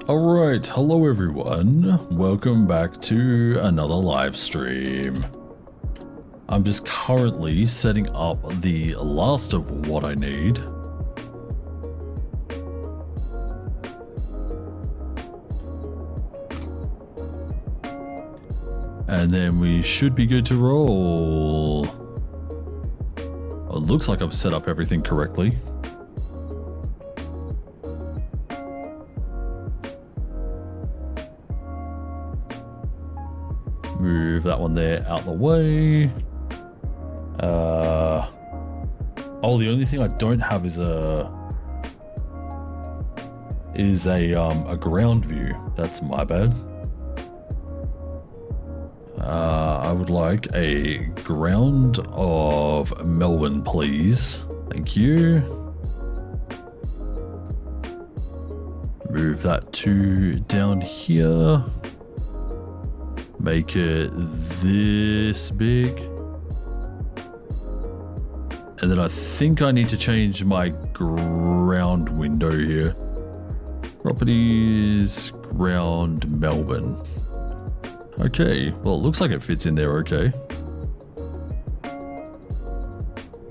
Alright, hello everyone. Welcome back to another live stream. I'm just currently setting up the last of what I need. And then we should be good to roll. It looks like I've set up everything correctly. Move that one there out the way. Oh, the only thing I don't have is a ground view. That's my bad. I would like a ground of Melbourne, please. Thank you. Move that to down here. Make it this big. And then I think I need to change my ground window here. Properties, ground, Melbourne. Okay, well, it looks like it fits in there okay.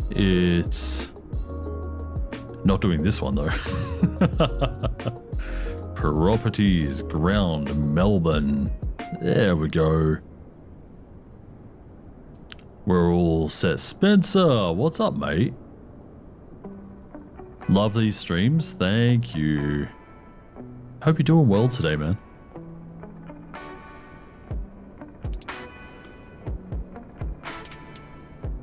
It's not doing this one though. Properties, ground, Melbourne. There we go. We're all set. Spencer, what's up, mate? Love these streams. Thank you. Hope you're doing well today, man.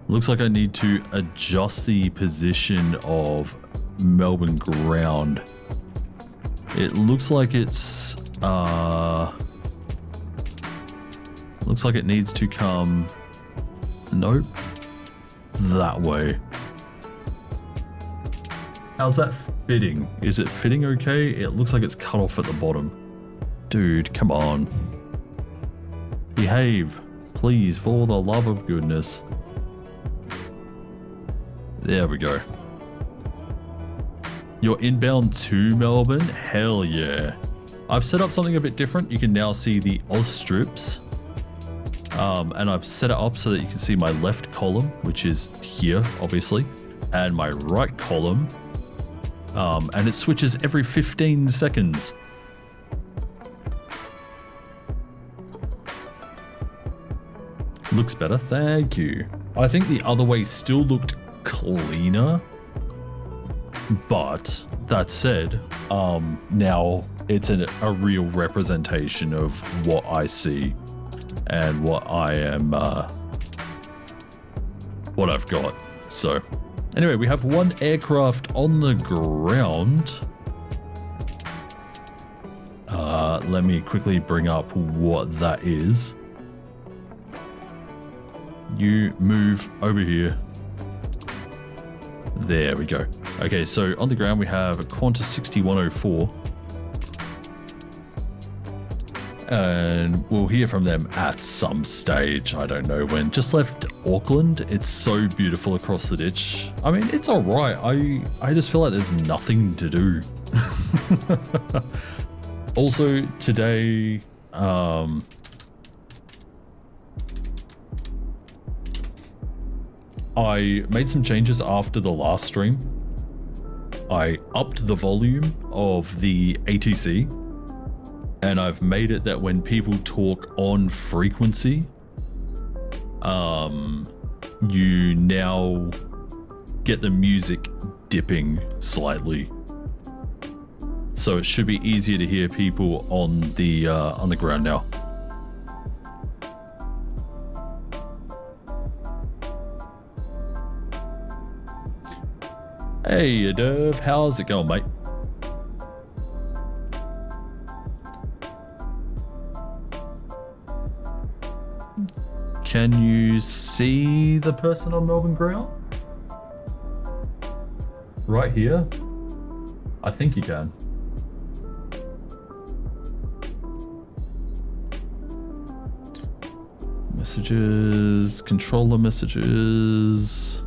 Looks like I need to adjust the position of Melbourne ground. It looks like it's looks like it needs to come, nope, that way. How's that fitting? Is it fitting okay? It looks like it's cut off at the bottom. Dude, come on. Behave, please, for the love of goodness. There we go. You're inbound to Melbourne? Hell yeah. I've set up something a bit different. You can now see the Oz strips. And I've set it up so that you can see my left column, which is here, obviously, and my right column. And it switches every 15 seconds. Looks better, thank you. I think the other way still looked cleaner. But that said, now it's a real representation of what I see. And what I am, what I've got. So, anyway, we have one aircraft on the ground. Let me quickly bring up what that is. You move over here. There we go. Okay, so on the ground we have a Qantas 6104. And we'll hear from them at some stage. I don't know when. Just left Auckland. It's so beautiful across the ditch. I mean, it's all right. I just feel like there's nothing to do. Also, today, I made some changes after the last stream. I upped the volume of the ATC. And I've made it that when people talk on frequency, you now get the music dipping slightly. So it should be easier to hear people on the ground now. Hey, Derv, how's it going, mate? Can you see the person on Melbourne ground? Right here? I think you can. Messages, controller messages.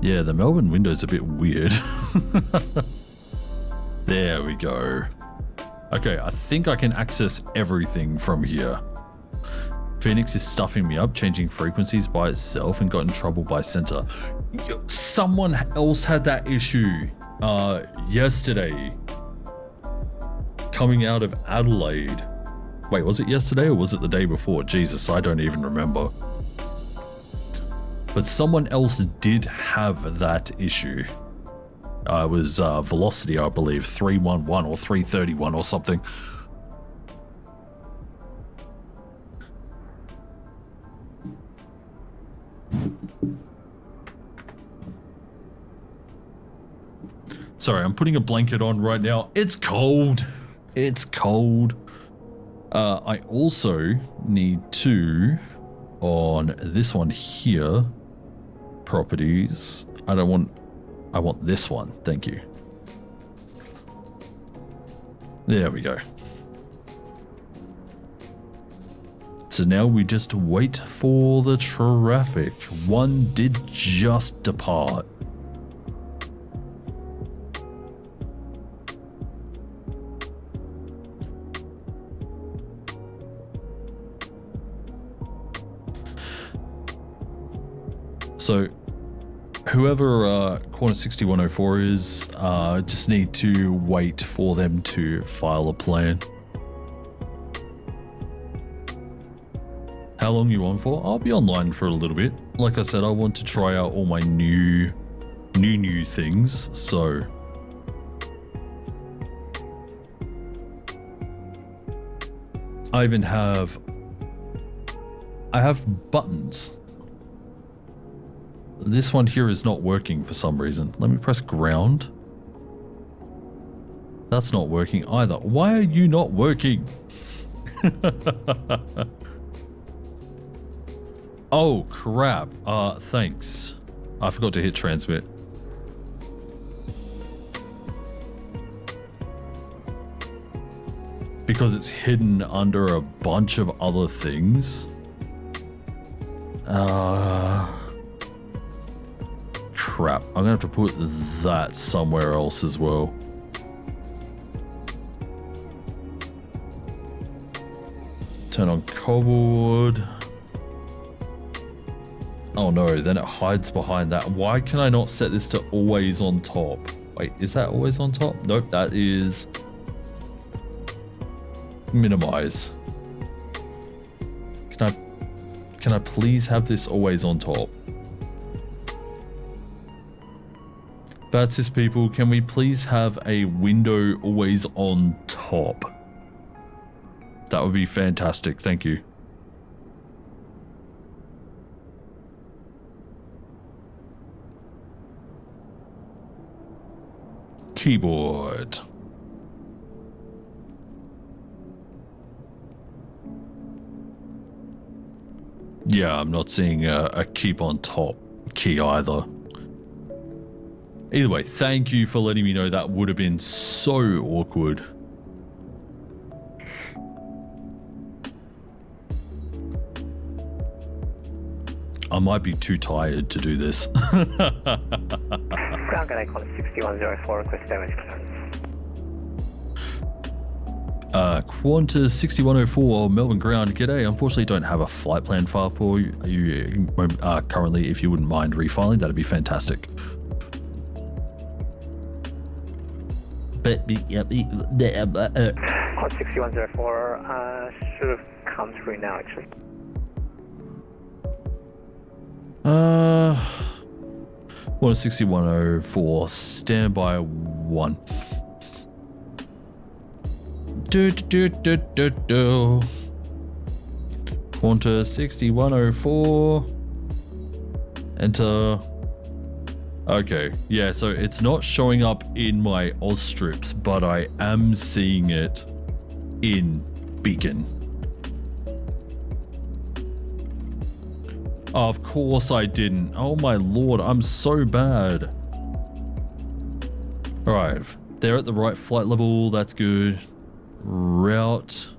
Yeah, the Melbourne window's a bit weird. There we go. Okay, I think I can access everything from here. Phoenix is stuffing me up, changing frequencies by itself, and got in trouble by Center. Someone else had that issue yesterday. Coming out of Adelaide. Wait, was it yesterday or was it the day before? Jesus, I don't even remember. But someone else did have that issue. It was Velocity, I believe, 311 or 331 or something. Sorry, I'm putting a blanket on right now. It's cold. It's cold. I also need to, on this one here, properties. I want this one. Thank you. There we go. So now we just wait for the traffic. One did just depart. So whoever corner 6104 is, just need to wait for them to file a plan. How long you on for? I'll be online for a little bit. Like I said, I want to try out all my new things, so I even have buttons. This one here is not working for some reason. Let me press ground. That's not working either. Why are you not working? Oh, crap. Thanks. I forgot to hit transmit. Because it's hidden under a bunch of other things. Crap. I'm gonna have to put that somewhere else as well. Turn on cobbled. Oh no, then it hides behind that. Why can I not set this to always on top? Wait, is that always on top? Nope, that is minimize. Can I please have this always on top? VATSIM people, can we please have a window always on top? That would be fantastic, thank you. Keyboard. Yeah, I'm not seeing a keep on top key either. Either way, thank you for letting me know. That would have been so awkward. I might be too tired to do this. Ground guy call 6104, request damage clearance. Qantas 6104 Melbourne ground. G'day. Unfortunately, don't have a flight plan file for you currently. If you wouldn't mind refiling, that'd be fantastic. Call 6104 should have come through now, actually. Qantas 6104 standby 1. Qantas 6104. Enter. Okay, yeah, so it's not showing up in my Oz strips, but I am seeing it in Beacon. Of course I didn't. Oh my lord, I'm so bad. Alright, they're at the right flight level, that's good. Route.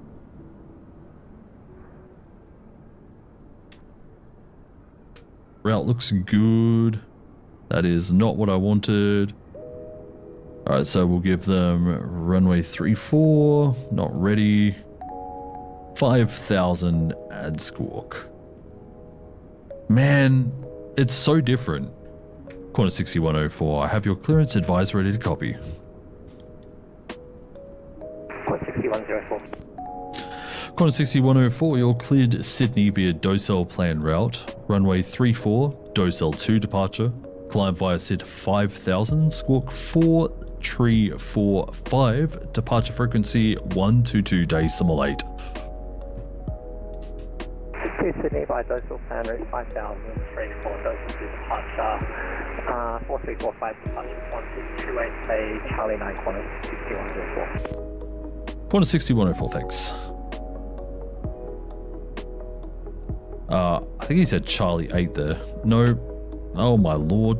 Route looks good. That is not what I wanted. Alright, so we'll give them runway 34, not ready. 5,000 ad squawk. Man, it's so different. Corner 6104, I have your clearance advised, ready to copy. Corner 6104. Corner 6104, you're cleared Sydney via Docel plan route. Runway 34, Docel 2 departure. Climb via Sid 5000, squawk 4345, departure frequency 122.8. Sydney by Docel plan route 5000, 34 Docel 2 departure, 4345 departure 1228, Charlie 9 corner 6104. Corner 6104, thanks. I think he said Charlie 8 there. No. Oh my lord.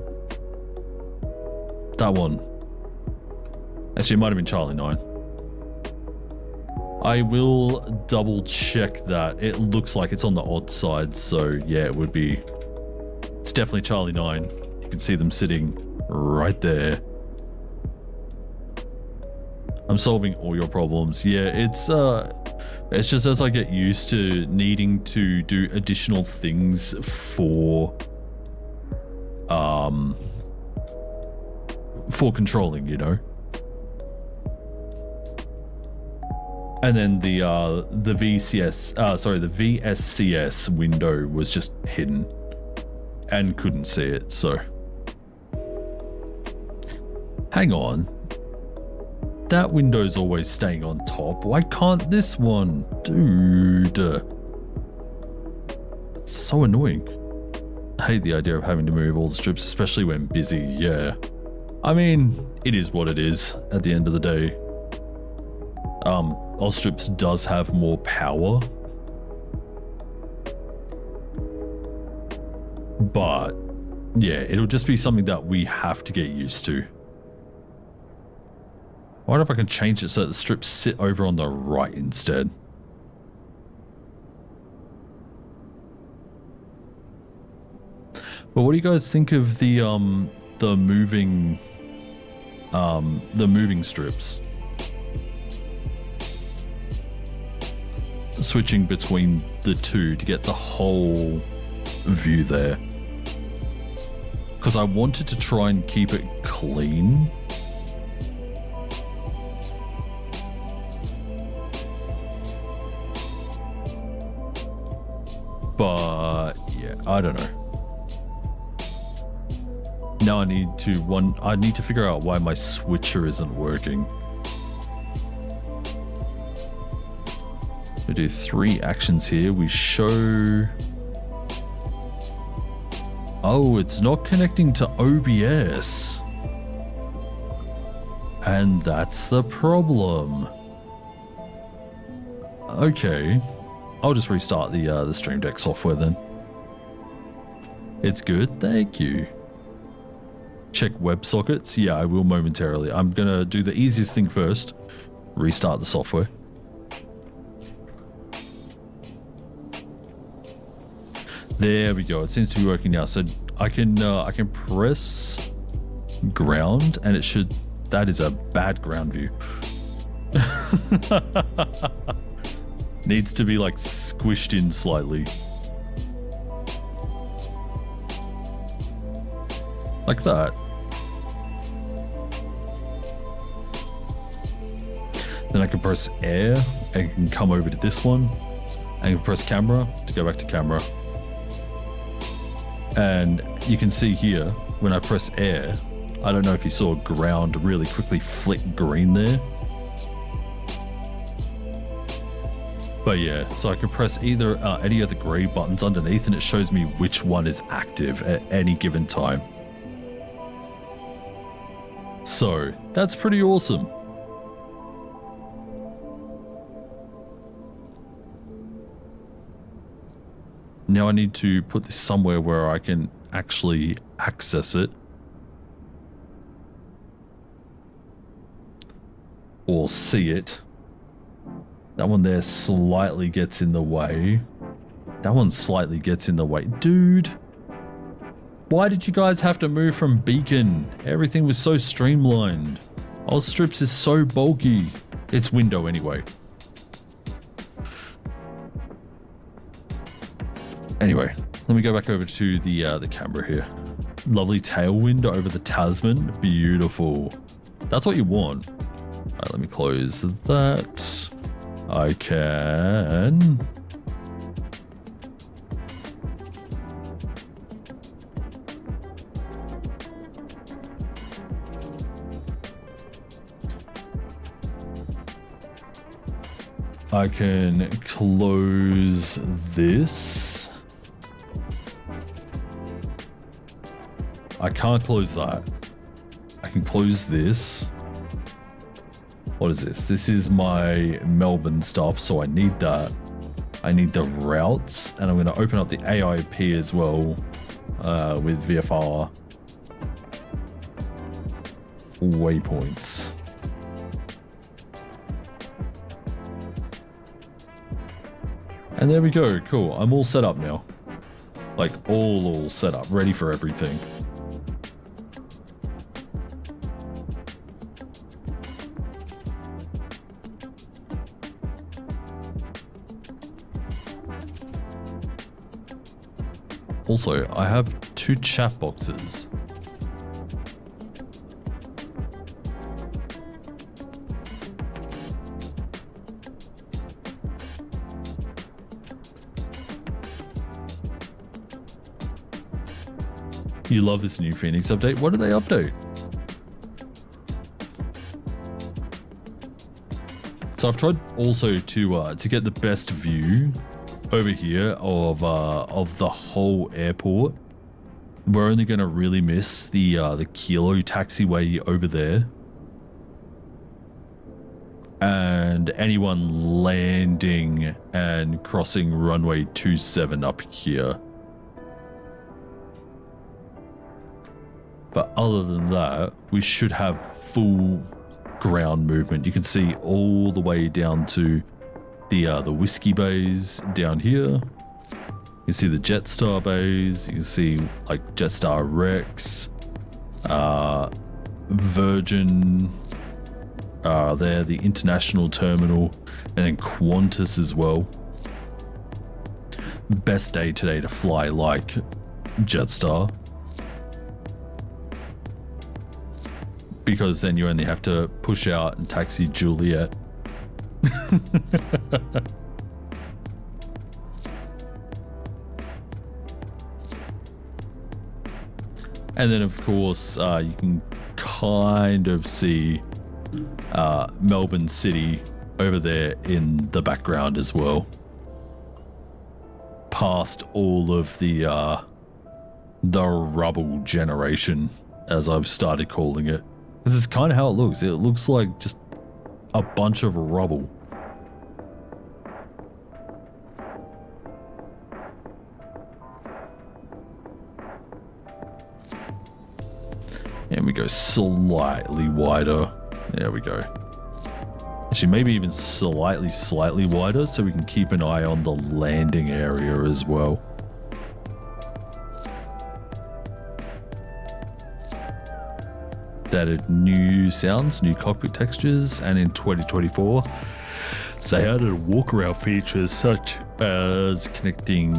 That one. Actually, it might have been Charlie 9. I will double check that. It looks like it's on the odd side, so yeah, it would be. It's definitely Charlie 9. You can see them sitting right there. I'm solving all your problems. Yeah, it's just as I get used to needing to do additional things for controlling, you know. And then the VSCS window was just hidden and couldn't see it, so. Hang on. That window's always staying on top. Why can't this one? Dude. It's so annoying. I hate the idea of having to move all the strips, especially when busy, yeah. I mean, it is what it is at the end of the day. All strips does have more power. But, yeah, it'll just be something that we have to get used to. I wonder if I can change it so that the strips sit over on the right instead. But what do you guys think of the moving strips? Switching between the two to get the whole view there. Because I wanted to try and keep it clean. But yeah, I don't know. Now I need to figure out why my switcher isn't working. We do 3 actions here. We show. Oh, it's not connecting to OBS. And that's the problem. Okay. I'll just restart the Stream Deck software then. It's good, thank you. Check WebSockets. Yeah, I will momentarily. I'm gonna do the easiest thing first. Restart the software. There we go. It seems to be working now. So I can press ground, and it should. That is a bad ground view. Needs to be like squished in slightly. Like that. Then I can press air and can come over to this one. And can press camera to go back to camera. And you can see here, when I press air, I don't know if you saw ground really quickly flick green there. But yeah, so I can press either any of the gray buttons underneath and it shows me which one is active at any given time. So that's pretty awesome. Now I need to put this somewhere where I can actually access it. Or see it. That one there slightly gets in the way. That one slightly gets in the way. Dude. Why did you guys have to move from Beacon? Everything was so streamlined. Strips is so bulky. It's window anyway. Anyway, let me go back over to the camera here. Lovely tailwind over the Tasman. Beautiful. That's what you want. All right, let me close that. I can... I can close this. I can't close that. I can close this. What is this? This is my Melbourne stuff, so I need that. I need the routes, and I'm going to open up the AIP as well with VFR waypoints. And there we go. Cool. I'm all set up now. Like all set up, ready for everything. Also, I have 2 chat boxes. You love this new Phoenix update. What did they update? So I've tried also to get the best view over here of the whole airport. We're only going to really miss the Kilo taxiway over there, and anyone landing and crossing runway 27 up here. But other than that, we should have full ground movement. You can see all the way down to the Whiskey Bays down here. You can see the Jetstar Bays. You can see like Jetstar Rex, Virgin, there, the International Terminal, and then Qantas as well. Best day today to fly like Jetstar, because then you only have to push out and taxi Juliet. And then of course you can kind of see Melbourne City over there in the background as well, past all of the rubble generation, as I've started calling it. This is kind of how it looks. It looks like just a bunch of rubble. And we go slightly wider. There we go. Actually, maybe even slightly wider, so we can keep an eye on the landing area as well. Added new sounds, new cockpit textures, and in 2024 they added walk-around features such as connecting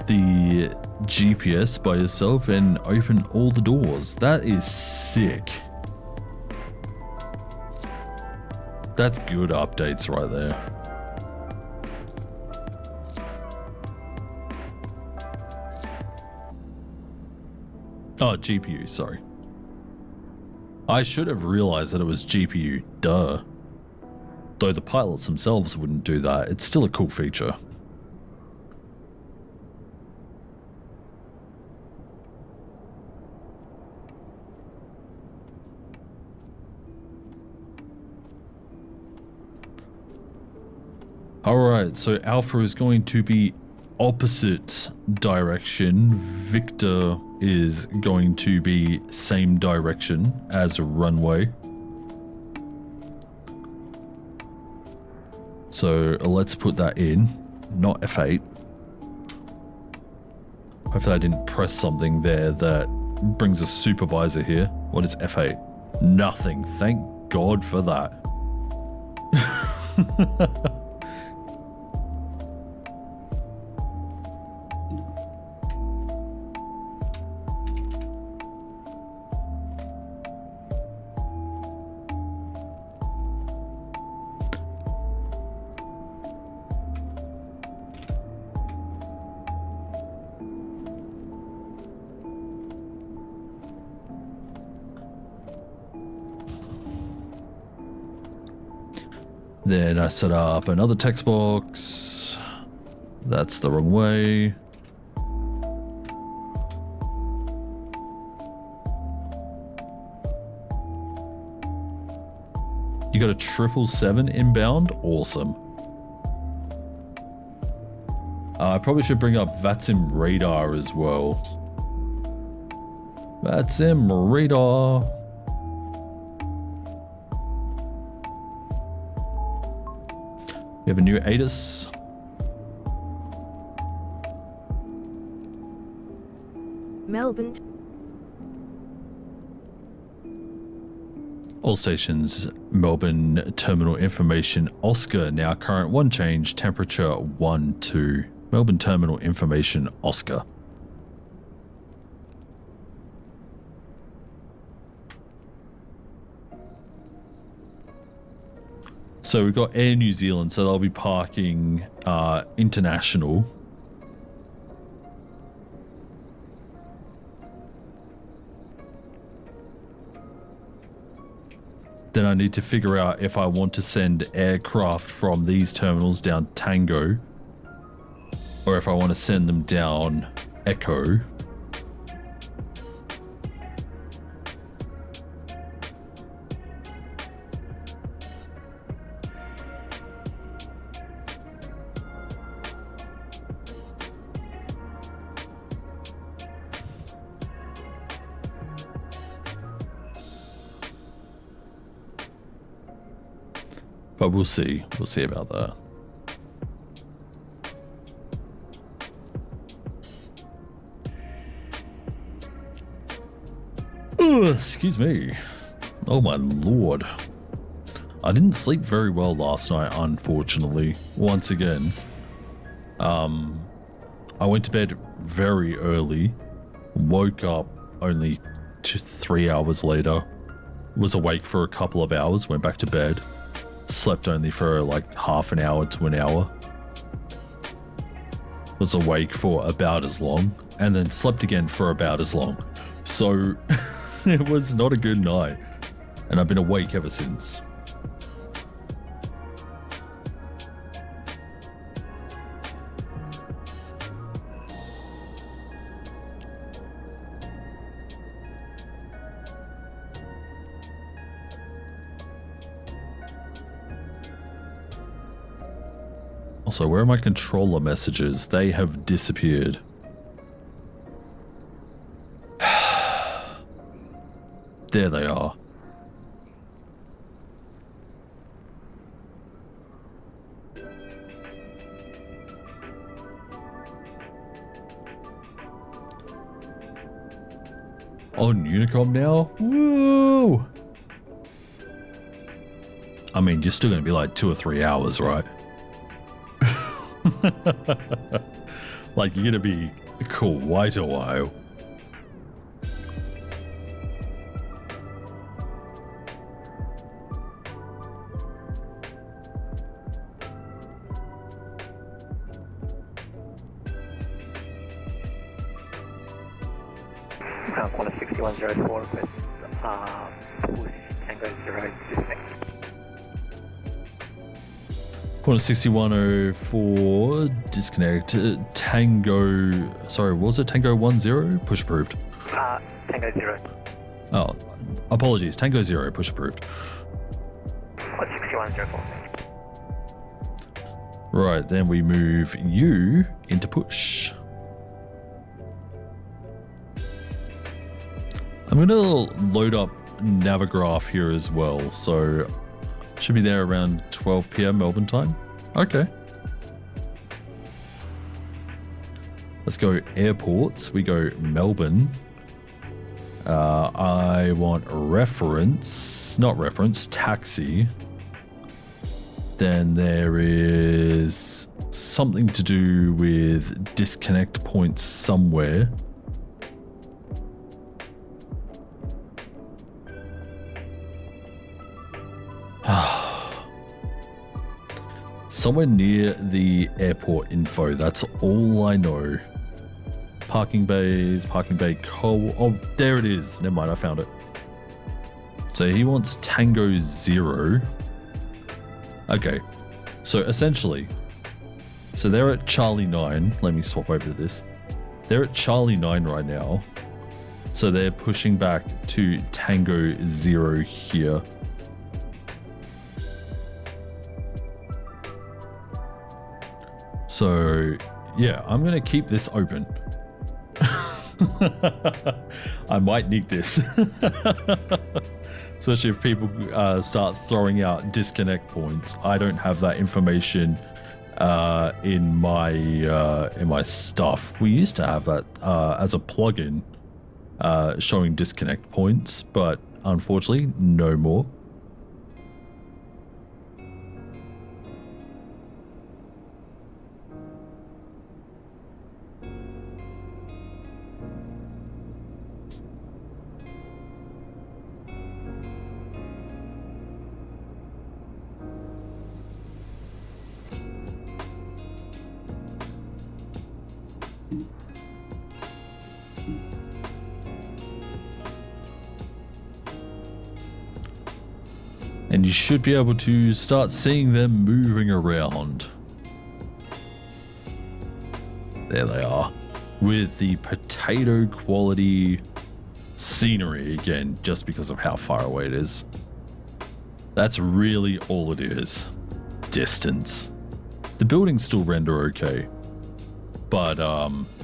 the GPS by yourself and open all the doors. That is sick. That's good updates right there. Oh, GPU, sorry. I should have realized that it was GPU, duh. Though the pilots themselves wouldn't do that, it's still a cool feature. Alright, so Alpha is going to be opposite direction. Victor is going to be same direction as runway. So let's put that in, not F8. Hopefully I didn't press something there that brings a supervisor here. What is F8? Nothing. Thank God for that. Then I set up another text box. That's the wrong way. You got a 777 inbound? Awesome. I probably should bring up VATSIM radar as well. VATSIM radar. We have a new ATIS. Melbourne. All stations, Melbourne terminal information, Oscar, now current 1 change, temperature 1-2. Melbourne terminal information, Oscar. So we've got Air New Zealand, so they'll be parking international. Then I need to figure out if I want to send aircraft from these terminals down Tango, or if I want to send them down Echo. But we'll see. We'll see about that. Ugh, excuse me. Oh my lord. I didn't sleep very well last night, unfortunately. Once again. I went to bed very early. Woke up only 3 hours later. Was awake for a couple of hours. Went back to bed. Slept only for like half an hour to an hour. Was awake for about as long. And then slept again for about as long. So it was not a good night. And I've been awake ever since. Also, where are my controller messages? They have disappeared. There they are. On Unicom now? Woo! I mean, you're still going to be like 2 or 3 hours, right? Like, you're going to be quite a while. Corner 6104 with push Tango 0 disconnect. Corner 6104 disconnect. Tango, sorry, what was it? Tango 10 push approved. Tango 0. Oh, apologies. Tango 0 push approved. Corner 6104. Right, then we move you into push. I'm going to load up Navigraph here as well, so should be there around 12 PM Melbourne time. Okay. Let's go airports. We go Melbourne. I want taxi. Then there is something to do with disconnect points somewhere. Somewhere near the airport info. That's all I know. Parking bays, parking bay oh, there it is. Never mind, I found it. So he wants Tango 0. Okay, so essentially, so they're at Charlie 9. Let me swap over to this. They're at Charlie 9 right now. So they're pushing back to Tango 0 here. So yeah, I'm going to keep this open. I might need this. Especially if people start throwing out disconnect points. I don't have that information in my stuff. We used to have that as a plugin showing disconnect points, but unfortunately no more. And you should be able to start seeing them moving around. There they are. With the potato quality scenery again, just because of how far away it is. That's really all it is. Distance. The buildings still render okay. But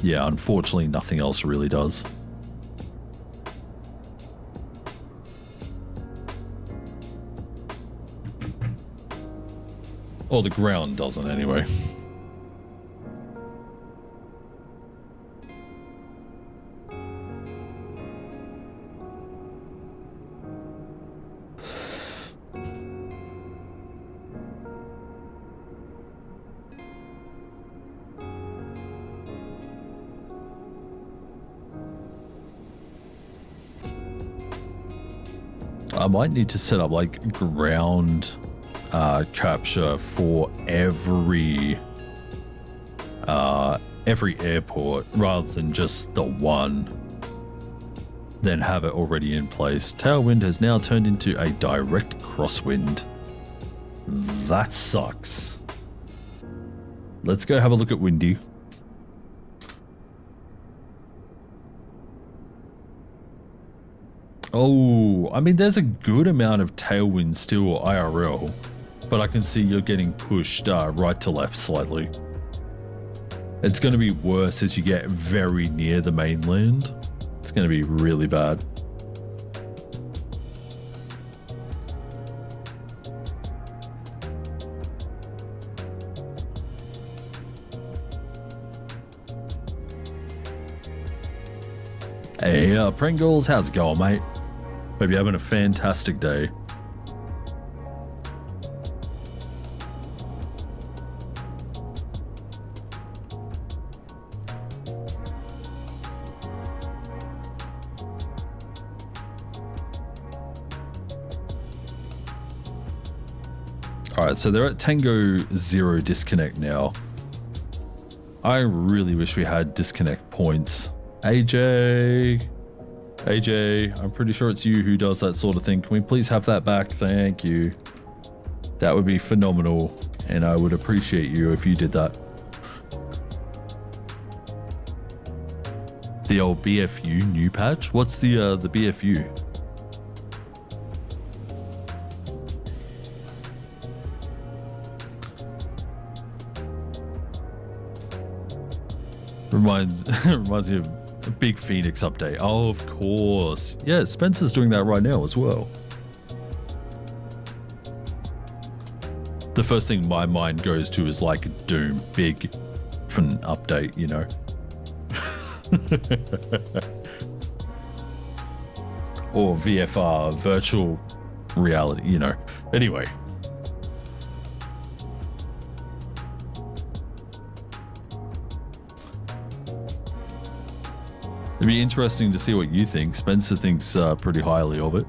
yeah, unfortunately nothing else really does. Or the ground doesn't anyway. I might need to set up like ground capture for every airport rather than just the one, then have it already in place. Tailwind has now turned into a direct crosswind. That sucks. Let's go have a look at Windy. Oh, I mean, there's a good amount of tailwind still IRL, but I can see you're getting pushed right to left slightly. It's going to be worse as you get very near the mainland. It's going to be really bad. Hey, Pringles, how's it going, mate? Hope you're having a fantastic day. Alright, so they're at Tango 0 disconnect now. I really wish we had disconnect points. AJ, I'm pretty sure it's you who does that sort of thing. Can we please have that back? Thank you. That would be phenomenal, and I would appreciate you if you did that. The old BFU new patch? What's the BFU? Reminds me of a big Phoenix update. Oh, of course. Yeah, Spencer's doing that right now as well. The first thing my mind goes to is like Doom, big fun update, you know. Or VFR, virtual reality, you know. Anyway. It'd be interesting to see what you think. Spencer thinks pretty highly of it.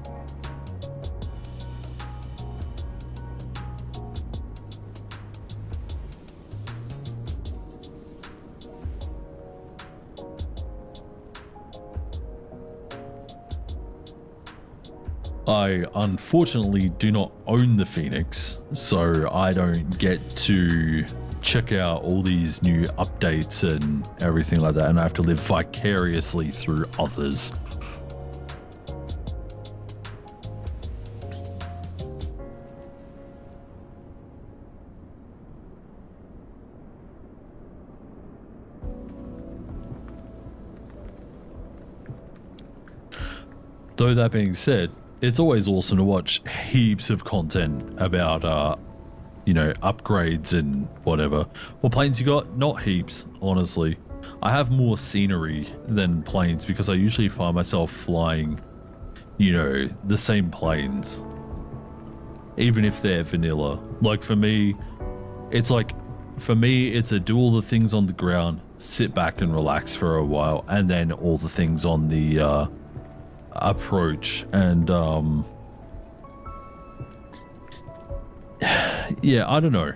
I unfortunately do not own the Phoenix, so I don't get to check out all these new updates and everything like that, and I have to live vicariously through others. Though that being said, it's always awesome to watch heaps of content about, you know, upgrades and whatever. What planes you got? Not heaps, honestly. I have more scenery than planes because I usually find myself flying, you know, the same planes. Even if they're vanilla. Like for me, it's a do all the things on the ground, sit back and relax for a while, and then all the things on the, approach. And yeah, I don't know,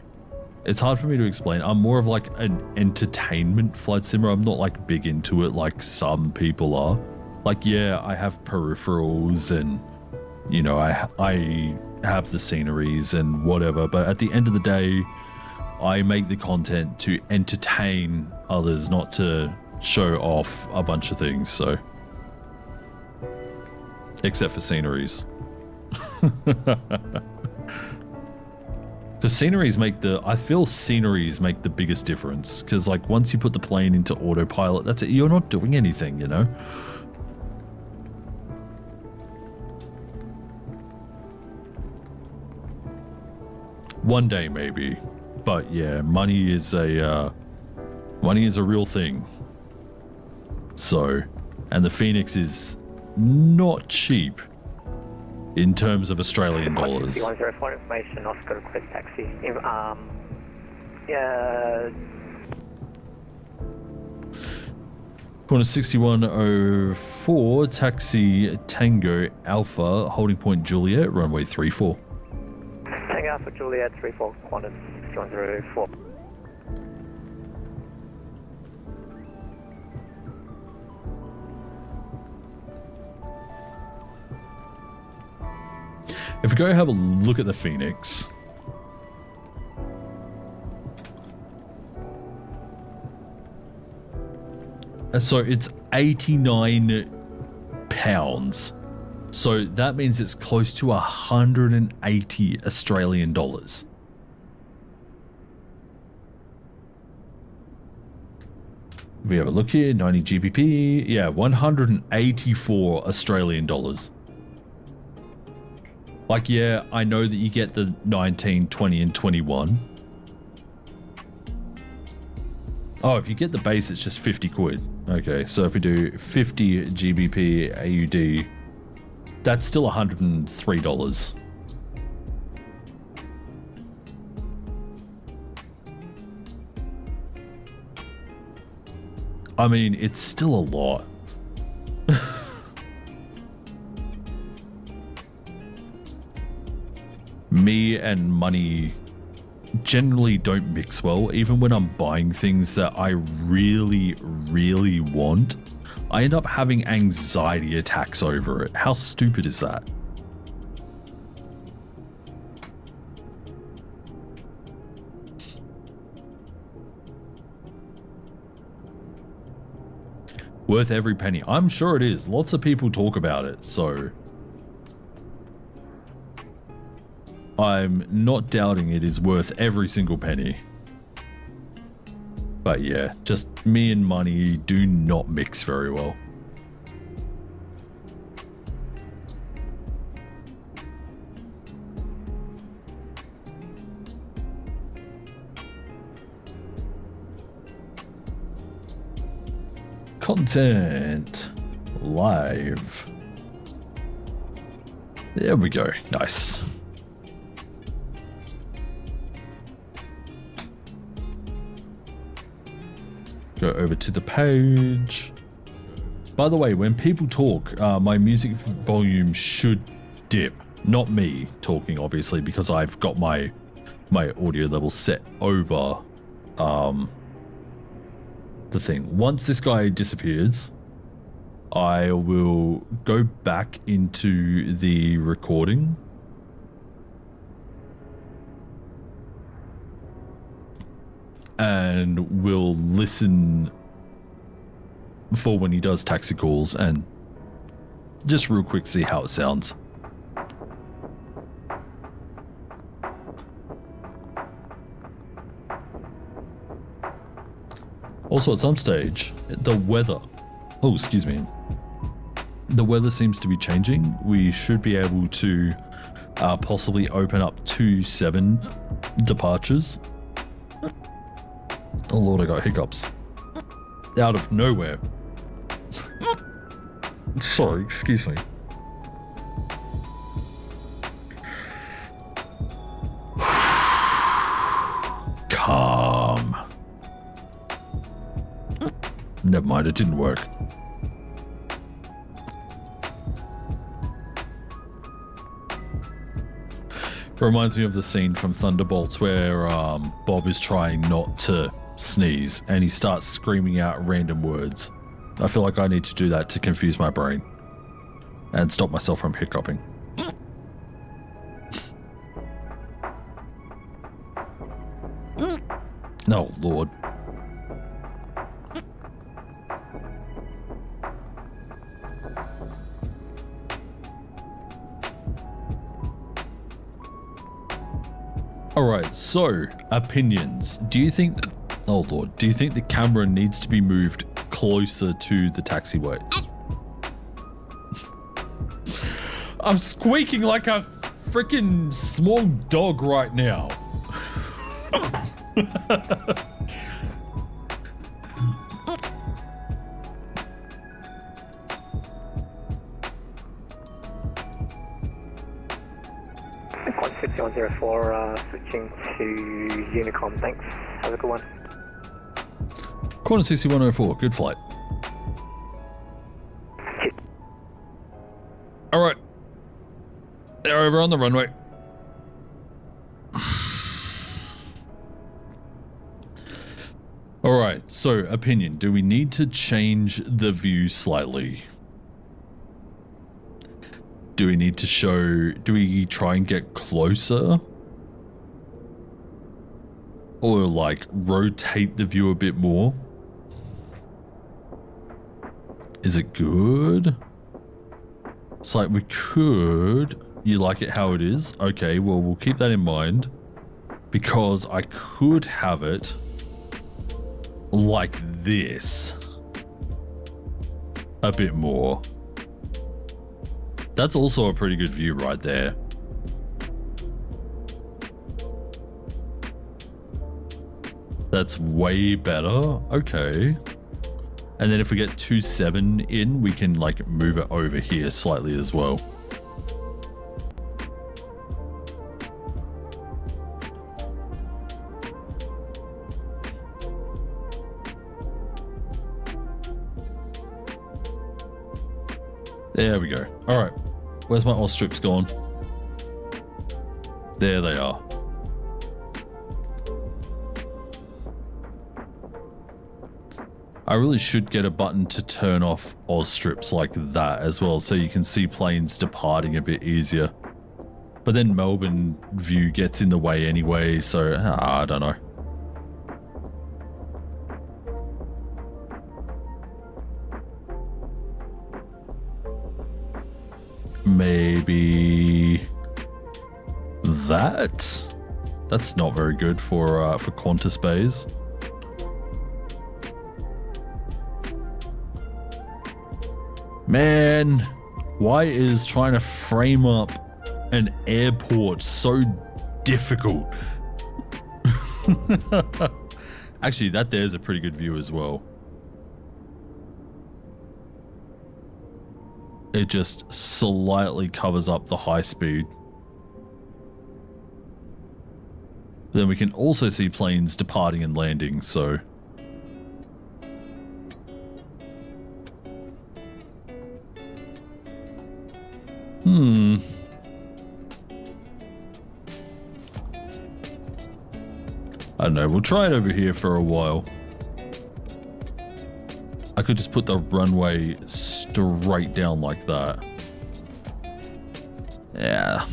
it's hard for me to explain. I'm more of like an entertainment flight simmer. I'm not like big into it like some people are. Like, yeah, I have peripherals and, you know, I have the sceneries and whatever, but at the end of the day, I make the content to entertain others, not to show off a bunch of things. So except for sceneries. Because sceneries make I feel sceneries make the biggest difference. Because like once you put the plane into autopilot, that's it. You're not doing anything, you know? One day maybe. But yeah, money is a real thing. So, and the Phoenix is not cheap in terms of Australian dollars. 104 information, Oscar request taxi. Yeah. Corner 6104, taxi Tango Alpha, holding point Juliet, runway 34. Tango Alpha Juliet 34, Corner 6104. If we go have a look at the Phoenix. So it's 89 pounds. So that means it's close to 180 Australian dollars. We have a look here, 90 GBP. Yeah, 184 Australian dollars. Like, yeah, I know that you get the 19, 20, and 21. Oh, if you get the base, it's just 50 quid. Okay, so if we do 50 GBP AUD, that's still $103. I mean, it's still a lot. Me and money generally don't mix well. Even when I'm buying things that I really, really want, I end up having anxiety attacks over it. How stupid is that? Worth every penny. I'm sure it is. Lots of people talk about it, so I'm not doubting it is worth every single penny. But yeah, just me and money do not mix very well. content live. There we go. Nice. Go over to the page. By the way, when people talk, my music volume should dip. Not me talking, obviously, because I've got my audio level set over the thing. Once this guy disappears, I will go back into the recording. And we'll listen for when he does taxi calls and just real quick see how it sounds. Also, at some stage, the weather, the weather seems to be changing. We should be able to possibly open up 2-7 departures. Oh Lord, I got hiccups. Out of nowhere. Sorry, excuse me. Calm. Never mind, it didn't work. Reminds me of the scene from Thunderbolts where Bob is trying not to sneeze and he starts screaming out random words. I feel like I need to do that to confuse my brain and stop myself from hiccuping. No, Lord. Alright, so, opinions. Do you think... Oh Lord, do you think the camera needs to be moved closer to the taxiways? I'm squeaking like a freaking small dog right now. Quad 6104, switching to Unicom, thanks. Have a good one. Corner 6104, good flight. Alright. They're over on the runway. Alright, so opinion. Do we need to change the view slightly? Do we need to show... Do we try and get closer? Or like rotate the view a bit more? Is it good? It's like we could... You like it how it is? Okay, well, we'll keep that in mind. Because I could have it like this. A bit more. That's also a pretty good view right there. That's way better. Okay. And then if we get 2.7 in, we can like move it over here slightly as well. There we go. All right. Where's my all strips gone? There they are. I really should get a button to turn off Oz strips like that as well, so you can see planes departing a bit easier. But then Melbourne view gets in the way anyway, so I don't know. Maybe that? That's not very good for Qantas bays. Man, why is trying to frame up an airport so difficult? Actually, that there's a pretty good view as well. it just slightly covers up the high speed. Then we can also see planes departing and landing, so... I don't know, we'll try it over here for a while. I could just put the runway straight down like that. Yeah.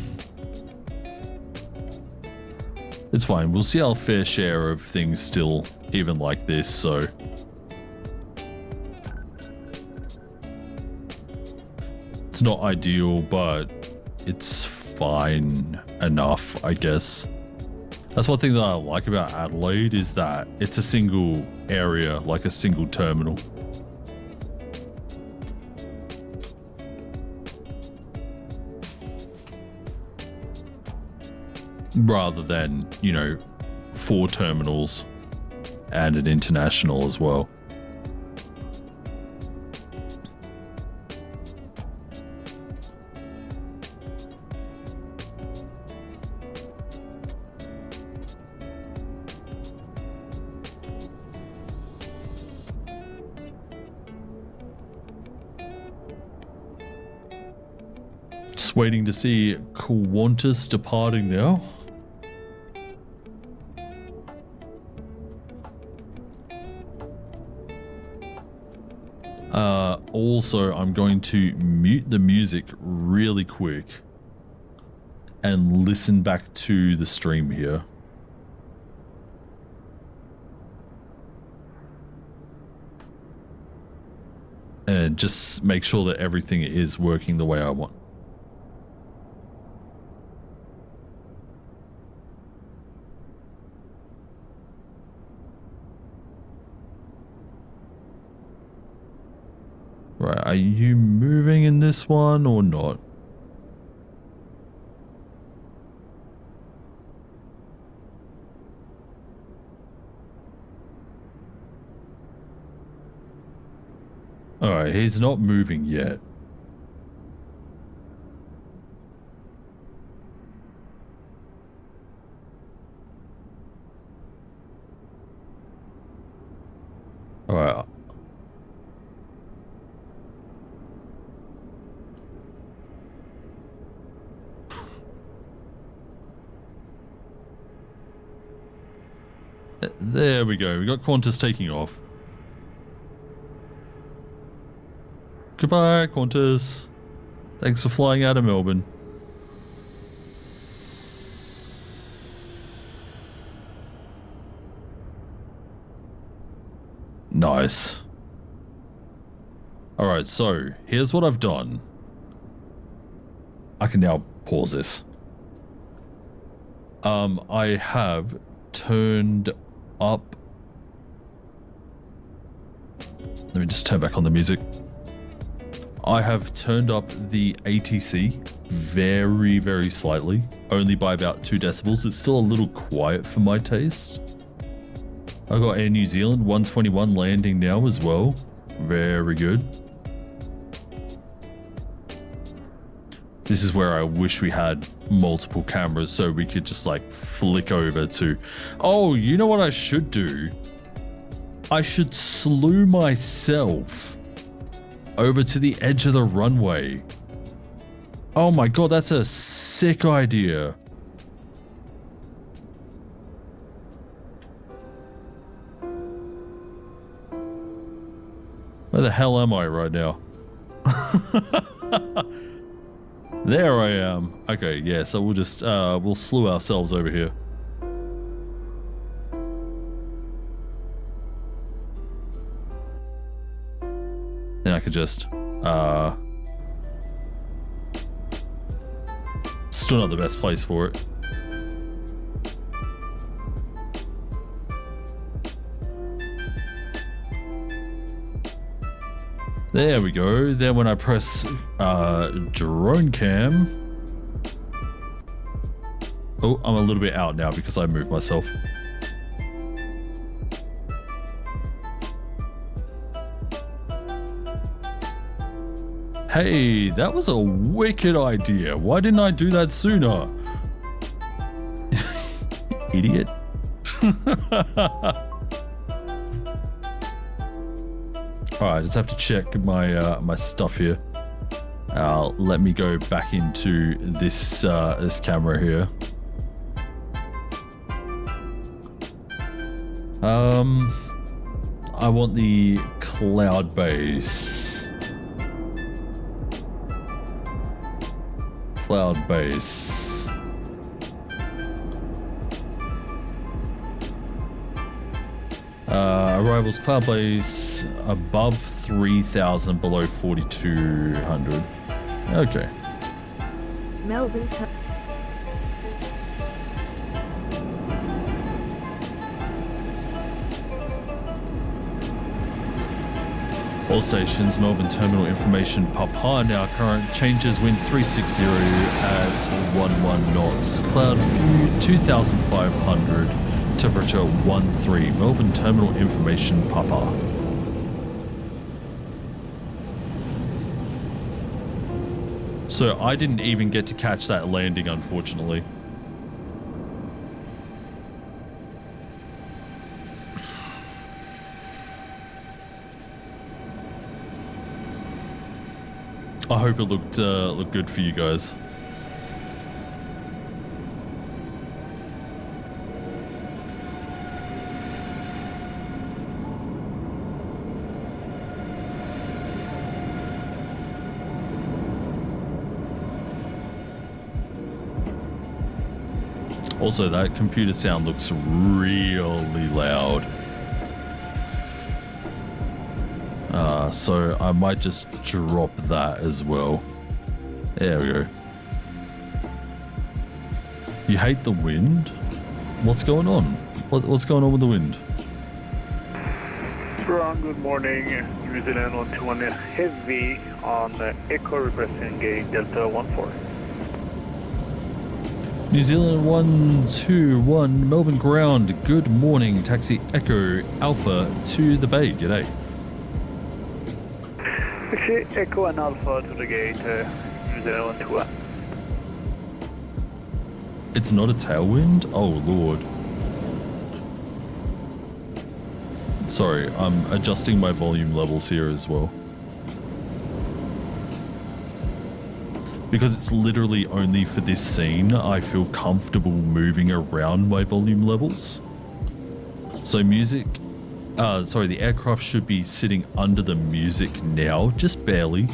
It's fine, we'll see our fair share of things still, even like this, so... It's not ideal, but it's fine enough, I guess. That's one thing that I like about Adelaide, is that it's a single area, like a single terminal. Rather than, you know, 4 terminals and an international as well. Just waiting to see Qantas departing now. Also, I'm going to mute the music really quick and listen back to the stream here. And just make sure that everything is working the way I want. Right, are you moving in this one or not? Alright, he's not moving yet. Alright. There we go. We got Qantas taking off. Goodbye, Qantas. Thanks for flying out of Melbourne. Nice. Alright, so here's what I've done. I can now pause this. I have turned up... Let me just turn back on the music. I have turned up the ATC very, very slightly, only by about 2 decibels. It's still a little quiet for my taste. I got Air New Zealand 121 landing now as well. Very good. This is where I wish we had multiple cameras so we could just like flick over to... Oh, you know what I should do? I should slew myself over to the edge of the runway. Oh my god, that's a sick idea. Where the hell am I right now? There I am. Okay, yeah, so we'll just, we'll slew ourselves over here. Then I could just, still not the best place for it. There we go. Then when I press drone cam... Oh, I'm a little bit out now because I moved myself. Hey, that was a wicked idea. Why didn't I do that sooner? Idiot. Alright, I just have to check my my stuff here. Let me go back into this this camera here. I want the cloud base. Cloud base. Arrivals cloud base above 3,000, below 4,200. Okay. Melbourne. All stations, Melbourne Terminal Information Papa. Now current changes, wind 360 at 11 knots. Cloud view 2,500. Temperature 13. Melbourne Terminal Information Papa. So I didn't even get to catch that landing, unfortunately. I hope it looked good for you guys. Also, that computer sound looks really loud. So I might just drop that as well. There we go. You hate the wind? What's going on? What's going on with the wind? Ron, good morning. New Zealand 121 heavy on Echo requesting gate Delta 14. New Zealand 121 Melbourne ground. Good morning. Taxi Echo Alpha to the bay. G'day. Actually, Echo and Alpha to the gate, New Zealand 121. It's not a tailwind? Oh, Lord. Sorry, I'm adjusting my volume levels here as well. Because it's literally only for this scene, I feel comfortable moving around my volume levels. So the aircraft should be sitting under the music now, just barely.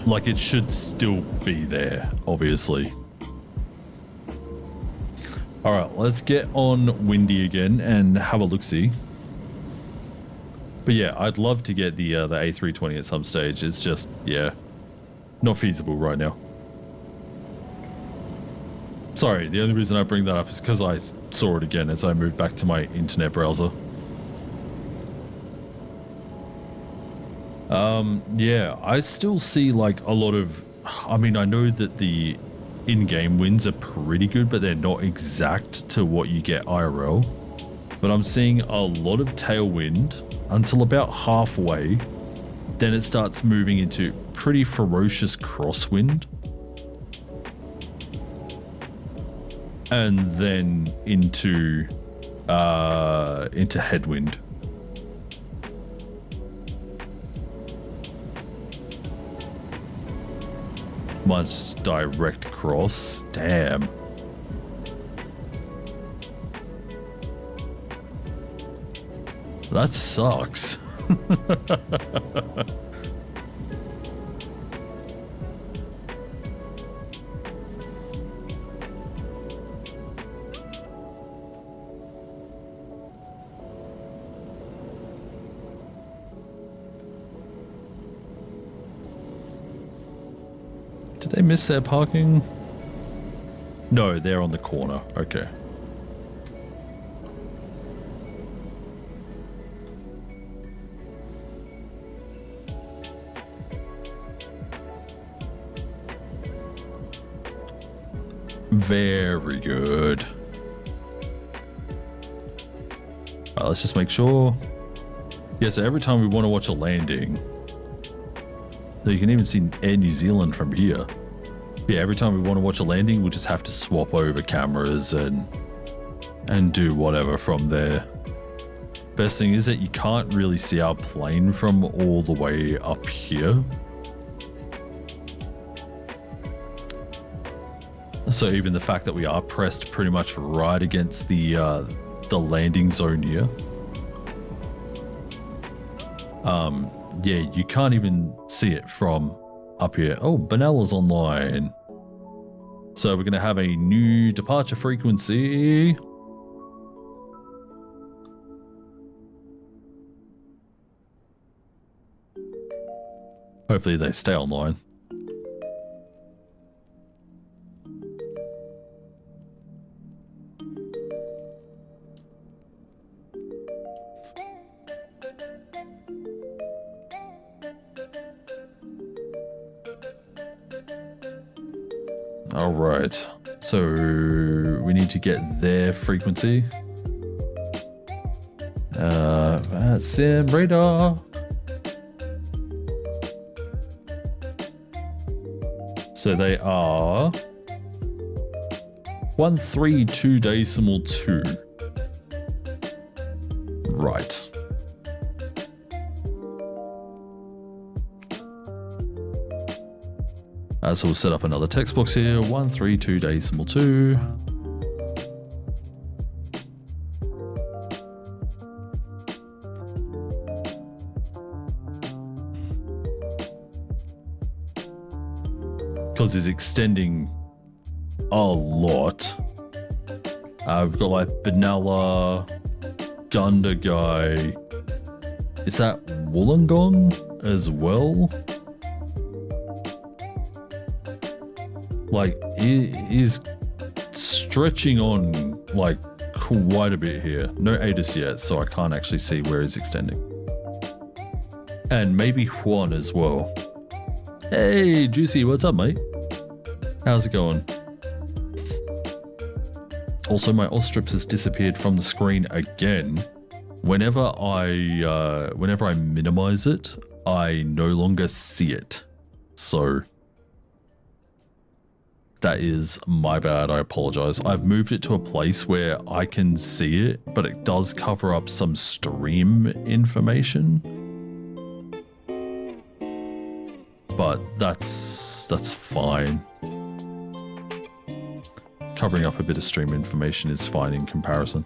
Like it should still be there, obviously. All right, let's get on windy again and have a look-see. But yeah, I'd love to get the A320 at some stage. It's just, yeah, not feasible right now. Sorry, the only reason I bring that up is because I saw it again as I moved back to my internet browser. Yeah, I still see like a lot of, I mean, I know that the in-game winds are pretty good, but they're not exact to what you get IRL. But I'm seeing a lot of tailwind until about halfway. Then it starts moving into pretty ferocious crosswind. And then into headwind. Mine's just direct cross. Damn. That sucks. Did they miss their parking? No, they're on the corner. Okay. Very good. Let's just make sure. Yeah, so every time we want to watch a landing, so you can even see Air New Zealand from here. Yeah, every time we want to watch a landing, we'll just have to swap over cameras and do whatever from there. Best thing is that you can't really see our plane from all the way up here. So even the fact that we are pressed pretty much right against the landing zone here. Yeah, you can't even see it from up here. Oh, Benella's online. So we're going to have a new departure frequency. Hopefully they stay online. All right, so we need to get their frequency. VATSIM radar. So they are 132.2. Right. So we'll set up another text box here, 132.2. Because it's extending a lot. We've got like Benalla, Gundagai. Is that Wollongong as well? Like, it is stretching on like quite a bit here. No ATIS yet, so I can't actually see where it's extending. And maybe Juan as well. Hey, Juicy, what's up, mate? How's it going? Also, my Ostrips has disappeared from the screen again. Whenever I minimize it, I no longer see it. So that is my bad. I apologize. I've moved it to a place where I can see it, but it does cover up some stream information. But that's fine. Covering up a bit of stream information is fine in comparison.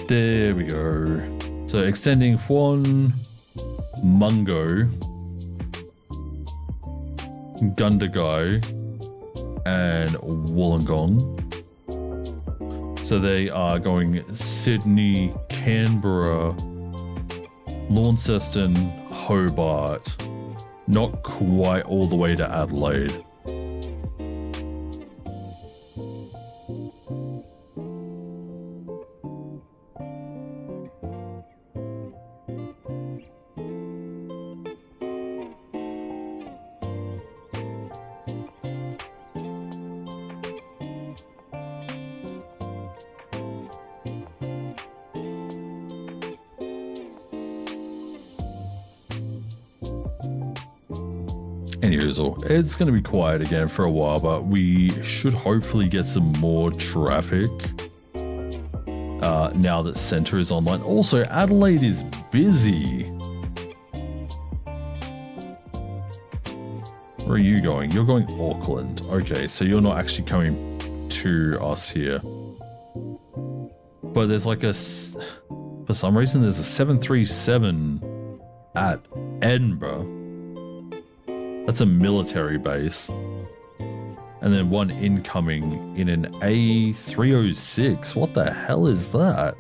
There we go. So extending Huan, Mungo, Gundagai, and Wollongong. So they are going Sydney, Canberra, Launceston, Hobart, not quite all the way to Adelaide. Anywho, it's going to be quiet again for a while, but we should hopefully get some more traffic now that Centre is online. Also, Adelaide is busy. Where are you going? You're going Auckland. Okay, so you're not actually coming to us here. But there's like for some reason, there's a 737 at Edinburgh. That's a military base. And then one incoming in an A306. What the hell is that?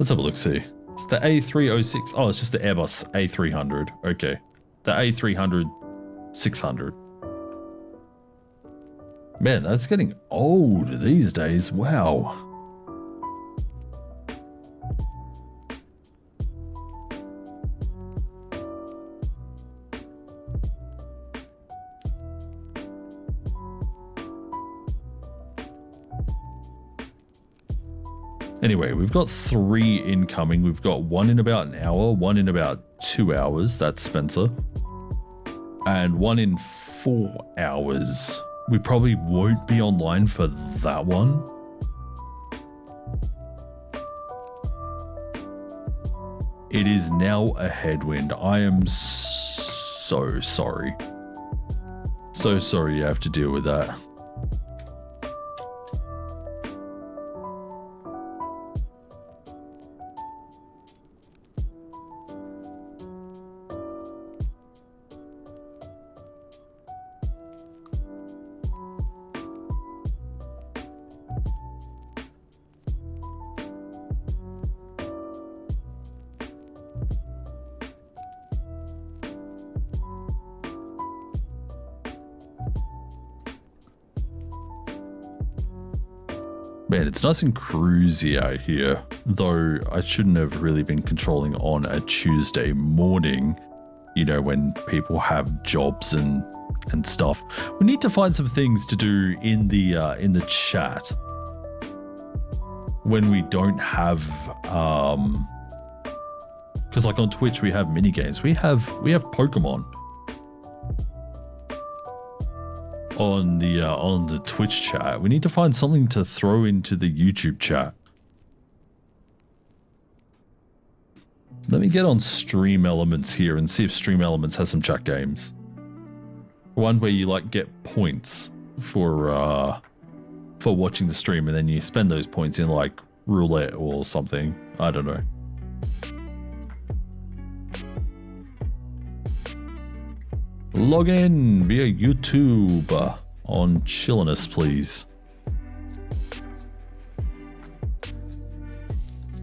Let's have a look, see. It's the A306. Oh, it's just the Airbus A300. Okay. The A300 600. Man, that's getting old these days. Wow. Anyway, we've got 3 incoming. We've got 1 in about an hour, 1 in about 2 hours. That's Spencer. And 1 in 4 hours. We probably won't be online for that one. It is now a headwind. I am so sorry. So sorry you have to deal with that. Man, it's nice and cruisy out here, though I shouldn't have really been controlling on a Tuesday morning, you know, when people have jobs and stuff. We need to find some things to do in the chat when we don't have because like on Twitch we have mini games. We have Pokemon on the Twitch chat. We need to find something to throw into the YouTube chat. Let me get on Stream Elements here and see if Stream Elements has some chat games. One where you like get points for watching the stream, and then you spend those points in like roulette or something. I don't know. Log in via YouTube on Chilliness, please.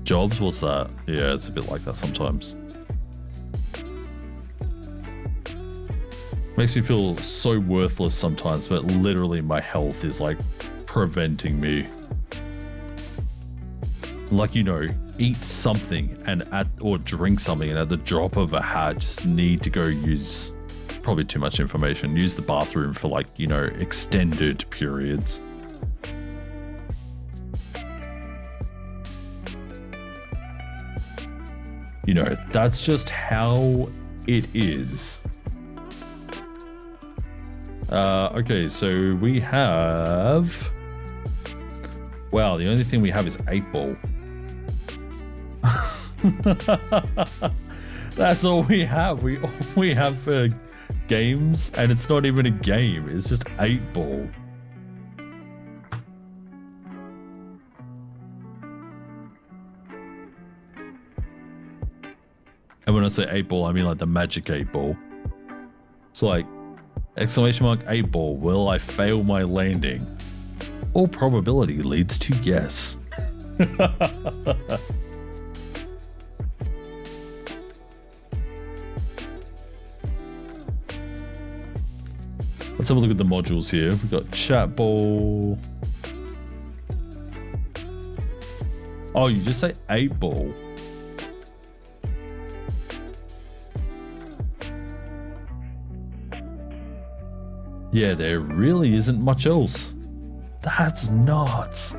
Jobs, what's that? Yeah, it's a bit like that sometimes. Makes me feel so worthless sometimes, but literally my health is like preventing me. Like, you know, eat something or drink something, and at the drop of a hat just need to go use, probably too much information, use the bathroom for like, you know, extended periods. You know, that's just how it is. Okay, so we have... Wow, the only thing we have is 8-ball. That's all we have. We have games, and it's not even a game. It's just 8-ball. And when I say 8-ball, I mean like the magic 8-ball. It's like, exclamation mark 8-ball, will I fail my landing? All probability leads to yes. Let's have a look at the modules here. We've got chat ball. Oh, you just say 8-ball. Yeah, there really isn't much else. That's nuts.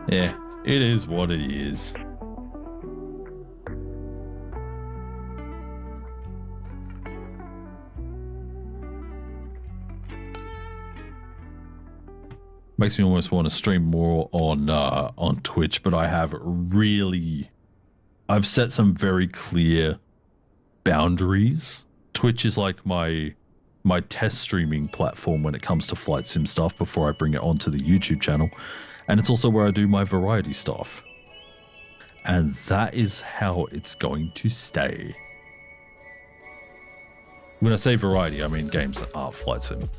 Yeah, it is what it is. Makes me almost want to stream more on Twitch, but I've set some very clear boundaries. Twitch is like my test streaming platform when it comes to flight sim stuff before I bring it onto the YouTube channel. And it's also where I do my variety stuff. And that is how it's going to stay. When I say variety, I mean games that aren't flight sim.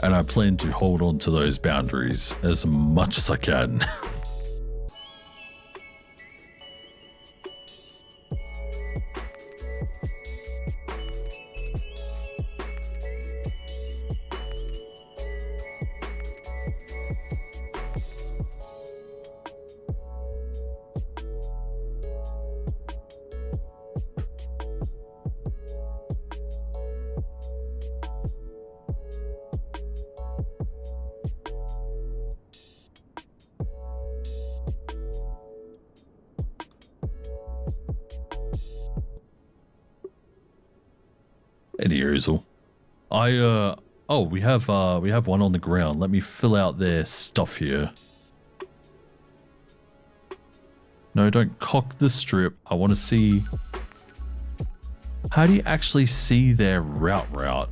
And I plan to hold on to those boundaries as much as I can. Any Oozle. Oh, we have one on the ground. Let me fill out their stuff here. No, don't cock the strip. I want to see. How do you actually see their route?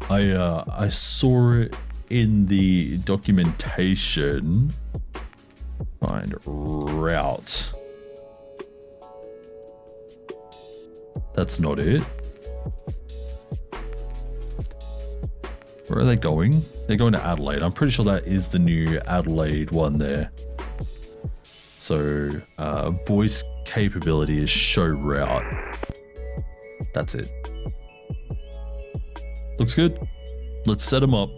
I saw it in the documentation. Find route. That's not it. Where are they going? They're going to Adelaide. I'm pretty sure that is the new Adelaide one there. So, voice capability is show route. That's it. Looks good. Let's set them up.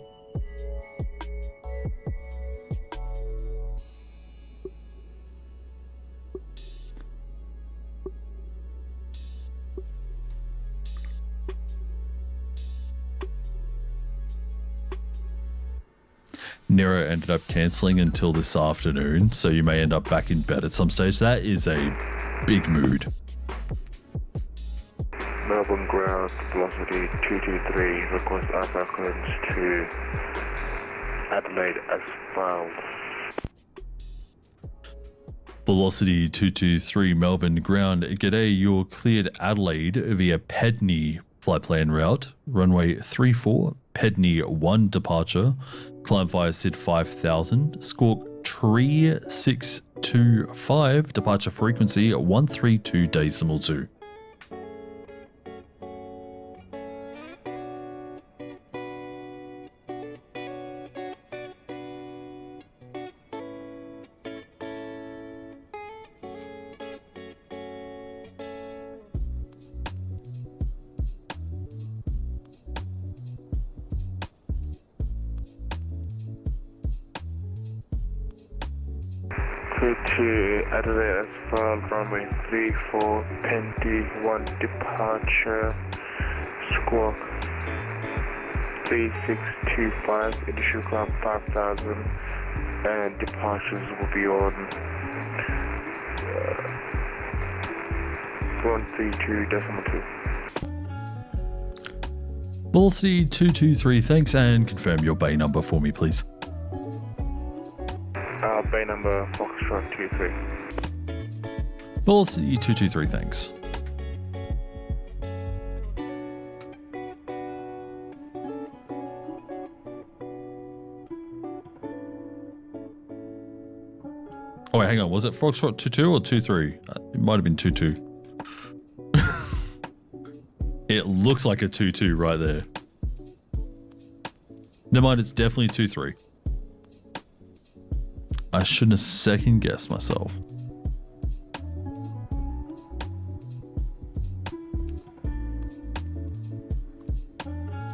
Nero ended up cancelling until this afternoon, so you may end up back in bed at some stage. That is a big mood. Melbourne ground, velocity 223, request outbound clearance to Adelaide as filed. Velocity 223, Melbourne ground. G'day, you're cleared Adelaide via Pedney flight plan route. Runway 34, Pedney 1 departure. Climb via SID 5000. Squawk Tree 625. Departure frequency 132.2. To Adelaide as filed, runway 34, Pendy 1 departure, squawk 3625, initial climb 5000, and departures will be on 132.2. Velocity 223, thanks, and confirm your bay number for me, please. Bay number Foxtrot 23. Velocity 223, thanks. Oh wait, hang on, was it Foxtrot 22 or 23? It might have been 22. It looks like a 22 right there. Never mind, it's definitely 23. I shouldn't have second guessed myself.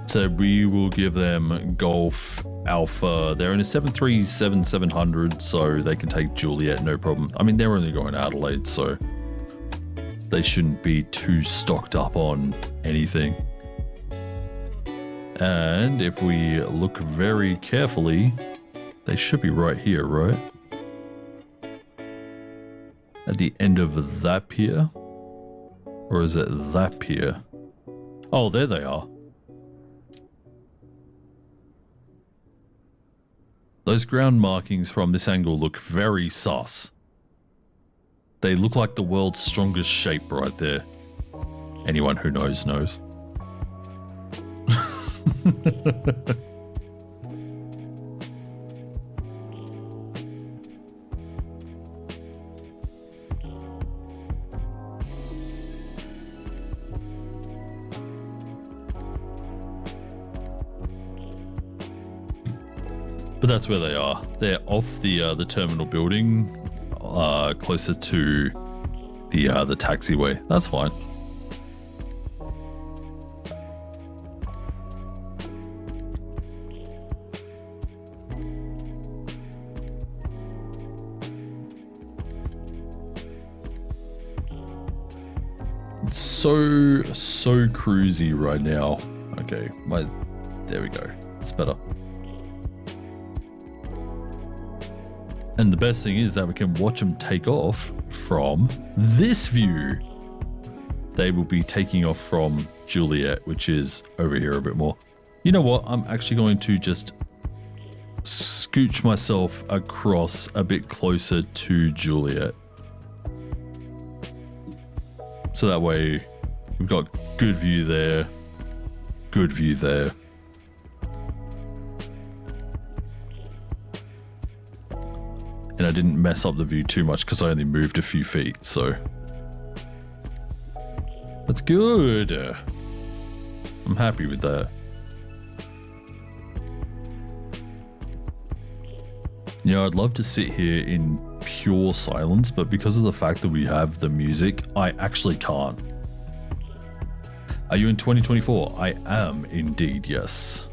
So we will give them Golf Alpha. They're in a 737-700, so they can take Juliet, no problem. I mean, they're only going to Adelaide, so they shouldn't be too stocked up on anything. And if we look very carefully, they should be right here, right? At the end of that pier? Or is it that pier? Oh, there they are. Those ground markings from this angle look very sus. They look like the world's strongest shape right there. Anyone who knows, knows. that's where they are. They're off the terminal building, closer to the taxiway. That's fine. It's so cruisy right now. Okay, there we go. It's better. And the best thing is that we can watch them take off from this view. They will be taking off from Juliet, which is over here a bit more. You know what? I'm actually going to just scooch myself across a bit closer to Juliet. So that way we've got good view there, good view there. And I didn't mess up the view too much because I only moved a few feet, so that's good. I'm happy with that. You know, I'd love to sit here in pure silence, but because of the fact that we have the music, I actually can't. Are you in 2024? I am indeed, yes.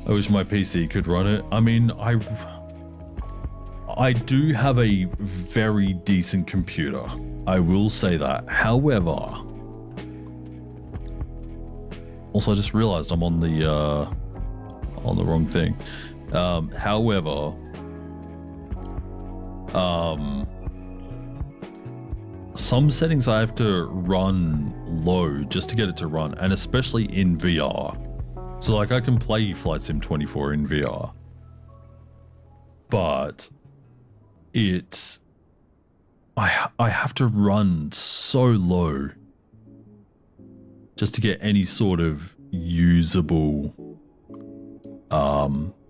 I wish my PC could run it. I mean, I do have a very decent computer. I will say that. However, also I just realized I'm on the wrong thing. However, some settings I have to run low just to get it to run, and especially in VR. So like I can play Flight Sim 24 in VR, but I have to run so low just to get any sort of usable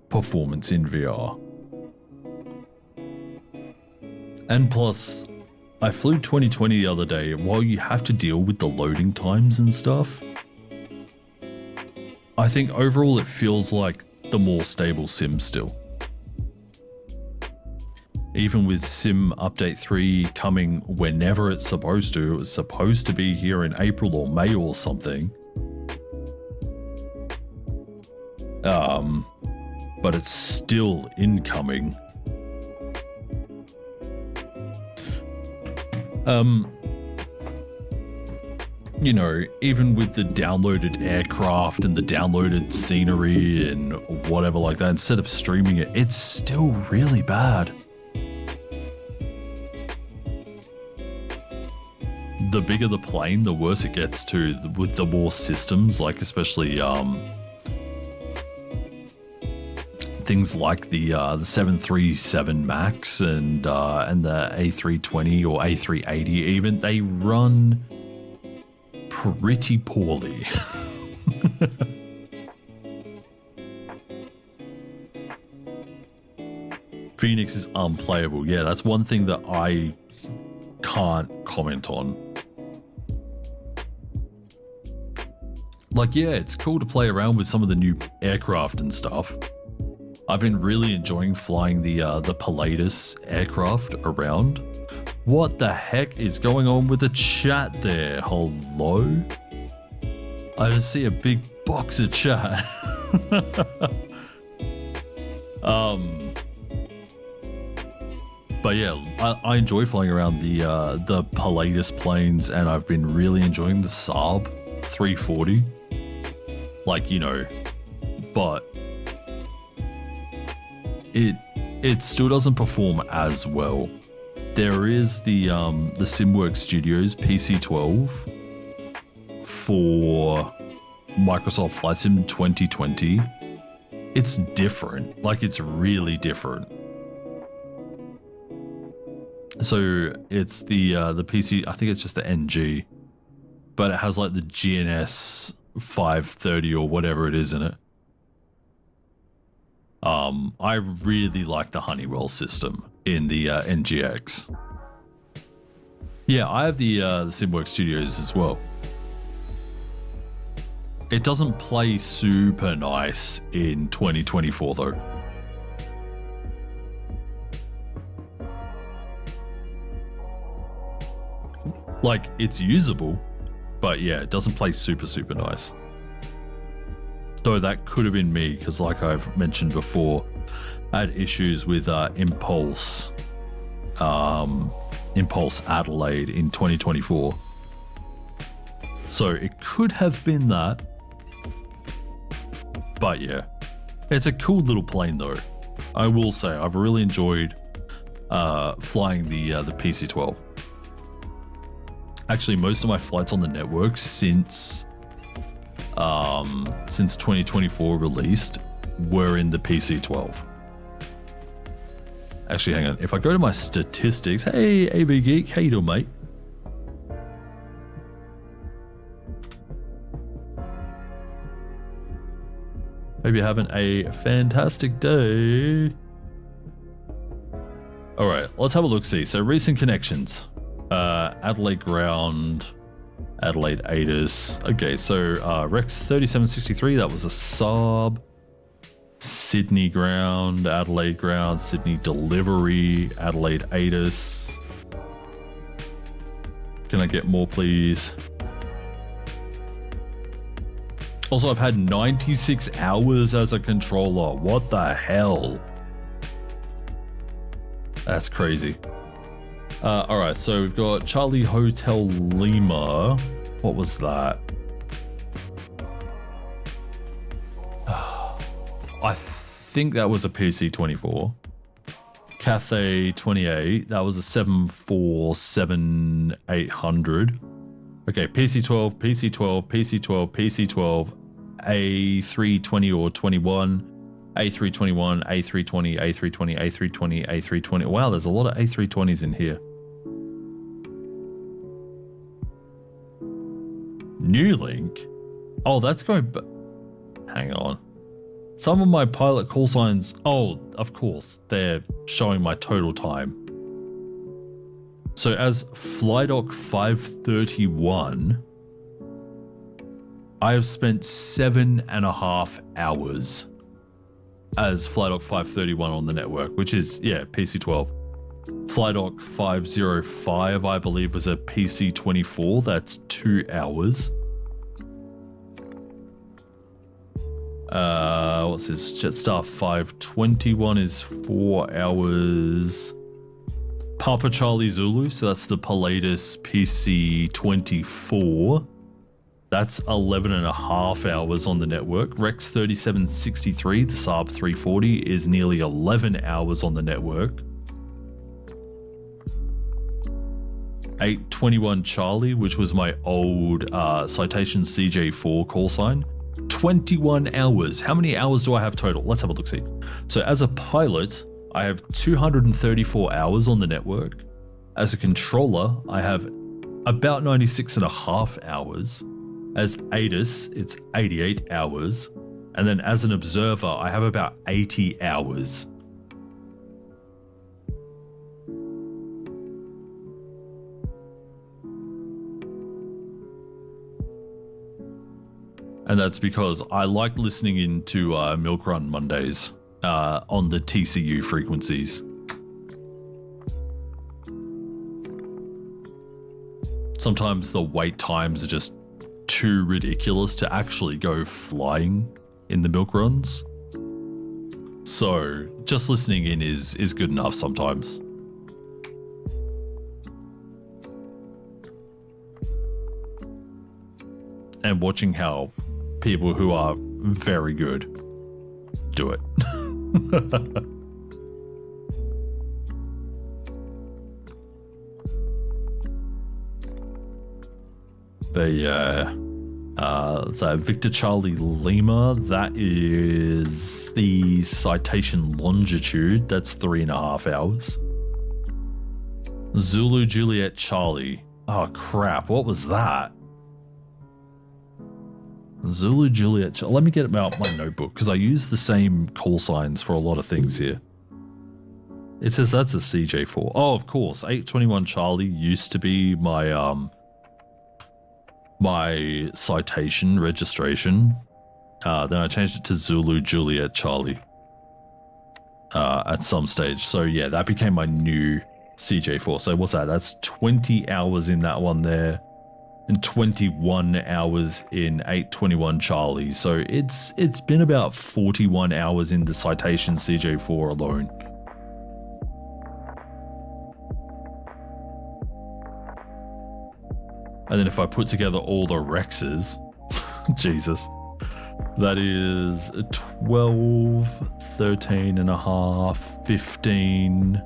performance in VR. And plus, I flew 2020 the other day, and while you have to deal with the loading times and stuff, I think overall it feels like the more stable sim still. Even with Sim Update 3 coming whenever it's supposed to, it was supposed to be here in April or May or something. But it's still incoming. You know, even with the downloaded aircraft and the downloaded scenery and whatever like that, instead of streaming it, it's still really bad. The bigger the plane, the worse it gets too, with the more systems, like especially things like the 737 MAX and the A320 or A380 even, they run pretty poorly. Phoenix is unplayable. Yeah, that's one thing that I can't comment on. Like, yeah, it's cool to play around with some of the new aircraft and stuff. I've been really enjoying flying the Pilatus aircraft around. What the heck is going on with the chat there? Hello? I just see a big box of chat. But yeah, I enjoy flying around the Pilatus planes, and I've been really enjoying the Saab 340. Like, you know, but it still doesn't perform as well. There is the SimWorks Studios PC12 for Microsoft Flight Sim 2020. It's different. Like, it's really different. So it's the PC, I think it's just the NG, but it has like the GNS 530 or whatever it is in it. I really like the Honeywell system in the NGX. Yeah, I have the SimWorks Studios as well. It doesn't play super nice in 2024 though. Like, it's usable, but yeah, it doesn't play super nice. Though that could have been me, because like I've mentioned before, I had issues with Impulse Adelaide in 2024. So it could have been that. But yeah, it's a cool little plane though. I will say I've really enjoyed flying the PC-12. Actually, most of my flights on the network since 2024 released were in the PC-12. Actually, hang on. If I go to my statistics, hey, AB Geek, how you doing, mate? Hope you're having a fantastic day. All right, let's have a look-see. So recent connections. Adelaide Ground, Adelaide ATIS. Okay, so Rex 3763, that was a sub. Sydney Ground, Adelaide Ground, Sydney Delivery, Adelaide ATIS. Can I get more, please? Also, I've had 96 hours as a controller. What the hell? That's crazy. All right, so we've got Charlie Hotel Lima. What was that? I think that was a PC-24. Cathay 28. That was a 747-800. Okay, PC-12, PC-12, PC-12, PC-12, A320 or 21. A321, A320, A320, A320, A320. Wow, there's a lot of A320s in here. New link? Oh, that's going... Hang on. Some of my pilot call signs... Oh, of course. They're showing my total time. So as Flydoc 531, I have spent 7.5 hours as Flydoc 531 on the network, which is, yeah, PC-12. Flydoc 505, I believe, was a PC-24. That's 2 hours. What's this? Jetstar 521 is 4 hours. Papa Charlie Zulu, so that's the Pilatus PC-24. That's 11.5 hours on the network. Rex 3763, the Saab 340, is nearly 11 hours on the network. 821 Charlie, which was my old Citation CJ4 call sign, 21 hours. How many hours do I have total? Let's have a look-see. So as a pilot, I have 234 hours on the network. As a controller, I have about 96.5 hours. As ATIS, it's 88 hours. And then as an observer, I have about 80 hours. And that's because I like listening into Milk Run Mondays on the TCU frequencies. Sometimes the wait times are just too ridiculous to actually go flying in the milk runs. So just listening in is good enough sometimes. And watching how people who are very good do it. But yeah, so Victor Charlie Lima, that is the Citation Longitude. That's 3.5 hours. Zulu Juliet Charlie. Oh crap, what was that? Zulu Juliet. Let me get out my notebook because I use the same call signs for a lot of things here. It says that's a CJ4. Oh, of course. 821 Charlie used to be my my citation registration. Then I changed it to Zulu Juliet Charlie at some stage. So yeah, that became my new CJ4. So what's that? That's 20 hours in that one there, and 21 hours in 821 Charlie. So it's been about 41 hours in the citation CJ4 alone. And then if I put together all the Rexes, Jesus, that is 12, 13 and a half, 15,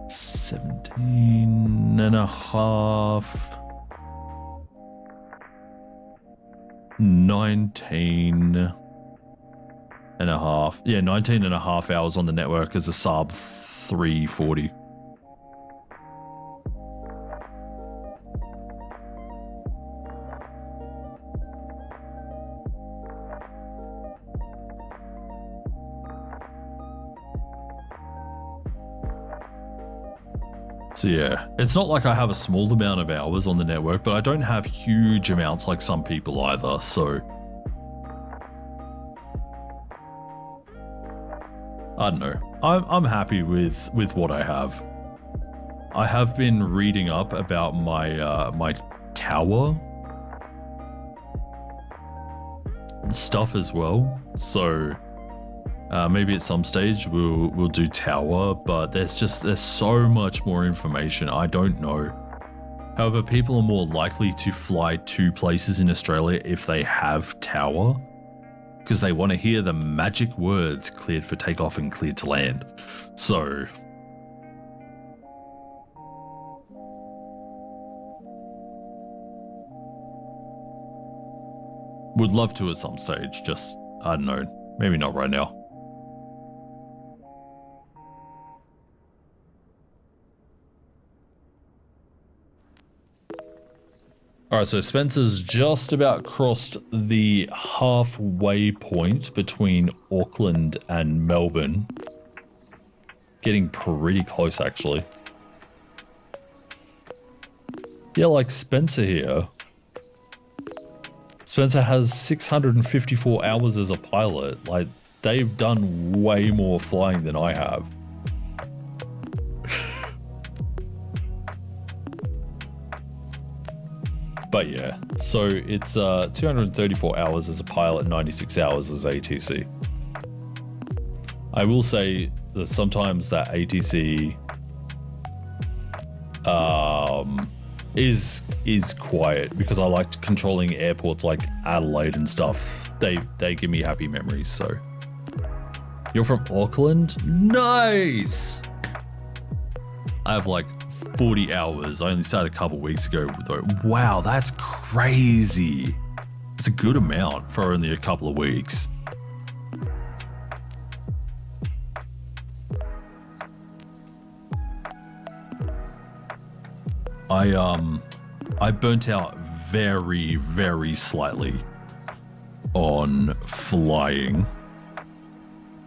17 and a half, 19 and a half. Yeah, 19 and a half hours on the network as a sub 340. So yeah, it's not like I have a small amount of hours on the network, but I don't have huge amounts like some people either, so I don't know. I'm happy with what I have. I have been reading up about my my tower stuff as well, so maybe at some stage we'll do tower, but there's so much more information. I don't know. However, people are more likely to fly to places in Australia if they have tower, because they want to hear the magic words cleared for takeoff and cleared to land. So would love to at some stage, just I don't know, maybe not right now. All right, so Spencer's just about crossed the halfway point between Auckland and Melbourne. Getting pretty close, actually. Yeah, like Spencer here. Spencer has 654 hours as a pilot. Like, they've done way more flying than I have. But yeah, so it's 234 hours as a pilot, 96 hours as ATC. I will say that sometimes that ATC is quiet because I like controlling airports like Adelaide and stuff. They give me happy memories. So you're from Auckland? Nice. I have like 40 hours. I only started a couple weeks ago though. Wow, that's crazy. It's a good amount for only a couple of weeks. I burnt out very, very slightly on flying.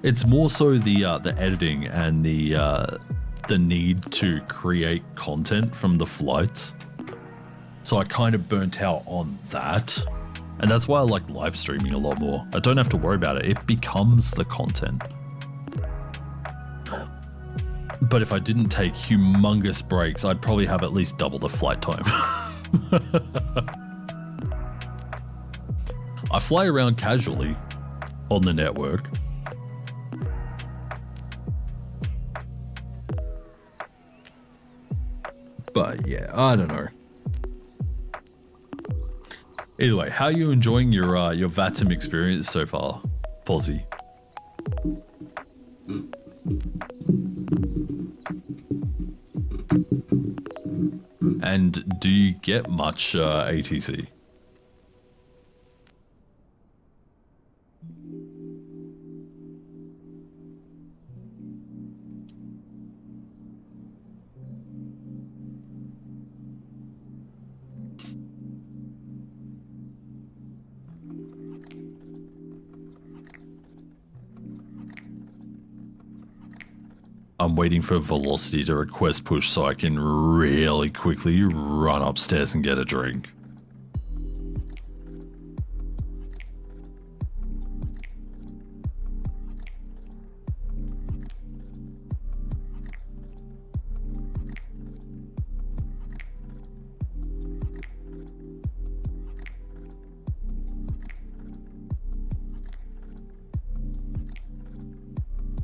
It's more so the editing and the need to create content from the flights. So I kind of burnt out on that. And that's why I like live streaming a lot more. I don't have to worry about it. It becomes the content. But if I didn't take humongous breaks, I'd probably have at least double the flight time. I fly around casually on the network. But yeah, I don't know. Either way, how are you enjoying your VATSIM experience so far, Posy? And do you get much ATC? I'm waiting for Velocity to request push so I can really quickly run upstairs and get a drink.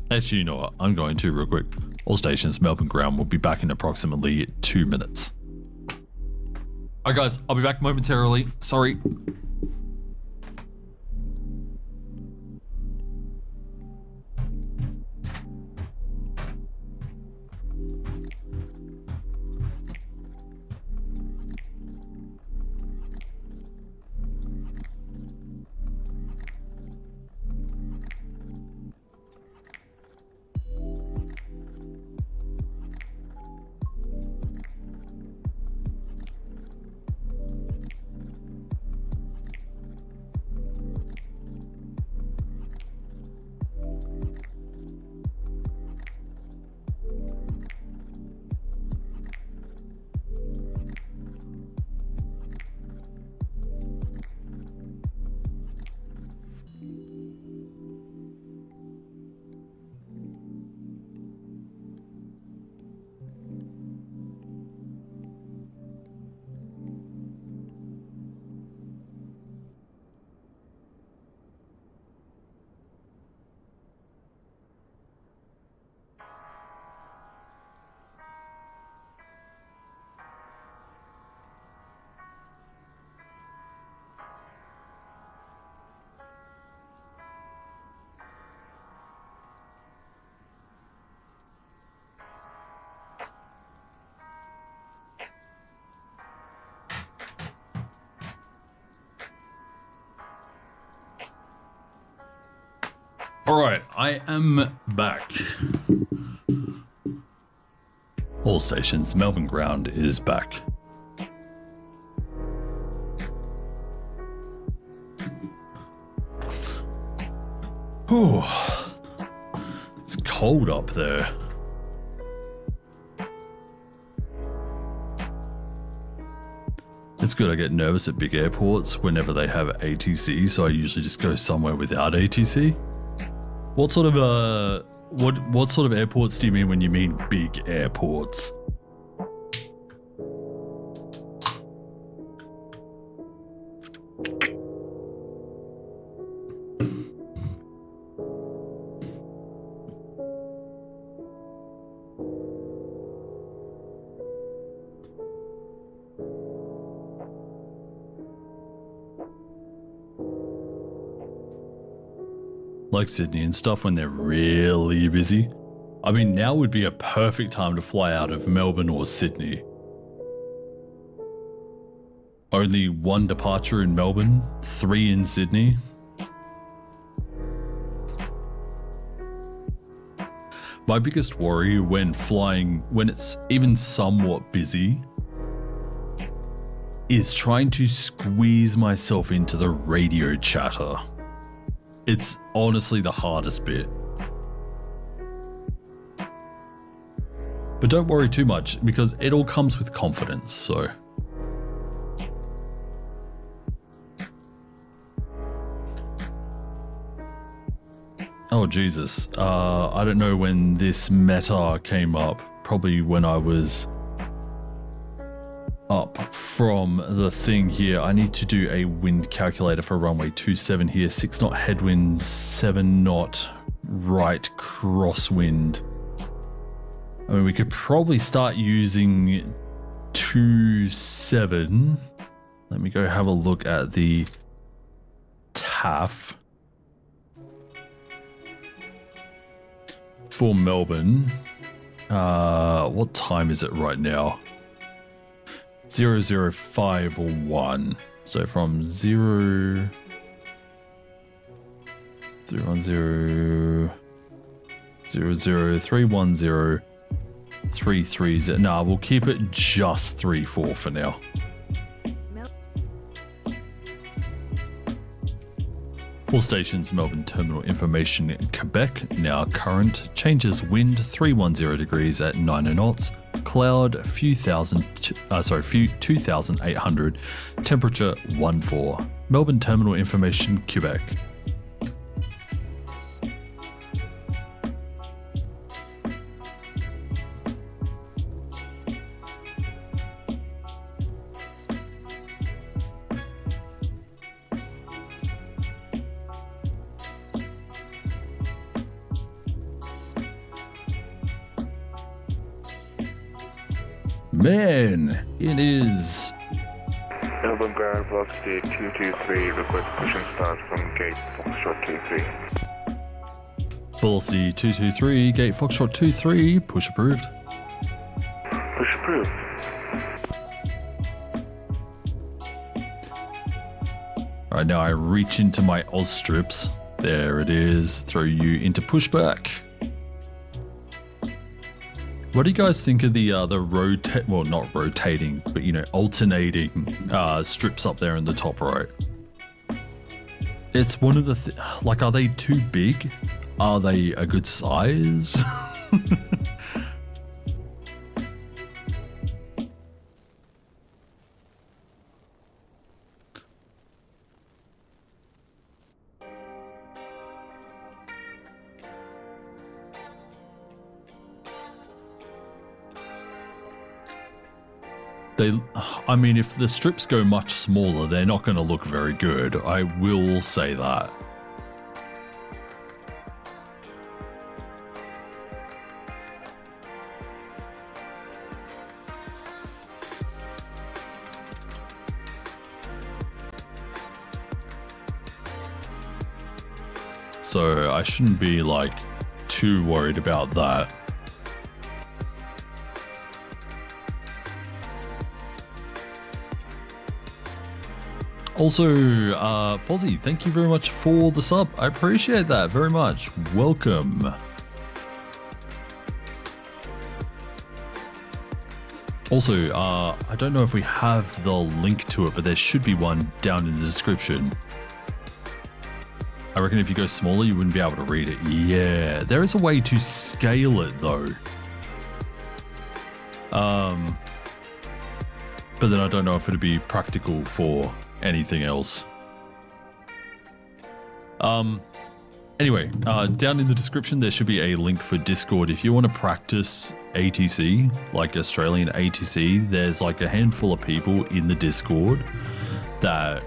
Actually, you know what? I'm going to real quick. All stations, Melbourne ground will be back in approximately 2 minutes. Alright guys, I'll be back momentarily. Sorry. Alright, I am back. All stations, Melbourne ground is back. Whew. It's cold up there. It's good I get nervous at big airports whenever they have ATC, so I usually just go somewhere without ATC. What sort of what sort of airports do you mean when you mean big airports? Like Sydney and stuff when they're really busy. I mean, now would be a perfect time to fly out of Melbourne or Sydney. Only 1 departure in Melbourne, 3 in Sydney. My biggest worry when flying, when it's even somewhat busy, is trying to squeeze myself into the radio chatter. It's honestly the hardest bit. But don't worry too much, because it all comes with confidence, so. Oh Jesus, I don't know when this meta came up, probably when I was up from the thing here. I need to do a wind calculator for runway 27 here. 6 knot headwind, 7 knot right crosswind. I mean, we could probably start using 27. Let me go have a look at the TAF for Melbourne. What time is it right now? 0051. So from 0 310 310 330. Nah, we'll keep it just 34 for now. All stations, Melbourne Terminal information, Quebec, now current, changes wind 310 degrees at 90 knots, cloud few 2,800, temperature 14. Melbourne Terminal information, Quebec. Man, it is. Melbourne ground velocity 223, request push and start from gate Foxtrot 23. Velocity 223, gate Foxtrot 23, push approved. Push approved. Alright, now I reach into my Oz strips. There it is. Throw you into pushback. What do you guys think of the well, not rotating, but you know, alternating strips up there in the top right? It's one of the like, are they too big? Are they a good size? I mean, if the strips go much smaller, they're not going to look very good. I will say that. So I shouldn't be like too worried about that. Also, Fozzie, thank you very much for the sub. I appreciate that very much. Welcome. Also, I don't know if we have the link to it, but there should be one down in the description. I reckon if you go smaller, you wouldn't be able to read it. Yeah, there is a way to scale it though. But then I don't know if it'd be practical for anything else. Anyway, down in the description there should be a link for Discord. If you want to practice ATC, like Australian ATC, there's like a handful of people in the Discord that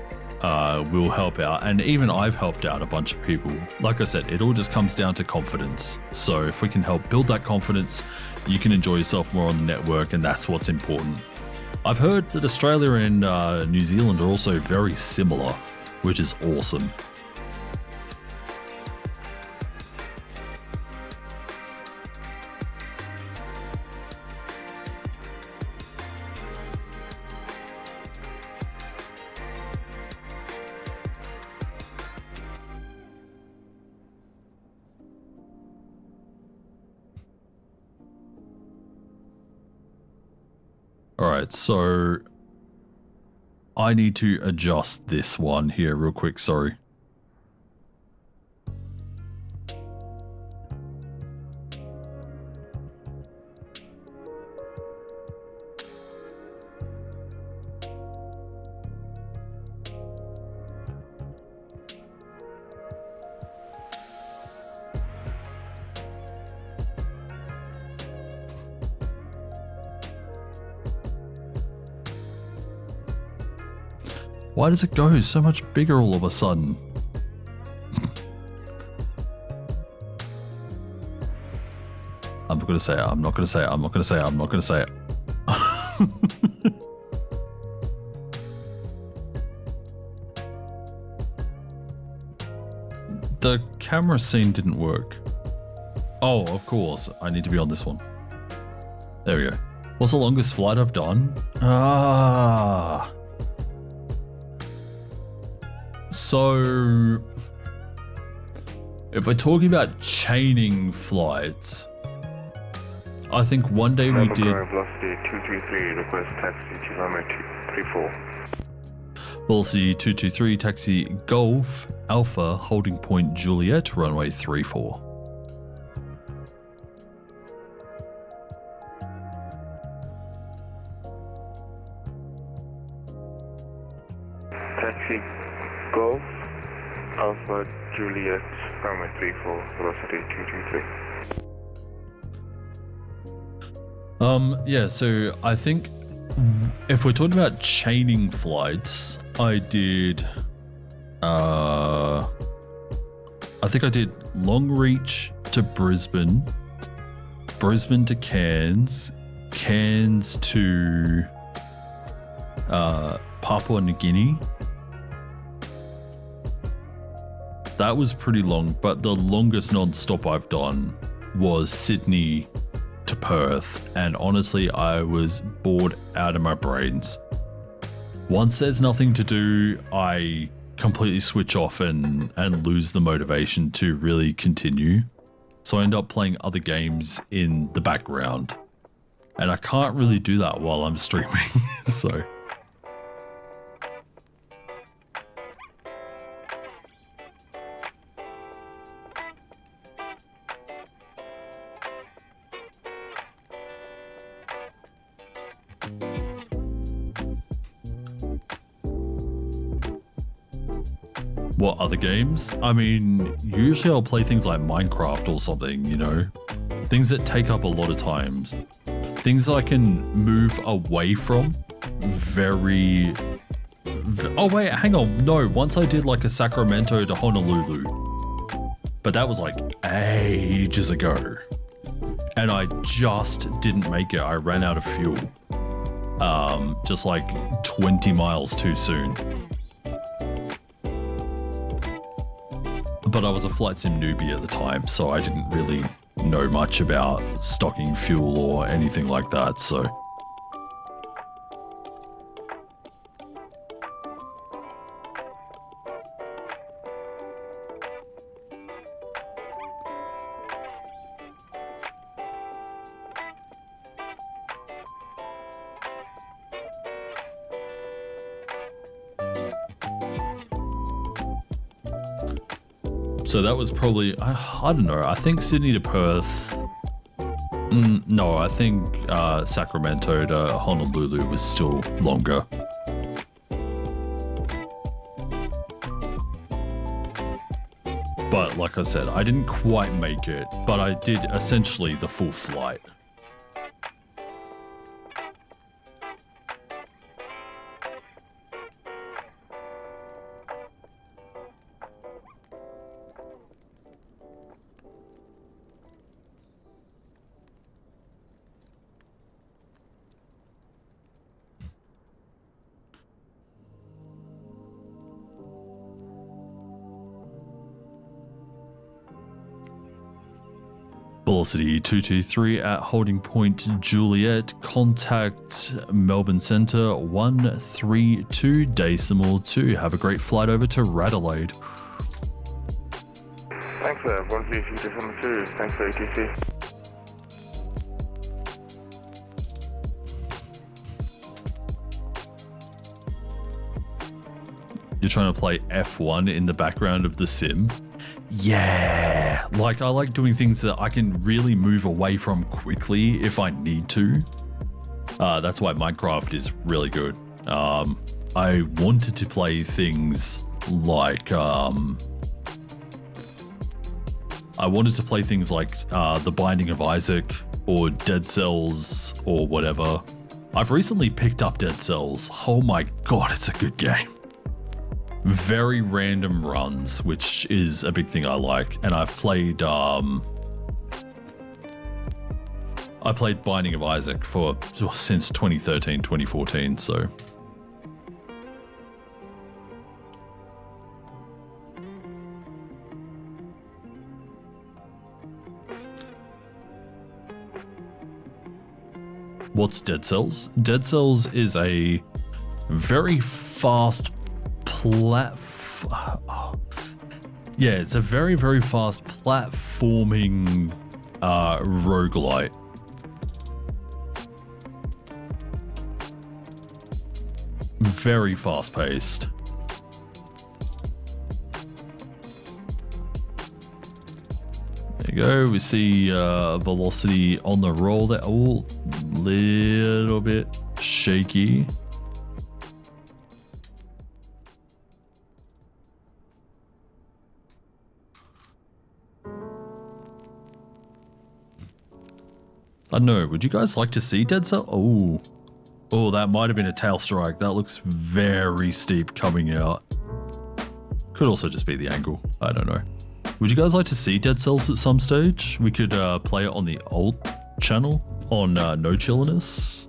will help out, and even I've helped out a bunch of people. Like I said, it all just comes down to confidence. So if we can help build that confidence, you can enjoy yourself more on the network, and that's what's important. I've heard that Australia and New Zealand are also very similar, which is awesome. Alright, so I need to adjust this one here real quick, sorry. Why does it go so much bigger all of a sudden? I'm not gonna say it, I'm not gonna say it, I'm not gonna say it, I'm not gonna say it. The camera scene didn't work. Oh, of course, I need to be on this one. There we go. What's the longest flight I've done? Ah. So, if we're talking about chaining flights, I think one day we did... Velocity 233, request taxi to runway 34. Velocity 223, taxi Golf Alpha, holding point Juliet, runway 34. Taxi Golf Alpha Juliet, runway 34, velocity 223. Yeah, so I think if we're talking about chaining flights, I did, I think I did Long Reach to Brisbane, Brisbane to Cairns, Cairns to Papua New Guinea. That was pretty long, but the longest non-stop I've done was Sydney to Perth, and honestly I was bored out of my brains. Once there's nothing to do, I completely switch off and lose the motivation to really continue. So I end up playing other games in the background, and I can't really do that while I'm streaming. So what other games? I mean, usually I'll play things like Minecraft or something, you know? Things that take up a lot of times. Things that I can move away from very... Oh wait, hang on. No, once I did like a Sacramento to Honolulu. But that was like ages ago. And I just didn't make it. I ran out of fuel. Just like 20 miles too soon. But I was a flight sim newbie at the time, so I didn't really know much about stocking fuel or anything like that, so... So that was probably, I don't know, I think Sydney to Perth, no, I think Sacramento to Honolulu was still longer. But like I said, I didn't quite make it, but I did essentially the full flight. Velocity 223 at holding point Juliet, contact Melbourne Centre 132.2. Have a great flight over to Radelaide. Thanks for Velocity 272, thanks for ATC. You're trying to play F1 in the background of the sim? Yeah, like I like doing things that I can really move away from quickly if I need to. That's why Minecraft is really good. I wanted to play things like The Binding of Isaac or Dead Cells or whatever. I've recently picked up Dead Cells. Oh my god, it's a good game. Very random runs, which is a big thing I like, and I've played Binding of Isaac since 2013, 2014, so what's Dead Cells? Dead Cells is a very fast yeah, it's a very, very fast platforming roguelite. Very fast paced. There you go. We see velocity on the roll there. Oh, little bit shaky. I don't know. Would you guys like to see Dead Cell? Oh. Oh, that might have been a tail strike. That looks very steep coming out. Could also just be the angle. I don't know. Would you guys like to see Dead Cells at some stage? We could play it on the old channel on No Chilliness.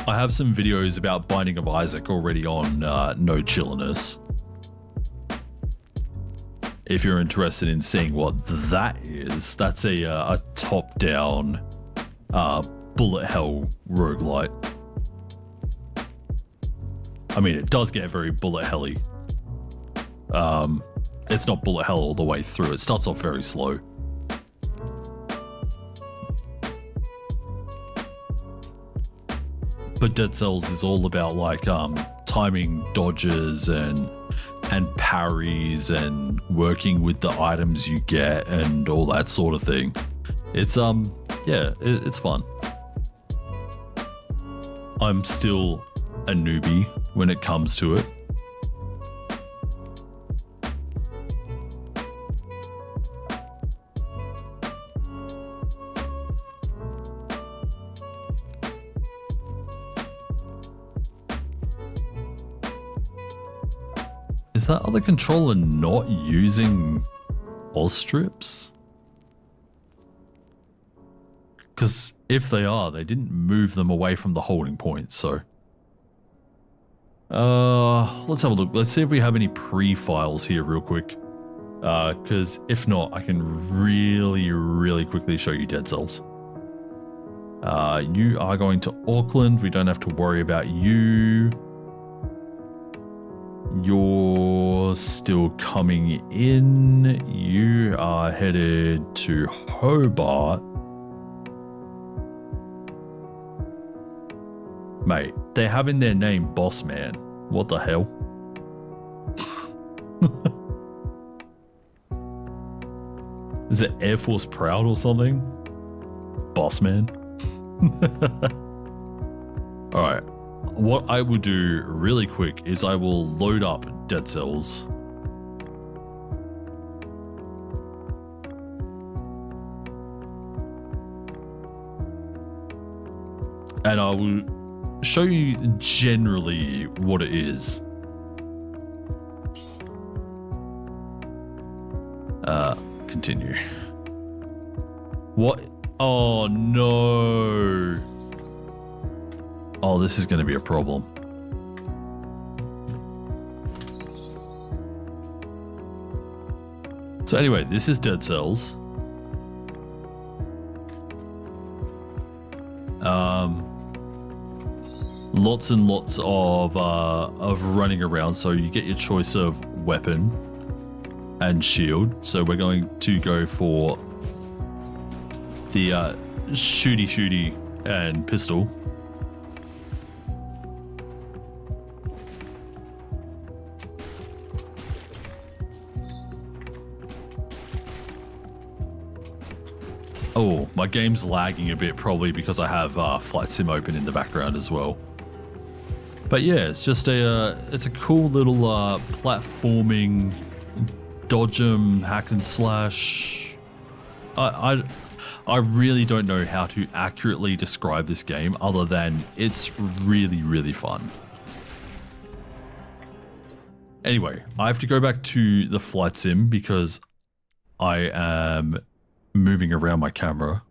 I have some videos about Binding of Isaac already on No Chilliness. If you're interested in seeing what that is, that's a top-down bullet hell roguelite. I mean, it does get very bullet helly. It's not bullet hell all the way through. It starts off very slow. But Dead Cells is all about like timing dodges and parries and working with the items you get and all that sort of thing. It's yeah, it's fun. I'm still a newbie when it comes to it. Is that other controller not using Oz strips? Because if they are, they didn't move them away from the holding point, so... let's have a look. Let's see if we have any pre-files here real quick. Because if not, I can really quickly show you Dead Cells. You are going to Auckland. We don't have to worry about you. You're still coming in. You are headed to Hobart. Mate, they have in their name Boss Man. What the hell? Is it Air Force Proud or something? Boss Man? Alright. What I will do really quick is I will load up Dead Cells. And I will show you generally what it is. Continue. What? Oh no. Oh, this is going to be a problem. So anyway, this is Dead Cells. Lots and lots of running around. So you get your choice of weapon and shield. So we're going to go for the shooty and pistol. Oh, my game's lagging a bit, probably because I have VATSIM open in the background as well. But yeah, it's just it's a cool little platforming, dodge 'em, hack and slash. I really don't know how to accurately describe this game other than it's really fun. Anyway, I have to go back to the flight sim because I am moving around my camera.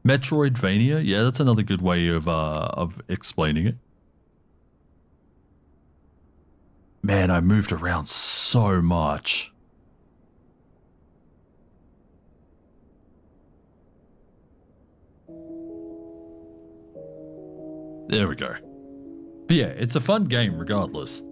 Metroidvania, yeah, that's another good way of explaining it. Man, I moved around so much. There we go. But yeah, it's a fun game regardless.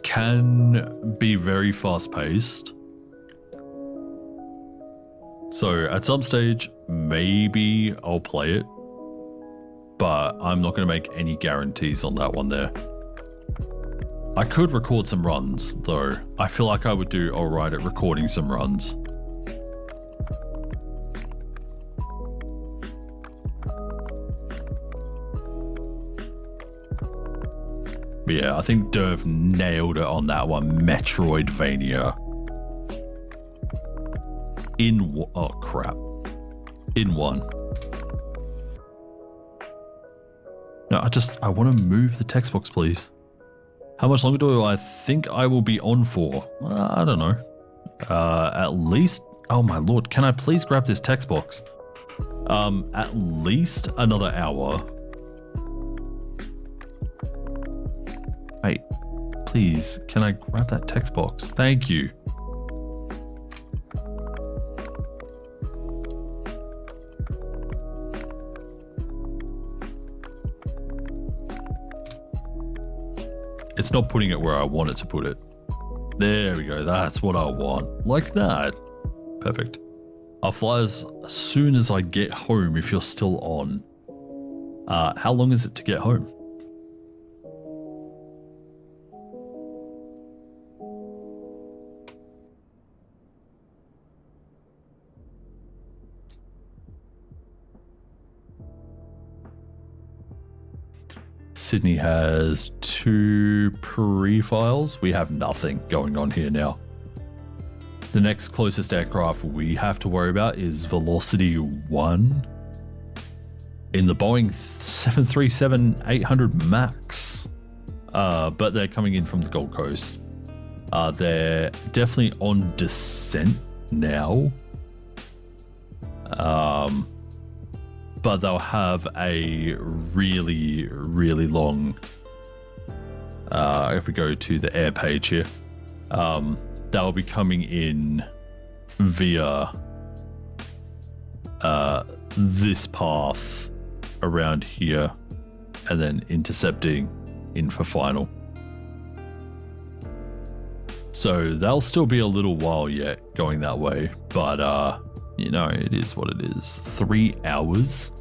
Can be very fast paced. So at some stage, maybe I'll play it, but I'm not going to make any guarantees on that one there. I could record some runs, though. I feel like I would do alright at recording some runs. But yeah, I think Derv nailed it on that one. Metroidvania. Oh crap. In one. No, I want to move the text box, please. How much longer do I think I will be on for? I don't know. At least, oh my lord, can I please grab this text box? At least another hour. Wait, please, can I grab that text box? Thank you. It's not putting it where I want it to put it. There we go. That's what I want. Like that. Perfect. I'll fly as soon as I get home if you're still on. How long is it to get home? Sydney has 2 pre-files. We have nothing going on here now. The next closest aircraft we have to worry about is Velocity 1 in the Boeing 737-800 MAX. But they're coming in from the Gold Coast. They're definitely on descent now. But they'll have a really, really long, if we go to the air page here, they'll be coming in via this path around here and then intercepting in for final. So they'll still be a little while yet going that way, but you know, it is what it is. 3 hours?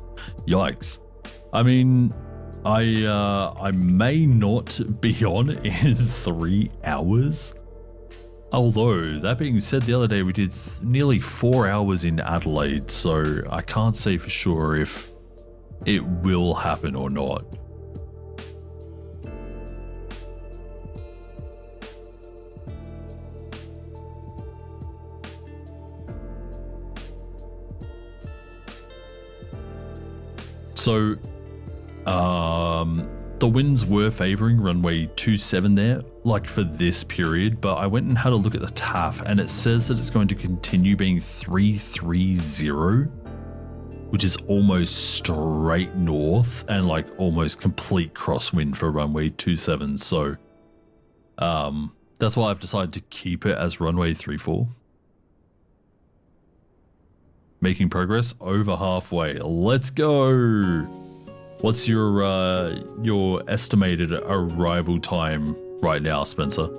Yikes. I mean, I may not be on in 3 hours. Although, that being said, the other day we did nearly 4 hours in Adelaide, so I can't say for sure if it will happen or not. So, the winds were favoring runway 27 there, like for this period, but I went and had a look at the TAF and it says that it's going to continue being 330, which is almost straight north and like almost complete crosswind for runway 27. So, that's why I've decided to keep it as runway 34. Making progress over halfway. Let's go. What's your estimated arrival time right now, Spencer?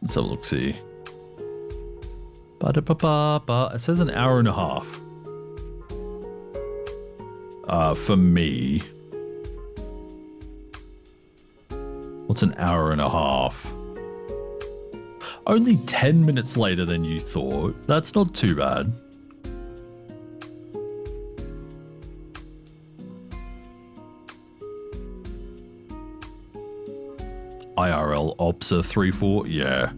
Let's have a look, see. It says an hour and a half. For me. What's an hour and a half? Only 10 minutes later than you thought. That's not too bad. IRL Opsa 34, yeah.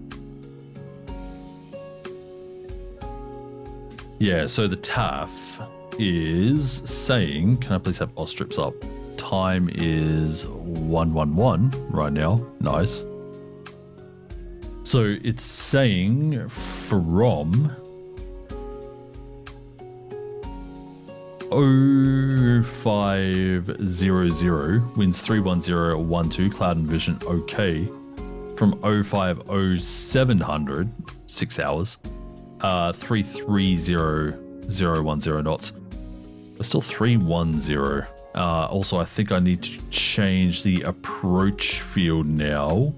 Yeah, so the TAF is saying, can I please have Ostrips up? Time is 111 right now. Nice. So it's saying from 0500, winds 31012, cloud and vision okay. From 050700, 6 hours, 330010 knots. We're still 310. Also, I think I need to change the approach field now.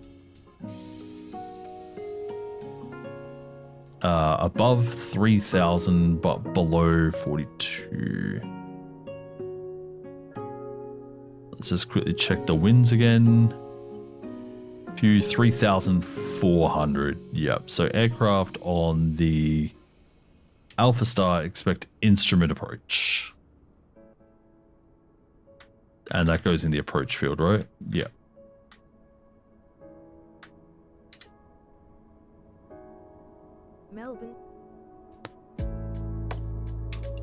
Above 3,000, but below 42. Let's just quickly check the winds again. View 3,400. Yep. So aircraft on the Alpha Star expect instrument approach. And that goes in the approach field, right? Yep. Melbourne.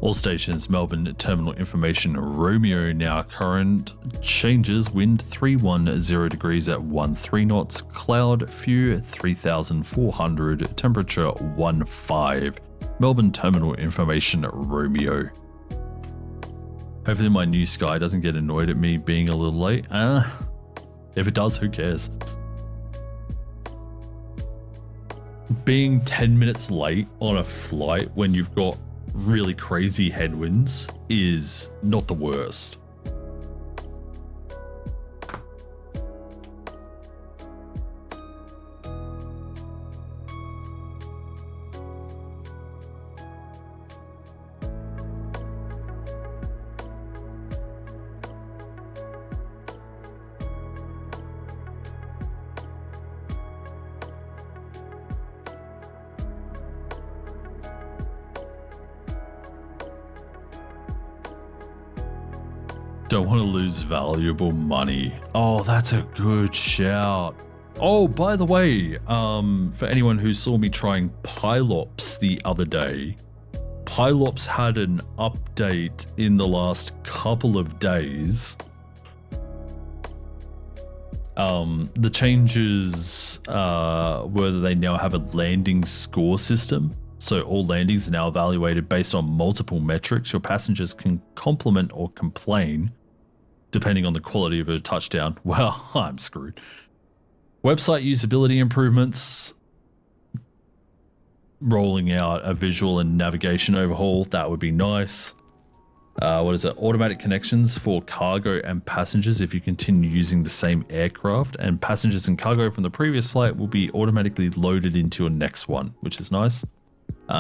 All stations, Melbourne terminal information, Romeo now current changes, wind 310 degrees at 13 knots, cloud few 3,400, temperature 15. Melbourne terminal information, Romeo. Hopefully my new Sky doesn't get annoyed at me being a little late. If it does, who cares? Being 10 minutes late on a flight when you've got really crazy headwinds is not the worst. Don't want to lose valuable money. Oh, that's a good shout. Oh, by the way, for anyone who saw me trying Pylops the other day, Pylops had an update in the last couple of days. The changes were that they now have a landing score system. So all landings are now evaluated based on multiple metrics. Your passengers can compliment or complain depending on the quality of a touchdown. Well, I'm screwed. Website usability improvements. Rolling out a visual and navigation overhaul. That would be nice. What is it? Automatic connections for cargo and passengers if you continue using the same aircraft. And passengers and cargo from the previous flight will be automatically loaded into your next one, which is nice.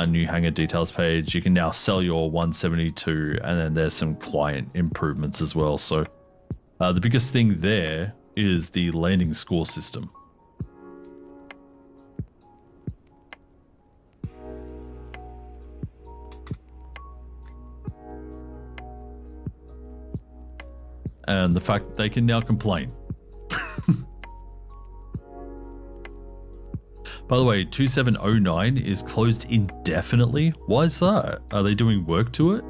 New hangar details page. You can now sell your 172, and then there's some client improvements as well. So the biggest thing there is the landing score system. And the fact that they can now complain. By the way, 2709 is closed indefinitely. Why is that? Are they doing work to it?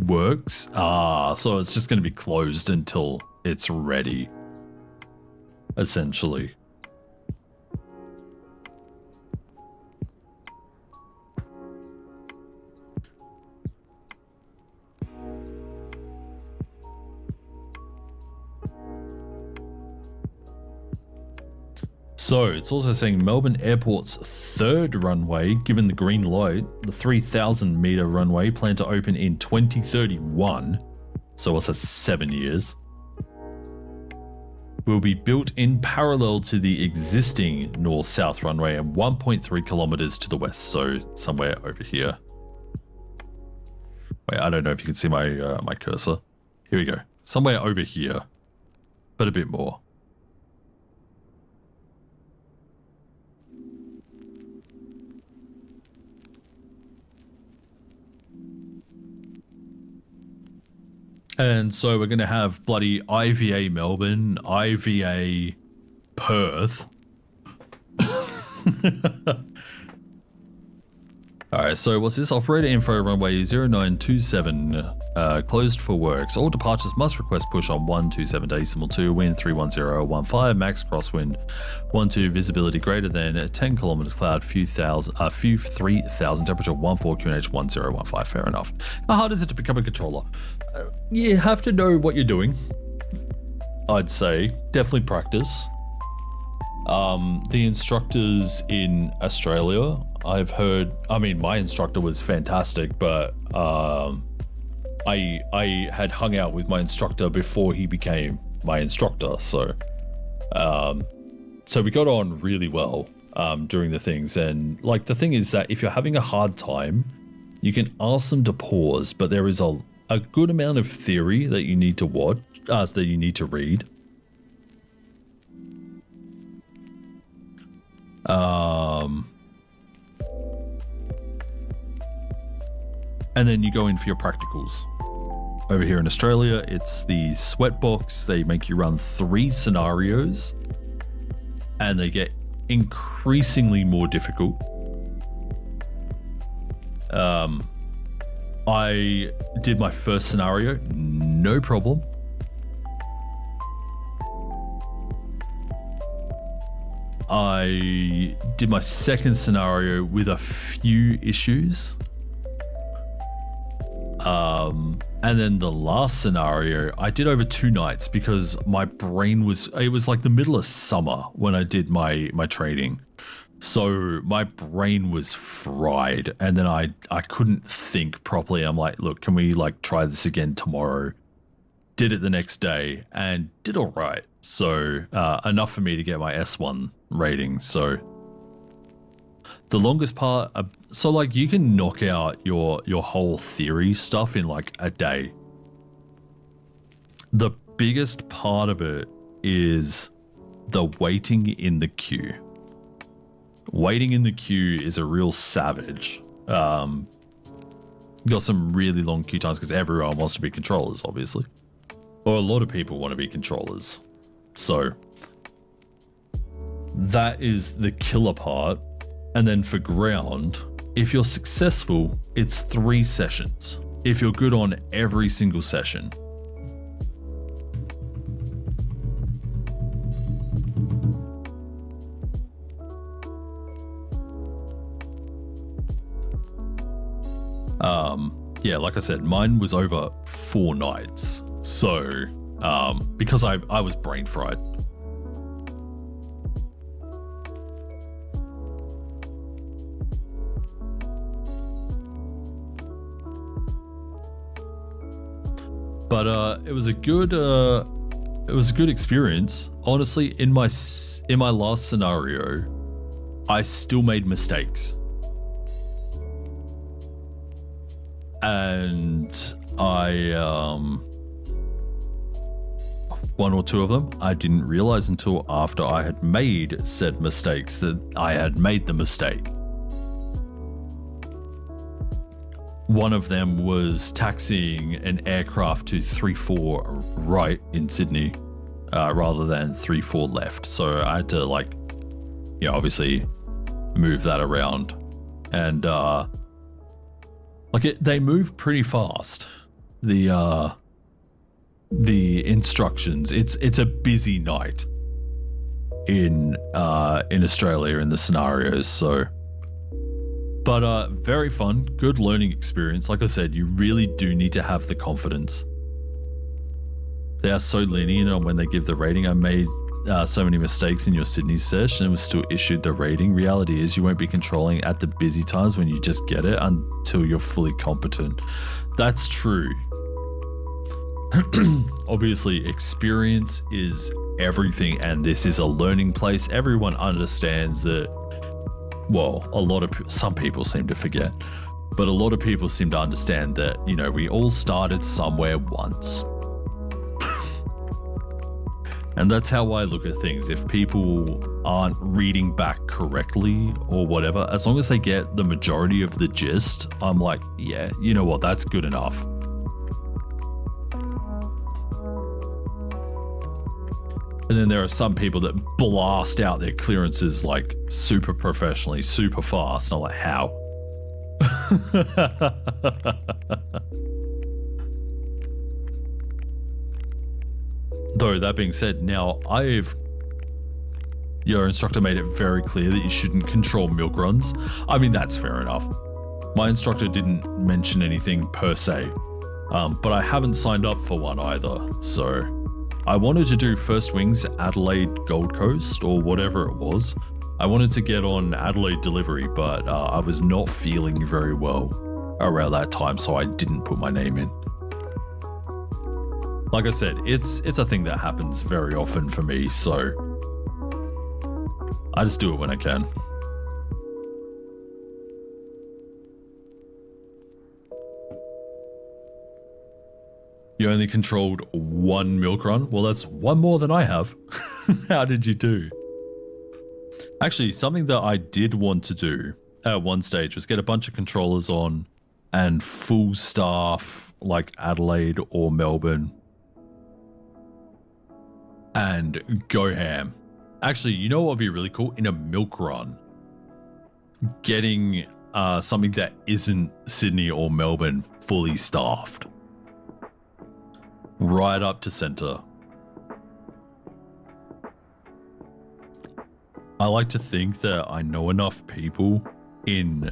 Works. So it's just going to be closed until it's ready, essentially. So it's also saying Melbourne Airport's third runway, given the green light, the 3,000 meter runway planned to open in 2031. So what's that, 7 years? Will be built in parallel to the existing north-south runway and 1.3 kilometers to the west. So somewhere over here. Wait, I don't know if you can see my my cursor. Here we go. Somewhere over here, but a bit more. And so we're going to have bloody IVA Melbourne, IVA Perth. Alright, so what's this? Operator info runway 0927 closed for works. All departures must request push on 127 decimal 2, wind 31015, max crosswind 12, visibility greater than 10 kilometers, cloud few 3000, temperature 14, QNH 1015. Fair enough. How hard is it to become a controller? You have to know what you're doing. I'd say definitely practice. The instructors in Australia, I've heard, I mean, my instructor was fantastic, but I had hung out with my instructor before he became my instructor, so we got on really well during the things. And like, the thing is that if you're having a hard time, you can ask them to pause, but there is a good amount of theory that you need to watch, that you need to read. And then you go in for your practicals. Over here in Australia, it's the sweat box. They make you run 3 scenarios, and they get increasingly more difficult. I did my first scenario, no problem. I did my second scenario with a few issues. And then the last scenario, I did over 2 nights because my brain it was like the middle of summer when I did my training. So my brain was fried, and then I couldn't think properly. I'm like, look, can we like try this again tomorrow? Did it the next day and did all right. So enough for me to get my S1 rating. So the longest part, so like you can knock out your whole theory stuff in like a day. The biggest part of it is the waiting in the queue. Waiting in the queue is a real savage. Got some really long queue times because everyone wants to be controllers, obviously. Or a lot of people want to be controllers. So that is the killer part. And then for ground, if you're successful, it's 3 sessions. If you're good on every single session. Yeah, like I said, mine was over 4 nights. So, because I was brain fried. But it was a good experience. Honestly, in my last scenario, I still made mistakes. And one or two of them, I didn't realize until after I had made said mistakes that I had made the mistake. One of them was taxiing an aircraft to 34 right in Sydney, rather than 34 left. So I had to obviously move that around. And they move pretty fast. The instructions. It's a busy night in Australia in the scenarios. So, but very fun, good learning experience. Like I said, you really do need to have the confidence. They are so lenient on when they give the rating. I made so many mistakes in your Sydney session and was still issued the rating. Reality is you won't be controlling at the busy times when you just get it until you're fully competent. That's true. Obviously, experience is everything, and this is a learning place. Everyone understands that. Well, some people seem to forget, but a lot of people seem to understand that, we all started somewhere once. And that's how I look at things. If people aren't reading back correctly or whatever, as long as they get the majority of the gist, I'm like, yeah, you know what, that's good enough. And then there are some people that blast out their clearances like super professionally, super fast. And I'm like, how? Though that being said, now your instructor made it very clear that you shouldn't control milk runs. I mean, that's fair enough. My instructor didn't mention anything per se, but I haven't signed up for one either. So I wanted to do first wings Adelaide Gold Coast or whatever it was. I wanted to get on Adelaide delivery, but I was not feeling very well around that time, so I didn't put my name in. Like I said, it's a thing that happens very often for me, so I just do it when I can. You only controlled one milk run? Well, that's one more than I have. How did you do? Actually, something that I did want to do at one stage was get a bunch of controllers on and full staff like Adelaide or Melbourne and go ham. Actually, you know what would be really cool? In a milk run, getting something that isn't Sydney or Melbourne fully staffed. Right up to center. I like to think that I know enough people in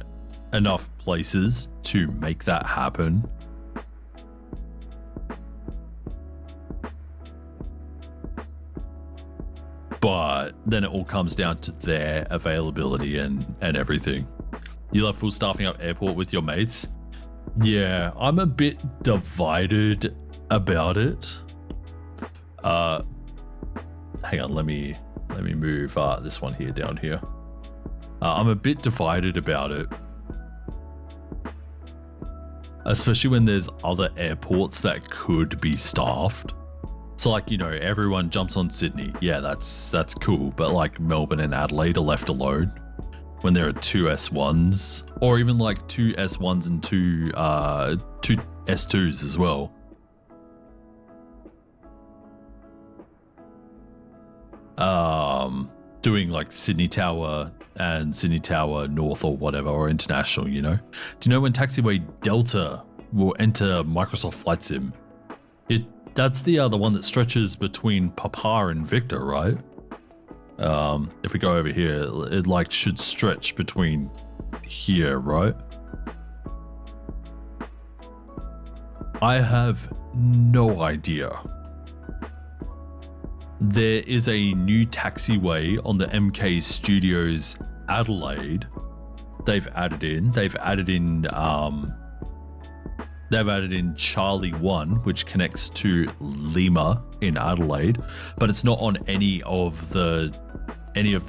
enough places to make that happen. But then it all comes down to their availability and everything. You love full staffing up airport with your mates? Yeah, I'm a bit divided about it. Hang on, let me move this one here down here. I'm a bit divided about it. Especially when there's other airports that could be staffed. So like, you know, everyone jumps on Sydney. Yeah, that's cool. But like Melbourne and Adelaide are left alone when there are two S1s, or even like two S1s and two S2s as well. Doing like Sydney Tower and Sydney Tower North or whatever, or international, you know? Do you know when taxiway Delta will enter Microsoft Flight Sim? That's the other one that stretches between Papa and Victor, right? If we go over here, it like should stretch between here, right? I have no idea. There is a new taxiway on the MK Studios Adelaide. They've added in Charlie 1, which connects to Lima in Adelaide, but it's not on any of the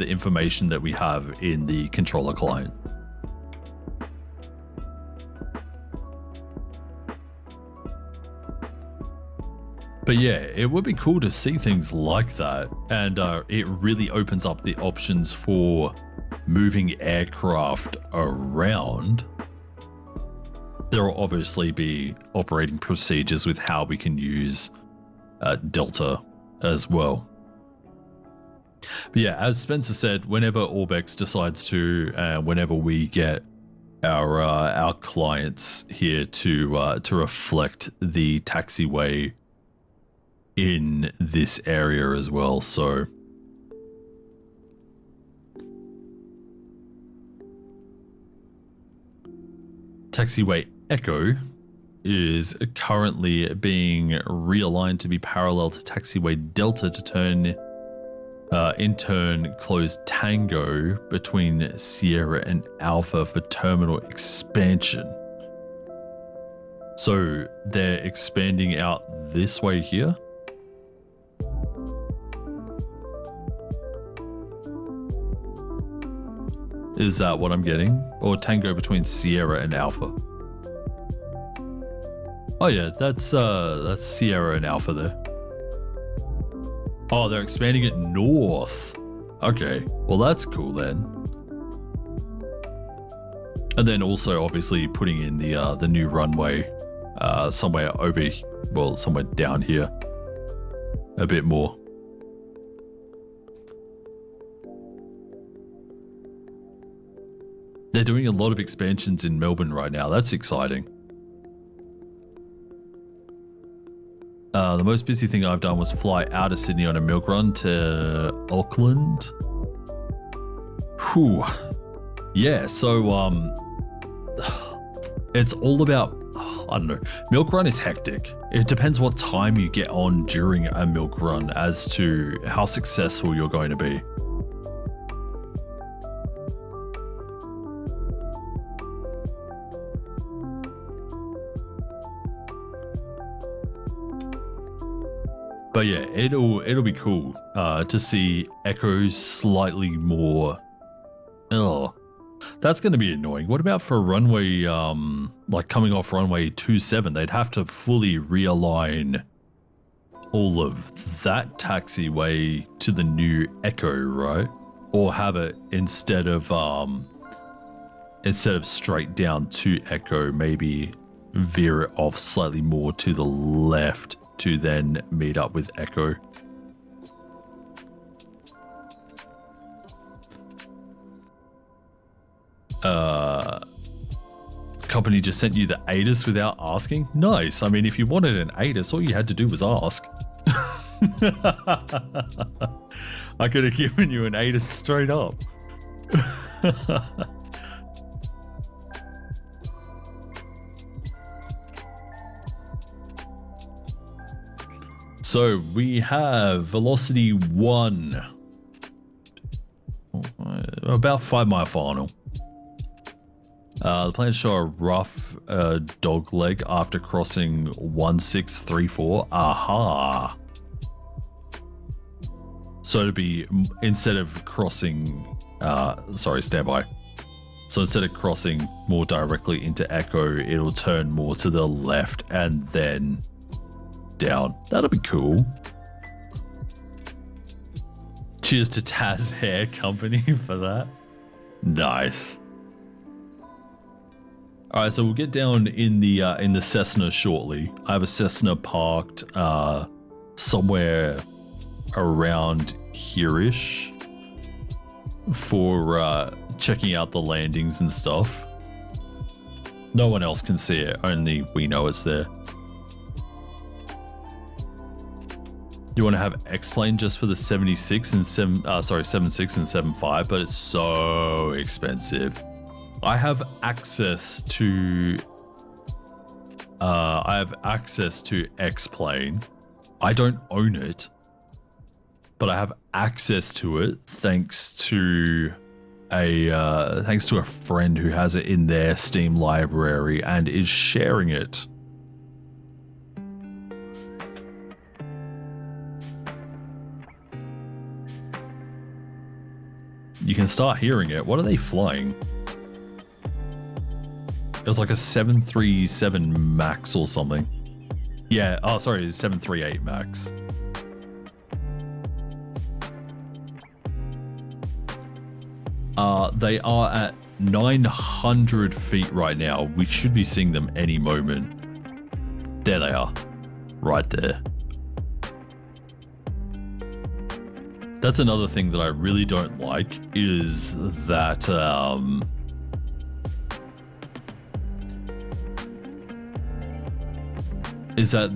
information that we have in the controller client. But yeah, it would be cool to see things like that, and it really opens up the options for moving aircraft around. There will obviously be operating procedures with how we can use Delta as well. But yeah, as Spencer said, whenever Orbex decides to, whenever we get our clients here to reflect the taxiway in this area as well, so taxiway Echo is currently being realigned to be parallel to taxiway Delta to turn in turn close Tango between Sierra and Alpha for terminal expansion. So they're expanding out this way here. Is that what I'm getting? Or Tango between Sierra and Alpha? Oh yeah, that's Sierra and Alpha there. Oh, they're expanding it north. Okay, well that's cool then. And then also obviously putting in the new runway somewhere over, well, somewhere down here a bit more. They're doing a lot of expansions in Melbourne right now. That's exciting. The most busy thing I've done was fly out of Sydney on a milk run to Auckland. Whew. Yeah, so it's all about, I don't know, milk run is hectic. It depends what time you get on during a milk run as to how successful you're going to be. But yeah, it'll be cool to see Echoes slightly more. Oh, that's going to be annoying. What about for runway, like coming off runway 27? They'd have to fully realign all of that taxiway to the new Echo, right? Or have it instead of straight down to Echo, maybe veer it off slightly more to the left to then meet up with Echo. Company just sent you the ATIS without asking? Nice. I mean, if you wanted an ATIS, all you had to do was ask. I could have given you an ATIS straight up. So we have velocity 1. About 5 mile final. The plans show a rough dog leg after crossing 1634. Aha. So to be, instead of crossing, sorry, stand by. So instead of crossing more directly into Echo, it'll turn more to the left and then down. That'll be cool. Cheers to Taz Hair Company for that. Nice. All right, so we'll get down in the Cessna shortly. I have a Cessna parked somewhere around here-ish for checking out the landings and stuff. No one else can see it, only we know it's there. You want to have X-Plane just for the 76 and 76 and 75, but it's so expensive. I have access to X-Plane. I don't own it, but I have access to it thanks to a friend who has it in their Steam library and is sharing it. You can start hearing it. What are they flying? It was like a 737 MAX or something. Yeah, oh sorry, it's 738 MAX. They are at 900 feet right now. We should be seeing them any moment. There they are. Right there. That's another thing that I really don't like is that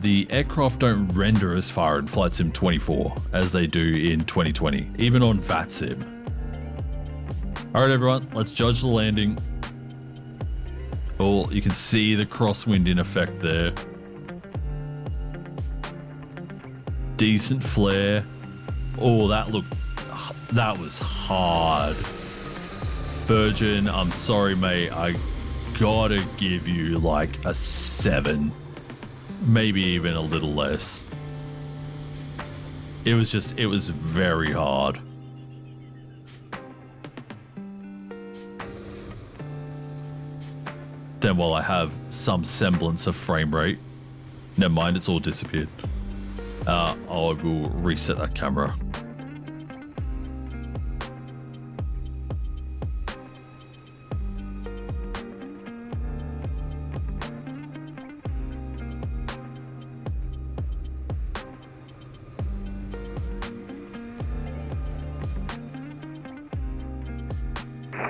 the aircraft don't render as far in Flight Sim 24 as they do in 2020, even on VATSIM. All right, everyone, let's judge the landing. Oh, you can see the crosswind in effect there. Decent flare. Oh, that was hard. Virgin, I'm sorry, mate. I gotta give you like a 7. Maybe even a little less. It was very hard. Then while I have some semblance of frame rate, never mind, it's all disappeared. I will reset that camera.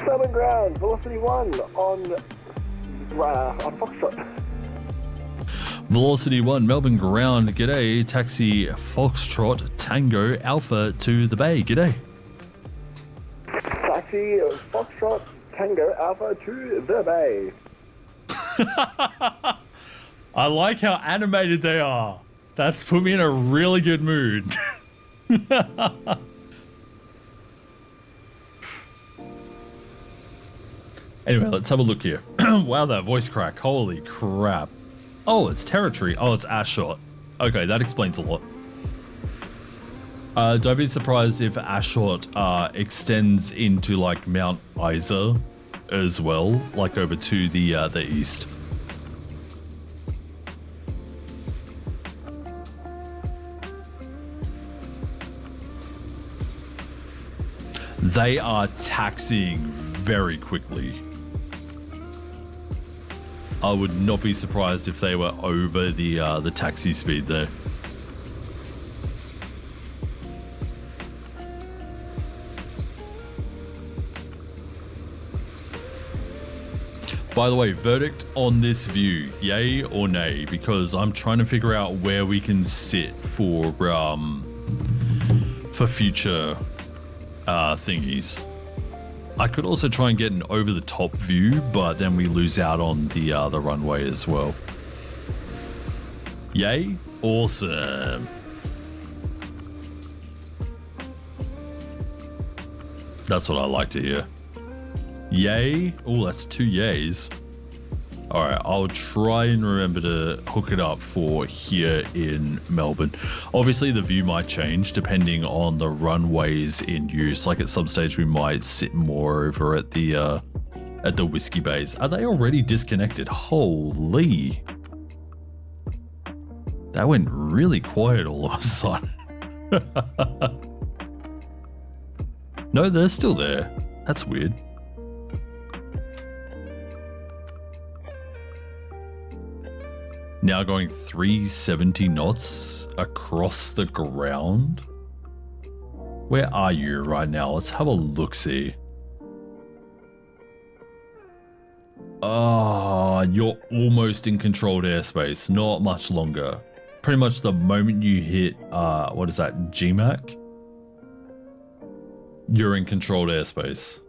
Melbourne ground, velocity 1 on Foxtrot. Velocity 1, Melbourne ground, g'day. Taxi Foxtrot Tango Alpha to the bay, g'day. Taxi Foxtrot Tango Alpha to the bay. I like how animated they are. That's put me in a really good mood. Anyway, let's have a look here. Wow, that voice crack. Holy crap. Oh, it's territory. Oh, it's Ashot. Okay, that explains a lot. Don't be surprised if Ashot extends into like Mount Isa as well, like over to the east. They are taxiing very quickly. I would not be surprised if they were over the taxi speed there. By the way, verdict on this view, yay or nay? Because I'm trying to figure out where we can sit for future thingies. I could also try and get an over-the-top view, but then we lose out on the runway as well. Yay? Awesome. That's what I like to hear. Yay? Oh, that's 2 yays. Alright, I'll try and remember to hook it up for here in Melbourne. Obviously, the view might change depending on the runways in use. Like at some stage, we might sit more over at the Whiskey Bays. Are they already disconnected? Holy. That went really quiet all of a sudden. No, they're still there. That's weird. Now going 370 knots across the ground. Where are you right now? Let's have a look-see. Oh, you're almost in controlled airspace. Not much longer. Pretty much the moment you hit, what is that, GMAC? You're in controlled airspace.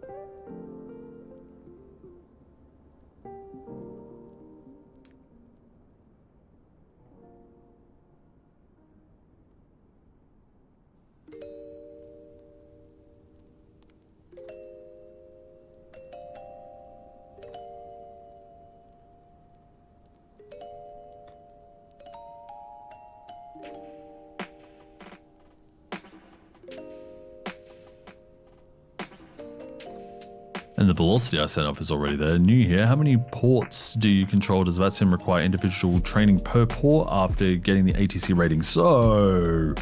And the velocity I set up is already there. New here. How many ports do you control? Does VATSIM require individual training per port after getting the ATC rating? So,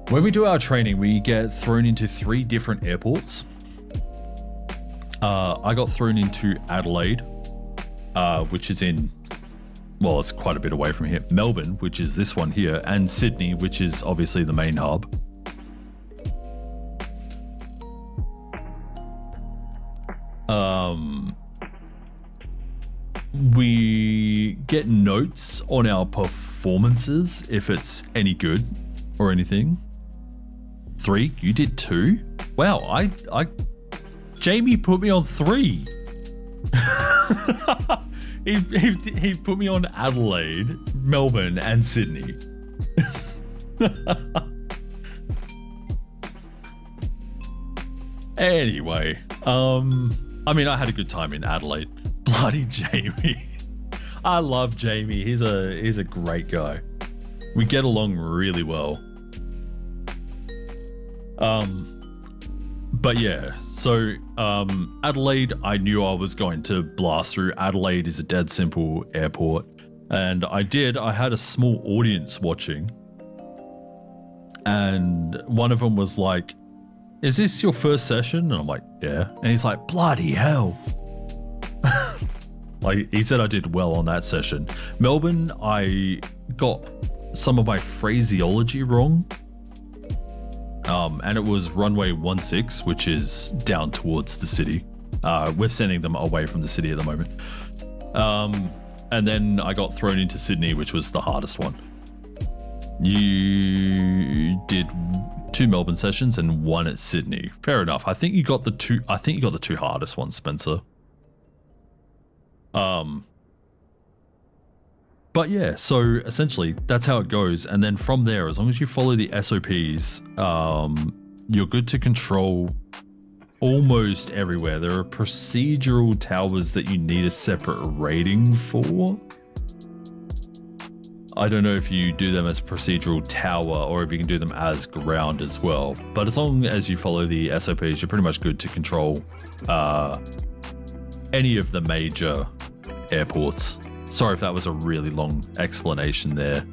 when we do our training, we get thrown into 3 different airports. I got thrown into Adelaide, which is in, well, it's quite a bit away from here. Melbourne, which is this one here, and Sydney, which is obviously the main hub. We get notes on our performances if it's any good or anything. 3, you did 2? Wow, Jamie put me on 3. he put me on Adelaide, Melbourne, and Sydney. Anyway, I mean, I had a good time in Adelaide. Bloody Jamie. I love Jamie. He's a great guy. We get along really well. But yeah, so Adelaide, I knew I was going to blast through. Adelaide is a dead simple airport. And I had a small audience watching. And one of them was like, "Is this your first session?" And I'm like, "Yeah." And he's like, "Bloody hell." Like, he said I did well on that session. Melbourne, I got some of my phraseology wrong. and it was runway 16, which is down towards the city. We're sending them away from the city at the moment. And then I got thrown into Sydney, which was the hardest one. You did 2 Melbourne sessions and 1 at Sydney. Fair enough. I think you got the two hardest ones, Spencer. But yeah, so essentially that's how it goes. And then from there, as long as you follow the SOPs, you're good to control almost everywhere. There are procedural towers that you need a separate rating for. I don't know if you do them as procedural tower or if you can do them as ground as well. But as long as you follow the SOPs, you're pretty much good to control any of the major airports. Sorry if that was a really long explanation there,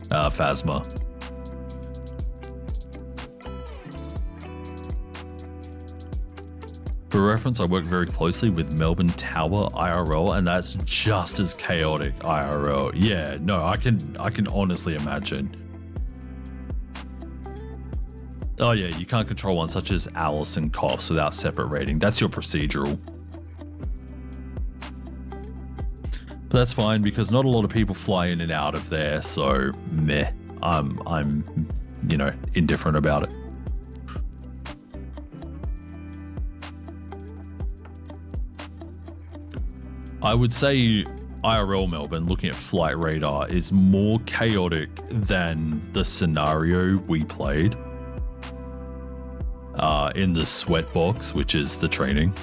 Phasma. For reference, I work very closely with Melbourne Tower IRL, and that's just as chaotic IRL. Yeah, no, I can honestly imagine. Oh yeah, you can't control one such as Alice and Coughs without separate rating. That's your procedural. But that's fine because not a lot of people fly in and out of there, so meh. I'm you know, indifferent about it. I would say IRL Melbourne, looking at flight radar, is more chaotic than the scenario we played in the sweatbox, which is the training.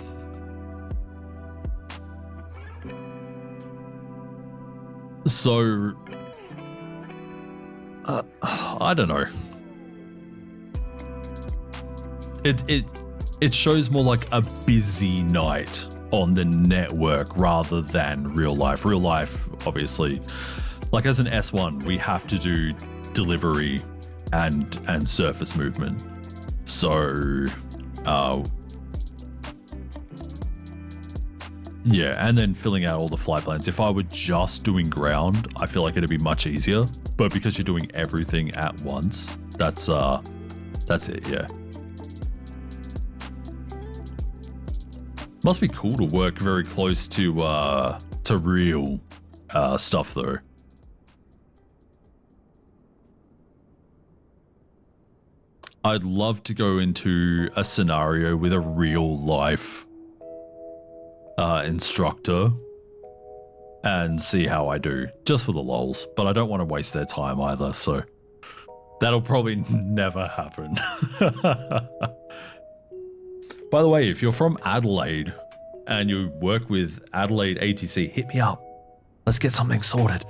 So, I don't know. It shows more like a busy night on the network rather than real life. Real life, obviously, like as an S1, we have to do delivery and surface movement. So, yeah, and then filling out all the flight plans. If I were just doing ground, I feel like it'd be much easier. But because you're doing everything at once, that's it, yeah. Must be cool to work very close to real stuff though. I'd love to go into a scenario with a real life instructor and see how I do, just for the lols. But I don't want to waste their time either, so that'll probably never happen. By the way, if you're from Adelaide and you work with Adelaide ATC, hit me up. Let's get something sorted.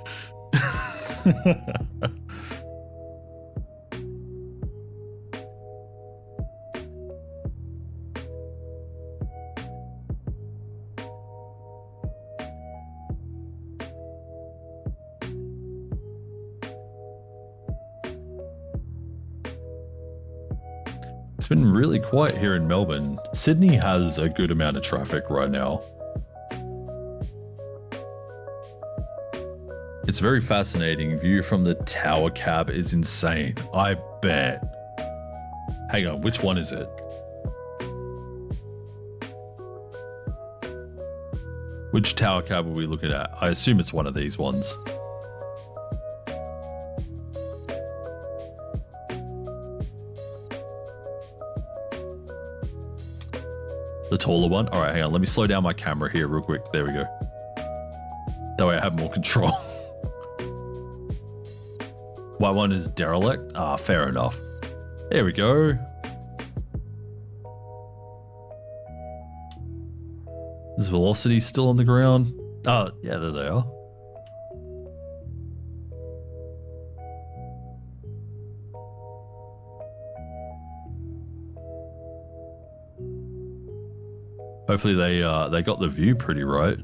It's been really quiet here in Melbourne. Sydney has a good amount of traffic right now. It's very fascinating. View from the tower cab is insane. I bet. Hang on, which one is it? Which tower cab are we looking at? I assume it's one of these ones. The taller one? All right, hang on. Let me slow down my camera here real quick. There we go. That way I have more control. White one is derelict? Ah, fair enough. There we go. Is velocity still on the ground? Oh, yeah, there they are. Hopefully they got the view pretty right.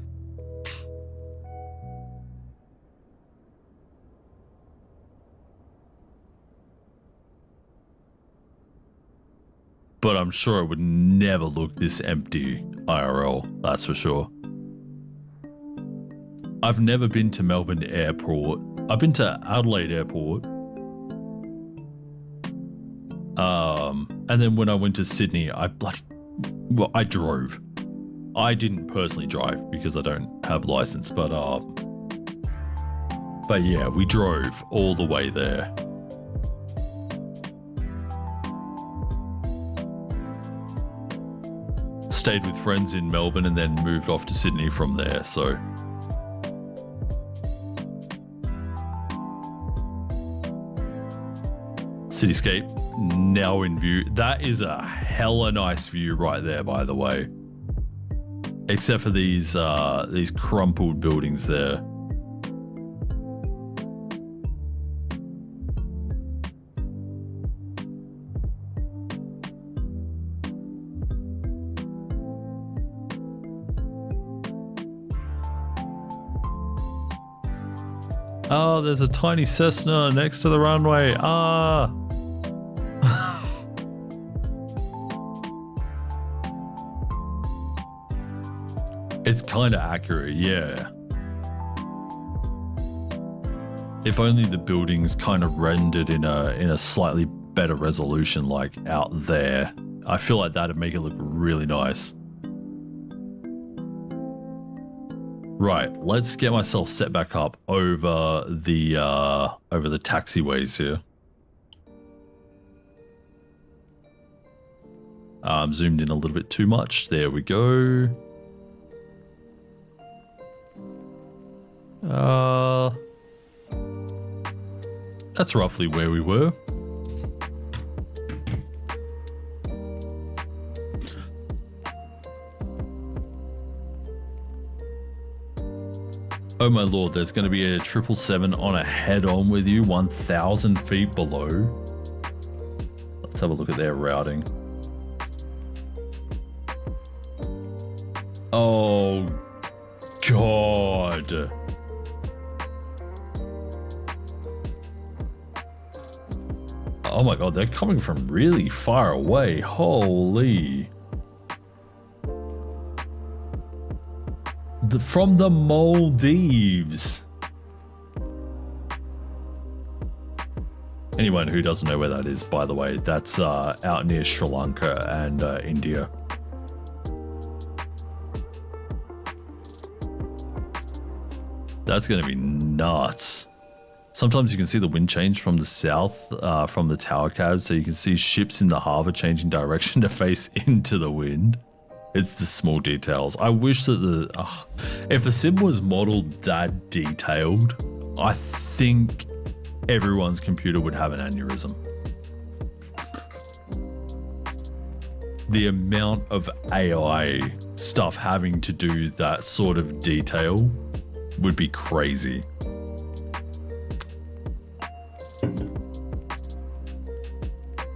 But I'm sure it would never look this empty IRL, that's for sure. I've never been to Melbourne Airport. I've been to Adelaide Airport. And then when I went to Sydney, I drove. I didn't personally drive because I don't have a license, but yeah, we drove all the way there. Stayed with friends in Melbourne and then moved off to Sydney from there, so. Cityscape now in view. That is a hella nice view right there, by the way. Except for these crumpled buildings there. Oh, there's a tiny Cessna next to the runway. Ah. It's kind of accurate, yeah. If only the buildings kind of rendered in a slightly better resolution, like out there. I feel like that'd make it look really nice. Right, let's get myself set back up over the taxiways here. Zoomed in a little bit too much. There we go. That's roughly where we were. Oh my lord, there's going to be a 777 on a head-on with you 1,000 feet below. Let's have a look at their routing. Oh god. Oh my god, they're coming from really far away. Holy. From the Maldives. Anyone who doesn't know where that is, by the way, that's out near Sri Lanka and India. That's going to be nuts. Sometimes you can see the wind change from the south, from the tower cabs, so you can see ships in the harbour changing direction to face into the wind. It's the small details. I wish that if the sim was modeled that detailed, I think everyone's computer would have an aneurysm. The amount of AI stuff having to do that sort of detail would be crazy.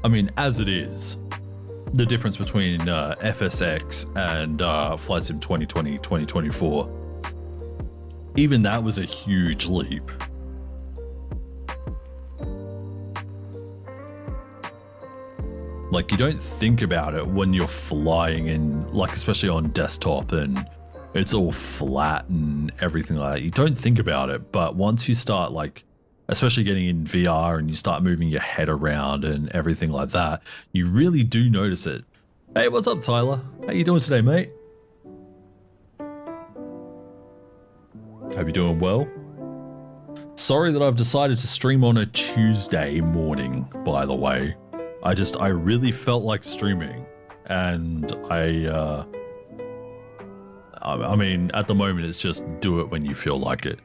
I mean, as it is, the difference between FSX and Flight Sim 2020, 2024, even that was a huge leap. Like, you don't think about it when you're flying in, like, especially on desktop and it's all flat and everything like that. You don't think about it, but once you start, like, especially getting in VR and you start moving your head around and everything like that, you really do notice it. Hey, what's up, Tyler? How you doing today, mate? Hope you're doing well. Sorry that I've decided to stream on a Tuesday morning, by the way. I really felt like streaming, and I mean, at the moment, it's just do it when you feel like it.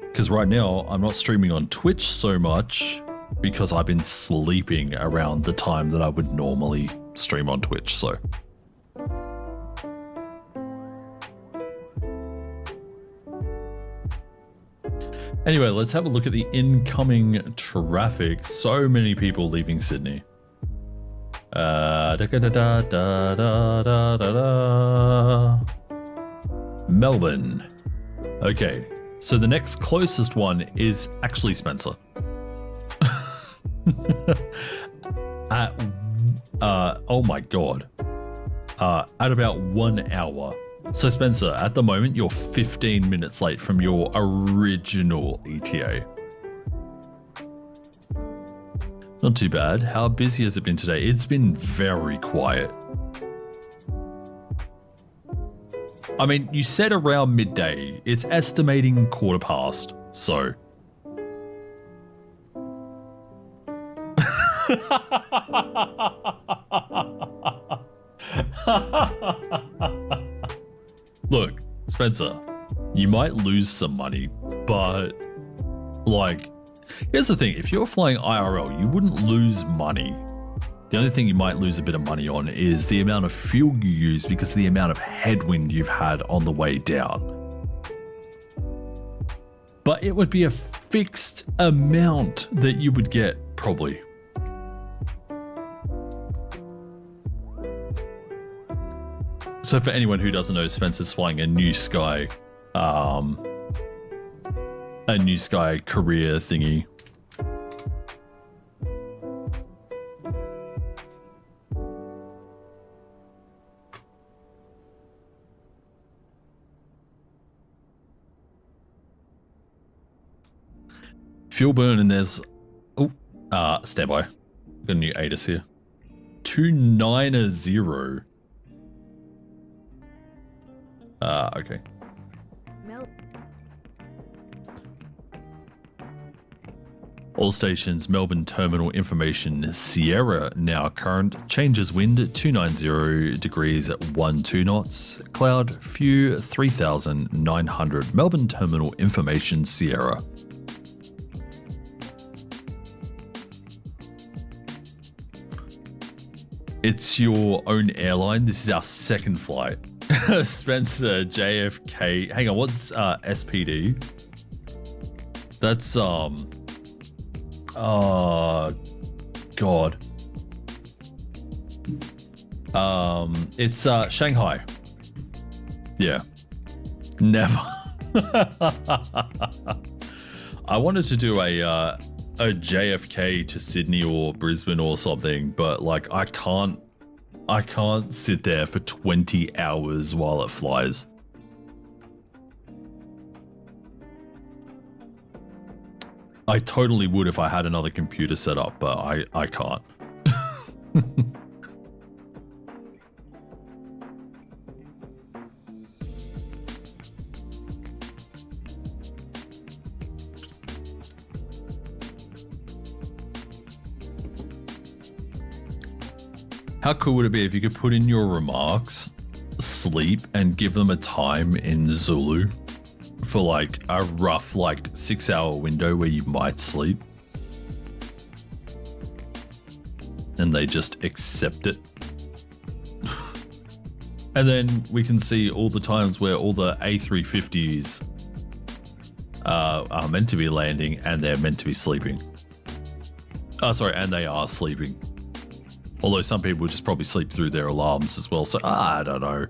Because right now, I'm not streaming on Twitch so much because I've been sleeping around the time that I would normally stream on Twitch, so. Anyway, let's have a look at the incoming traffic. So many people leaving Sydney. Melbourne. Okay. So the next closest one is actually Spencer. Oh my god. At about 1 hour. So Spencer, at the moment, you're 15 minutes late from your original ETA. Not too bad. How busy has it been today? It's been very quiet. I mean, you said around midday. It's estimating 1:15, so... Look, Spencer, you might lose some money, but, like, here's the thing. If you're flying IRL, you wouldn't lose money. The only thing you might lose a bit of money on is the amount of fuel you use because of the amount of headwind you've had on the way down. But it would be a fixed amount that you would get, probably. So for anyone who doesn't know, Spencer's flying a New Sky career thingy. Fuel burn, and there's standby. Got a new ATIS here. 290. Okay. All stations, Melbourne Terminal information, Sierra now current, changes wind 290 degrees at 12 knots, cloud few 3,900, Melbourne Terminal information, Sierra. It's your own airline. This is our second flight. Spencer, JFK. Hang on, what's SPD? That's oh god. It's Shanghai. Yeah. Never. I wanted to do a JFK to Sydney or Brisbane or something, but like I can't sit there for 20 hours while it flies. I totally would if I had another computer set up, but I can't. How cool would it be if you could put in your remarks, sleep, and give them a time in Zulu for like a rough 6-hour window where you might sleep? And they just accept it. And then we can see all the times where all the A350s are meant to be landing and they're meant to be sleeping. Oh, sorry, and they are sleeping. Although some people just probably sleep through their alarms as well, so I don't know.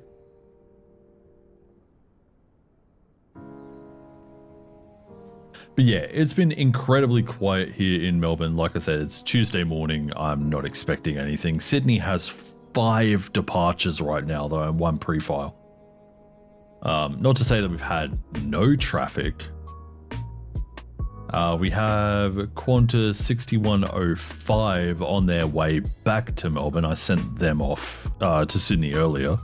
But yeah, it's been incredibly quiet here in Melbourne. Like I said, it's Tuesday morning. I'm not expecting anything. Sydney has 5 departures right now, though, and 1 pre-file. Not to say that we've had no traffic. We have Qantas 6105 on their way back to Melbourne. I sent them off to Sydney earlier.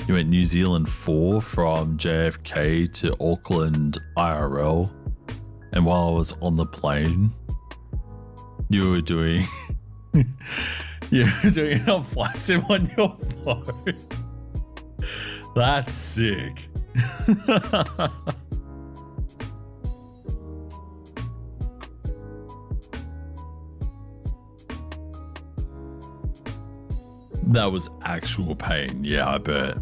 You went New Zealand 4 from JFK to Auckland IRL. And while I was on the plane, you were doing enough flight sim on your phone. That's sick. That was actual pain. Yeah, I bet.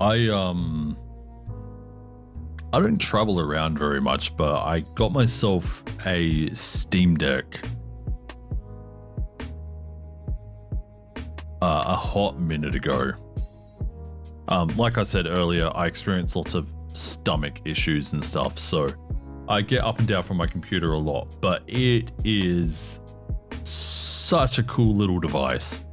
I don't travel around very much, but I got myself a Steam Deck a hot minute ago. Like I said earlier, I experience lots of stomach issues and stuff, so I get up and down from my computer a lot, but it is such a cool little device.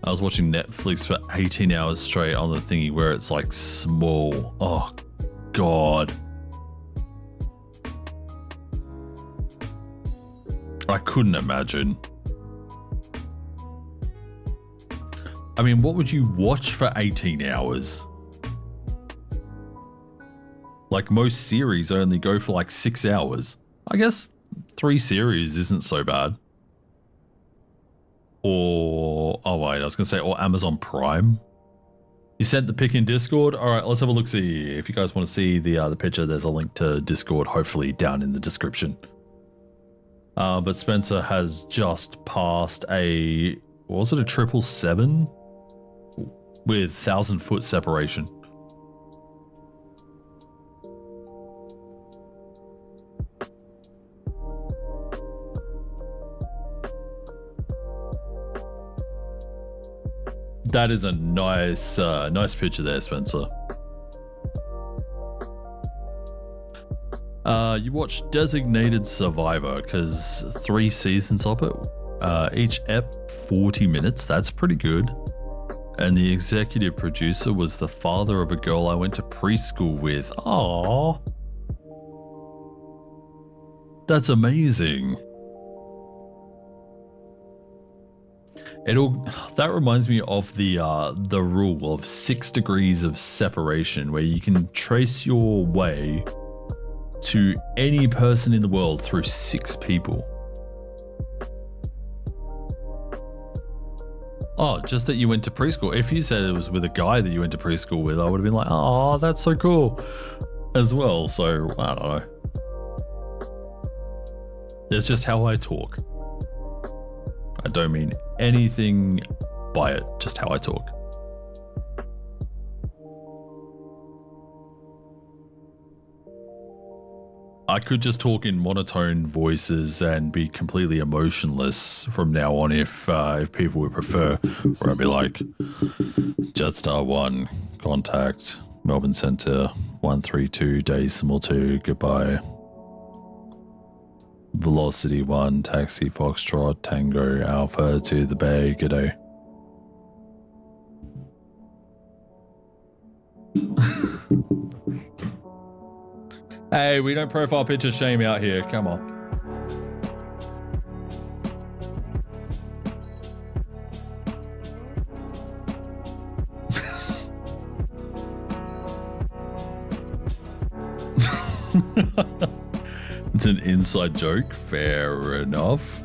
I was watching Netflix for 18 hours straight on the thingy where it's like small. Oh, God. I couldn't imagine. I mean, what would you watch for 18 hours? Like most series only go for like 6 hours. I guess 3 series isn't so bad. Or, oh wait, I was going to say, or Amazon Prime. You sent the pic in Discord? All right, let's have a look. See if you guys want to see the picture. There's a link to Discord, hopefully down in the description. But Spencer has just passed a, was it a 777? With 1,000-foot separation. That is a nice, nice picture there, Spencer. You watched Designated Survivor, because 3 seasons of it, each ep 40 minutes. That's pretty good. And the executive producer was the father of a girl I went to preschool with. Aww. That's amazing. That reminds me of the rule of 6 degrees of separation, where you can trace your way to any person in the world through 6 people. Oh, just that you went to preschool. If you said it was with a guy that you went to preschool with, I would have been like, oh, that's so cool as well. So, I don't know. It's just how I talk. I don't mean anything by it, just how I talk. I could just talk in monotone voices and be completely emotionless from now on if people would prefer. Where I'd be like, Jetstar 1, contact, Melbourne Centre, 132, Decimal 2, goodbye. Velocity 1, taxi, Foxtrot, Tango, Alpha to the Bay, g'day. Hey, we don't profile picture shame out here. Come on. It's an inside joke. Fair enough.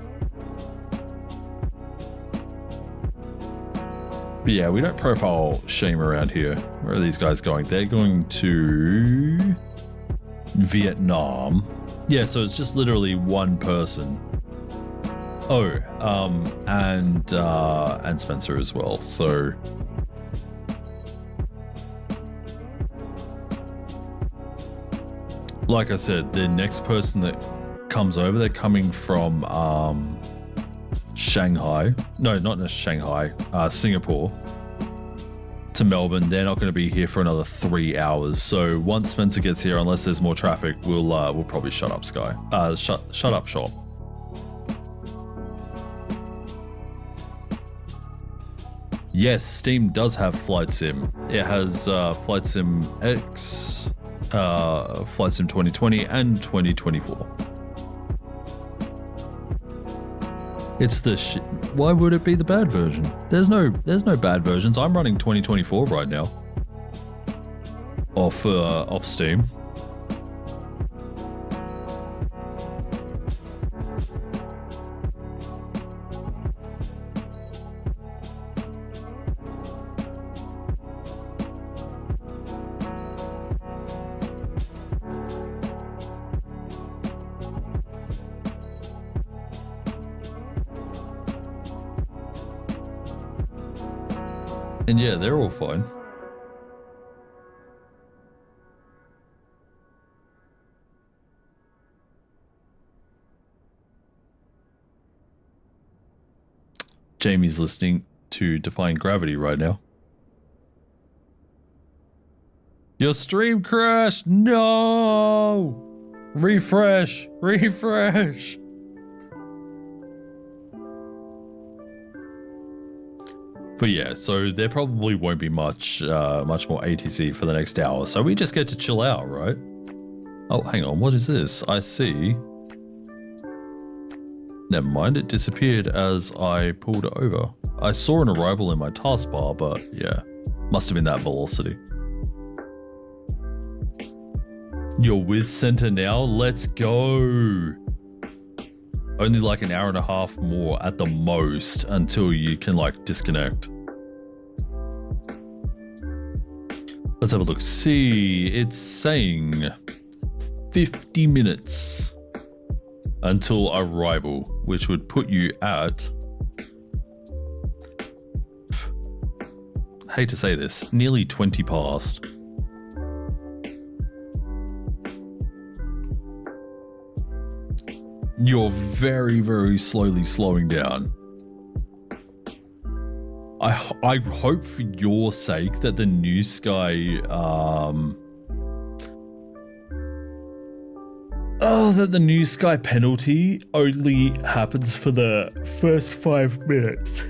But yeah, we don't profile shame around here. Where are these guys going? They're going to Vietnam. Yeah, so it's just literally one person. Oh, and Spencer as well. So like I said, the next person that comes over, they're coming from Shanghai. No, not Shanghai, Singapore to Melbourne. They're not going to be here for another 3 hours. So once Spencer gets here, unless there's more traffic, we'll probably shut up Sky. Shut up shop. Yes, Steam does have Flight Sim. It has Flight Sim X, Flight Sim 2020 and 2024. It's the why would it be the bad version? There's no bad versions. I'm running 2024 right now. Off Steam. And yeah, they're all fine. Jamie's listening to Defying Gravity right now. Your stream crashed! No! Refresh! Refresh! But yeah, so there probably won't be much more ATC for the next hour. So we just get to chill out, right? Oh, hang on. What is this? I see. Never mind. It disappeared as I pulled it over. I saw an arrival in my taskbar, but yeah, must have been that velocity. You're with center now? Let's go. Only like an hour and a half more at the most until you can like disconnect. Let's have a look. See, it's saying 50 minutes until arrival, which would put you at, hate to say this, nearly 20 past. You're very, very slowly slowing down. I hope for your sake that the New Sky, that the New Sky penalty only happens for the first 5 minutes.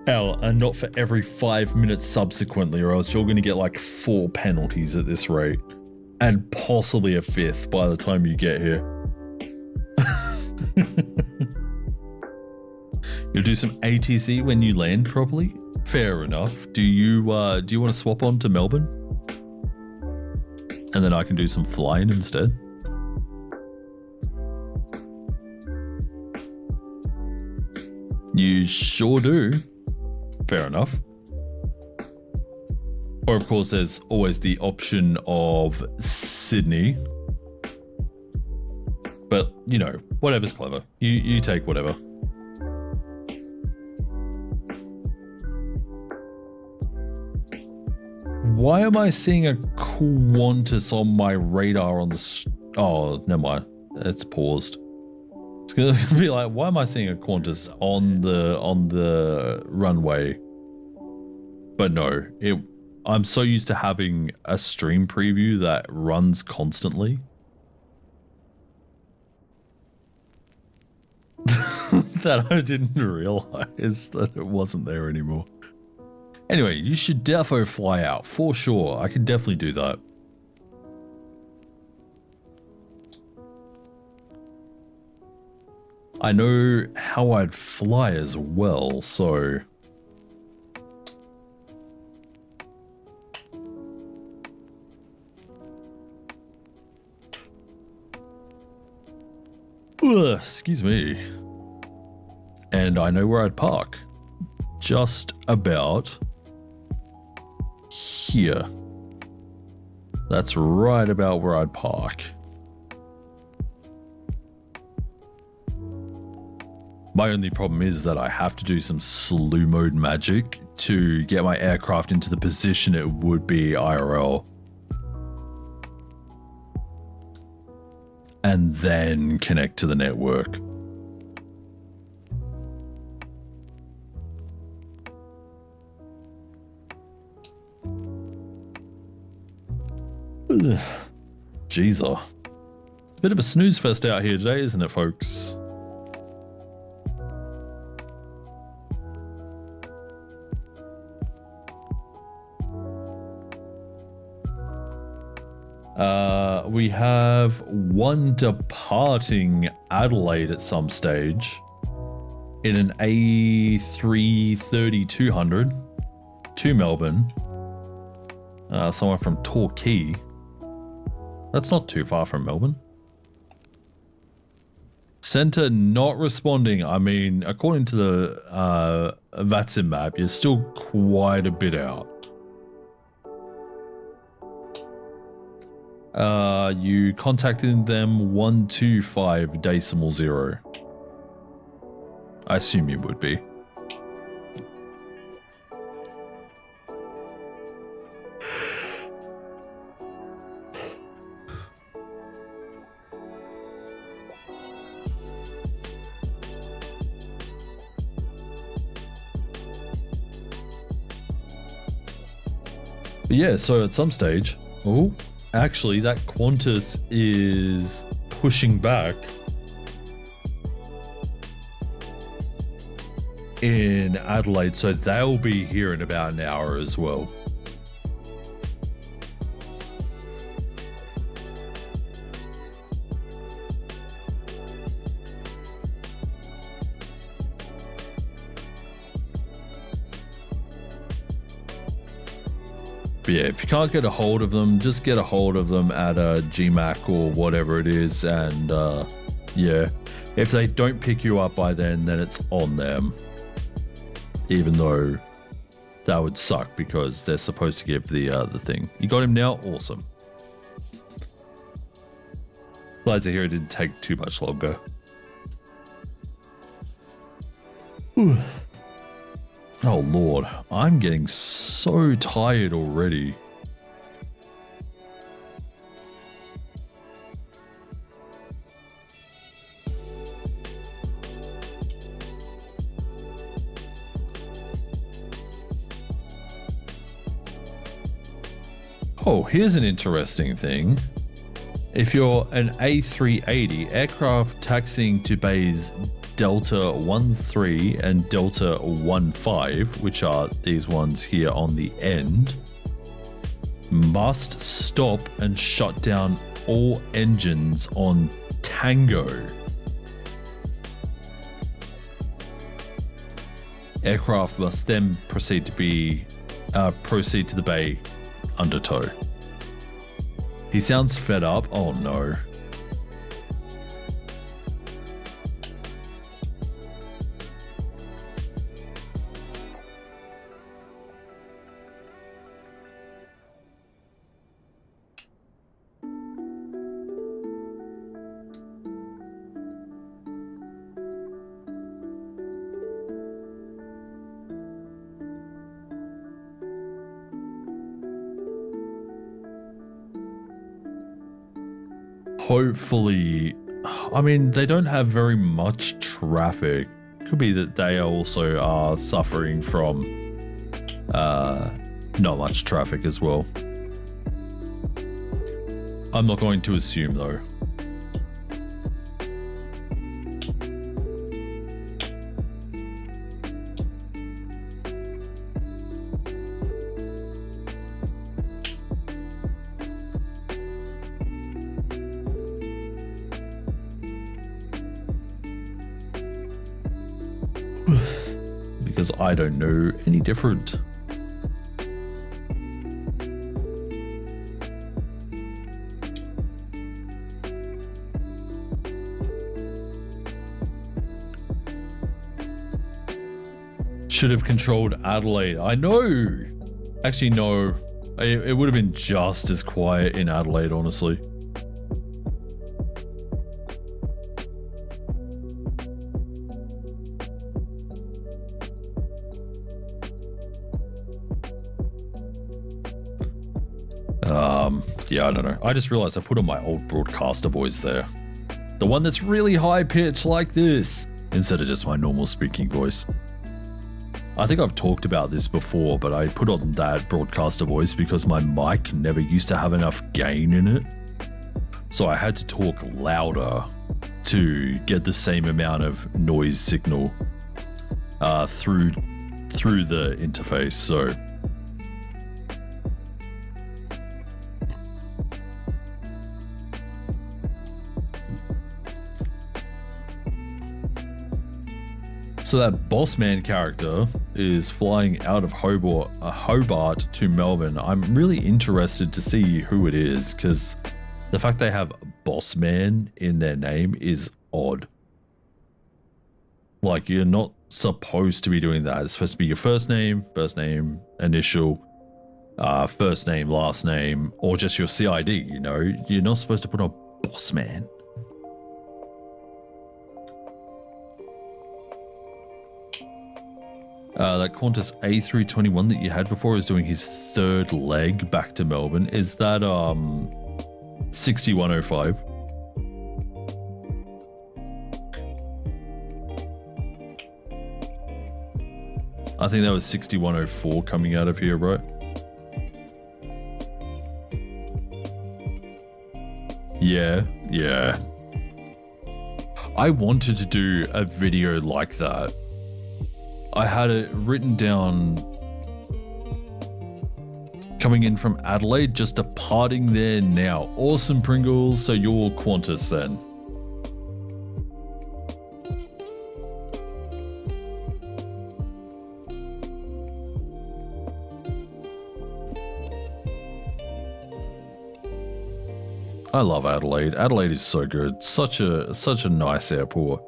And not for every 5 minutes subsequently, or else you're going to get like 4 penalties at this rate. And possibly a 5th by the time you get here. You'll do some ATC when you land properly? Fair enough. Do you want to swap on to Melbourne? And then I can do some flying instead? You sure do. Fair enough. Or of course there's always the option of Sydney. But, you know, whatever's clever. You take whatever. Why am I seeing a Qantas on my radar on the... Oh, never mind. It's paused. It's going to be like, why am I seeing a Qantas on the runway? But no, I'm so used to having a stream preview that runs constantly. That I didn't realize that it wasn't there anymore. Anyway, you should defo fly out, for sure. I can definitely do that. I know how I'd fly as well, so... Ugh, excuse me. And I know where I'd park. Just about here. That's right about where I'd park. My only problem is that I have to do some slew mode magic to get my aircraft into the position it would be IRL. And then connect to the network. Ugh. Jeez. Bit of a snooze fest out here today, isn't it, folks? We have one departing Adelaide at some stage in an A330-200 to Melbourne. Someone from Torquay. That's not too far from Melbourne. Centre not responding. I mean, according to the VATSIM map, you're still quite a bit out. You contacted them 125.0. I assume you would be. But yeah, so at some stage... Oh, Actually, that Qantas is pushing back in Adelaide, so they'll be here in about an hour as well. But yeah, if you can't get a hold of them, just get a hold of them at a GMAC or whatever it is, and yeah, if they don't pick you up by then it's on them. Even though that would suck because they're supposed to give the thing. You got him now? Awesome. Glad to hear it didn't take too much longer. Whew. Oh Lord, I'm getting so tired already. Oh, here's an interesting thing. If you're an A380 aircraft taxiing to bays Delta 13 and Delta 15, which are these ones here on the end, must stop and shut down all engines on Tango. Aircraft must then proceed to the bay under tow. He sounds fed up. Oh no. Hopefully, I mean, they don't have very much traffic. Could be that they also are suffering from not much traffic as well. I'm not going to assume though. Because I don't know any different. Should have controlled Adelaide. I know. Actually, no. It would have been just as quiet in Adelaide, honestly. Yeah, I don't know. I just realized I put on my old broadcaster voice there. The one that's really high pitched like this, instead of just my normal speaking voice. I think I've talked about this before, but I put on that broadcaster voice because my mic never used to have enough gain in it. So I had to talk louder to get the same amount of noise signal through the interface. So that boss man character is flying out of Hobart to Melbourne. I'm really interested to see who it is, because the fact they have boss man in their name is odd. Like, you're not supposed to be doing that. It's supposed to be your first name, initial, first name, last name, or just your CID, you know? You're not supposed to put on boss man. That Qantas A321 that you had before is doing his third leg back to Melbourne. Is that 6105? I think that was 6104 coming out of here, right? Yeah, yeah. I wanted to do a video like that. I had it written down coming in from Adelaide, just departing there now. Awesome, Pringles. So you're Qantas then. I love Adelaide. Adelaide is so good. Such a nice airport.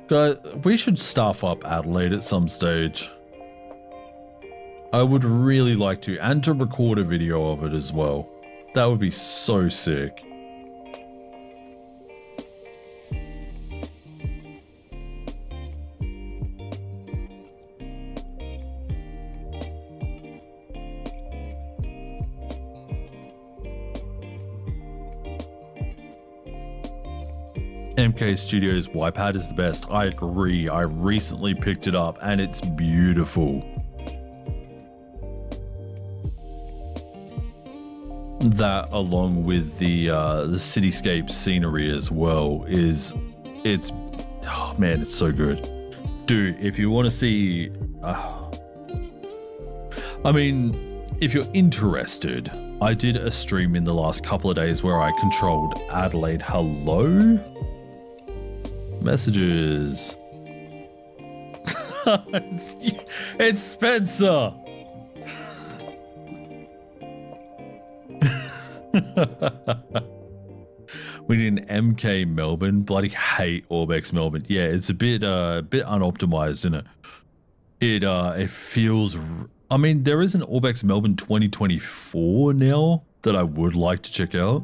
Guys, we should staff up Adelaide at some stage. I would really like to, and to record a video of it as well. That would be so sick. MK Studios Wipeout is the best. I agree. I recently picked it up and it's beautiful. That, along with the cityscape scenery as well, it's oh man, it's so good. Dude, if you want to see, I mean, if you're interested, I did a stream in the last couple of days where I controlled Adelaide. Hello? Messages. It's Spencer. We need an MK Melbourne. Bloody hate Orbex Melbourne. Yeah, it's a bit unoptimized, isn't it? It feels. I mean, there is an Orbex Melbourne 2024 now that I would like to check out.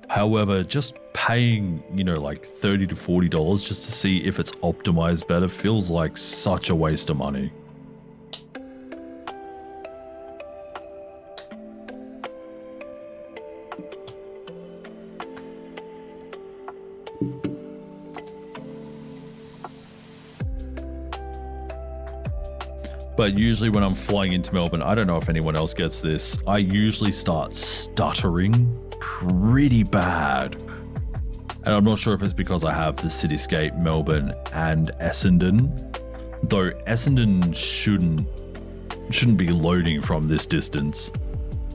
However, just paying, you know, like $30 to $40 just to see if it's optimized better feels like such a waste of money. But usually when I'm flying into Melbourne, I don't know if anyone else gets this, I usually start stuttering pretty bad. And I'm not sure if it's because I have the Cityscape Melbourne and Essendon, though Essendon shouldn't be loading from this distance.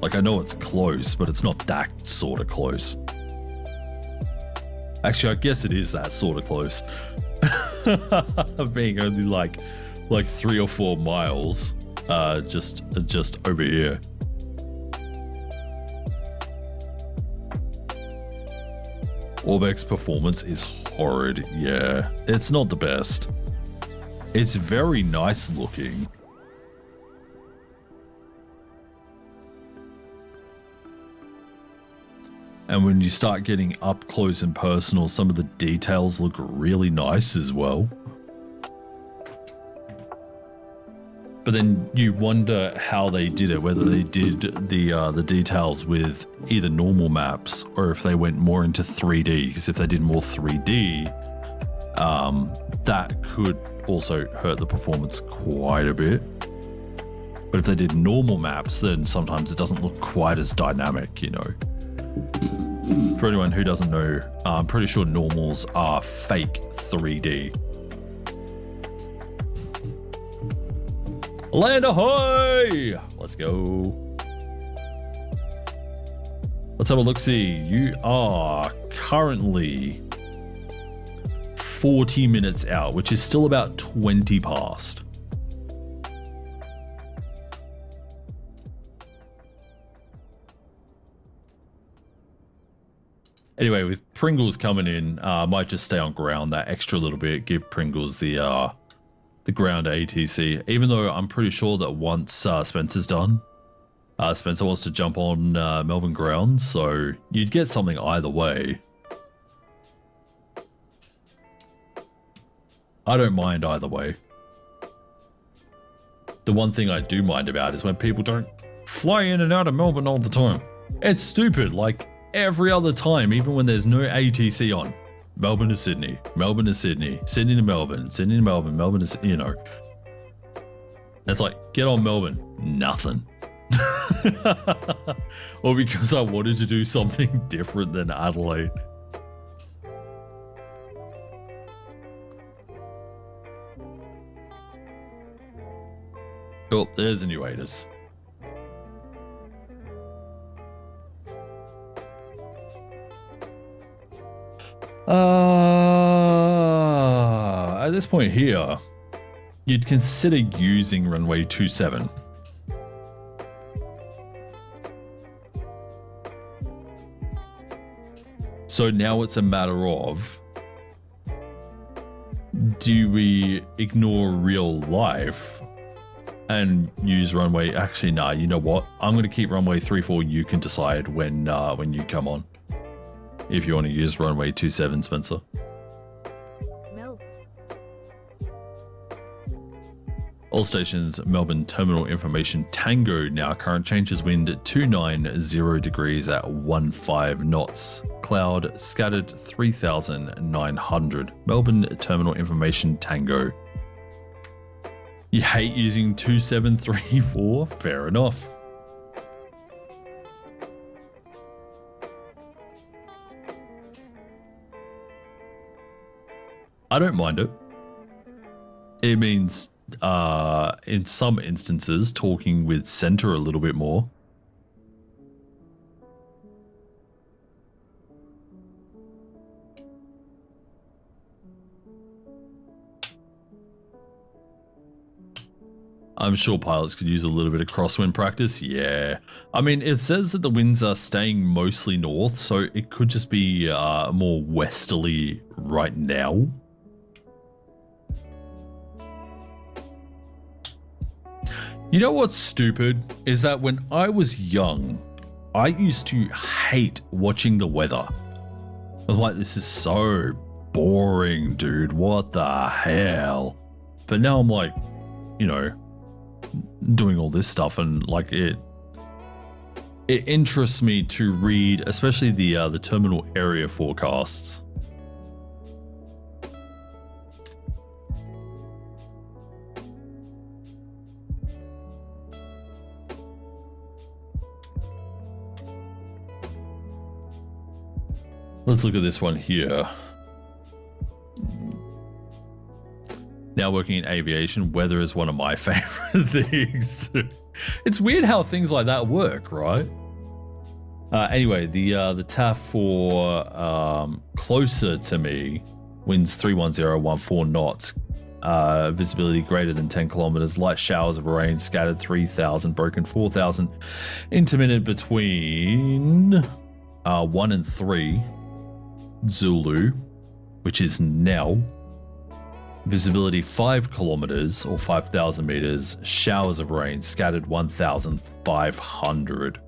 Like, I know it's close, but it's not that sort of close. Actually, I guess it is that sort of close. Being only like 3 or 4 miles just over here. Orbex performance is horrid. Yeah, it's not the best. It's very nice looking. And when you start getting up close and personal, some of the details look really nice as well. But then you wonder how they did it, whether they did the details with either normal maps or if they went more into 3D. Because if they did more 3D, that could also hurt the performance quite a bit. But if they did normal maps, then sometimes it doesn't look quite as dynamic, you know. For anyone who doesn't know, I'm pretty sure normals are fake 3D. Land ahoy! Let's go. Let's have a look-see. You are currently 40 minutes out, which is still about 20 past. Anyway, with Pringles coming in, I might just stay on ground that extra little bit, give Pringles the ground ATC, even though I'm pretty sure that once Spencer's done, Spencer wants to jump on Melbourne ground, so you'd get something either way. I don't mind either way. The one thing I do mind about is when people don't fly in and out of Melbourne all the time. It's stupid, like every other time, even when there's no ATC on. Melbourne to Sydney, Melbourne to Sydney, Sydney to Melbourne, Sydney to Melbourne, Melbourne to, you know. It's like, get on Melbourne. Nothing. Or because I wanted to do something different than Adelaide. Oh, there's a new ATIS. At this point here, you'd consider using runway 27. So now it's a matter of, do we ignore real life and use runway? Actually, nah, you know what? I'm going to keep runway 34. You can decide when you come on. If you want to use runway 27, Spencer. Mel. All stations, Melbourne Terminal Information Tango. Now current changes wind 290 degrees at 15 knots. Cloud scattered 3,900. Melbourne Terminal Information Tango. You hate using 2734? Fair enough. I don't mind it. It means, in some instances, talking with center a little bit more. I'm sure pilots could use a little bit of crosswind practice. Yeah. I mean, it says that the winds are staying mostly north, so it could just be more westerly right now. You know what's stupid? Is that when I was young, I used to hate watching the weather. I was like, this is so boring, dude. What the hell? But now I'm like, you know, doing all this stuff, and like it interests me to read, especially the terminal area forecasts. Let's look at this one here. Now working in aviation, weather is one of my favorite things. It's weird how things like that work, right? Anyway, the TAF for closer to me, winds 31014 knots, visibility greater than 10 kilometers, light showers of rain, scattered 3,000, broken 4,000, intermittent between 1 and 3, Zulu, which is now. Visibility 5 kilometers or 5,000 meters, showers of rain, scattered 1,500.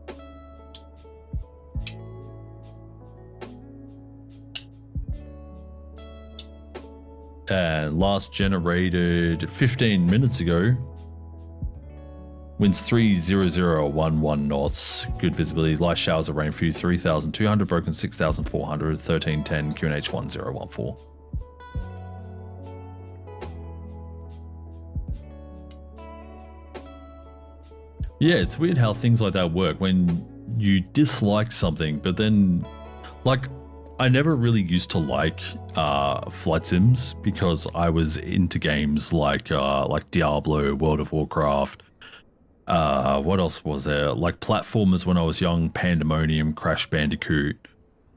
And last generated 15 minutes ago, winds 30011 knots, good visibility, light showers of rain, few 3,200, broken 6,400, 1310, QNH 1014. Yeah, it's weird how things like that work when you dislike something, but then, like, I never really used to like flight sims because I was into games like Diablo, World of Warcraft. What else was there? Like platformers when I was young, Pandemonium, Crash Bandicoot,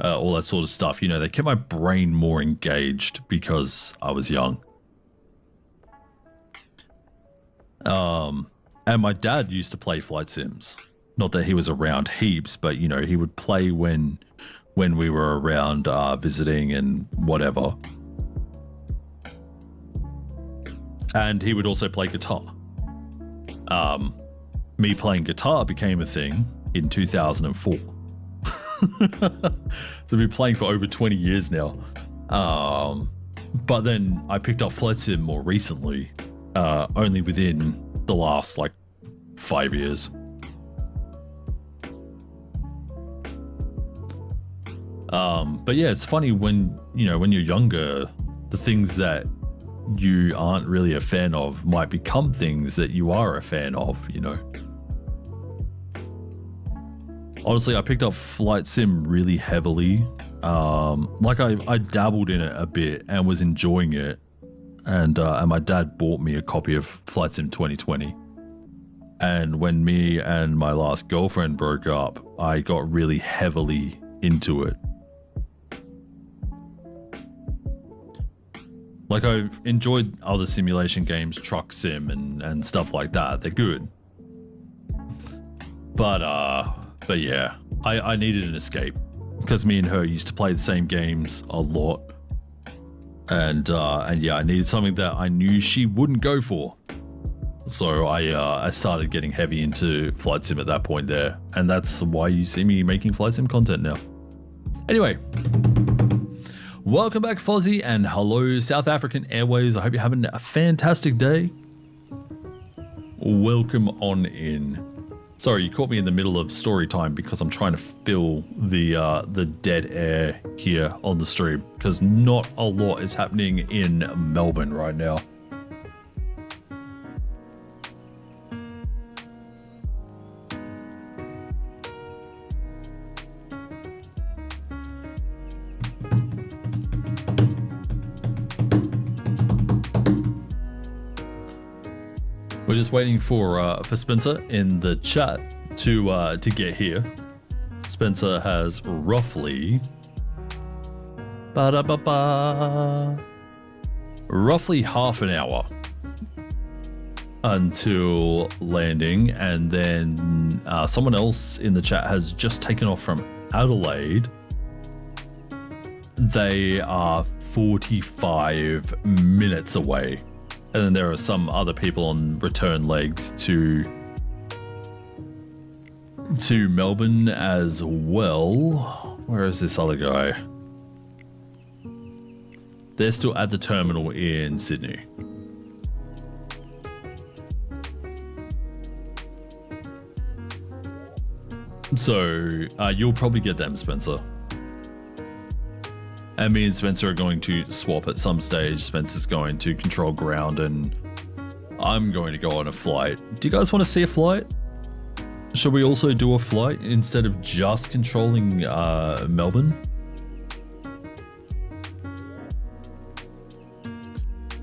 all that sort of stuff. You know, they kept my brain more engaged because I was young. And my dad used to play flight sims. Not that he was around heaps, but, you know, he would play when we were around visiting and whatever. And he would also play guitar. Me playing guitar became a thing in 2004. So I've been playing for over 20 years now. But then I picked up flight sim more recently, only within the last like 5 years. But yeah, it's funny when, you know, when you're younger, the things that you aren't really a fan of might become things that you are a fan of, you know. Honestly, I picked up Flight Sim really heavily. Like I dabbled in it a bit and was enjoying it. And my dad bought me a copy of Flight Sim 2020. And when me and my last girlfriend broke up, I got really heavily into it. Like, I've enjoyed other simulation games, Truck Sim and stuff like that. They're good. But yeah, I needed an escape because me and her used to play the same games a lot. And yeah, I needed something that I knew she wouldn't go for. So I started getting heavy into Flight Sim at that point there. And that's why you see me making Flight Sim content now. Anyway, welcome back, Fozzie, and hello, South African Airways. I hope you're having a fantastic day. Welcome on in. Sorry, you caught me in the middle of story time because I'm trying to fill the dead air here on the stream because not a lot is happening in Melbourne right now. We're just waiting for Spencer in the chat to get here. Spencer has roughly half an hour until landing, and then someone else in the chat has just taken off from Adelaide. They are 45 minutes away. And then there are some other people on return legs to Melbourne as well. Where is this other guy? They're still at the terminal in Sydney. So you'll probably get them, Spencer. And me and Spencer are going to swap at some stage. Spencer's going to control ground and I'm going to go on a flight. Do you guys want to see a flight? Should we also do a flight instead of just controlling Melbourne?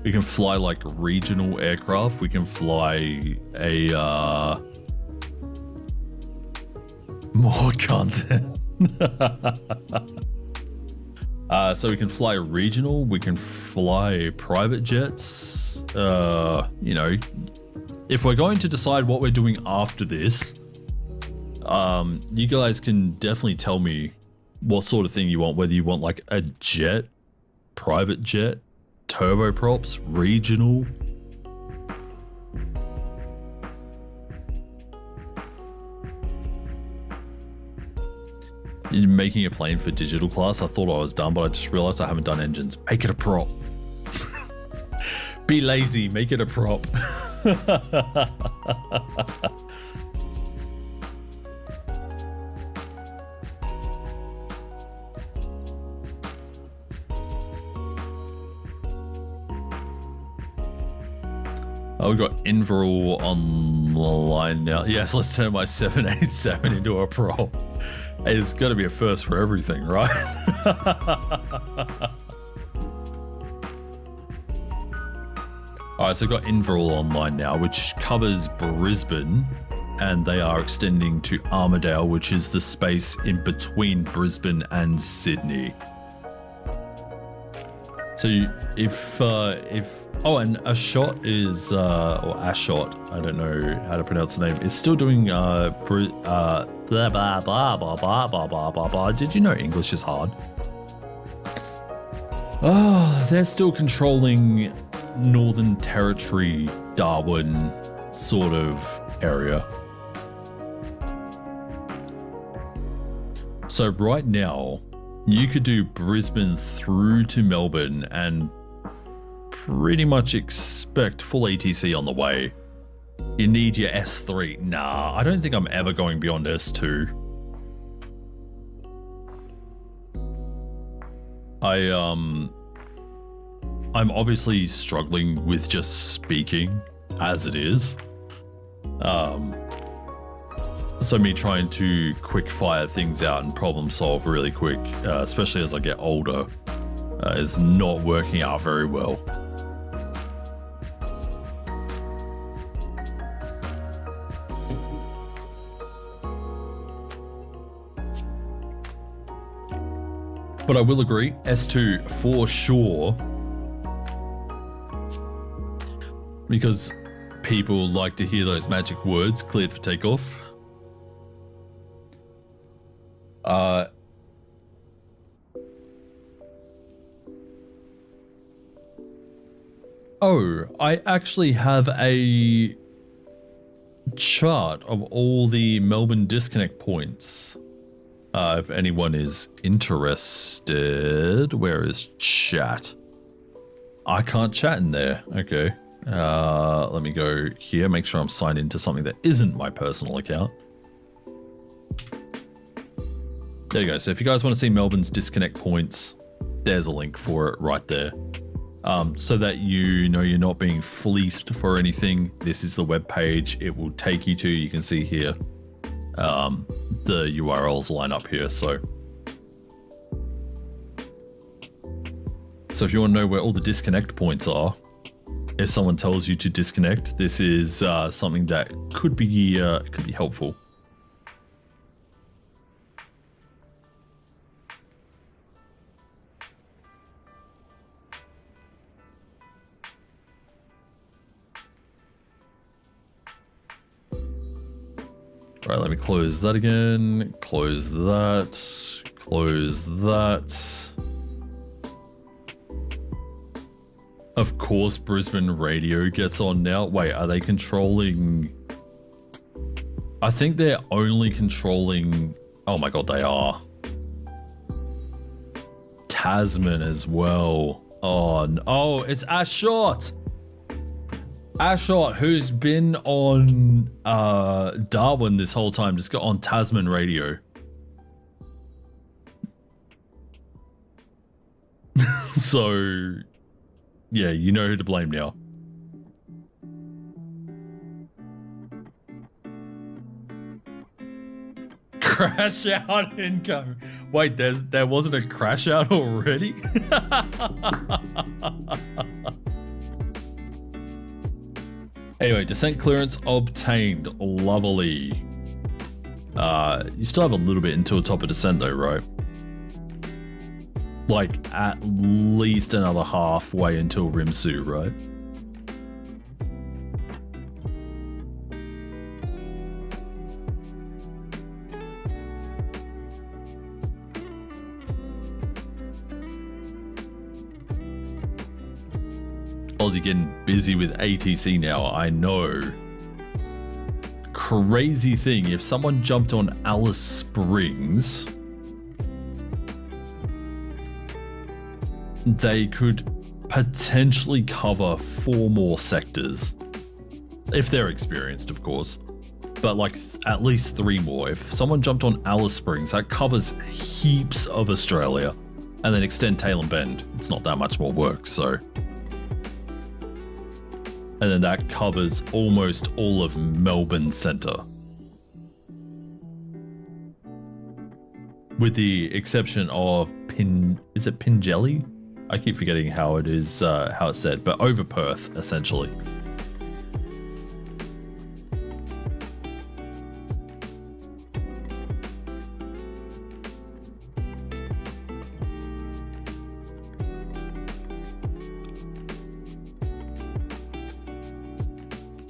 We can fly like regional aircraft. We can fly a more content. So we can fly regional, we can fly private jets. You know, if we're going to decide what we're doing after this, you guys can definitely tell me what sort of thing you want, whether you want like a jet, private jet, turboprops, regional. You're making a plane for digital class. I thought I was done, but I just realized I haven't done engines. Make it a prop. Be lazy, make it a prop. Oh, we've got Inverall on the line now. Yes, let's turn my 787 into a prop. Hey, it's got to be a first for everything, right? Alright, so I've got Inverall online now, which covers Brisbane, and they are extending to Armidale, which is the space in between Brisbane and Sydney. So if oh, and Ashot is or Ashot, I don't know how to pronounce the name, is still doing blah blah blah blah blah blah blah blah blah. Did you know English is hard? Oh, they're still controlling Northern Territory, Darwin sort of area. So right now, you could do Brisbane through to Melbourne and pretty much expect full ATC on the way. You need your S3. Nah, I don't think I'm ever going beyond S2. I'm obviously struggling with just speaking as it is. So me trying to quick fire things out and problem solve really quick, especially as I get older, is not working out very well. But I will agree, S2 for sure, because people like to hear those magic words, cleared for takeoff. Oh, I actually have a chart of all the Melbourne disconnect points. If anyone is interested, where is chat? I can't chat in there. Okay. Let me go here, make sure I'm signed into something that isn't my personal account. There you go. So if you guys want to see Melbourne's disconnect points, there's a link for it right there. So that you know you're not being fleeced for anything. This is the web page it will take you to. You can see here the URLs line up here. So if you want to know where all the disconnect points are, if someone tells you to disconnect, this is something that could be helpful. Right, let me close that again, close that, close that. Of course, Brisbane Radio gets on now. Wait, are they controlling? I think they're only controlling, oh my god, they are. Tasman as well. Oh, no. Oh, it's Ashot. Ashot, who's been on Darwin this whole time, just got on Tasman Radio. So, yeah, you know who to blame now. Crash out incoming. Wait, there wasn't a crash out already? Anyway, descent clearance obtained. Lovely. You still have a little bit until top of descent though, right? Like at least another halfway until Rimsu, right? Aussie getting busy with ATC now, I know. Crazy thing, if someone jumped on Alice Springs, they could potentially cover 4 more sectors. If they're experienced, of course. But like at least 3 more. If someone jumped on Alice Springs, that covers heaps of Australia. And then extend Tailem Bend. It's not that much more work, so. And then that covers almost all of Melbourne Centre. With the exception of is it Pingelly? I keep forgetting how it is, how it's said, but over Perth, essentially.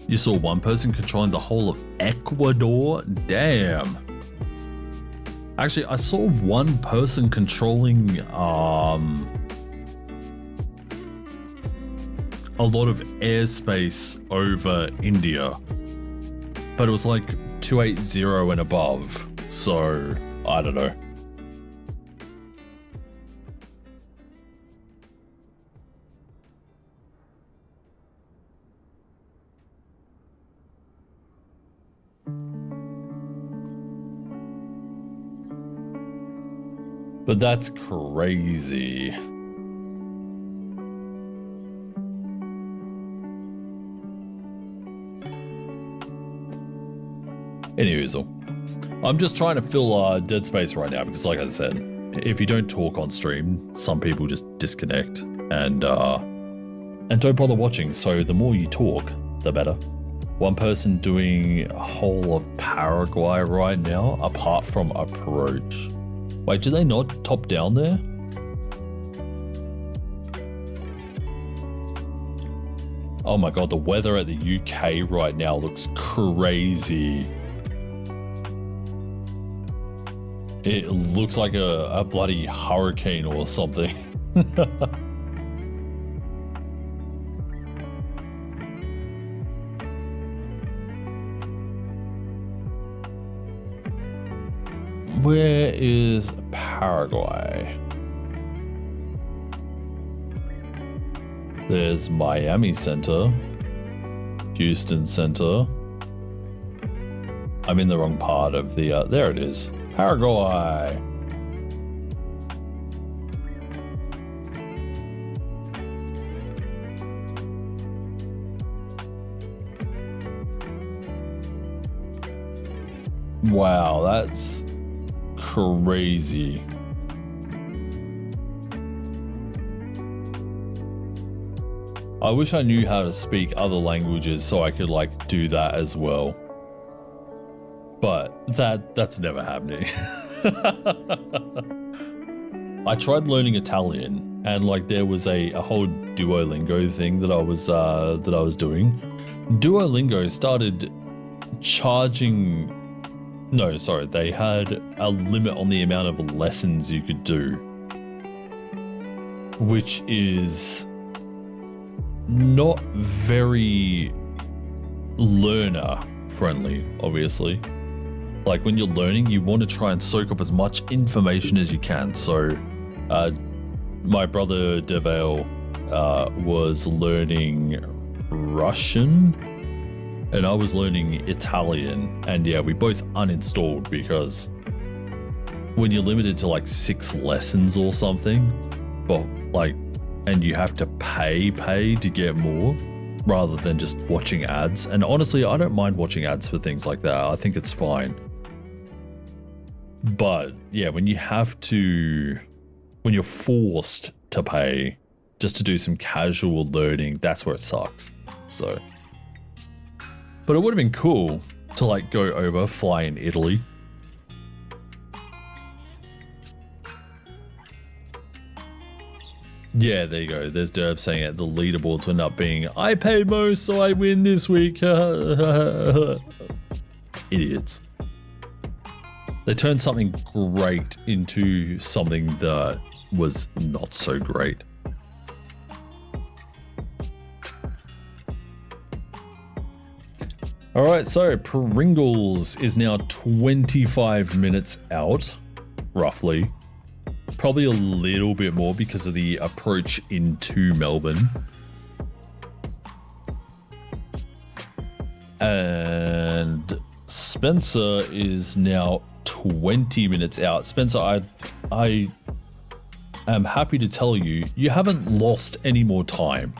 You saw one person controlling the whole of Ecuador? Damn. Actually, I saw one person controlling a lot of airspace over India. But it was like 280 and above. So, I don't know. But that's crazy. Anyways, I'm just trying to fill dead space right now because, like I said, if you don't talk on stream, some people just disconnect and don't bother watching. So the more you talk, the better. One person doing a whole of Paraguay right now, apart from approach. Wait, do they not top down there? Oh my god, the weather at the UK right now looks crazy. It looks like a bloody hurricane or something. Where is Paraguay? There's Miami Center, Houston Center. I'm in the wrong part of the, there it is. Paraguay. Wow, that's crazy. I wish I knew how to speak other languages so I could like do that as well. But that's never happening. I tried learning Italian and like there was a whole Duolingo thing that I was doing. Duolingo started charging. No, sorry, they had a limit on the amount of lessons you could do, which is not very learner friendly, obviously. Like when you're learning, you want to try and soak up as much information as you can. So my brother Devale was learning Russian and I was learning Italian, and yeah, we both uninstalled because when you're limited to like 6 lessons or something, but like, and you have to pay to get more rather than just watching ads. And honestly, I don't mind watching ads for things like that. I think it's fine. But yeah, when you have to, when you're forced to pay just to do some casual learning, that's where it sucks. So, but it would have been cool to like go over, fly in Italy. Yeah, there you go. There's Derv saying it. The leaderboards end up being, I paid most, so I win this week. Idiots. They turned something great into something that was not so great. All right, so Pringles is now 25 minutes out, roughly. Probably a little bit more because of the approach into Melbourne. And Spencer is now 20 minutes out. Spencer, I am happy to tell you, you haven't lost any more time.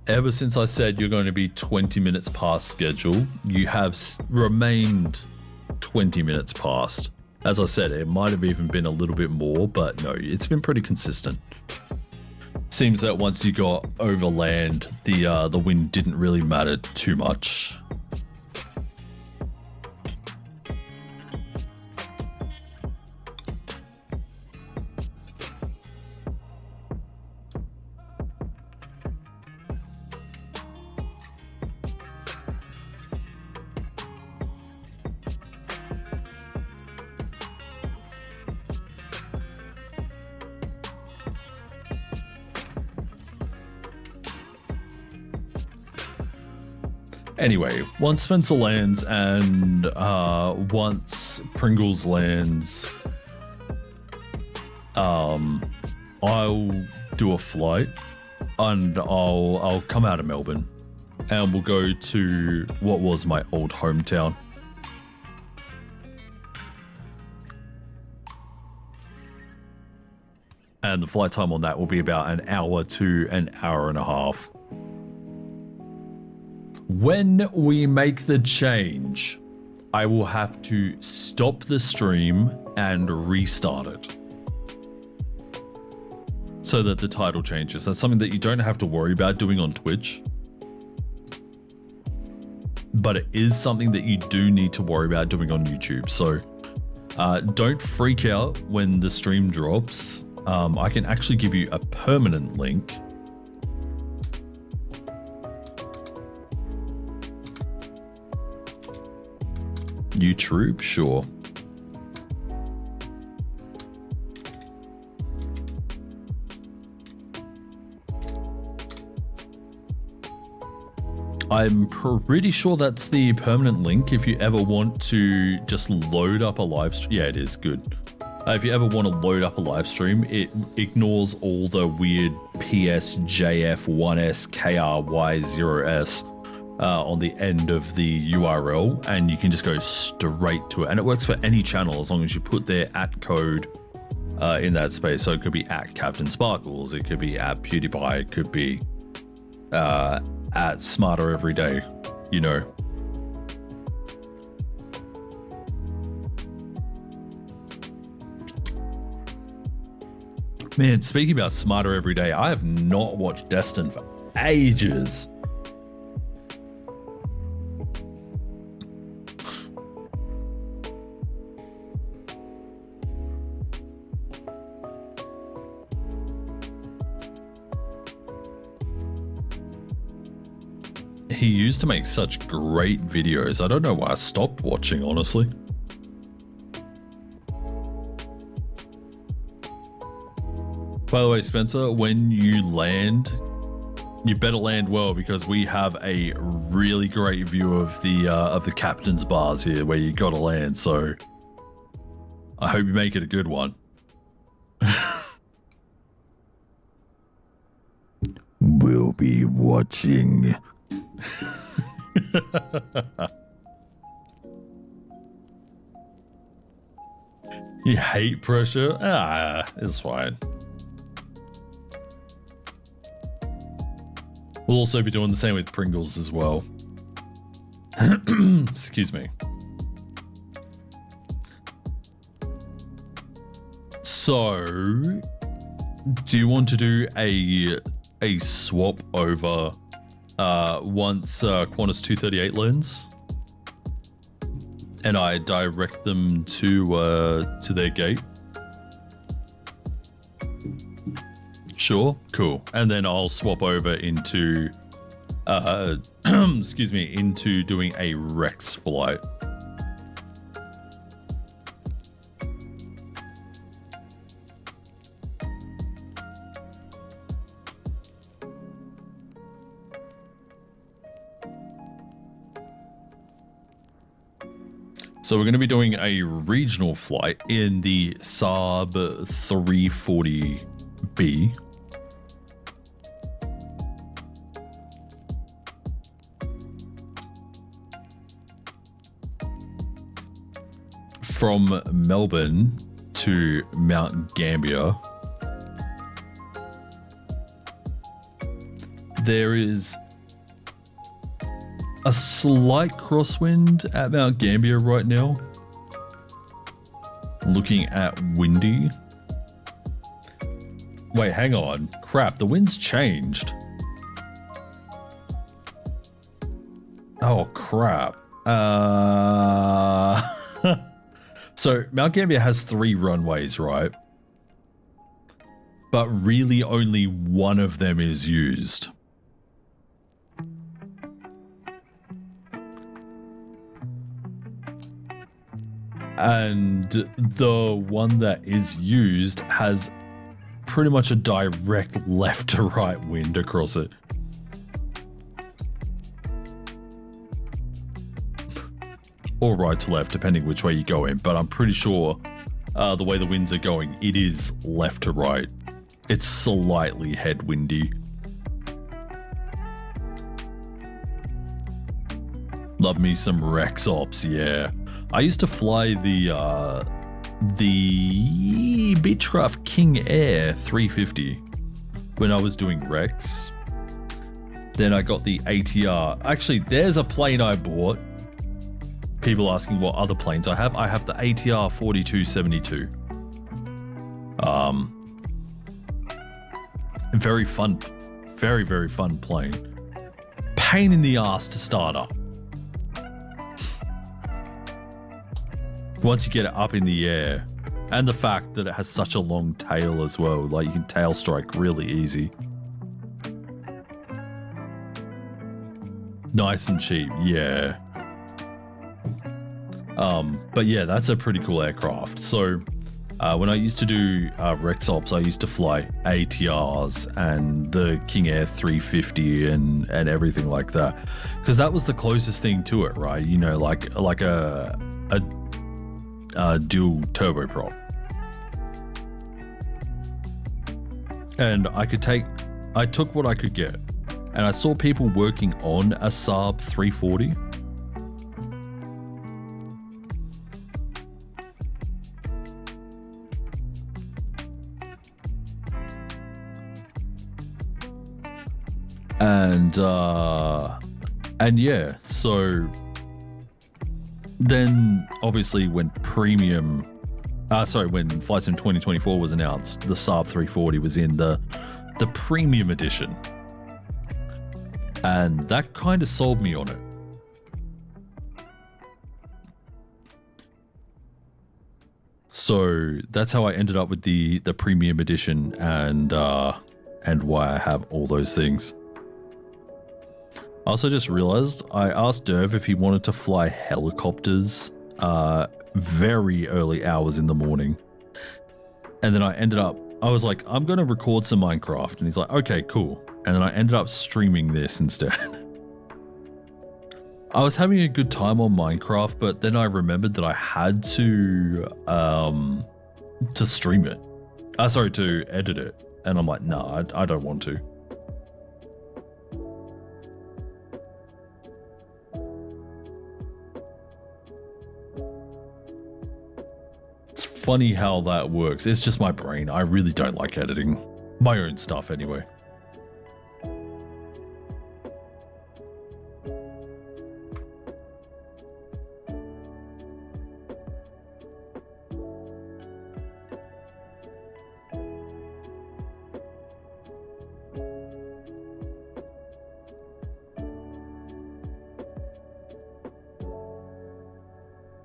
Ever since I said you're going to be 20 minutes past schedule, you have remained 20 minutes past. As I said, it might have even been a little bit more, but no, it's been pretty consistent. Seems that once you got over land, the wind didn't really matter too much. Anyway, once Spencer lands and once Pringles lands, I'll do a flight and I'll come out of Melbourne and we'll go to what was my old hometown. And the flight time on that will be about an hour to an hour and a half. When we make the change, I will have to stop the stream and restart it so that the title changes. That's something that you don't have to worry about doing on Twitch, but it is something that you do need to worry about doing on YouTube. So don't freak out when the stream drops. I can actually give you a permanent link. YouTube, sure. I'm pretty sure that's the permanent link if you ever want to just load up a live stream. Yeah, it is good. If you ever want to load up a live stream, it ignores all the weird PSJF1SKRY0S on the end of the URL, and you can just go straight to it. And it works for any channel as long as you put their @code in that space. So it could be @CaptainSparkles, it could be @PewDiePie, it could be @SmarterEveryday, you know. Man, speaking about Smarter Every Day, I have not watched Destin for ages. He used to make such great videos. I don't know why I stopped watching, honestly. By the way, Spencer, when you land, you better land well, because we have a really great view of the captain's bars here where you gotta land. So I hope you make it a good one. We'll be watching. You hate pressure? Ah, it's fine. We'll also be doing the same with Pringles as well. Excuse me. So, do you want to do a swap over once Qantas 238 lands, and I direct them to their gate? Sure, cool. And then I'll swap over into excuse me, into doing a Rex flight. So we're going to be doing a regional flight in the Saab 340B. From Melbourne to Mount Gambier. There is a slight crosswind at Mount Gambier right now. Looking at windy. Wait, hang on. Crap, the wind's changed. Oh, crap. So Mount Gambier has 3 runways, right? But really only one of them is used. And the one that is used has pretty much a direct left to right wind across it. Or right to left, depending which way you go in. But I'm pretty sure the way the winds are going, it is left to right. It's slightly headwindy. Love me some Rex Ops, yeah. I used to fly the the Beechcraft King Air 350 when I was doing Rex. Then I got the ATR. Actually, there's a plane I bought. People asking what other planes I have. I have the ATR 4272. Very fun, very, very fun plane. Pain in the ass to start up. Once you get it up in the air, and the fact that it has such a long tail as well, like you can tail strike really easy. Nice and cheap, yeah. But yeah, that's a pretty cool aircraft. So when I used to do Rex Ops, I used to fly ATRs and the King Air 350 and everything like that, because that was the closest thing to it, right? You know, like a dual turboprop. And I took what I could get, and I saw people working on a Saab 340. And yeah, so then obviously when when VATSIM 2024 was announced, the Saab 340 was in the premium edition, and that kind of sold me on it. So that's how I ended up with the premium edition, and why I have all those things. I also just realized I asked Derv if he wanted to fly helicopters very early hours in the morning. And then I was like, I'm going to record some Minecraft. And he's like, okay, cool. And then I ended up streaming this instead. I was having a good time on Minecraft, but then I remembered that I had to stream it. Sorry, to edit it. And I'm like, nah, I don't want to. It's funny how that works. It's just my brain. I really don't like editing my own stuff anyway.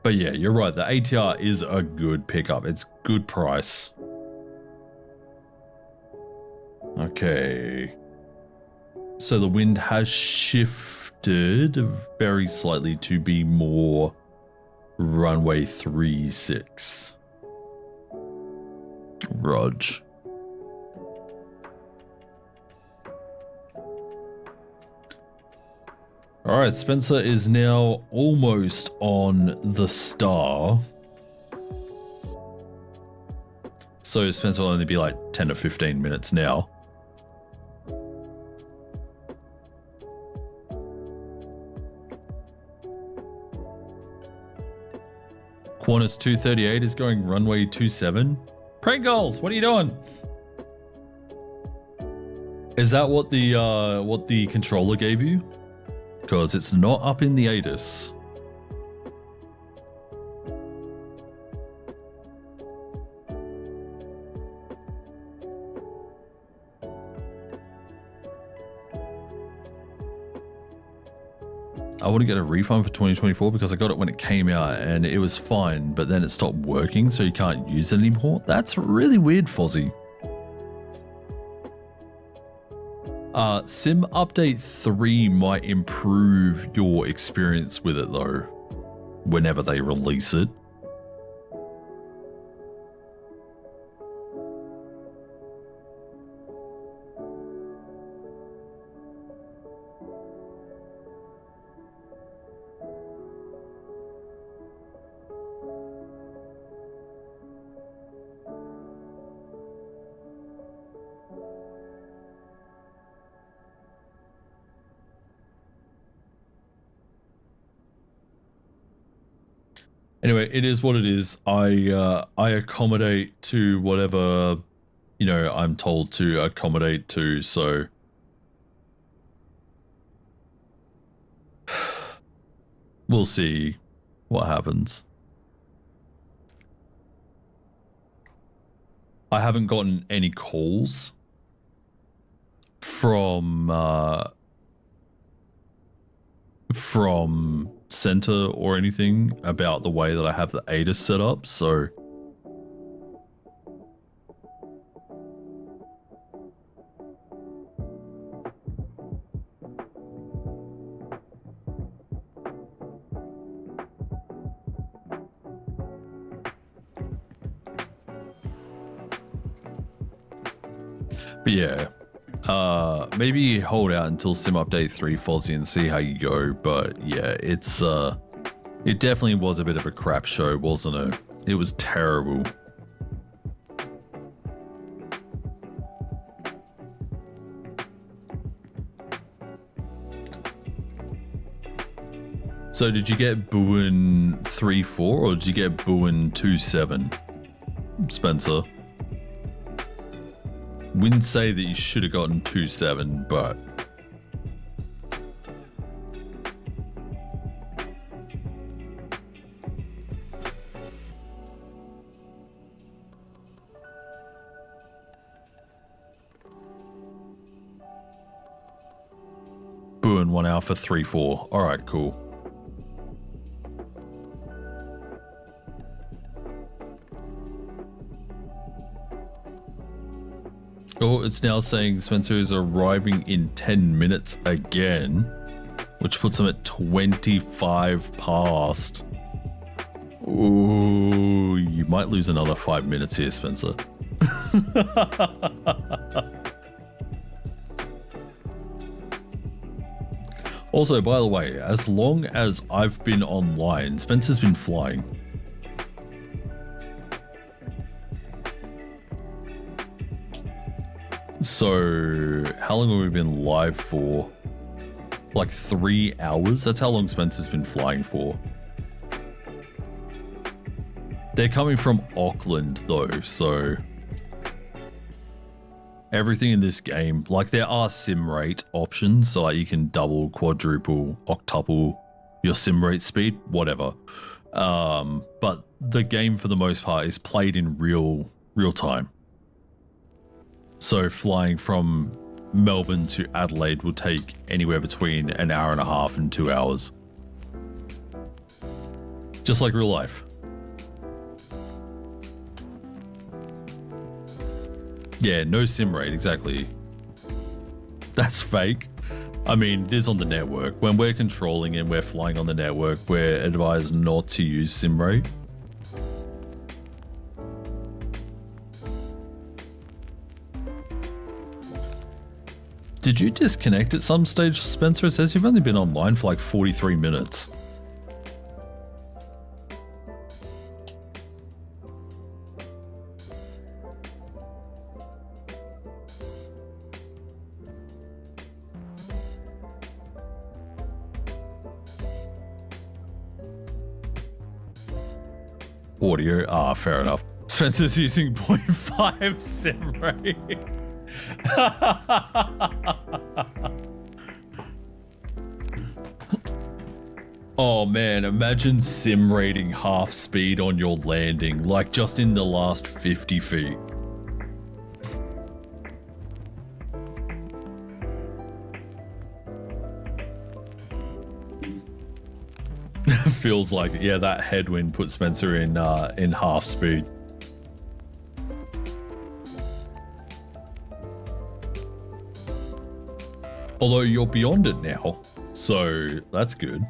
But yeah, you're right. The ATR is a good pickup. It's good price. Okay. So the wind has shifted very slightly to be more runway 36. Rog. All right, Spencer is now almost on the star. So Spencer will only be like 10 or 15 minutes now. Qantas 238 is going runway 27. Pringles, what are you doing? Is that what the controller gave you? Because it's not up in the ATIS. I want to get a refund for 2024 because I got it when it came out and it was fine, but then it stopped working, so you can't use it anymore. That's really weird, Fozzie. Sim Update 3 might improve your experience with it though, whenever they release it. Anyway, it is what it is. I accommodate to whatever, you know, I'm told to accommodate to, so... We'll see what happens. I haven't gotten any calls from Center or anything about the way that I have the ADIS set up, so... But yeah, maybe hold out until Sim Update 3, Fozzie, and see how you go. But yeah, it's it definitely was a bit of a crap show, wasn't it? It was terrible. So did you get Buin 3-4 or did you get Buin 2-7, Spencer? Wouldn't say that you should have gotten 2-7, but... Buin 1 Alpha 3-4. Alright, cool. Oh, it's now saying Spencer is arriving in 10 minutes again, which puts him at 25 past. Ooh, you might lose another 5 minutes here, Spencer. Also, by the way, as long as I've been online, Spencer's been flying. So, how long have we been live for? Like 3 hours? That's how long Spencer's been flying for. They're coming from Auckland though, so... Everything in this game, like there are sim rate options, so like you can double, quadruple, octuple your sim rate speed, whatever. But the game for the most part is played in real time. So flying from Melbourne to Adelaide will take anywhere between an hour and a half and 2 hours. Just like real life. Yeah, no sim rate, exactly. That's fake. I mean, it is on the network. When we're controlling and we're flying on the network, we're advised not to use sim rate. Did you disconnect at some stage, Spencer? It says you've only been online for like 43 minutes. Audio, fair enough. Spencer's using 0.5 sim rate. Oh man, imagine sim rating half speed on your landing, like just in the last 50 feet. Feels like it. Yeah, that headwind put Spencer in half speed. Although you're beyond it now, so that's good.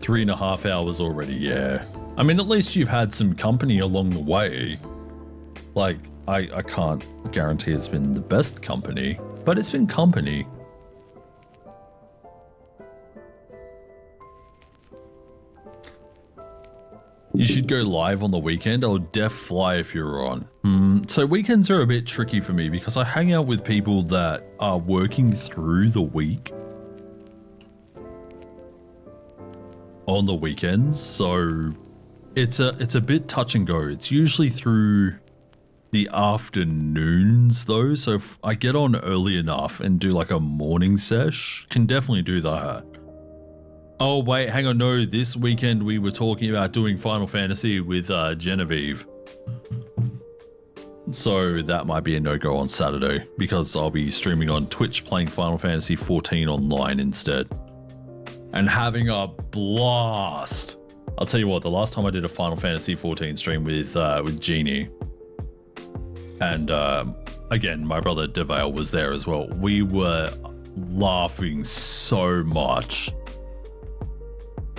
Three and a half hours already, yeah. I mean, at least you've had some company along the way. Like, I can't guarantee it's been the best company, but it's been company. You should go live on the weekend. I'll def fly if you're on. So weekends are a bit tricky for me because I hang out with people that are working through the week on the weekends. So it's a bit touch and go. It's usually through the afternoons though. So if I get on early enough and do like a morning sesh, can definitely do that. Oh wait, hang on, no, this weekend we were talking about doing Final Fantasy with Genevieve. So that might be a no-go on Saturday because I'll be streaming on Twitch playing Final Fantasy 14 online instead. And having a blast. I'll tell you what, the last time I did a Final Fantasy 14 stream with Genie, and again, my brother DeVale was there as well. We were laughing so much.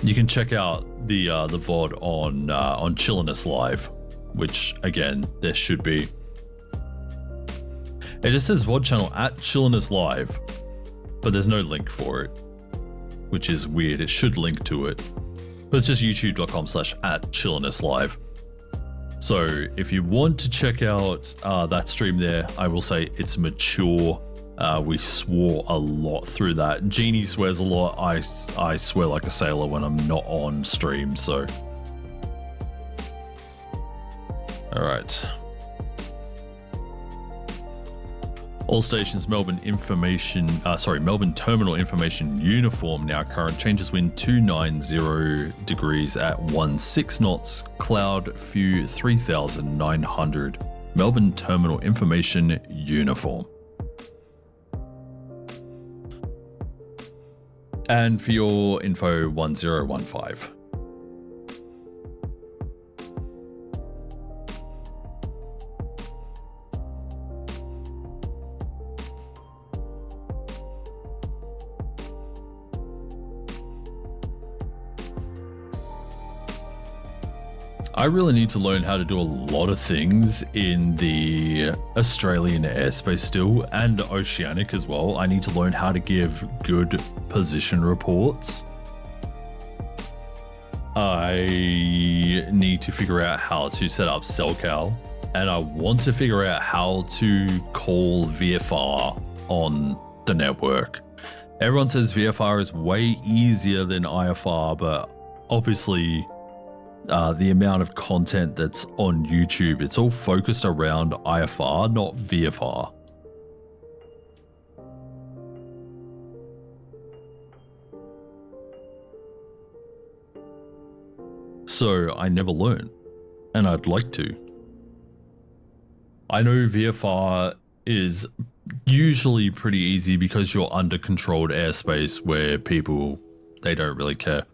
You can check out the VOD on Chilliness Live, which again there should be. It just says VOD Channel at Chilliness Live, but there's no link for it, which is weird. It should link to it, but it's just youtube.com/@ChillinessLive. So if you want to check out that stream there, I will say it's mature. We swore a lot through that. Genie swears a lot. I swear like a sailor when I'm not on stream, so. All right. All stations Melbourne terminal information uniform now current. Changes wind 290 degrees at 16 knots. Cloud few 3,900. Melbourne terminal information uniform. And for your info, 1015. I really need to learn how to do a lot of things in the Australian airspace still, and oceanic as well. I need to learn how to give good position reports. I need to figure out how to set up CellCal, and I want to figure out how to call VFR on the network. Everyone says VFR is way easier than IFR, but obviously the amount of content that's on YouTube, it's all focused around IFR, not VFR. So I never learn, and I'd like to. I know VFR is usually pretty easy because you're under controlled airspace where people, they don't really care.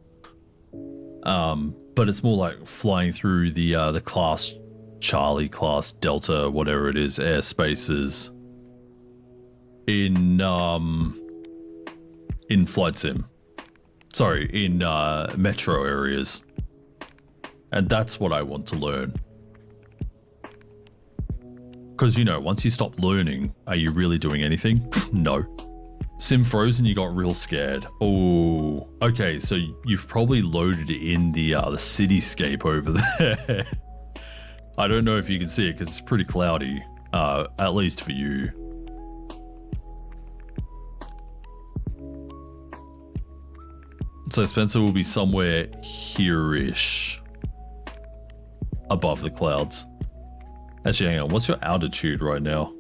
But it's more like flying through the class Charlie, class Delta, whatever it is, airspaces in flight sim. Sorry, in metro areas. And that's what I want to learn. Because, you know, once you stop learning, are you really doing anything? No. Sim Frozen, you got real scared. Oh, okay, so you've probably loaded in the cityscape over there. I don't know if you can see it because it's pretty cloudy, at least for you. So Spencer will be somewhere here-ish, above the clouds. Actually, hang on, what's your altitude right now?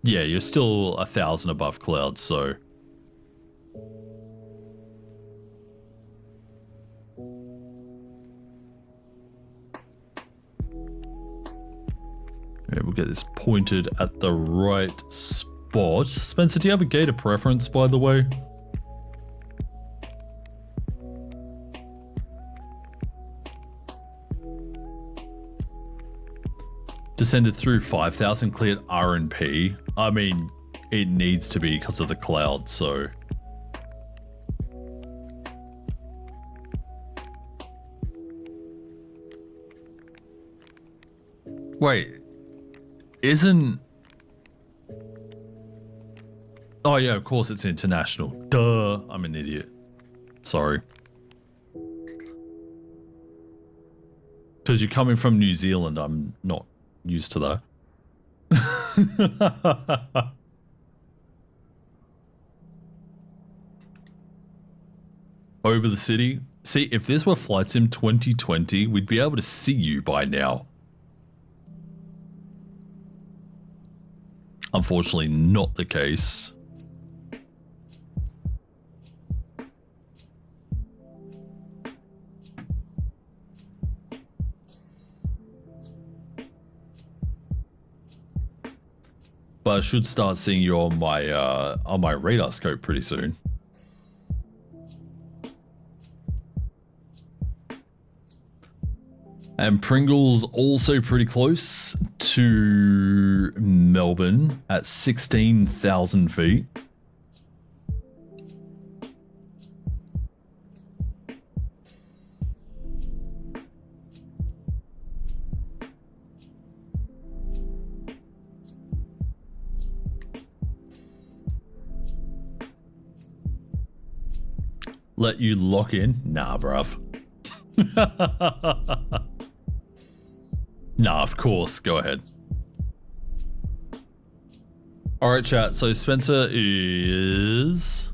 Yeah, you're still 1,000 above clouds, so. Yeah, we'll get this pointed at the right spot. Spencer, do you have a gator preference, by the way? Descended through 5,000, cleared R&P. I mean, it needs to be because of the cloud, so. Wait, isn't... Oh yeah, of course it's international. Duh, I'm an idiot. Sorry. Because you're coming from New Zealand, I'm not used to that. Over the city. See, if this were Flight Sim 2020, we'd be able to see you by now. Unfortunately, not the case. But I should start seeing you on my radar scope pretty soon. And Pringle's also pretty close to Melbourne at 16,000 feet. Let you lock in? Nah, bruv. Nah, of course. Go ahead. Alright, chat. So Spencer is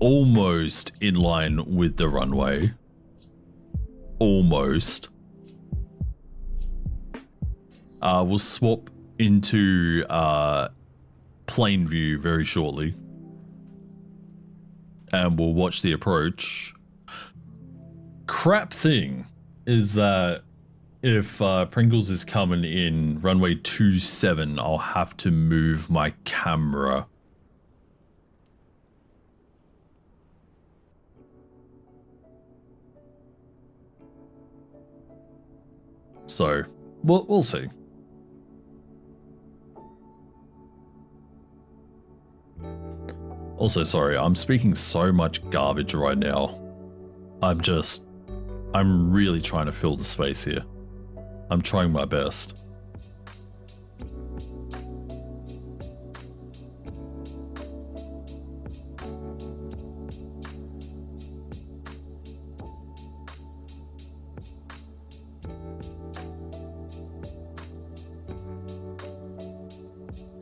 almost in line with the runway. Almost. We'll swap into plane view very shortly. And we'll watch the approach. Crap thing is that if Pringles is coming in runway 27, I'll have to move my camera. So, we'll see. Also, sorry, I'm speaking so much garbage right now. I'm really trying to fill the space here. I'm trying my best.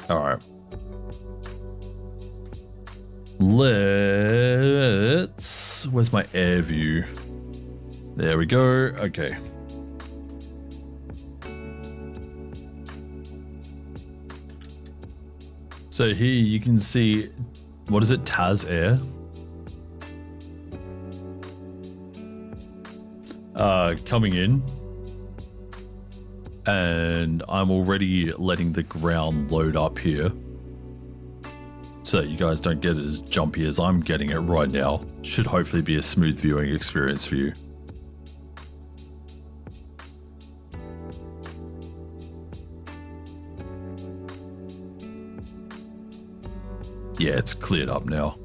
All right. Where's my air view? There we go. Okay. So here you can see, what is it? Taz Air. Coming in. And I'm already letting the ground load up here. So you guys don't get it as jumpy as I'm getting it right now. Should hopefully be a smooth viewing experience for you. Yeah, it's cleared up now.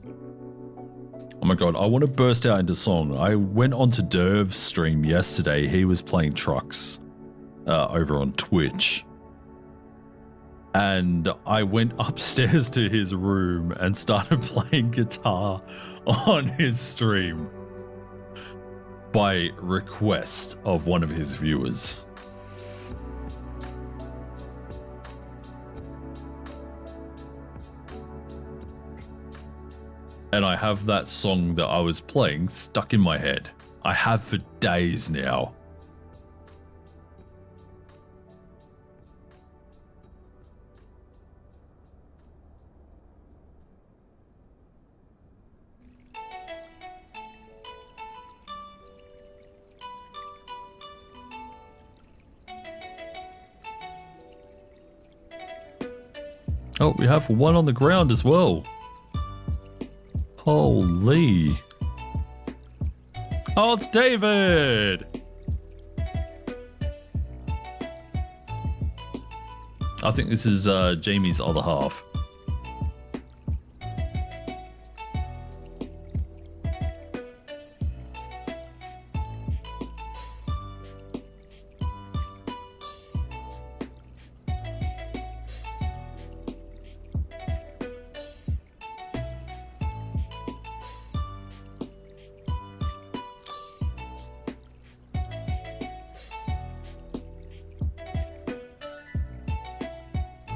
Oh my god, I want to burst out into song. I went onto Derv's stream yesterday. He was playing trucks over on Twitch. And I went upstairs to his room and started playing guitar on his stream by request of one of his viewers. And I have that song that I was playing stuck in my head. I have for days now. Oh, we have one on the ground as well. Holy. Oh, it's David. I think this is Jamie's other half.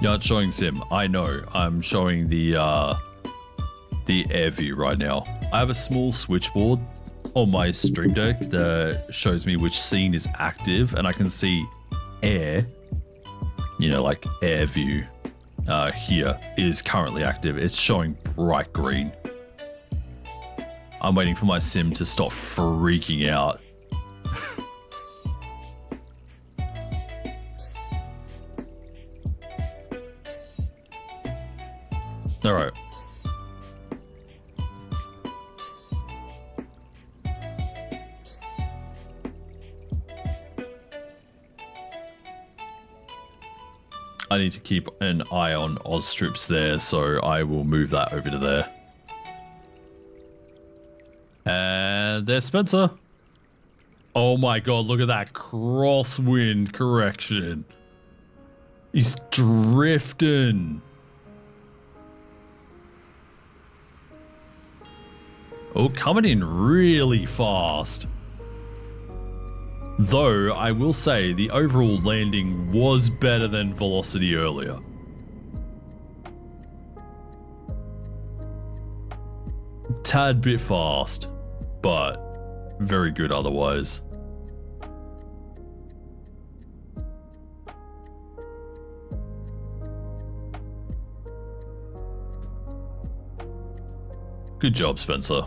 You're not showing sim. I know. I'm showing the air view right now. I have a small switchboard on my stream deck that shows me which scene is active, and I can see air, you know, like air view here is currently active. It's showing bright green. I'm waiting for my sim to stop freaking out. All right. I need to keep an eye on Oz strips there, so I will move that over to there. And there's Spencer. Oh my god, look at that crosswind correction. He's drifting. Oh, coming in really fast. Though, I will say, the overall landing was better than velocity earlier. Tad bit fast, but very good otherwise. Good job, Spencer.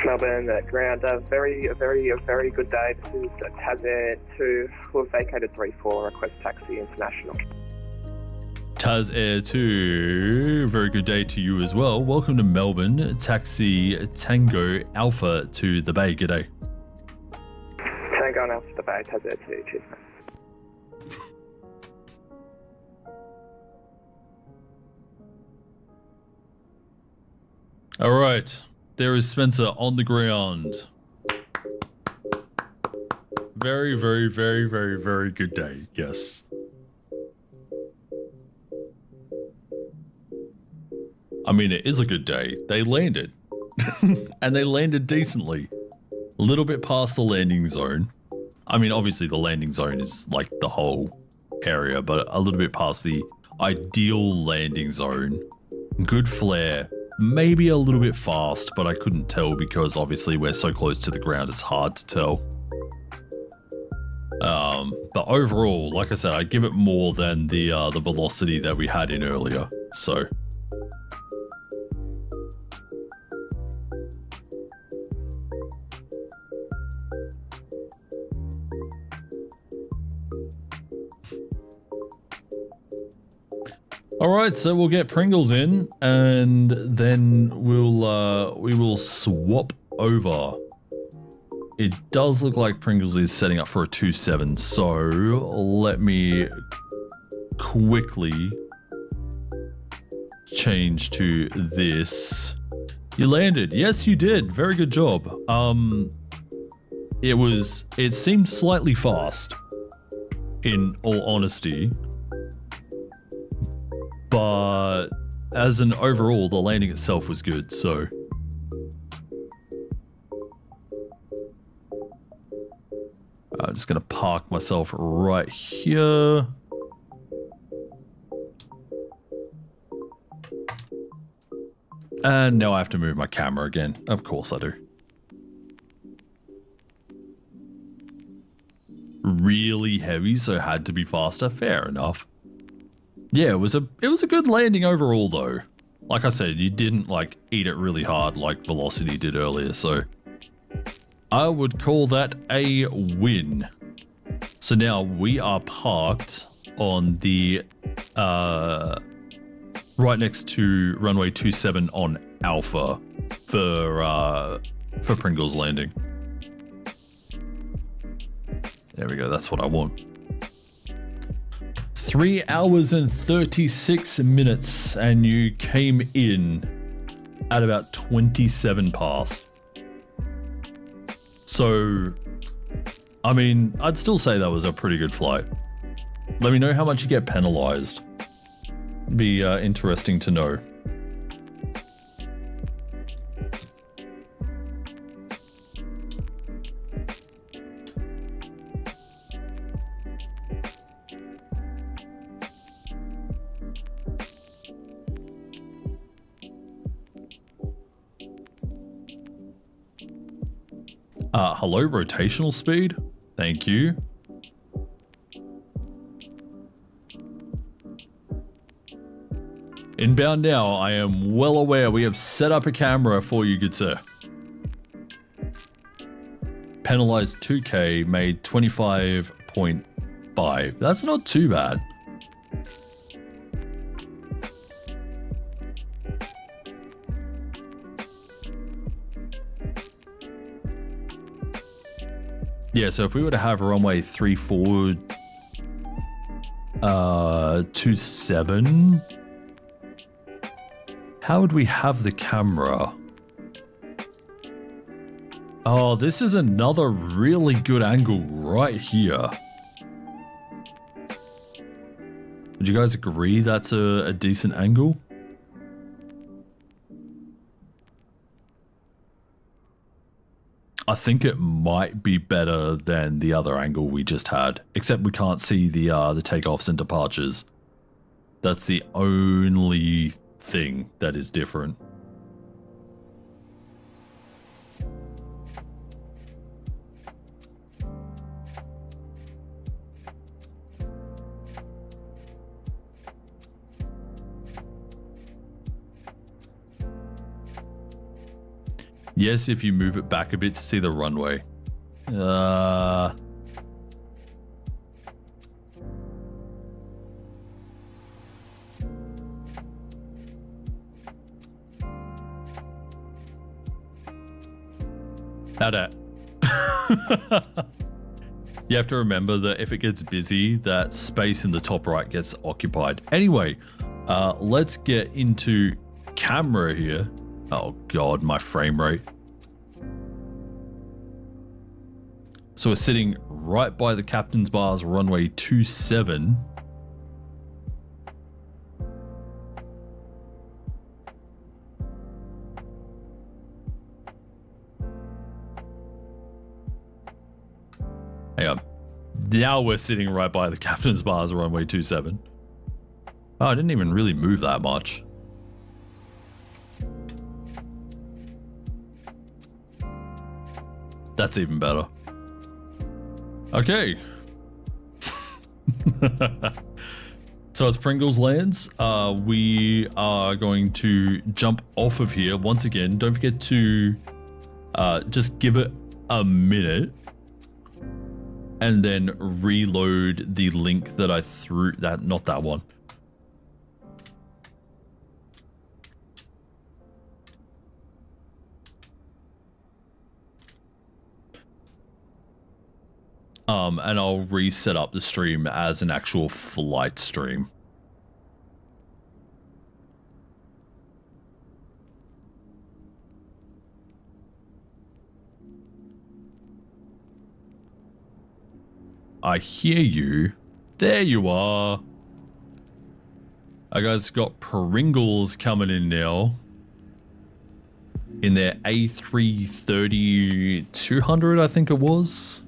Melbourne at ground, a very good day. This is Taz 2. We've vacated 3-4, request taxi international. Taz Air 2, very good day to you as well. Welcome to Melbourne, taxi Tango Alpha to the Bay. G'day. Tango and Alpha to the Bay, Taz Air 2, cheers mate. All right. There is Spencer on the ground. Very good day. Yes. I mean, it is a good day. They landed. And they landed decently. A little bit past the landing zone. I mean, obviously the landing zone is like the whole area, but a little bit past the ideal landing zone. Good flare. Maybe a little bit fast, but I couldn't tell because obviously we're so close to the ground, it's hard to tell. But overall, like I said, I give it more than the velocity that we had in earlier. So. All right, so we'll get Pringles in, and then we will swap over. It does look like Pringles is setting up for a 2-7, so let me quickly change to this. You landed. Yes, you did. Very good job. It seemed slightly fast, in all honesty. But as an overall, the landing itself was good, so. I'm just gonna park myself right here. And now I have to move my camera again. Of course I do. Really heavy, so had to be faster. Fair enough. Yeah, it was a good landing overall though. Like I said, you didn't like eat it really hard like Velocity did earlier, so I would call that a win. So now we are parked on the right next to runway 27 on Alpha for Pringles Landing. There we go. That's what I want. 3 hours and 36 minutes, and you came in at about 27 past. So, I mean, I'd still say that was a pretty good flight. Let me know how much you get penalized. Be interesting to know. Hello, rotational speed. Thank you. Inbound now. I am well aware we have set up a camera for you, good sir. Penalized 2K, made 25.5. That's not too bad. Yeah, so if we were to have runway 34 27, how would we have the camera? Oh, this is another really good angle right here. Would you guys agree that's a decent angle? I think it might be better than the other angle we just had, except we can't see the takeoffs and departures. That's the only thing that is different. Yes, if you move it back a bit to see the runway. How'd You have to remember that if it gets busy, that space in the top right gets occupied. Anyway, let's get into camera here. Oh God, my frame rate. So we're sitting right by the captain's bars, runway 27. Hang on. Now we're sitting right by the captain's bars, runway 27. Oh, I didn't even really move that much. That's even better. Okay. So as Pringles lands, we are going to jump off of here. Once again, don't forget to just give it a minute and then reload the link that I threw. Not that one. And I'll reset up the stream as an actual flight stream. I hear you. There you are. I guys got Pringles coming in now. In their A330-200, I think it was.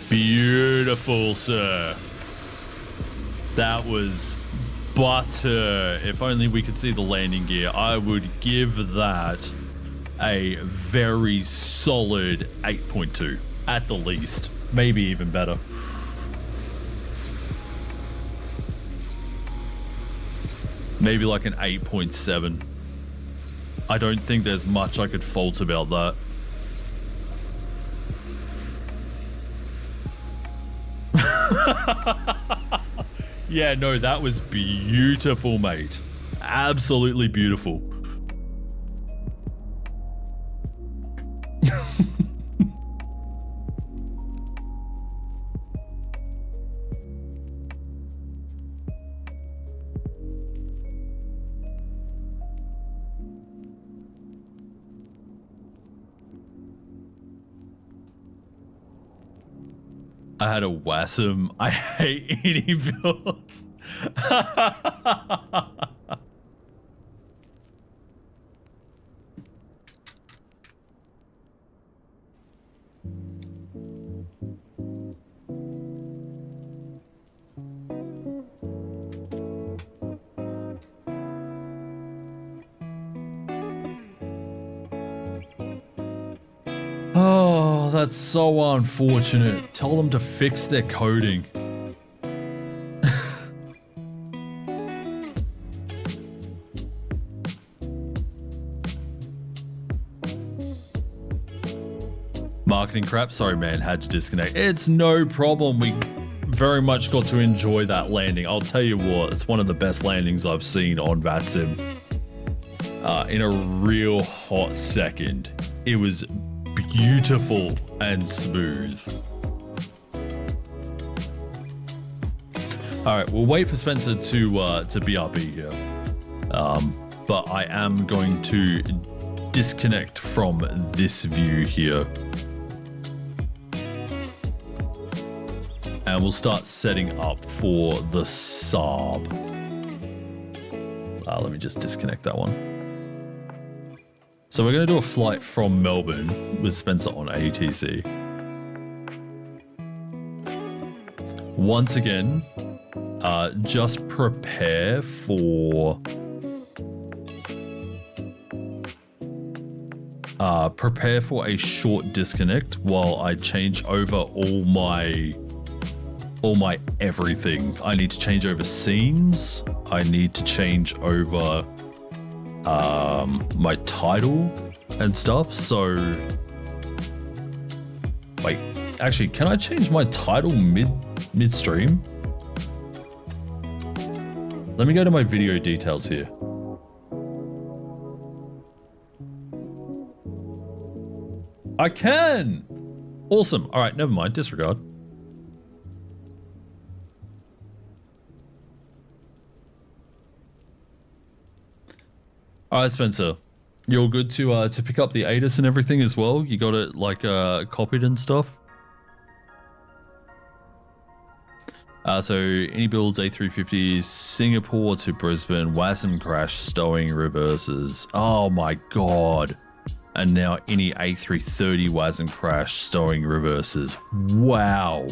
Beautiful, sir. That was butter. If only we could see the landing gear, I would give that a very solid 8.2 at the least, maybe even better. Maybe like an 8.7. I don't think there's much I could fault about that. Yeah, no, that was beautiful, mate. Absolutely beautiful. I had a VATSIM. I hate any builds. Oh, that's so unfortunate. Tell them to fix their coding. Marketing crap. Sorry, man. Had to disconnect. It's no problem. We very much got to enjoy that landing. I'll tell you what, it's one of the best landings I've seen on VATSIM. In a real hot second. It was beautiful and smooth. All right, we'll wait for Spencer to BRB here. But I am going to disconnect from this view here. And we'll start setting up for the Saab. Let me just disconnect that one. So we're going to do a flight from Melbourne with Spencer on ATC. Once again, just prepare for a short disconnect while I change over all my everything. I need to change over scenes. I need to change over my title and stuff. So wait, actually, can I change my title midstream? Let me go to my video details here. I can. Awesome. All right, never mind. Disregard. All right, Spencer, you're good to pick up the ATIS and everything as well. You got it like copied and stuff. So any builds A350s, Singapore to Brisbane, VATSIM crash, stowing reverses. Oh my god! And now any A330 VATSIM crash, stowing reverses. Wow.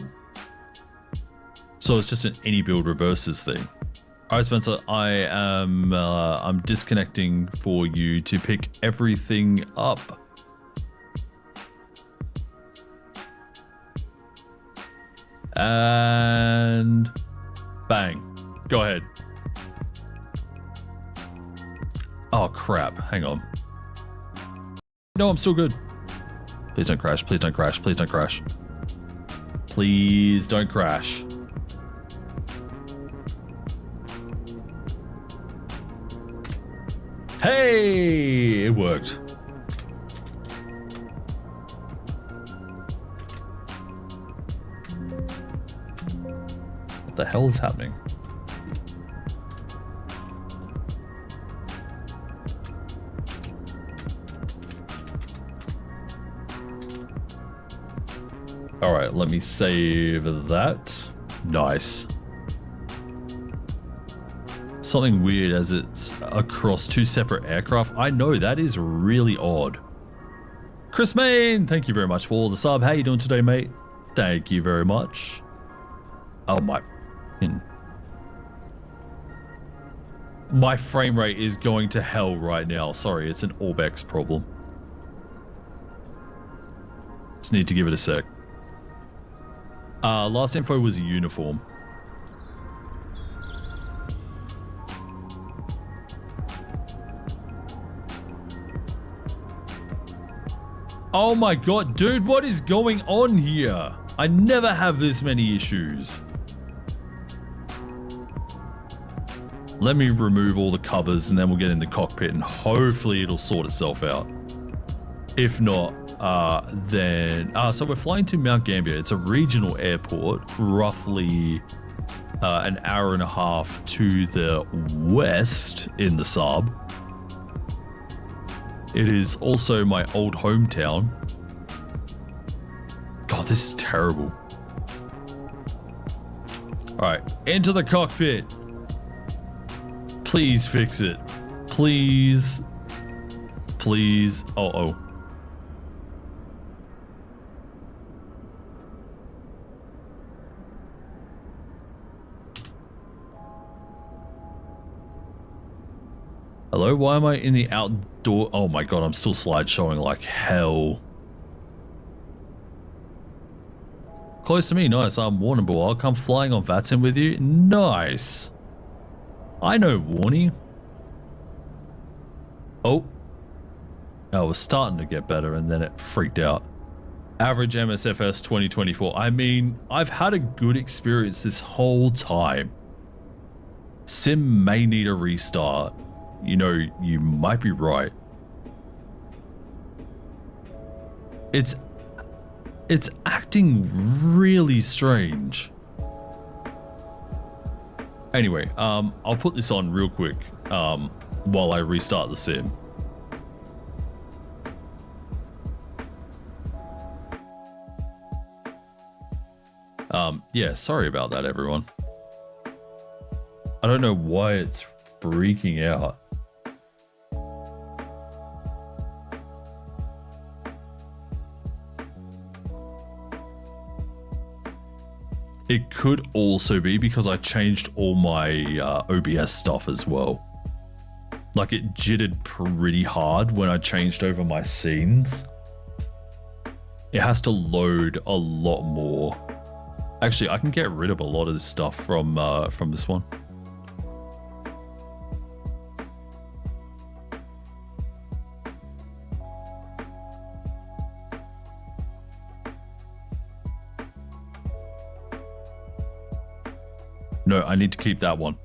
So it's just an any build reverses thing. All right, Spencer, I'm disconnecting for you to pick everything up. And bang. Go ahead. Oh, crap. Hang on. No, I'm still good. Please don't crash. Please don't crash. Please don't crash. Please don't crash. Hey, it worked. What the hell is happening? All right, let me save that. Nice. Something weird as it's across two separate aircraft. I know, that is really odd. Chris Main, thank you very much for the sub. How you doing today, mate? Thank you very much. Oh my. My frame rate is going to hell right now. Sorry, it's an Orbex problem. Just need to give it a sec. Last info was a uniform. Oh my god, dude, what is going on here? I never have this many issues. Let me remove all the covers and then we'll get in the cockpit and hopefully it'll sort itself out. If not, then... so we're flying to Mount Gambier. It's a regional airport, roughly an hour and a half to the west in the sub. It is also my old hometown. God, this is terrible. Alright, into the cockpit. Please fix it. Please. Please. Oh. Hello, why am I in the outdoor? Oh my god, I'm still slide showing like hell. Close to me, nice. I'm Warrnambool. I'll come flying on VATSIM with you. Nice. I know Warnie. Oh. I was starting to get better and then it freaked out. Average MSFS 2024. I mean, I've had a good experience this whole time. Sim may need a restart. You know, you might be right. It's acting really strange. Anyway, I'll put this on real quick while I restart the sim. Yeah, sorry about that, everyone. I don't know why it's freaking out. It could also be because I changed all my OBS stuff as well. Like it jittered pretty hard when I changed over my scenes. It has to load a lot more. Actually, I can get rid of a lot of this stuff from this one. No, I need to keep that one.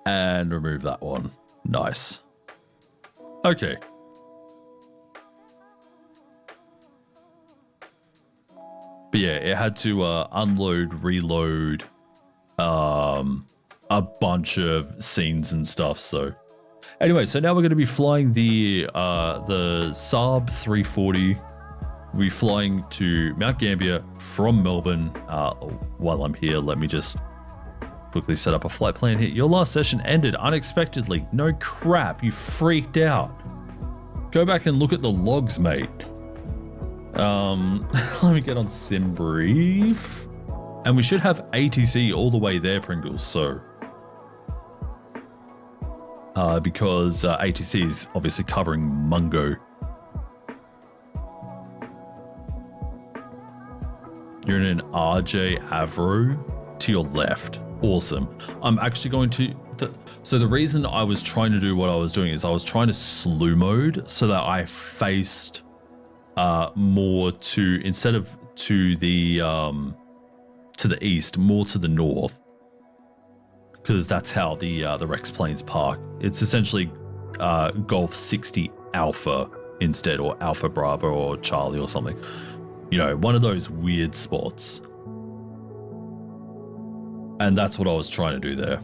And remove that one. Nice. Okay. But yeah, it had to unload, reload a bunch of scenes and stuff. So anyway, so now we're going to be flying the Saab 340. We're flying to Mount Gambier from Melbourne. While I'm here, let me just quickly set up a flight plan here. Your last session ended unexpectedly. No crap, you freaked out. Go back and look at the logs, mate. Let me get on sim brief. And we should have ATC all the way there, Pringles, so. Because ATC is obviously covering Mungo. You're in an RJ Avro to your left. Awesome. I'm actually going to... So the reason I was trying to do what I was doing is I was trying to slew mode so that I faced more to... Instead of to the east, more to the north. Because that's how the Rex planes park. It's essentially Golf 60 Alpha instead, or Alpha Bravo or Charlie or something. You know, one of those weird spots. And that's what I was trying to do there.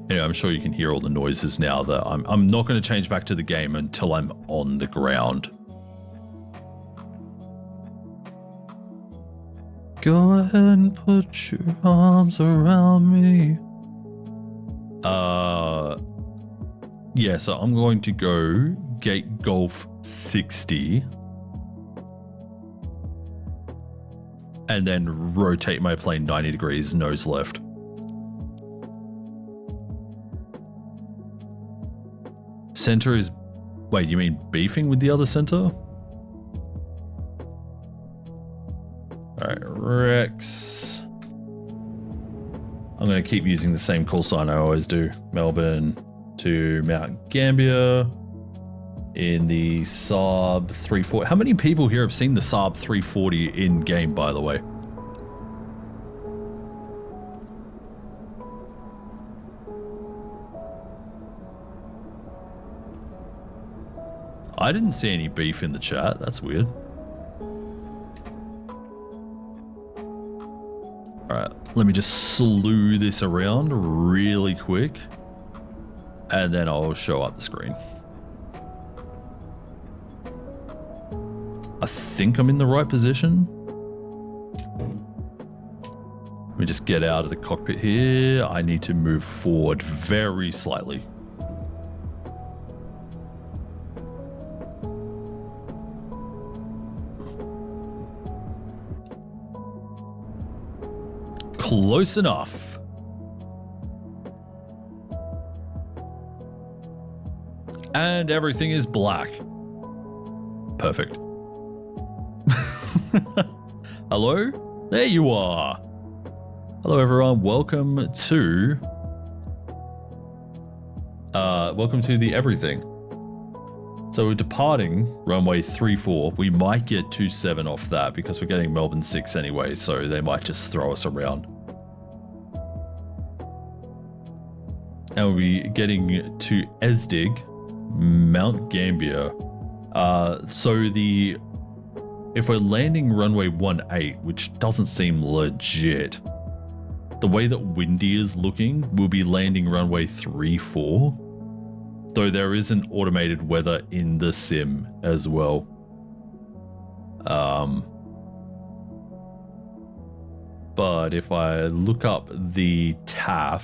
Anyway, I'm sure you can hear all the noises now that I'm not going to change back to the game until I'm on the ground. Go ahead and put your arms around me. Yeah, so I'm going to go gate Golf 60. And then rotate my plane 90 degrees, nose left. Center is... Wait, you mean beefing with the other center? Alright, Rex. I'm going to keep using the same call sign I always do. Melbourne to Mount Gambier in the Saab 340. How many people here have seen the Saab 340 in game, by the way? I didn't see any beef in the chat. That's weird. Alright, let me just slew this around really quick. And then I'll show up the screen. I think I'm in the right position. Let me just get out of the cockpit here. I need to move forward very slightly. Close enough. And everything is black. Perfect. Hello? There you are. Hello everyone. Welcome to the everything. So we're departing runway 34. We might get 27 off that because we're getting Melbourne 6 anyway, so they might just throw us around. And we'll be getting to Esdig, Mount Gambier. If we're landing runway 18, which doesn't seem legit, the way that Windy is looking, we'll be landing runway 34. Though there is an automated weather in the sim as well. But if I look up the TAF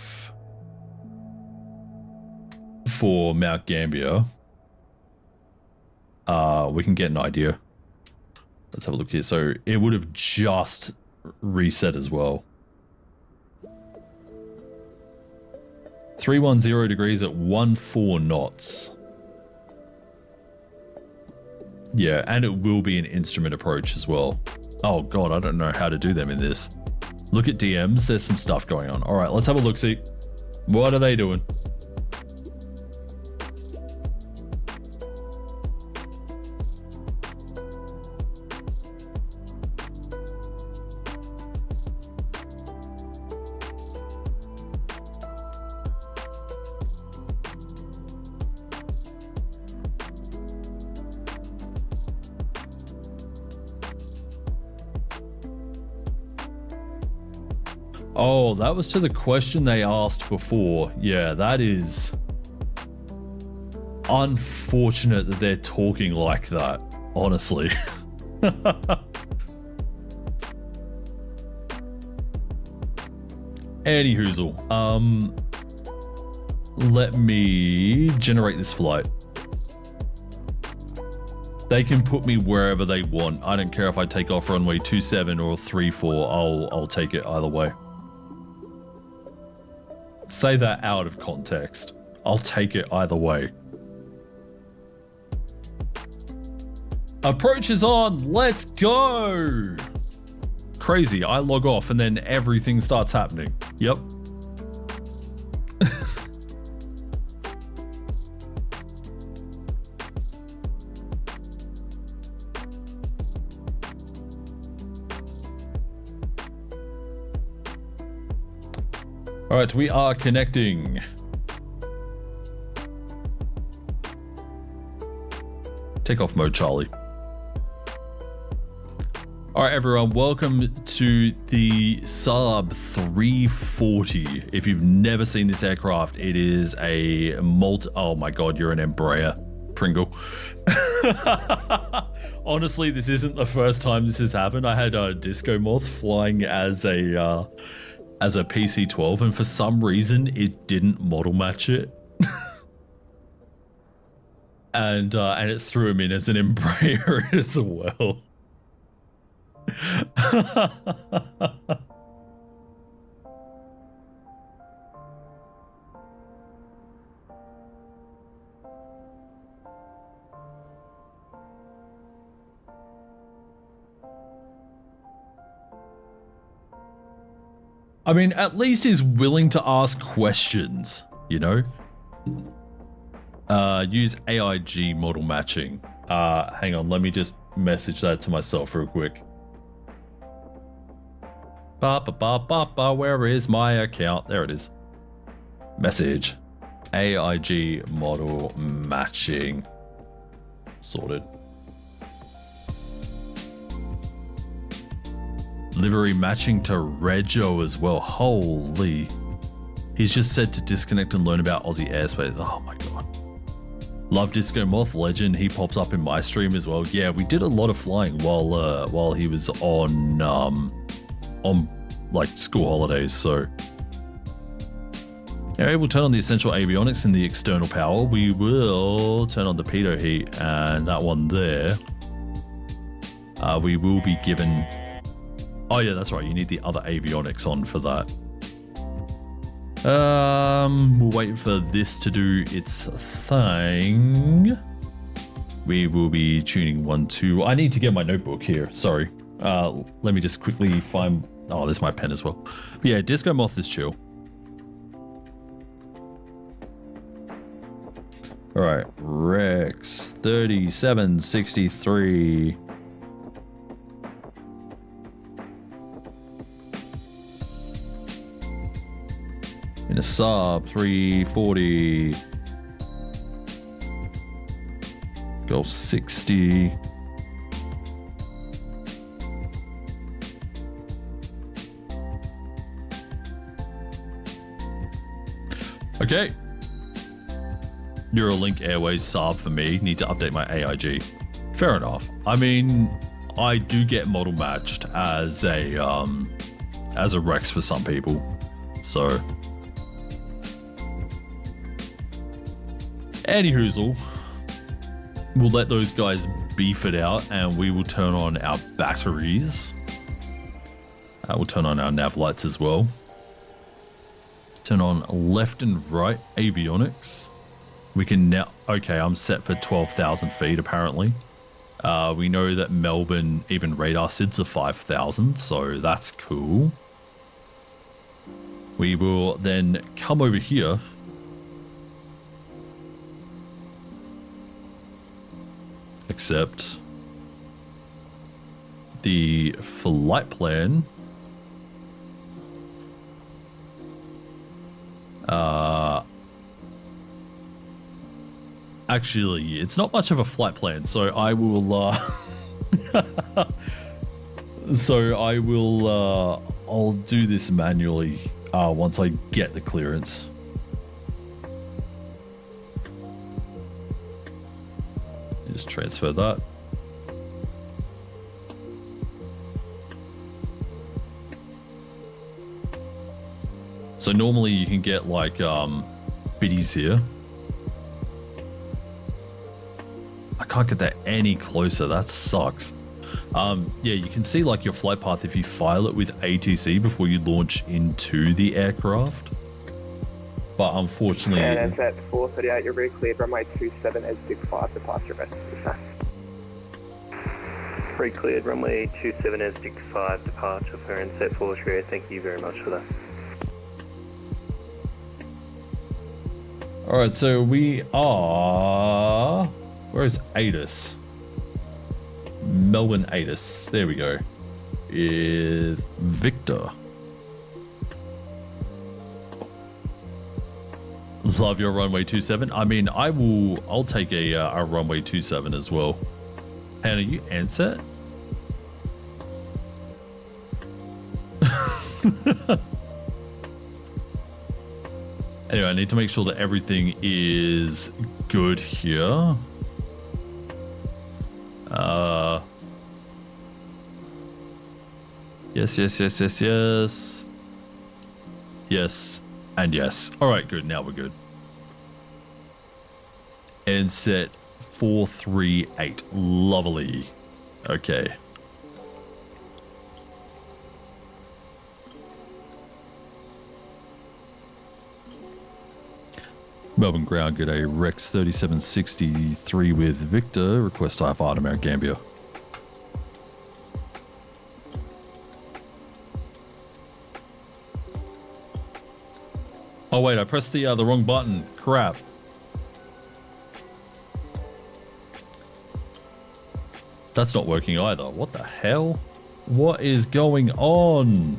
for Mount Gambier, we can get an idea. Let's have a look here. So it would have just reset as well. 310 degrees at 14 knots. Yeah, and it will be an instrument approach as well. Oh god, I don't know how to do them in this. Look at DMs, there's some stuff going on. All right, let's have a look-see. What are they doing? Oh, that was to the question they asked before. Yeah, that is unfortunate that they're talking like that, honestly. Anyhoozle, let me generate this flight. They can put me wherever they want. I don't care if I take off runway 27 or 34. I'll take it either way. Say that out of context. I'll take it either way. Approach is on. Let's go. Crazy. I log off and then everything starts happening. Yep. All right, we are connecting. Take off mode, Charlie. All right, everyone, welcome to the Saab 340. If you've never seen this aircraft, it is a oh my God, you're an Embraer, Pringle. Honestly, this isn't the first time this has happened. I had a Disco Moth flying as a PC-12, and for some reason, it didn't model match it. And it threw him in as an Embraer as well. I mean, at least he's willing to ask questions, you know? Use AIG model matching. Hang on, let me just message that to myself real quick. Where is my account? There it is. Message. AIG model matching. Sorted. Livery matching to Rego as well. Holy. He's just said to disconnect and learn about Aussie airspace. Oh my god. Love Disco Moth Legend. He pops up in my stream as well. Yeah, we did a lot of flying while he was on like school holidays, so. Yeah, we'll turn on the essential avionics and the external power. We will turn on the pitot heat and that one there. We will be given... Oh yeah, that's right. You need the other avionics on for that. We'll wait for this to do its thing. We will be tuning 1-2. I need to get my notebook here. Sorry. Let me just quickly find... Oh, there's my pen as well. But yeah, Disco Moth is chill. All right, Rex 3763. In a sub 340. Go 60. Okay. Neuralink Airways sub for me. Need to update my AIG. Fair enough. I mean, I do get model matched as a Rex for some people. So anyhoozle, we'll let those guys beef it out and we will turn on our batteries. We'll turn on our nav lights as well. Turn on left and right avionics. We can now... Okay, I'm set for 12,000 feet apparently. We know that Melbourne even radar SIDs are 5,000, so that's cool. We will then come over here. Accept the flight plan. Actually, it's not much of a flight plan, so I will I'll do this manually once I get the clearance. Just transfer that. So normally you can get like biddies here. I can't get that any closer. That sucks. Yeah, you can see like your flight path if you file it with ATC before you launch into the aircraft. But unfortunately... And it's at 4:38, you're re-cleared, runway 27 and 65, departure rest. Pre-cleared, runway 27 and 65, departure for inset 4 share. Thank you very much for that. Alright, so we are... Where is ATIS? Melbourne ATIS. There we go. With Victor. Love your runway 27. I mean, I'll take a runway 27 as well. Hannah, you answer? Anyway, I need to make sure that everything is good here. Yes. Yes, and yes. All right, good. Now we're good. And set 438. Lovely. Okay. Melbourne ground, get a Rex 3763 with Victor. Request IFR to Mount Gambier. Oh wait, I pressed the wrong button. Crap. That's not working either. What the hell? What is going on?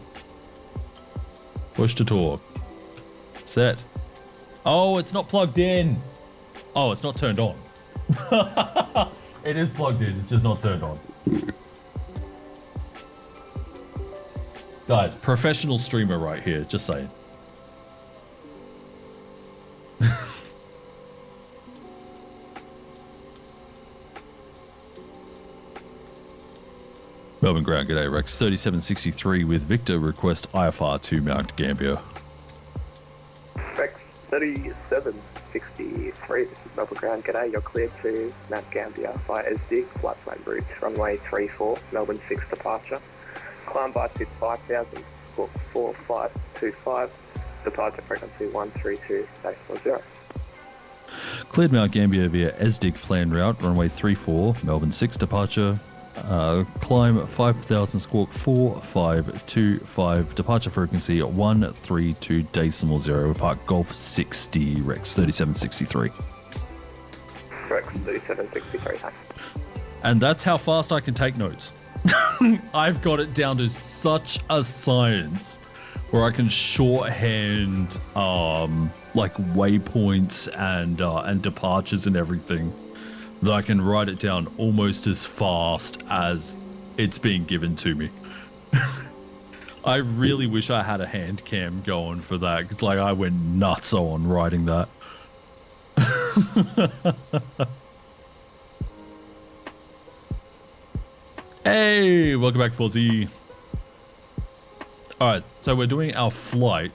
Push to talk. Set. Oh, it's not plugged in. Oh, it's not turned on. It is plugged in. It's just not turned on. Guys, professional streamer right here. Just saying. Melbourne ground, g'day Rex 3763 with Victor. Request IFR to Mount Gambier. Rex 3763, this is Melbourne ground, g'day, you're cleared to Mount Gambier via SDIG, flight plan route, runway 34, Melbourne 6 departure. Climb by 5000, book 4525, departure frequency 132.0. Cleared Mount Gambier via SDIG plan route, runway 34, Melbourne 6 departure. Climb 5000, squawk 4525, departure frequency 132.0, park Golf 60, Rex 3763. Rex 3763, thanks. And that's how fast I can take notes. I've got it down to such a science where I can shorthand like waypoints and departures and everything, that I can write it down almost as fast as it's being given to me. I really wish I had a hand cam going for that, 'cause like I went nuts on writing that. Hey, welcome back, Fozzie. Alright, so we're doing our flight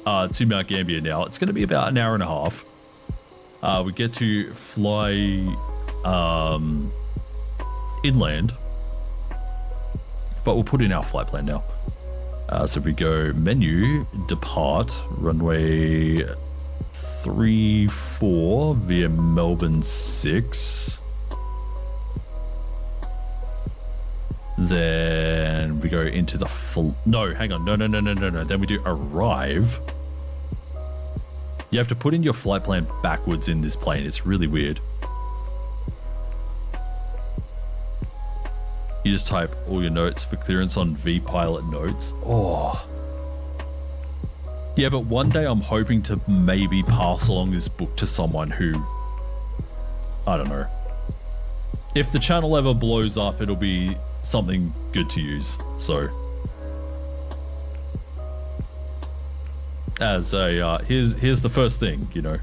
to Mount Gambier now. It's going to be about an hour and a half. We get to fly inland, but we'll put in our flight plan now. So we go menu, depart, runway 34 via Melbourne 6. Then we go into the no, hang on, no. Then we do arrive. You have to put in your flight plan backwards in this plane. It's really weird. You just type all your notes for clearance on VPilot notes. Oh. Yeah, but one day I'm hoping to maybe pass along this book to someone who, I don't know. If the channel ever blows up, it'll be something good to use. So, as a, here's the first thing, you know.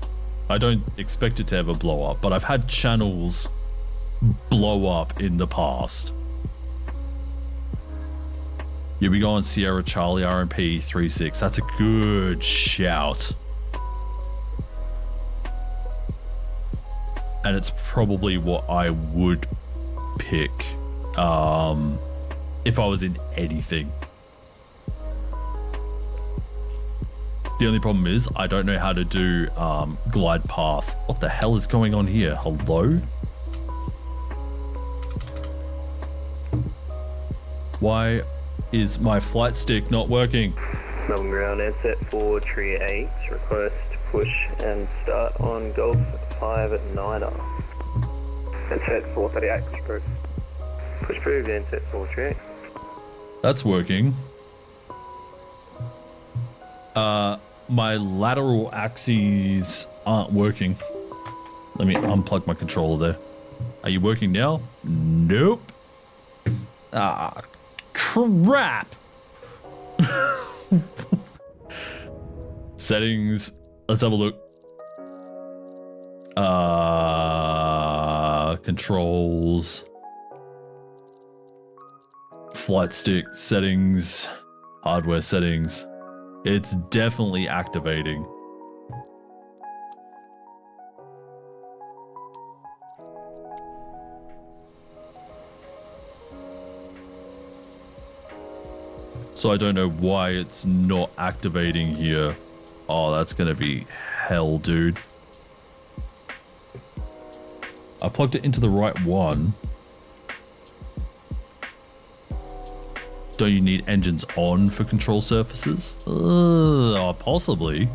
I don't expect it to ever blow up, but I've had channels blow up in the past. Yeah, we go on Sierra Charlie RMP 36. That's a good shout. And it's probably what I would pick if I was in anything. The only problem is I don't know how to do glide path. What the hell is going on here? Hello? Why is my flight stick not working? Melbourne ground, answer for tree 8, request push and start on Golf 5 at 9er. Answer 438, push approved. Push approved, answer 438. That's working. My lateral axes aren't working. Let me unplug my controller there. Are you working now? Nope. Ah, crap. Settings. Let's have a look. Controls. Flight stick settings. Hardware settings. It's definitely activating. So I don't know why it's not activating here. Oh, that's going to be hell, dude. I plugged it into the right one. Don't you need engines on for control surfaces? Possibly.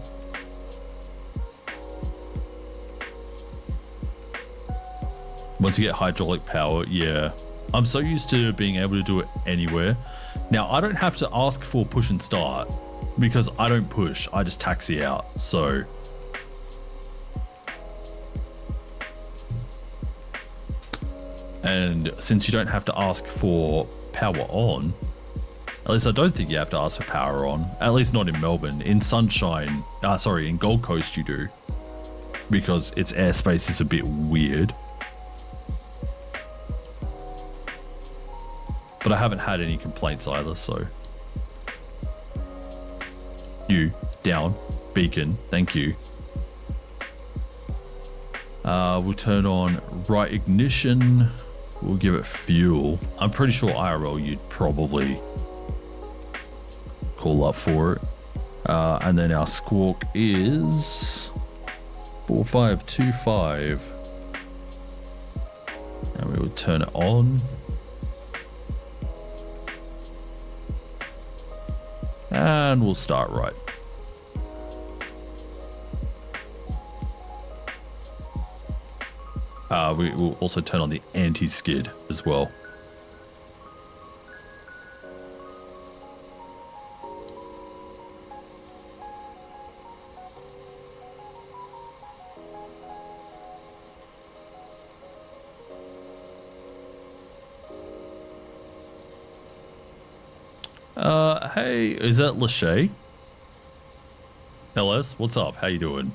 Once you get hydraulic power, yeah. I'm so used to being able to do it anywhere. Now, I don't have to ask for push and start because I don't push. I just taxi out, so... And since you don't have to ask for power on, at least I don't think you have to ask for power on. At least not in Melbourne. In Sunshine, in Gold Coast you do. Because its airspace is a bit weird. But I haven't had any complaints either, so. You, down, beacon, thank you. We'll turn on right ignition. We'll give it fuel. I'm pretty sure IRL you'd probably call up for it. And then our squawk is 4525. And we will turn it on. And we'll start right. We will also turn on the anti-skid as well. Hey, is that Lachey? LS, what's up? How you doing?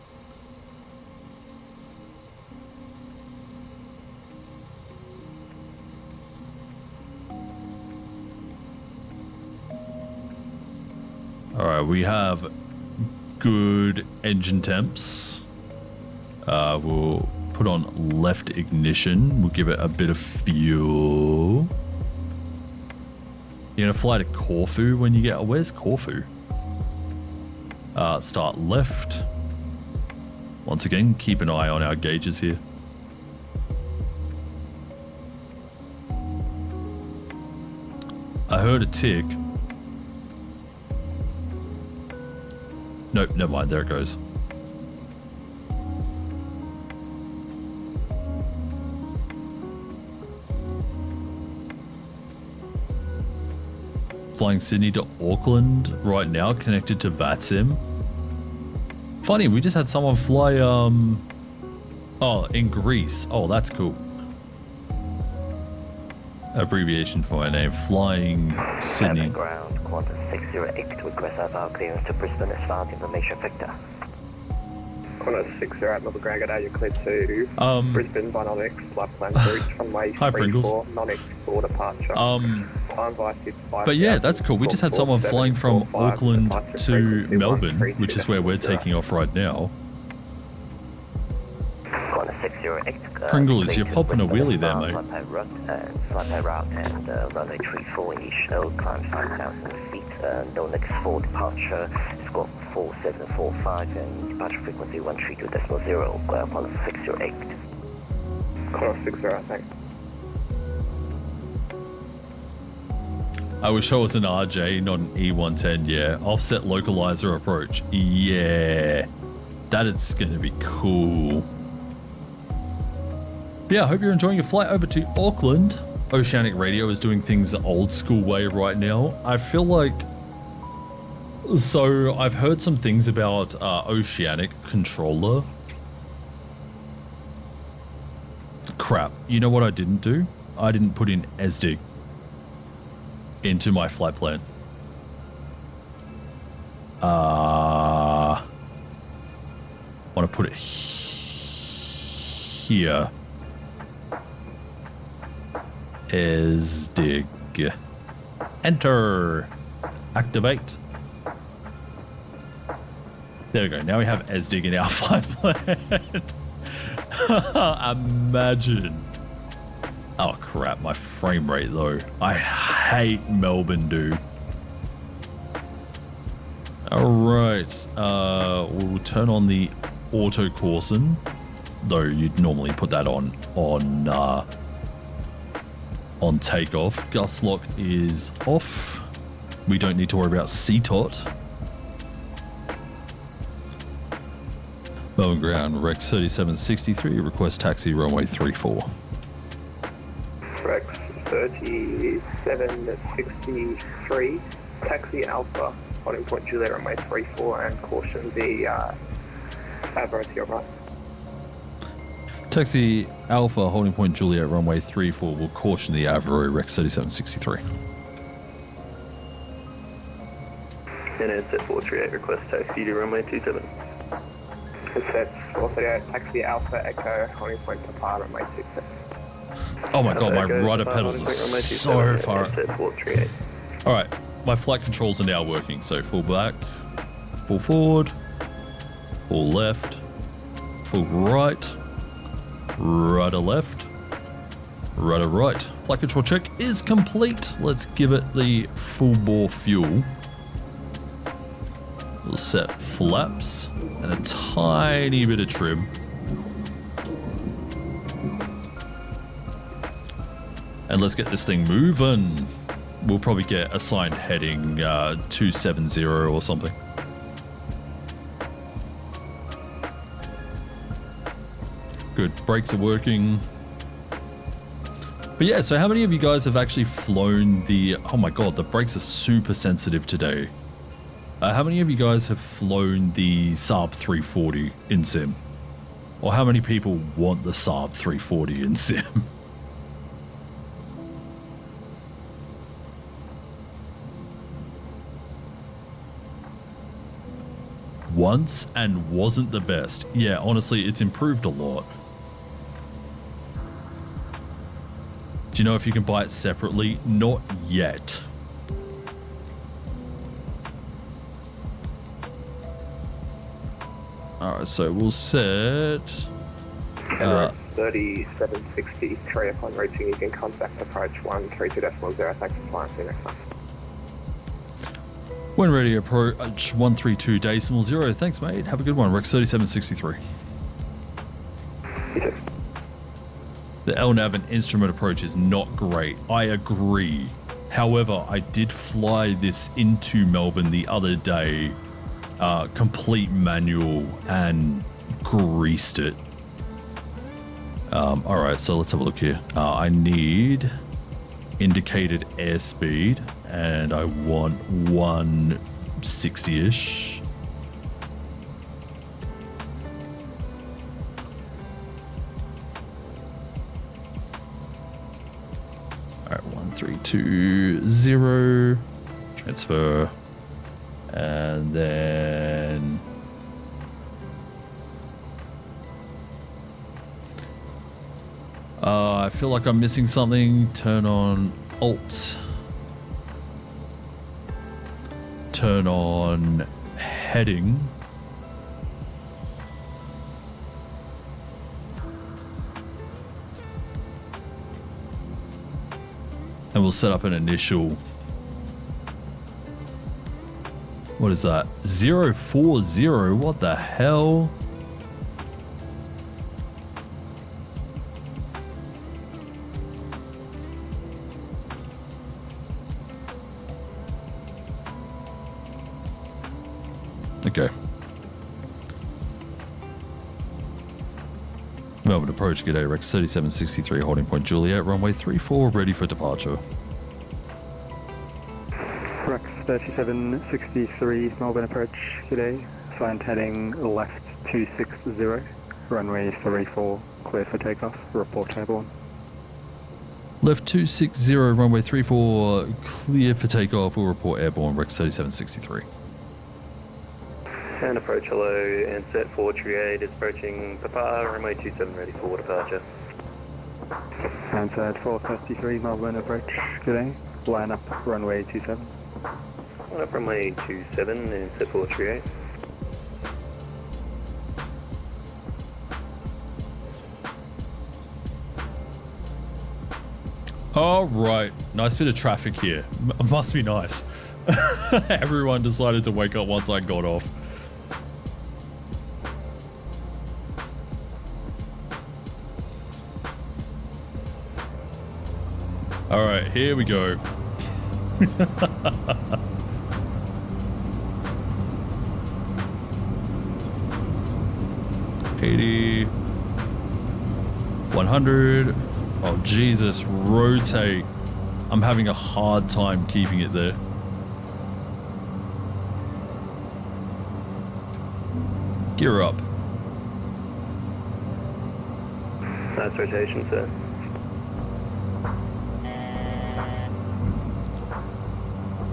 Alright, we have good engine temps. We'll put on left ignition. We'll give it a bit of fuel. You're gonna fly to Corfu when you get... Where's Corfu? Start left. Once again, keep an eye on our gauges here. I heard a tick. Nope, never mind. There it goes. Flying Sydney to Auckland right now, connected to VATSIM. Funny, we just had someone fly, in Greece. Oh, that's cool. Abbreviation for my name. Flying Sydney. Ground, Qantas 608, request about clearance to Brisbane as filed information Victor. Qantas 608, Melbourne Ground, g'day, you're cleared to Brisbane by non-X, flight plan route, runway 34, non-X for departure. But yeah, that's cool. We just had someone flying from Auckland to Melbourne, which is where we're taking off right now. Pringles, you're popping a wheelie there, mate. Flight route and runway 34 initial, climb 5,000 feet, no next for departure, squawk 4745 and departure frequency 132.0, Qantas 608. Qantas 608, thanks. I wish I was an RJ, not an E110, yeah. Offset localizer approach, yeah. That is going to be cool. Yeah, I hope you're enjoying your flight over to Auckland. Oceanic Radio is doing things the old school way right now. I feel like... So, I've heard some things about Oceanic controller. Crap. You know what I didn't do? I didn't put in SD into my flight plan. I want to put it here. SD. Enter. Activate. There we go. Now we have SD in our flight plan. Imagine. Oh crap, my frame rate though. I hate Melbourne, dude. All right. We'll turn on the auto caution, though you'd normally put that on takeoff. Gust lock is off. We don't need to worry about CTOT. Melbourne ground, Rex 3763, request taxi runway 34. Rex 3763, taxi Alpha, holding point Juliet runway 34, and caution the Avro to your right. Taxi Alpha, holding point Juliet runway 34, will caution the Avro Rex 3763. And set 438, request taxi to runway 27. Set 438, taxi Alpha Echo, holding point Papa runway 27. Oh my god, my rudder pedals are so far. Set 438. Alright, my flight controls are now working, so full back, full forward, full left, full right, rudder left, rudder right. Flight control check is complete. Let's give it the full bore fuel. We'll set flaps and a tiny bit of trim. And let's get this thing moving. We'll probably get assigned heading 270 or something. Good, brakes are working. But yeah, so how many of you guys have actually flown the... Oh my god, the brakes are super sensitive today. How many of you guys have flown the Saab 340 in sim? Or how many people want the Saab 340 in sim? Once and wasn't the best. Yeah, honestly, it's improved a lot. Do you know if you can buy it separately? Not yet. Alright, so we'll set... 3763, upon reaching you can contact approach 132.0. Thanks for flying. See you next time. When ready, approach 132.0. Thanks, mate. Have a good one. Rex 3763. You too. The LNAV and instrument approach is not great. I agree. However, I did fly this into Melbourne the other day, complete manual, and greased it. Alright, so let's have a look here. I need indicated airspeed, and I want 160-ish. Alright, 1320. Transfer. And then... I feel like I'm missing something. Turn on Alt. Turn on heading. And we'll set up an initial. What is that? 040? What the hell? Okay. Melbourne approach, g'day, Rex 3763, holding point Juliet, runway 34, ready for departure. Rex 3763, Melbourne approach, g'day, assigned heading left 260, runway 34, clear for takeoff, report airborne. Left 260, runway 34, clear for takeoff, we'll report airborne, Rex 3763. And approach hello, and set 438 is approaching Papa, runway 27 ready for departure. And set 433, Melbourne approach, g'day, line up runway 27. Line up runway 27 and set 438. All right, nice bit of traffic here. Must be nice. Everyone decided to wake up once I got off. All right, here we go. $80, 100. Oh, Jesus, rotate. I'm having a hard time keeping it there. Gear up. Nice rotation, sir.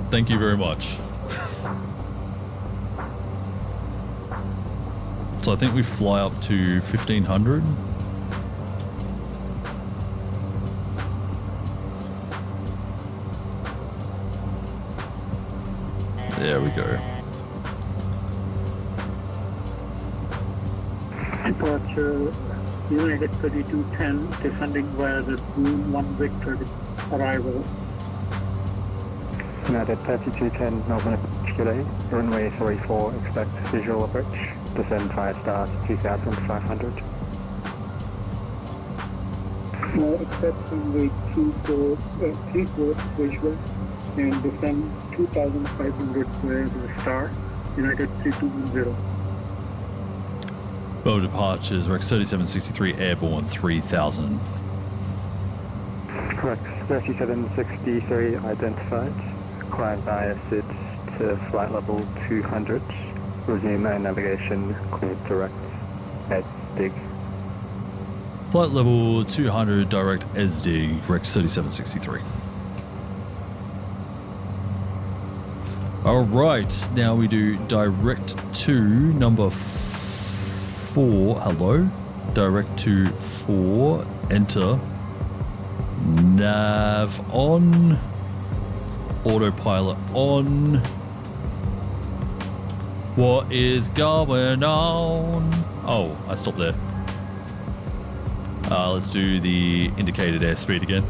Thank you very much. So I think we fly up to 1500. There we go. Departure United 3210, descending via the Moon 1 Victor arrival. United 3210, Melbourne approach delay. Runway 34, expect visual approach. Descend 5 stars, 2500. Expect runway 34 visual and descend 2500 square to the star. United 3210. Bow departures, Rex 3763 airborne 3000. Rex 3763 identified. Climb via SID to flight level 200. Resume air navigation, cleared direct. Ed dig. Flight level 200 direct SD, Rex 3763. Alright, now we do direct to number 4. Hello? Direct to 4. Enter. Nav on. Autopilot on. What is going on? Oh, I stopped there. Let's do the indicated airspeed again.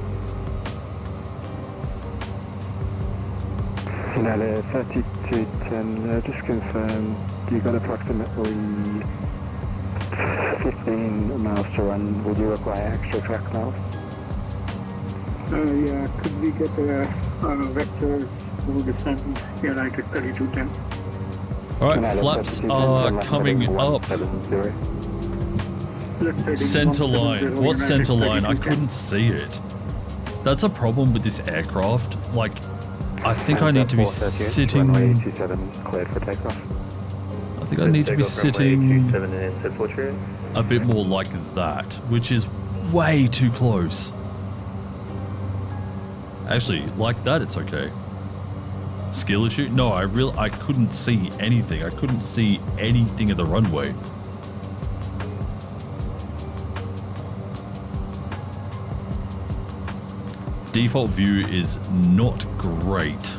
United 3210, just confirm you got approximately 15 miles to run. Would you require extra track miles? Yeah, could we get a vector for descent United 3210? Alright, flaps are coming up. Center line. What center line? I couldn't see it. That's a problem with this aircraft. Like, I think I need to be sitting. I think I need to be sitting a bit more like that, which is way too close. Actually, like that, it's okay. Skill issue? No, I couldn't see anything. I couldn't see anything of the runway. Default view is not great.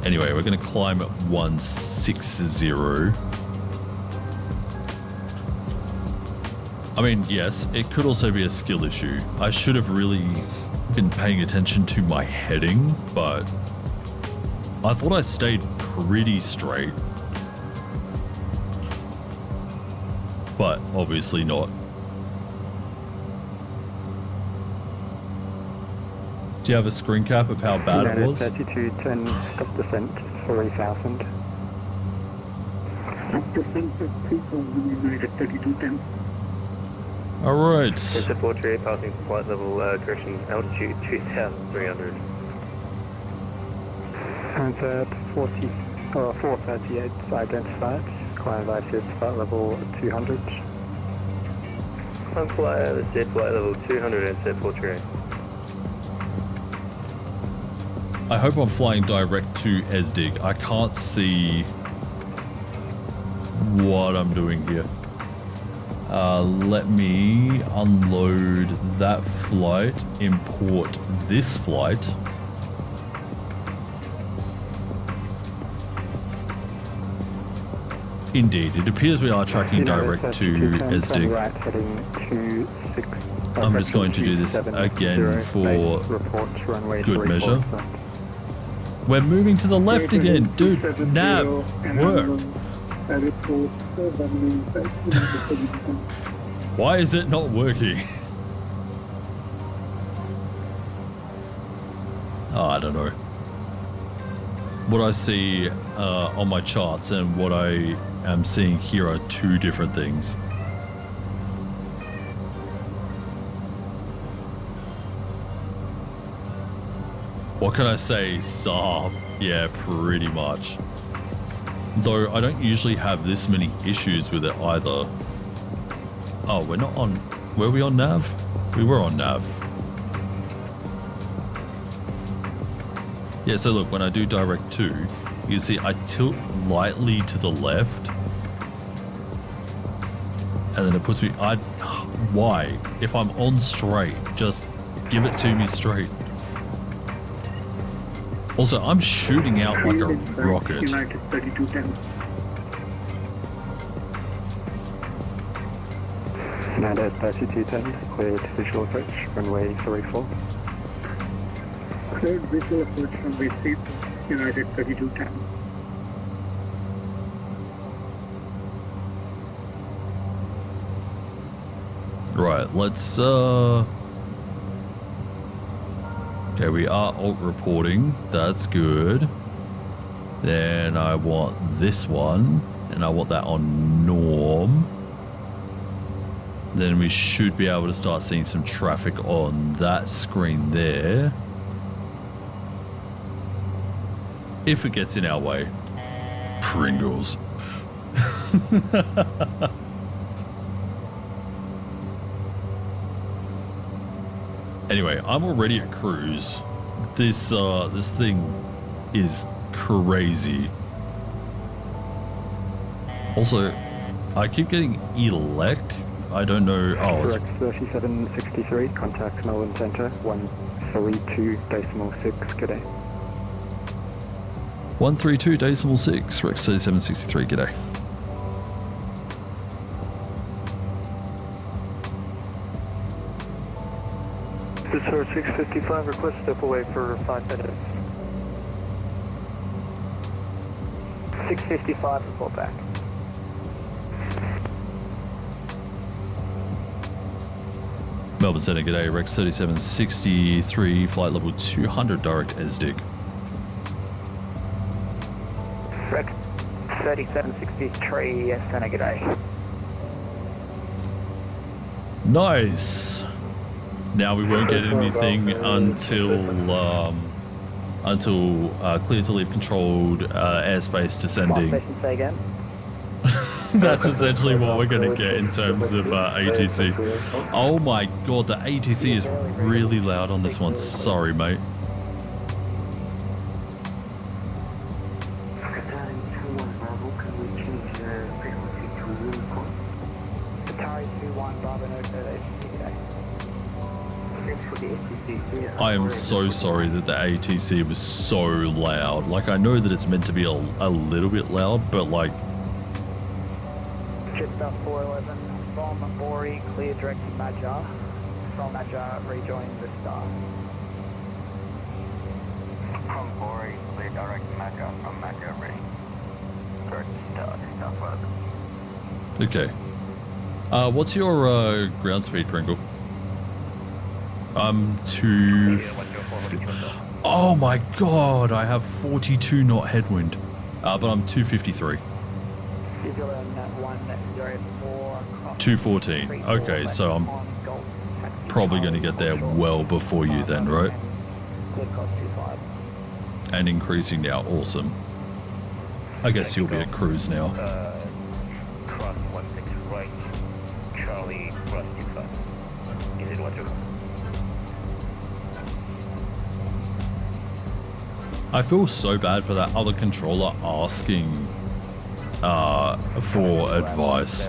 Anyway, we're going to climb at 160. I mean, yes, it could also be a skill issue. I should have really been paying attention to my heading, but I thought I stayed pretty straight. But obviously not. Do you have a screen cap of how bad it was? 3210, stop descent, 3000. Stop descent at 3000 United 3210. Alright. It's a 43 passing flight level, correction, altitude 2300. Answered 438 identified. Climb via flight level 200. Climb flyer, the jet flight level 200 and set 43. I hope I'm flying direct to SDIG. I can't see what I'm doing here. Let me unload that flight, import this flight. Indeed, it appears we are tracking direct to SDIG. Right, heading 26. I'm just going to do this again for good measure. We're moving to the left again. Dude, nav, work. Why is it not working? Oh, I don't know. What I see on my charts and what I am seeing here are two different things. What can I say? Saab. Yeah, pretty much. Though I don't usually have this many issues with it either. Oh, we're not on... Were we on nav? We were on nav. Yeah, so look, when I do direct 2, you can see I tilt lightly to the left. And then it puts me... Why? If I'm on straight, just give it to me straight. Also, I'm shooting out like a rocket. United 3210. United 3210, cleared visual approach, runway 34. Cleared visual approach runway 3, United 3210. Right, let's okay, we are alt reporting. That's good. Then I want this one, and I want that on norm. Then we should be able to start seeing some traffic on that screen there. If it gets in our way. Pringles. Anyway, I'm already at cruise. This thing is crazy. Also, I keep getting elec. I don't know. Oh, it's Direct 3763, contact Melbourne Centre, 132.6, good day. 132.6, Rex 3763, g'day. This is 655, request step away for 5 minutes. 655, report back. Melbourne Centre, g'day. Rex 3763, flight level 200, direct SDIG. Rex 3763, Centre, g'day. Nice. Now we won't get anything until clear to leave controlled airspace descending. Say again. That's essentially what we're going to get in terms of ATC. Oh my god, the ATC is really loud on this one. Sorry, mate. I am so sorry that the ATC was so loud. Like, I know that it's meant to be a little bit loud, but like... Jetstar 411 from Bori, clear direct to Madjar. From Madjar, rejoin the Star. From Bori, clear direct to Madjar. From Madjar, ready. Direct to Star, Star 411. Okay. What's your ground speed, Pringle? To... Oh my god, I have 42 knot headwind. But I'm 253. 214. Okay, so I'm probably going to get there well before you then, right? And increasing now, awesome. I guess you'll be at cruise now. Cross 16 right, Charlie, cross 25. Is it 12? I feel so bad for that other controller asking for advice.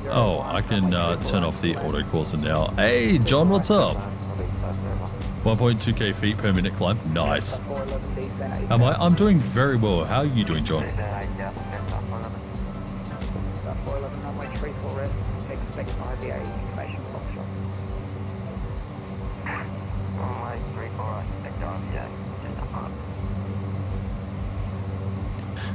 Oh, I can turn off the autocourser now. Hey, John, what's up? 1.2k feet per minute climb. Nice. Am I? I'm doing very well. How are you doing, John?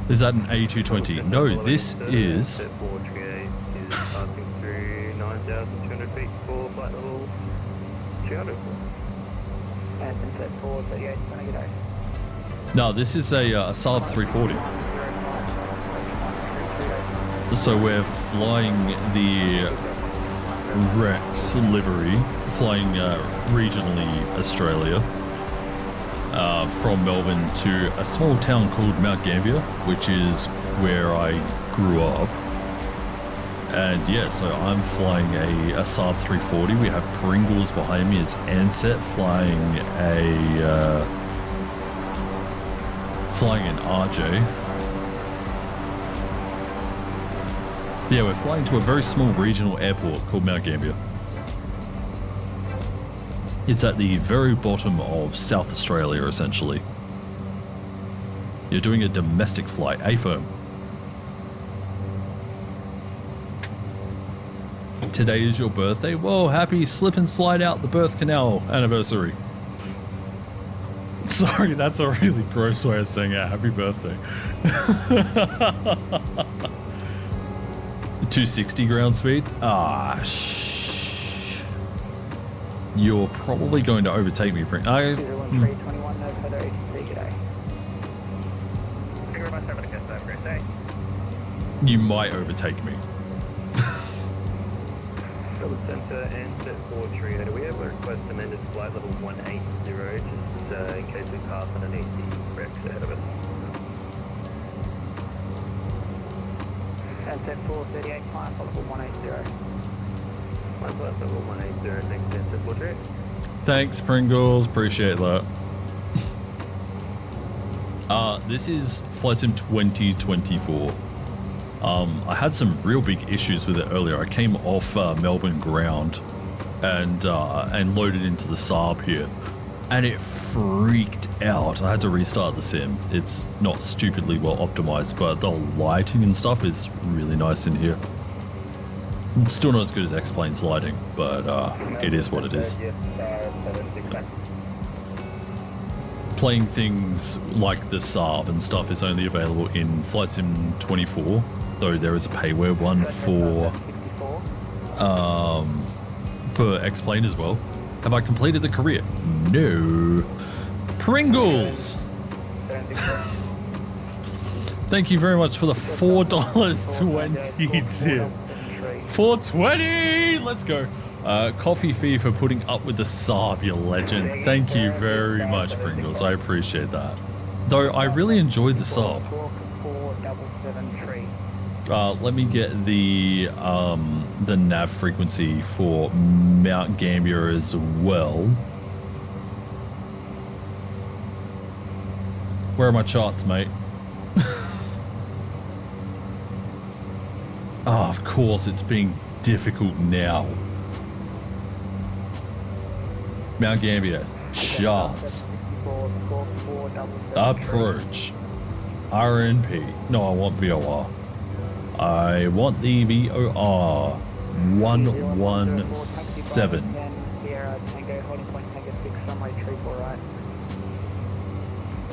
Is that an A220? No, this is... Set 438 is passing through 9,200 feet for flight level 200. And set 438, gonna get out. No, this is a Saab 340. So we're flying the Rex livery, flying regionally Australia, from Melbourne to a small town called Mount Gambier, which is where I grew up. And yeah, so I'm flying a Saab 340. We have Pringles behind me as Ansett flying an RJ. Yeah, we're flying to a very small regional airport called Mount Gambier. It's at the very bottom of South Australia, essentially. You're doing a domestic flight, A-firm. Today is your birthday? Whoa, happy slip and slide out the birth canal anniversary. Sorry, that's a really gross way of saying it. Happy birthday. 260 ground speed? You're probably going to overtake me. You might overtake me. Center and set 438. We have a request amended flight level 180 just in case we pass underneath the Rex ahead of us. And set 438, climb for level 180. My flight level 180, thanks to set 438. Thanks, Pringles. Appreciate that. This is VATSIM 2024. I had some real big issues with it earlier. I came off Melbourne ground and loaded into the Saab here, and it freaked out. I had to restart the sim. It's not stupidly well optimized, but the lighting and stuff is really nice in here. Still not as good as X-Plane's lighting, but it is what it is. Playing things like the Saab and stuff is only available in VATSIM 24. Though there is a payware one for X-Plane as well. Have I completed the career? No. Pringles! Thank you very much for the $4.20 tip. $4.20! Let's go. Coffee fee for putting up with the Saab, you legend. Thank you very much, Pringles. I appreciate that. Though I really enjoyed the Saab. Let me get the nav frequency for Mount Gambier as well. Where are my charts, mate? Oh, of course, it's being difficult now. Mount Gambier, charts. Approach. RNP. No, I want VOR. I want the VOR 117.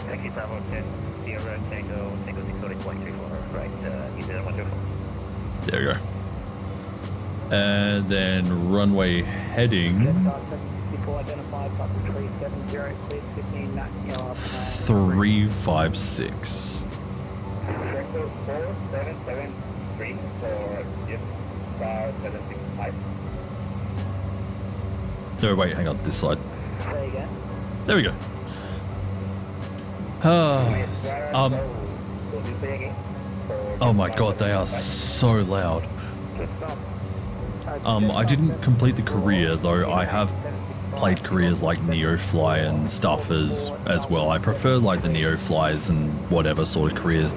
Thank you, Bravo 10, Sierra Tango 640.34, right, New Zealand 124. There we go. And then runway heading 356. No, wait, hang on, this side. There we go. Oh my god, they are so loud. I didn't complete the career, though I have played careers like Neofly and stuff as well. I prefer like the Neoflies and whatever sort of careers.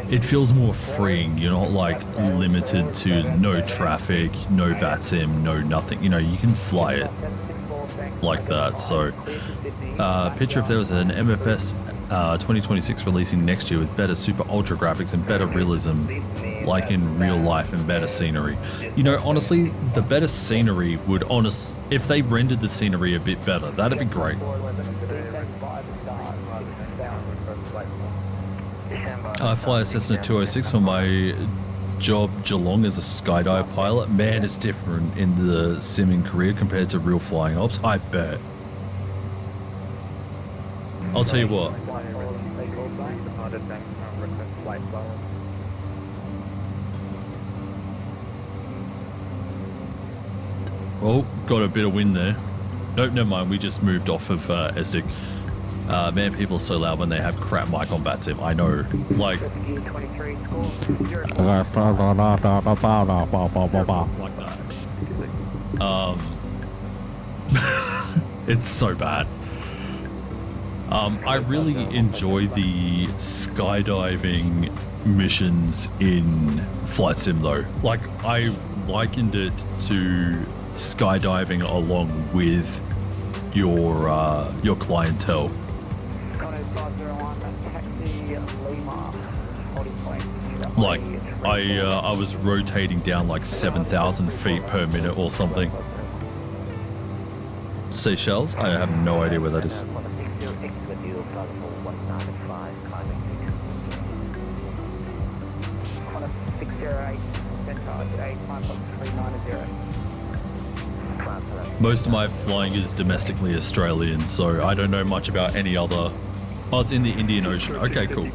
It feels more freeing. You're not like limited to no traffic, no VATSIM, no nothing. You know, you can fly it like that. So picture if there was an MFS 2026 releasing next year with better super ultra graphics and better realism like in real life and better scenery. You know, honestly, the better scenery would if they rendered the scenery a bit better, that'd be great. I fly a Cessna 206 for my job Geelong as a skydive pilot. Man, it's different in the sim in Korea compared to real flying ops. I bet. I'll tell you what. Oh, got a bit of wind there. Nope, never mind. We just moved off of SDIC. Man, people are so loud when they have crap mic on VATSIM. I know. Like... like that. It's so bad. I really enjoy the skydiving missions in Flight Sim though. Like, I likened it to skydiving along with your clientele. Like, I was rotating down like 7,000 feet per minute or something. Seychelles? I have no idea where that is. Most of my flying is domestically Australian, so I don't know much about any other... Oh, it's in the Indian Ocean. Okay, cool.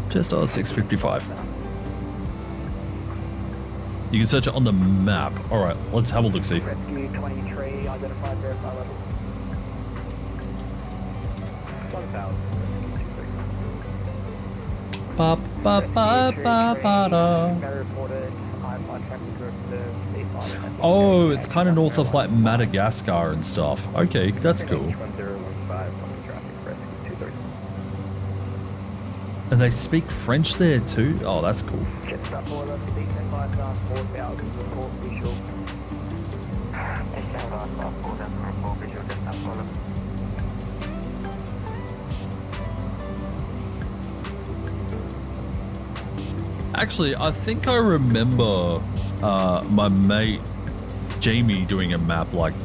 Just 655. You can search it on the map. Alright, let's have a look, see. Rescue 23, identified verify level. 1,000. Ba ba ba ba ba da. Oh, it's kind of north of like Madagascar and stuff. Okay, that's cool. And they speak French there too? Oh, that's cool. Actually, I think I remember my mate Jamie doing a map like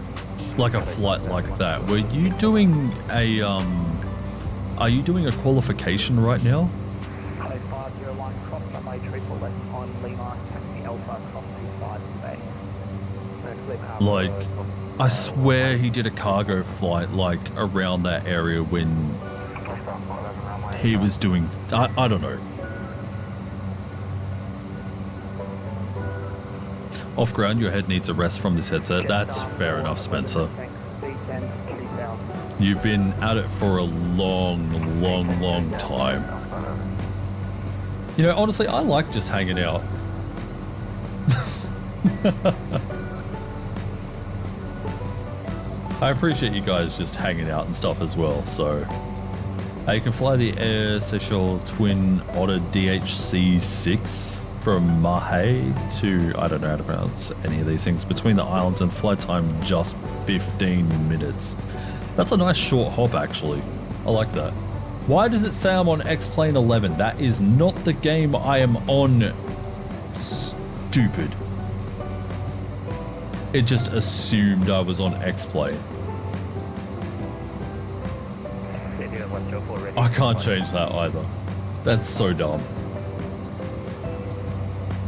a flight like that. Were you doing a are you doing a qualification right now? Like, I swear he did a cargo flight like around that area when he was doing, I don't know. Off ground, your head needs a rest from this headset. That's fair enough, Spencer. You've been at it for a long, long, long time. You know, honestly, I like just hanging out. I appreciate you guys just hanging out and stuff as well, so... you can fly the Air Seychelles Twin Otter DHC-6 from Mahe to, I don't know how to pronounce any of these things, between the islands, and flight time just 15 minutes. That's a nice short hop, actually. I like that. Why does it say I'm on X-Plane 11? That is not the game I am on. Stupid. It just assumed I was on X-Plane. I can't change that either. That's so dumb.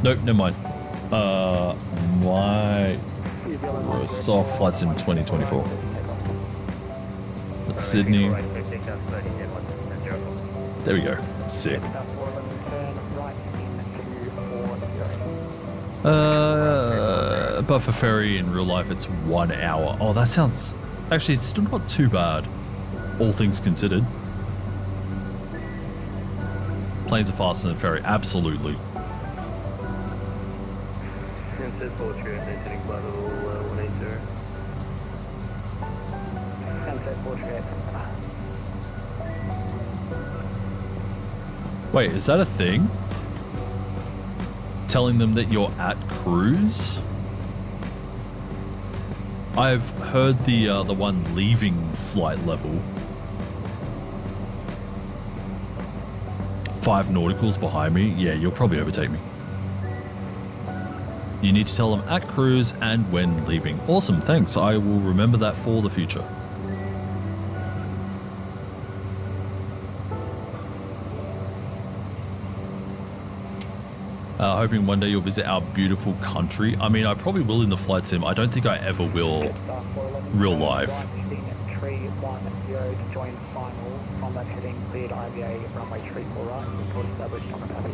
Nope, never mind. My soft flights in 2024. That's Sydney. There we go. Sick. But for ferry in real life, it's 1 hour. Oh, that sounds... Actually, it's still not too bad, all things considered. Planes are faster than ferry, absolutely. Wait, is that a thing? Telling them that you're at cruise? I've heard the one leaving flight level. 5 nauticals behind me. Yeah, you'll probably overtake me. You need to tell them at cruise and when leaving. Awesome, thanks. I will remember that for the future. Hoping one day you'll visit our beautiful country. I mean, I probably will in the flight sim. I don't think I ever will real life. Tree 10 to join final. Combat heading cleared IVA runway 34 right. Report established on the copy.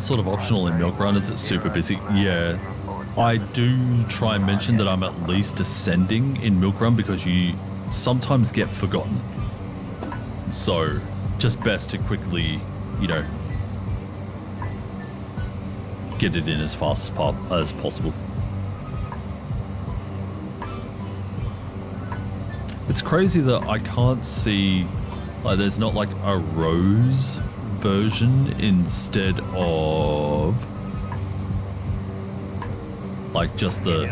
Sort of optional in Milk Run. Is it super busy? Yeah. I do try and mention that I'm at least descending in Milk Run because you sometimes get forgotten. So, just best to quickly, you know, get it in as fast as possible. It's crazy that I can't see, like, there's not like a rose version instead of like just the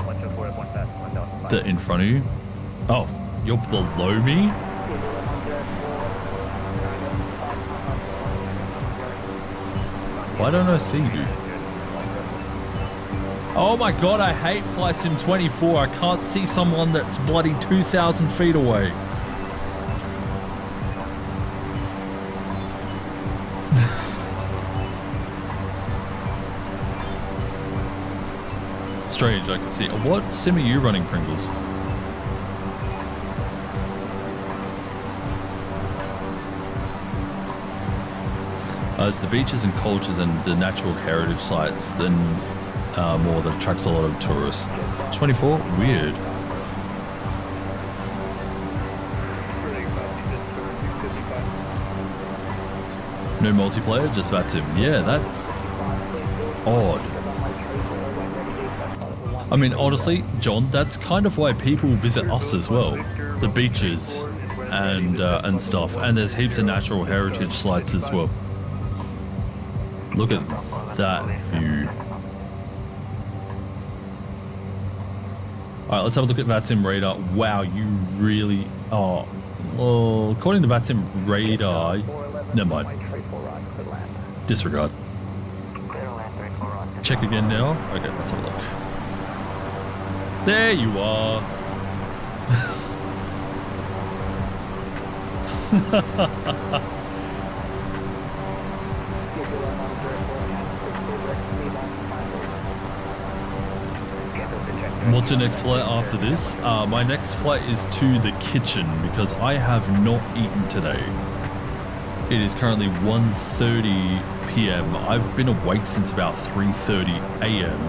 in front of you. Oh, you're below me? Why don't I see you? Oh my god, I hate Flight Sim 24. I can't see someone that's bloody 2,000 feet away. Strange, I can see. What sim are you running, Pringles? It's the beaches and cultures and the natural heritage sites, then more that attracts a lot of tourists. 24? Weird. No multiplayer, just VATSIM. Yeah, that's odd. I mean, honestly, John, that's kind of why people visit us as well. The beaches and stuff. And there's heaps of natural heritage sites as well. Look at that view. Alright, let's have a look at VATSIM radar. Wow, you really... Oh, well, according to VATSIM radar... Never mind. Disregard. Check again now. Okay, let's have a look. There you are. What's your next flight after this? My next flight is to the kitchen because I have not eaten today. It is currently 1:30 p.m. I've been awake since about 3:30 a.m.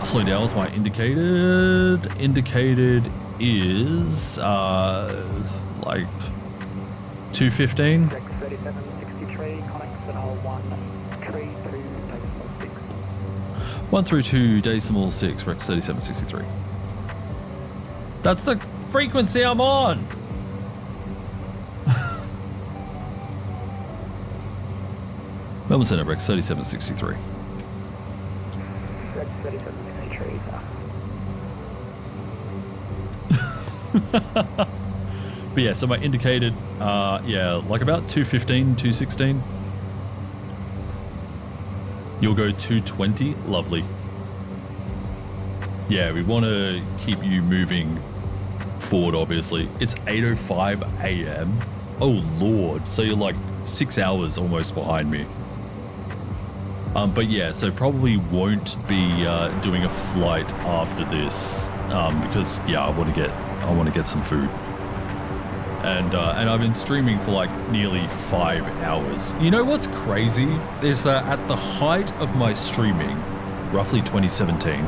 Slow down was my indicated. Indicated is like 2:15. 3763 connects to 1 through 2 decimal 6, Rex 3763. That's the frequency I'm on! Melbourne Centre, Rex 3763. Rex 3763. But yeah, so my indicated, yeah, like about 2:15, 2:16. You'll go 2:20, lovely. Yeah, we want to keep you moving forward, obviously. It's 8:05 a.m. Oh lord, so you're like 6 hours almost behind me. But yeah, so probably won't be doing a flight after this because yeah, I want to get some food. And I've been streaming for like nearly 5 hours. You know what's crazy is that at the height of my streaming, roughly 2017,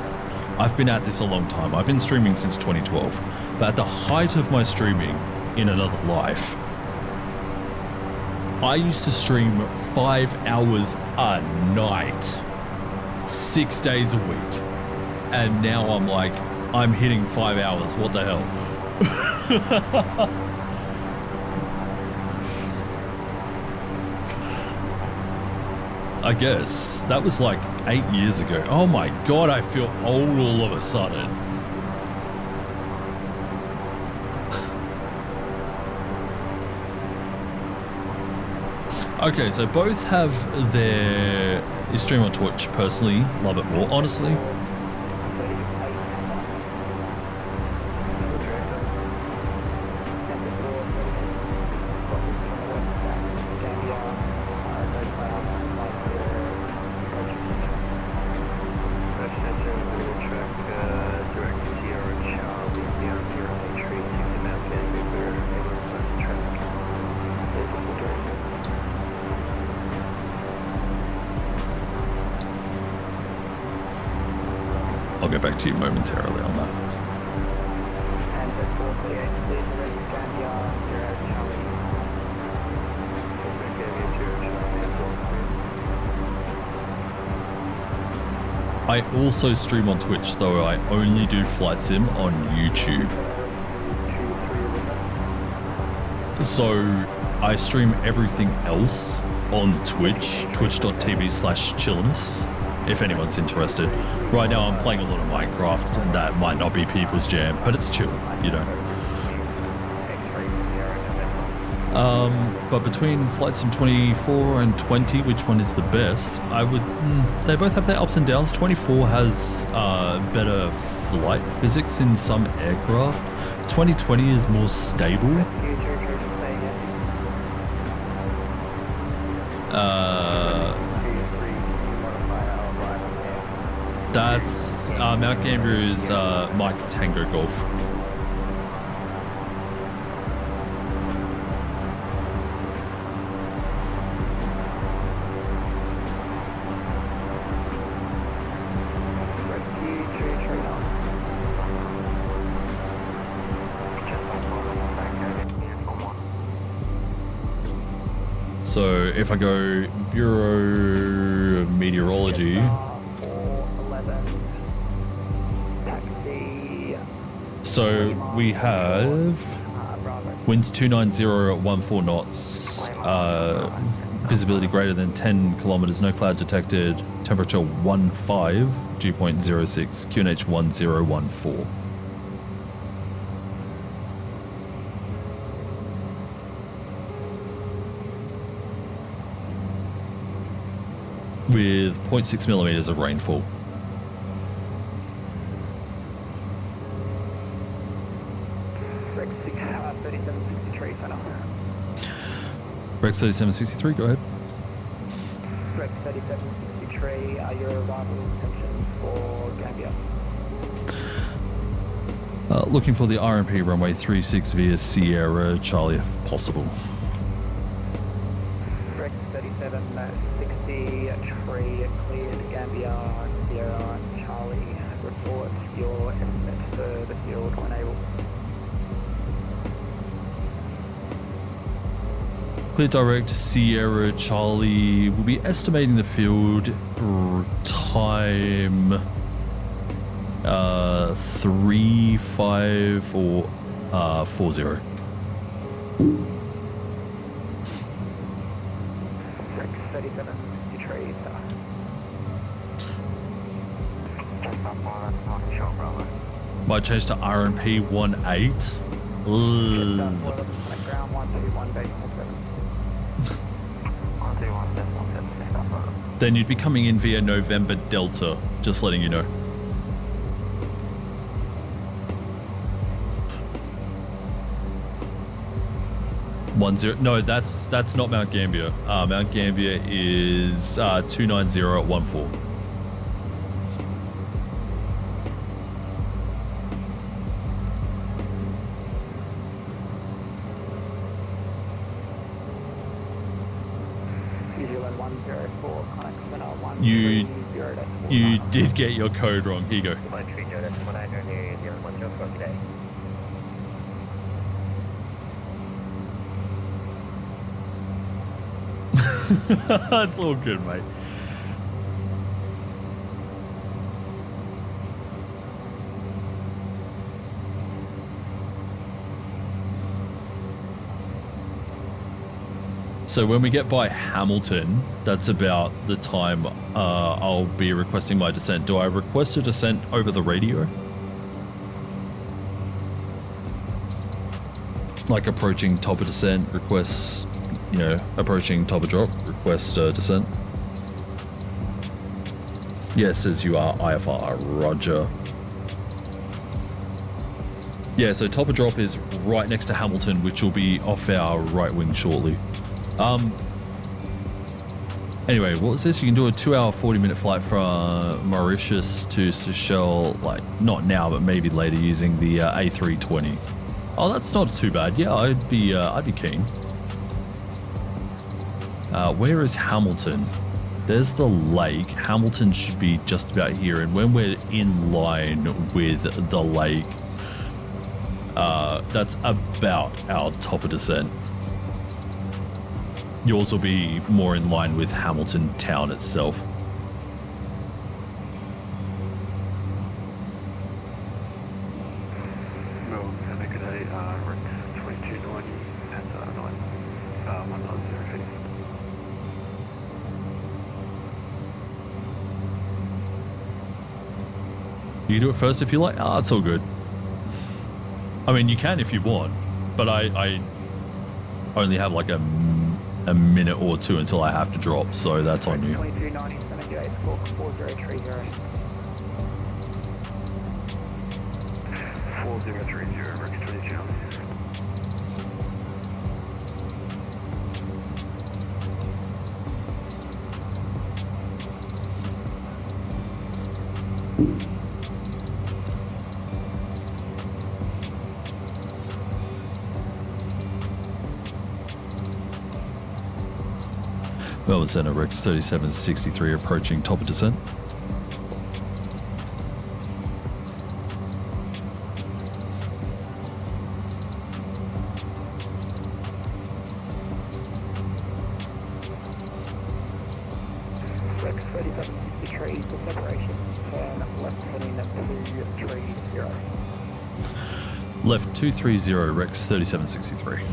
I've been at this a long time. I've been streaming since 2012. But at the height of my streaming in another life, I used to stream 5 hours a night, 6 days a week. And now I'm like, I'm hitting 5 hours. What the hell? I guess that was like 8 years ago. Oh my god, I feel old all of a sudden. Okay, so both have their stream on Twitch. Personally, love it more. Honestly, get back to you momentarily on that. And the 438, please arrest Gambia, 0 Charlie. I also stream on Twitch, though I only do flight sim on YouTube. So I stream everything else on Twitch, twitch.tv/chilliness, if anyone's interested. Right now I'm playing a lot of Minecraft, and that might not be people's jam, but it's chill, you know. But between Flight Sim 24 and 20, which one is the best? I would... they both have their ups and downs. 24 has better flight physics in some aircraft. 2020 is more stable. That's Mount Gambier is Mike Tango Golf. So if I go Bureau of Meteorology, so we have winds 290 at 14 knots, visibility greater than 10 kilometers, no cloud detected, temperature 15, dew point 06, QNH 1014. With 0.6 millimeters of rainfall. Rex 3763, go ahead. Rex 3763, your arrival intentions for Gambia. Looking for the RMP runway 36 via Sierra Charlie if possible. Rex 3763, cleared Gambia, Sierra Charlie. Report your estimates for the field when able. Clear direct Sierra Charlie. We'll be estimating the field time 3-5 or 40. Rex 3763, sir. Might change to RMP 18. Ground 121 base 7. Then you'd be coming in via November Delta, just letting you know. No, that's not Mount Gambier. Mount Gambier is 290 at 14. You did get your code wrong. Here you go. It's all good, mate. So when we get by Hamilton, that's about the time I'll be requesting my descent. Do I request a descent over the radio? Like approaching top of descent, request, you know, approaching top of drop, request descent. Yes, as you are, IFR, roger. Yeah, so top of drop is right next to Hamilton, which will be off our right wing shortly. Anyway, what was this? You can do a 2-hour, 40-minute flight from Mauritius to Seychelles, like, not now, but maybe later using the A320. Oh, that's not too bad. Yeah, I'd be keen. Where is Hamilton? There's the lake. Hamilton should be just about here. And when we're in line with the lake, that's about our top of descent. Yours will be more in line with Hamilton town itself. Melbourne, Center, good day, Rex 2290 at 190 feet. You can do it first if you like. Ah, it's all good. I mean, you can if you want, but I only have like a minute or two until I have to drop, so that's on you. 2290, Center J, squawk 4030. 4030, Rex 2290. Melbourne Centre, Rex 3763 approaching top of descent. Rex 3763 for separation. Turn left heading to 230. Left 230, Rex 3763.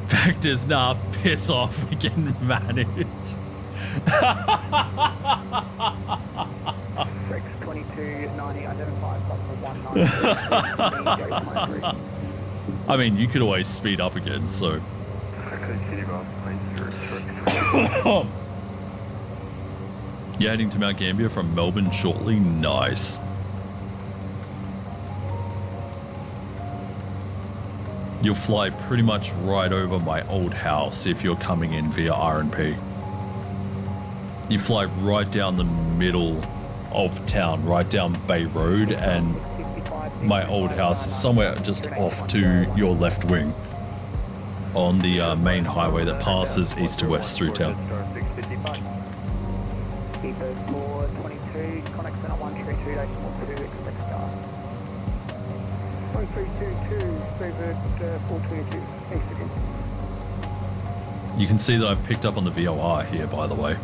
Vectors, nah, piss off, we can manage. Rex 2290, identify plus for 190. I mean, you could always speed up again, so. You're heading to Mount Gambier from Melbourne shortly? Nice. You'll fly pretty much right over my old house if you're coming in via R&P. You fly right down the middle of town, right down Bay Road, and my old house is somewhere just off to your left wing on the main highway that passes east to west through town. Speedbird 422, connect center 132.2, expect start. 1322, Speedbird 422, east again. You can see that I've picked up on the VOR here, by the way.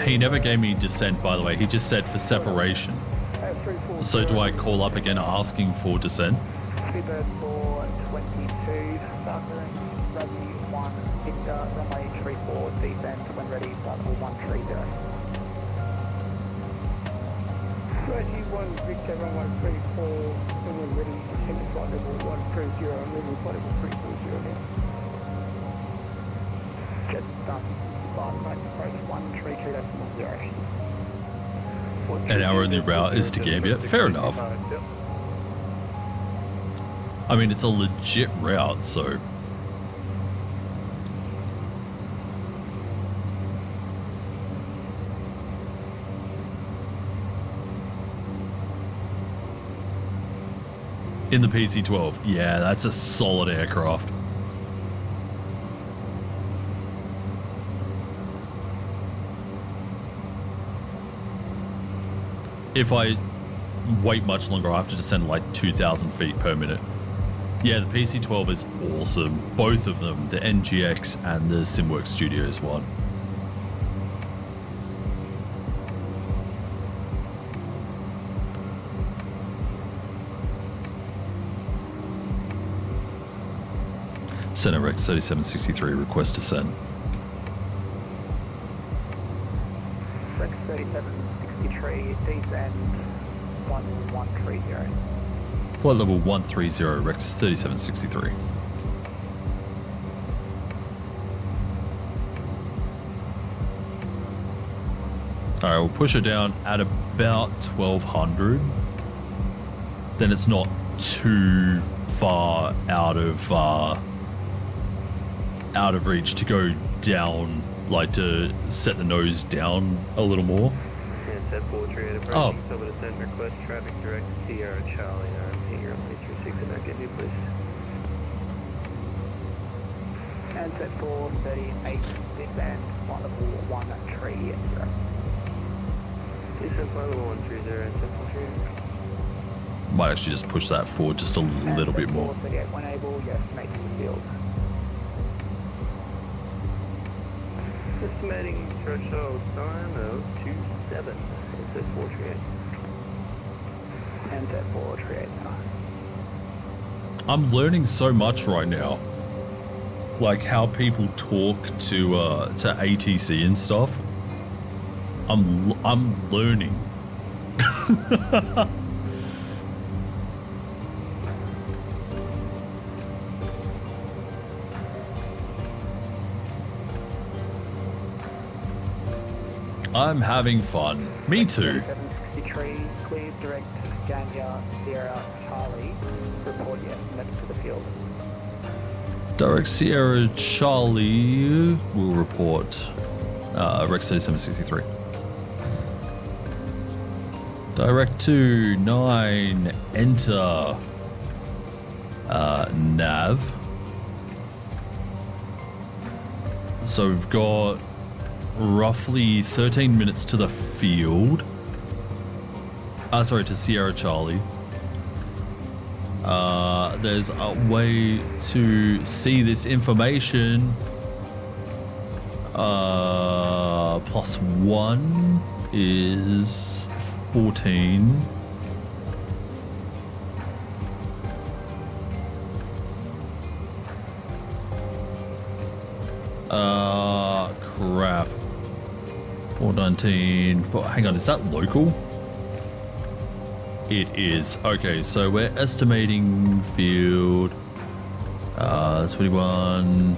He never gave me descent, by the way. He just said for separation. So do I call up again asking for descent? Speedbird 422, Falcon, Bradley 1, Victor, runway 34, descent when ready, flight level 130. 31 Victor, runway 34, when ready, descent to flight level 130, moving flight level 340 now. Jet done. Right, approach 132.0. An hour in the route is to Gambia. Fair enough. I mean, it's a legit route, so. In the PC-12. Yeah, that's a solid aircraft. If I wait much longer, I have to descend like 2,000 feet per minute. Yeah, the PC-12 is awesome. Both of them, the NGX and the SimWorks Studios one. Center Rex 3763, request descent. Rex 3763, descend 1130. Flight level 130, Rex 3763. Alright, we'll push it down at about 1200. Then it's not too far out of reach to go down, like to set the nose down a little more. Handset 43 approaching, over to send request traffic direct to Sierra Charlie, RMP, you're on 336 and I'll get you please. Handset 438, band, flight level 130. Descent flight level 130, handset 43. Might actually just push that forward just a little bit more. 438, when able, yes, make the field. Estimating threshold time of 27, handset 438. Handset 438 now. I'm learning so much right now. Like how people talk to ATC and stuff. I'm learning. I'm having fun. Me too. 763, clear direct Gambia, Sierra, Charlie. Report your estimates to the field. Direct Sierra Charlie will report Rex 3763. Direct to 9, enter nav. So we've got roughly 13 minutes to the field. Sorry, to Sierra Charlie. There's a way to see this information. +1 is 14. Crap. 419. Hang on, is that local? It is. Okay, so we're estimating field 21.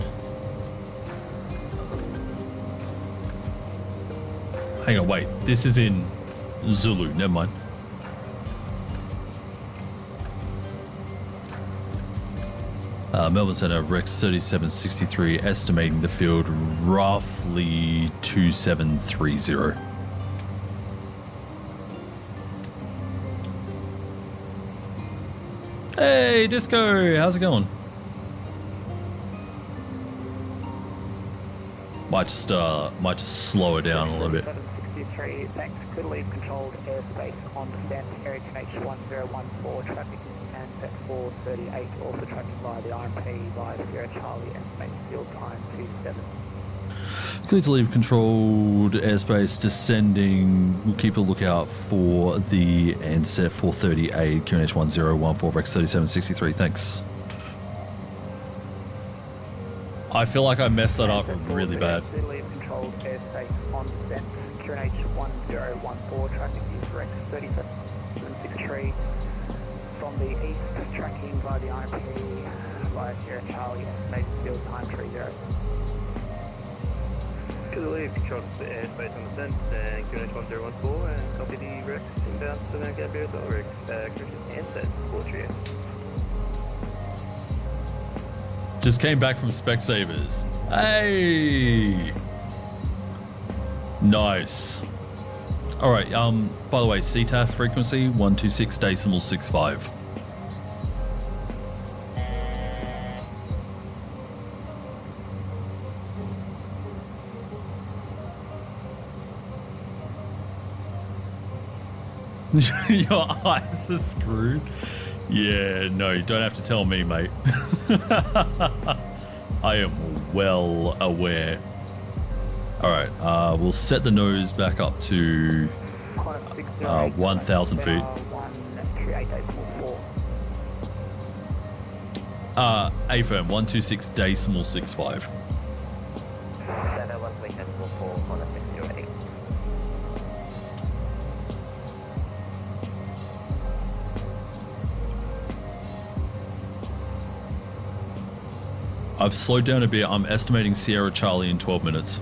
Hang on, wait. This is in Zulu. Never mind. Melbourne Centre, Rex 3763, estimating the field roughly 2730. Hey, Disco, how's it going? Might just slow it down a little bit. 763, thanks. Could leave controlled airspace on descent, area QH1014, traffic and set 438, also tracking via the RMP via Sierra Charlie, estimate field time 27. Clear to leave controlled airspace, descending. We'll keep a lookout for the answer 438, QNH1014, Rex 3763. Thanks. I feel like I messed that up really bad. Clear to leave controlled airspace on descent, QNH1014, traffic is Rex 3763. From the east, tracking via the RMP via Sierra Charlie, estimated field time 30. Could leave control to the airspace on descent and QNH1014 and copy the Rex inbound to Mount Gambier as well, Rex, Christian handset 438. Just came back from Specsavers. Hey! Nice. All right, by the way, CTAF frequency 126.65. Your eyes are screwed. Yeah, no, you don't have to tell me, mate. I am well aware. All right, we'll set the nose back up to 1,000 feet. A-firm, 126.65. I've slowed down a bit. I'm estimating Sierra Charlie in 12 minutes.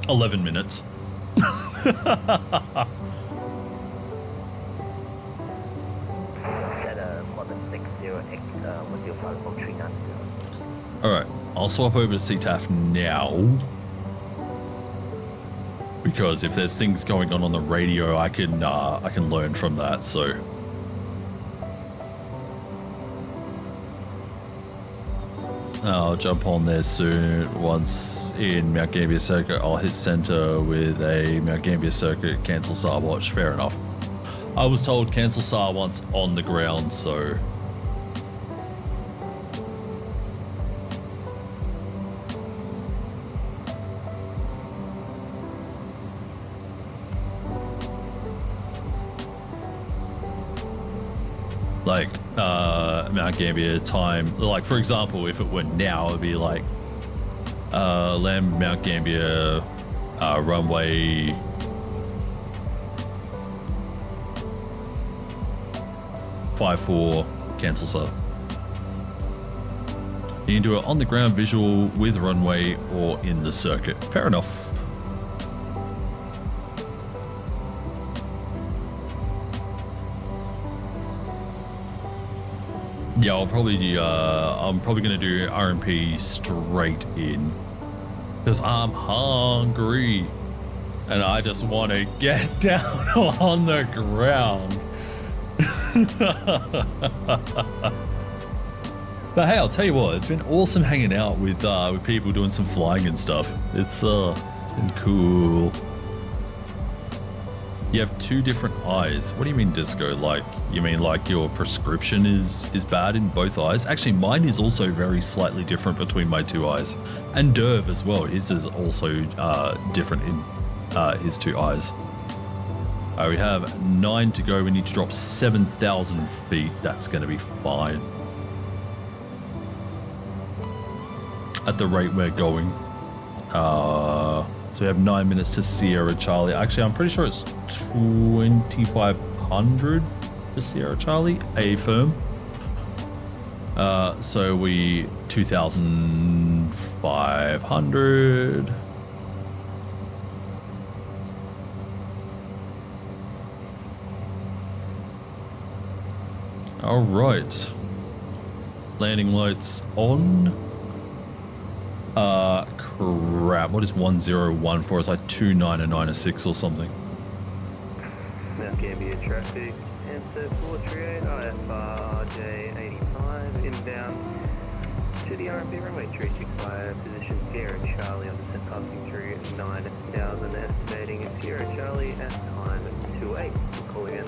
11 minutes. Alright, I'll swap over to CTAF now. Because if there's things going on the radio, I can learn from that, so. I'll jump on there soon. Once in Mount Gambier Circuit, I'll hit center with a Mount Gambier Circuit, cancel SAR watch. Fair enough. I was told cancel SAR once on the ground, so. Like, Mount Gambier time, like for example, if it were now, it'd be like, land Mount Gambier, runway 54, cancel SAR. You can do it on the ground visual with runway or in the circuit. Fair enough. Yeah, I'm probably gonna do RMP straight in because I'm hungry and I just want to get down on the ground. But hey, I'll tell you what, it's been awesome hanging out with people doing some flying and stuff. It's been cool. You have two different eyes. What do you mean, Disco? Like, you mean like your prescription is bad in both eyes? Actually, mine is also very slightly different between my two eyes. And Derv as well. His is also different in his two eyes. We have 9 to go. We need to drop 7,000 feet. That's going to be fine. At the rate we're going. So we have 9 minutes to Sierra Charlie. Actually, I'm pretty sure it's 2,500 to Sierra Charlie, a firm. So we 2,500. All right. Landing lights on. Crap, what is 101 for? It's like 299 or something. Mount Gambier traffic, answer 438 IFR J85 inbound to the RMP runway 365, position Sierra Charlie on descent passing through 9,000, estimating Sierra Charlie at time 28. Call again,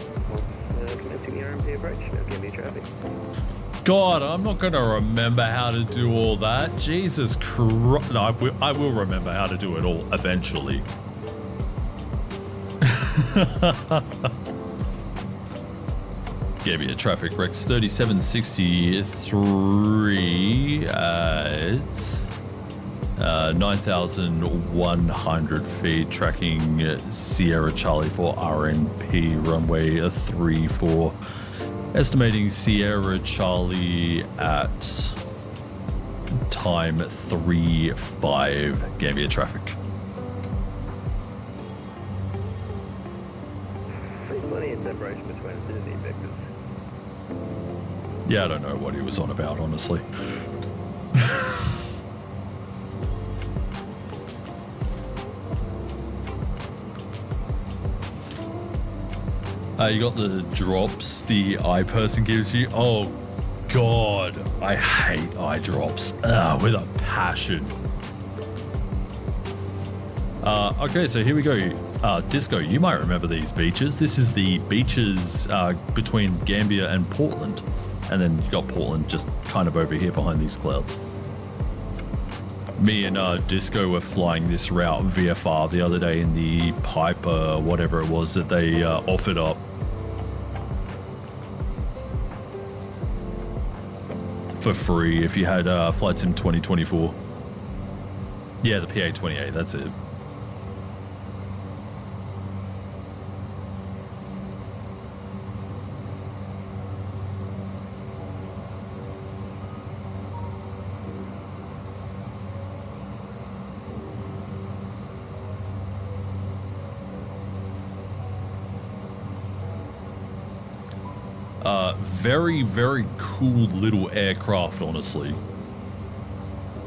commencing the RMP approach, Mount Gambier traffic. God, I'm not going to remember how to do all that. Jesus Christ. No, I will remember how to do it all eventually. Gave you a traffic Rex 3763 at 9,100 feet, tracking Sierra Charlie for RNP runway 34. Estimating Sierra Charlie at time 35 Gambier traffic. Plenty of separation between the vectors. Yeah, I don't know what he was on about, honestly. You got the drops the eye person gives you. Oh, God. I hate eye drops. With a passion. Okay, so here we go. Disco, you might remember these beaches. This is the beaches between Gambier and Portland. And then you got Portland just kind of over here behind these clouds. Me and Disco were flying this route VFR the other day in the Piper, whatever it was that they offered up. For free if you had VATSIM 2024. Yeah, the PA-28, that's it. Very, very cool little aircraft, honestly.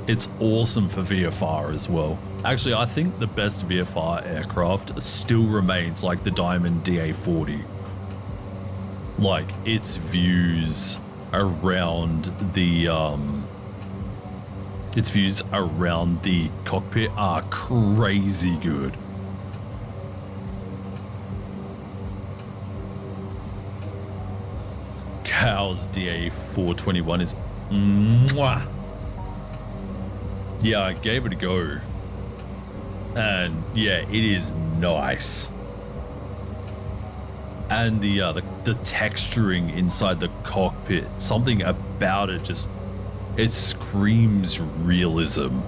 It's awesome for VFR as well. Actually, I think the best VFR aircraft still remains like the Diamond DA-40. Like, its views around the cockpit are crazy good. Cal's DA-421 is mwah. Yeah, I gave it a go. And yeah, it is nice. And the texturing inside the cockpit, something about it just, it screams realism.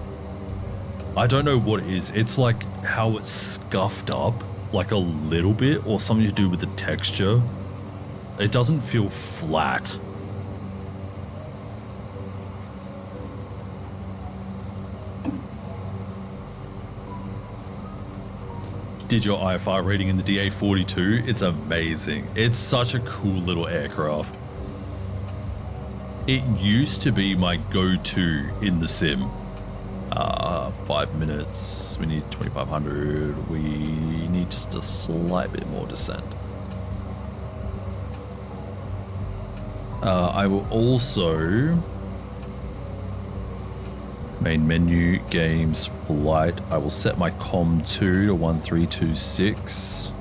I don't know what it is. It's like how it's scuffed up, like a little bit, or something to do with the texture. It doesn't feel flat. Did your IFR rating in the DA-42? It's amazing. It's such a cool little aircraft. It used to be my go-to in the sim. 5 minutes, we need 2,500. We need just a slight bit more descent. I will also... Main menu, games, flight. I will set my COM 2 to 1326.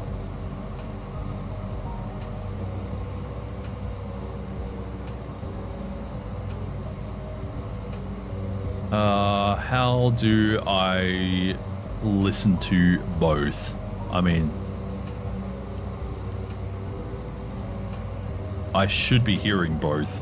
How do I listen to both? I mean, I should be hearing both.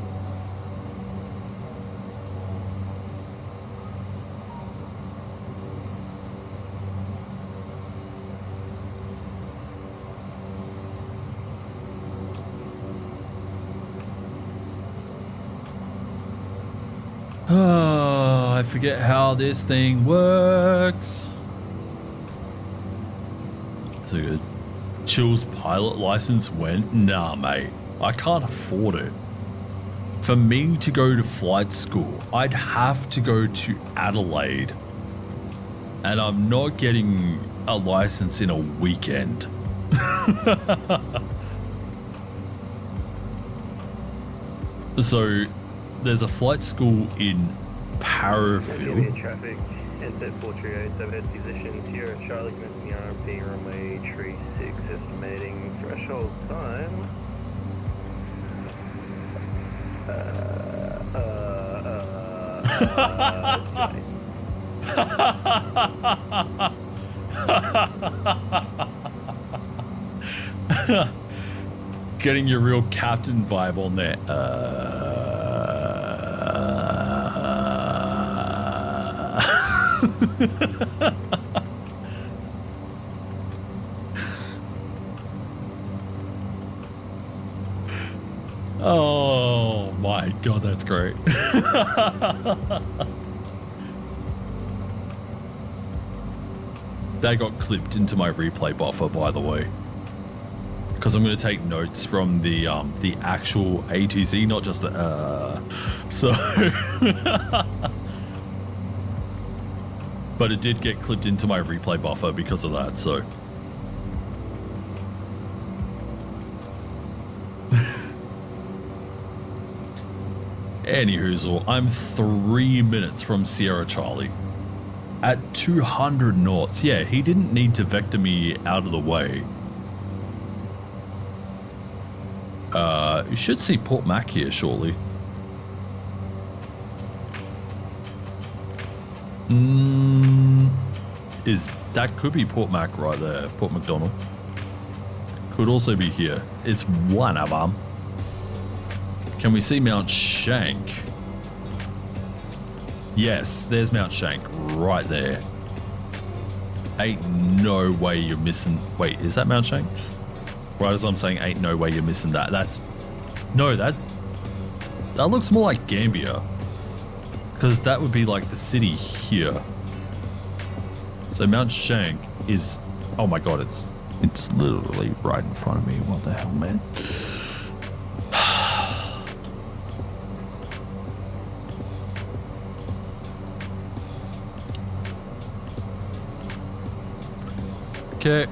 I forget how this thing works. So good. Chill's pilot license went? Nah, mate. I can't afford it. For me to go to flight school, I'd have to go to Adelaide. And I'm not getting a license in a weekend. So, there's a flight school in Parafield. Traffic, NZ 438, overhead position, Sierra Charlie, commencing RMP, runway 36, estimating threshold time. Getting your real captain vibe on there. Oh my god, that's great. That got clipped into my replay buffer, by the way, because I'm going to take notes from the actual ATC, not just the so. But it did get clipped into my replay buffer because of that, so. Anyhoozle, I'm 3 minutes from Sierra Charlie. At 200 knots. Yeah, he didn't need to vector me out of the way. You should see Port Mac here shortly. That could be Port Mac right there, Port MacDonald. Could also be here. It's one of them. Can we see Mount Shank? Yes, there's Mount Shank right there. Ain't no way you're missing. Wait, is that Mount Shank? Right as I'm saying, ain't no way you're missing that. That's no, that looks more like Gambia, because that would be like the city here. So Mount Shank is, oh my god, it's literally right in front of me. What the hell, man? Okay.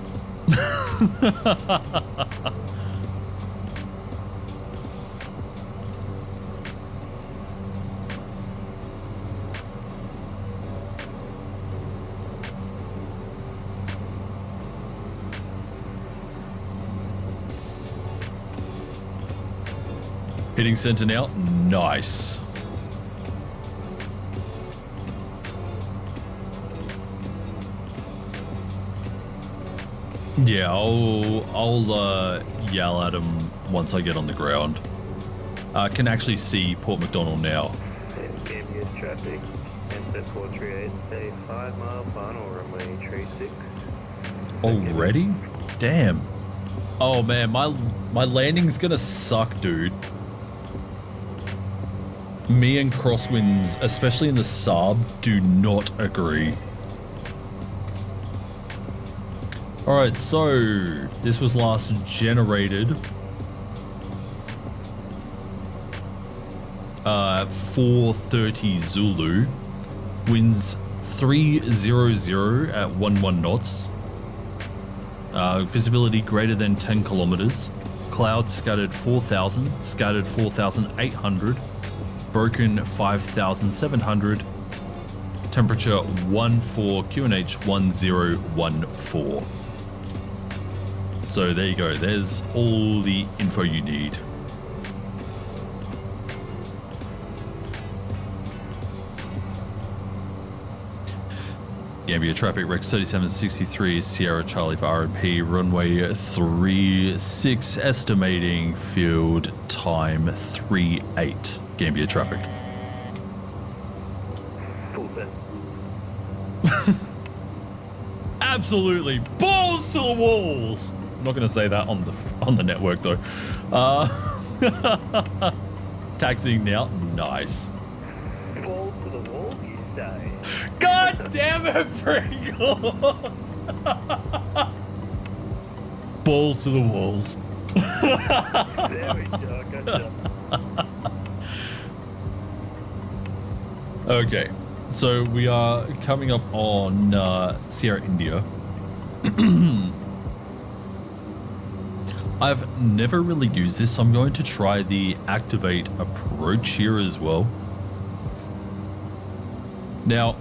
Hitting center now. Nice. Yeah, I'll yell at him once I get on the ground. I can actually see Port McDonald now. Ambient traffic, NZ 438, stay 5 mile final, runway 36. Already? Damn. Oh man, my landing's gonna suck, dude. Me and crosswinds, especially in the sub, do not agree. Alright, so this was last generated 4:30 Zulu. Winds 300 at 11 knots. Visibility greater than 10 kilometers. Clouds scattered 4,000, scattered 4,800, broken 5,700. Temperature 14, QNH 1014. So there you go. There's all the info you need. Gambia traffic Rex 3763 Sierra Charlie for RMP runway 36 estimating field time 38 Gambia traffic. Full set. Absolutely balls to the walls. I'm not going to say that on the network though. Taxiing now. Nice. Balls to the wall, you say? God damn it, Pringles! Balls to the walls. There we go, gotcha. Okay, so we are coming up on Sierra India. I've never really used this, so I'm going to try the activate approach here as well. Now,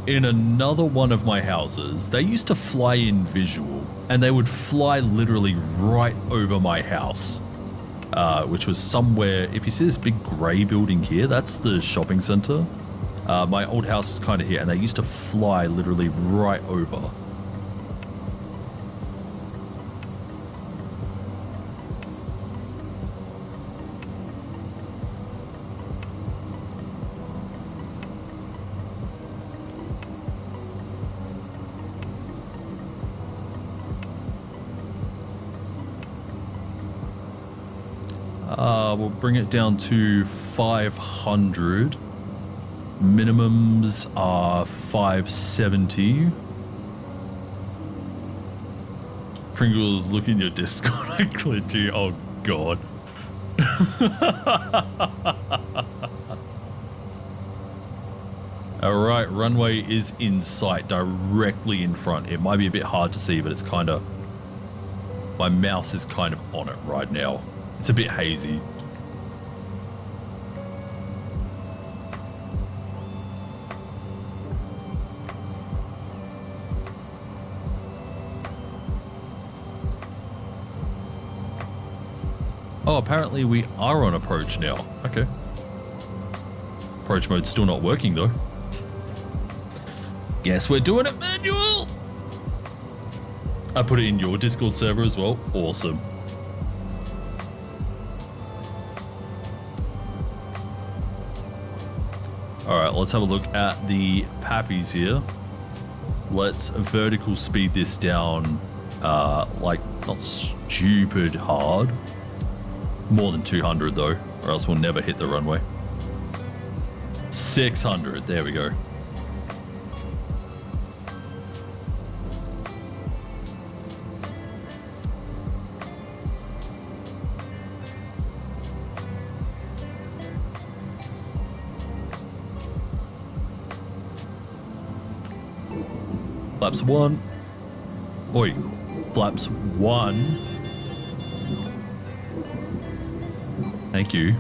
in another one of my houses, they used to fly in visual, and they would fly literally right over my house, which was somewhere. If you see this big grey building here, that's the shopping center. My old house was kind of here, and they used to fly literally right over. We'll bring it down to 500. Minimums are 570. Pringles, look in your Discord. I clipped you. Oh, God. Alright, runway is in sight, directly in front. It might be a bit hard to see, but it's kind of... My mouse is kind of on it right now. It's a bit hazy. Oh, apparently we are on approach now. Okay. Approach mode's still not working though. Guess we're doing it manual. I put it in your Discord server as well. Awesome. Alright, let's have a look at the Pappies here. Let's vertical speed this down, like, not stupid hard. More than 200 though, or else we'll never hit the runway. 600, there we go. Laps 1. Oi, flaps 1. Thank you.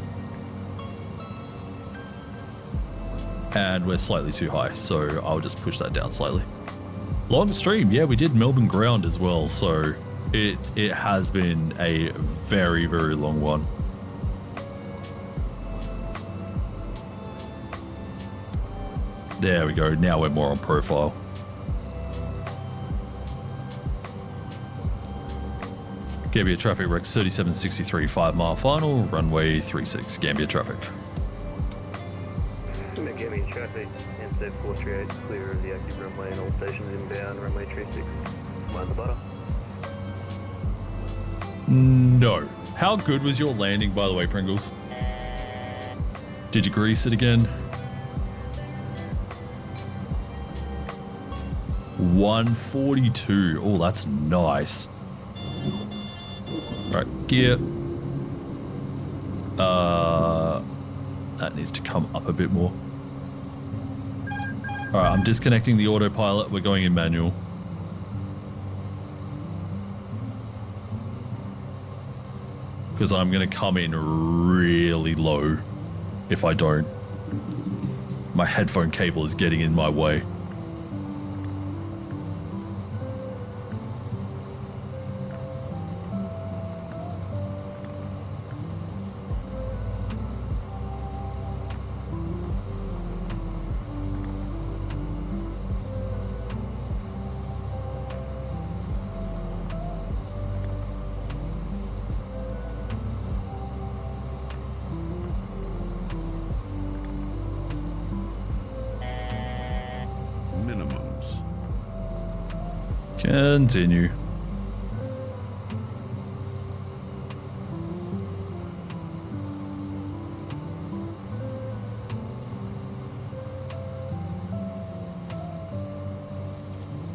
And we're slightly too high, so I'll just push that down slightly. Long stream, yeah, we did Melbourne ground as well, so it has been a very, very long one. There we go, now we're more on profile. Gambia traffic, Rex 3763, 5 mile final, runway 36, Gambia traffic. Gambia traffic, NZ 438, clear of the active runway and all stations inbound, runway 36, mind the butter. No. How good was your landing, by the way, Pringles? Did you grease it again? 142. Oh, that's nice. Right, gear. That needs to come up a bit more. Alright, I'm disconnecting the autopilot. We're going in manual. Because I'm going to come in really low if I don't. My headphone cable is getting in my way. Continue.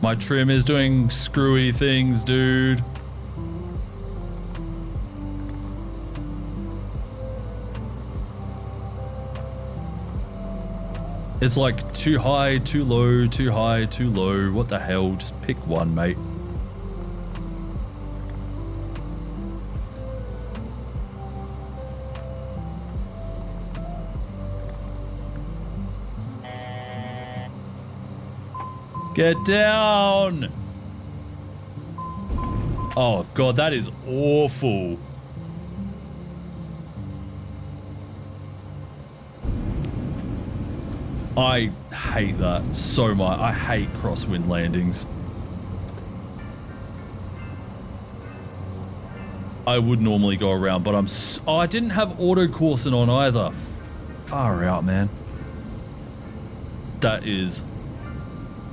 My trim is doing screwy things, dude. It's like too high, too low, too high, too low. What the hell? Just pick one, mate. Get down! Oh god, that is awful. I hate that so much. I hate crosswind landings. I would normally go around, but oh, I didn't have auto coursing on either. Far out, man. That is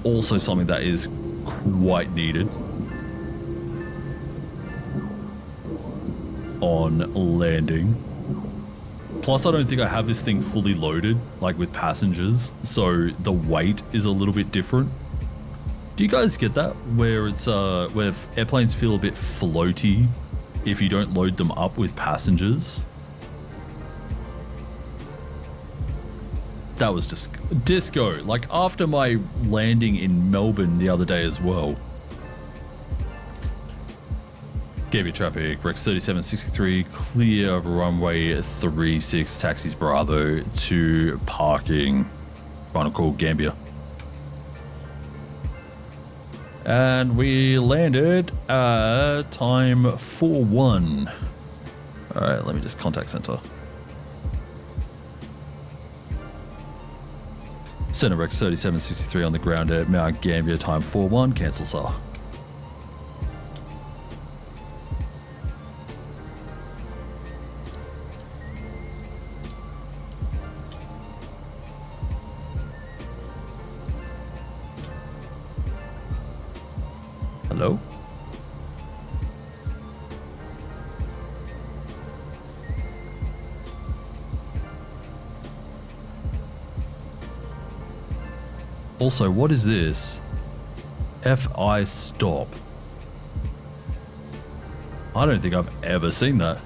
also something that is quite needed on landing. Plus, I don't think I have this thing fully loaded, like with passengers, so the weight is a little bit different. Do you guys get that? Where it's where airplanes feel a bit floaty if you don't load them up with passengers? That was just disco. Like after my landing in Melbourne the other day as well. Gambia traffic, Rex 3763, clear of runway 36, taxis Bravo to parking. Final call, Gambia. And we landed at time 4-1. All right, let me just contact center. Center Rex 3763 on the ground at Mount Gambier, time 4-1, cancel sir. Hello? Also, what is this? FI stop. I don't think I've ever seen that.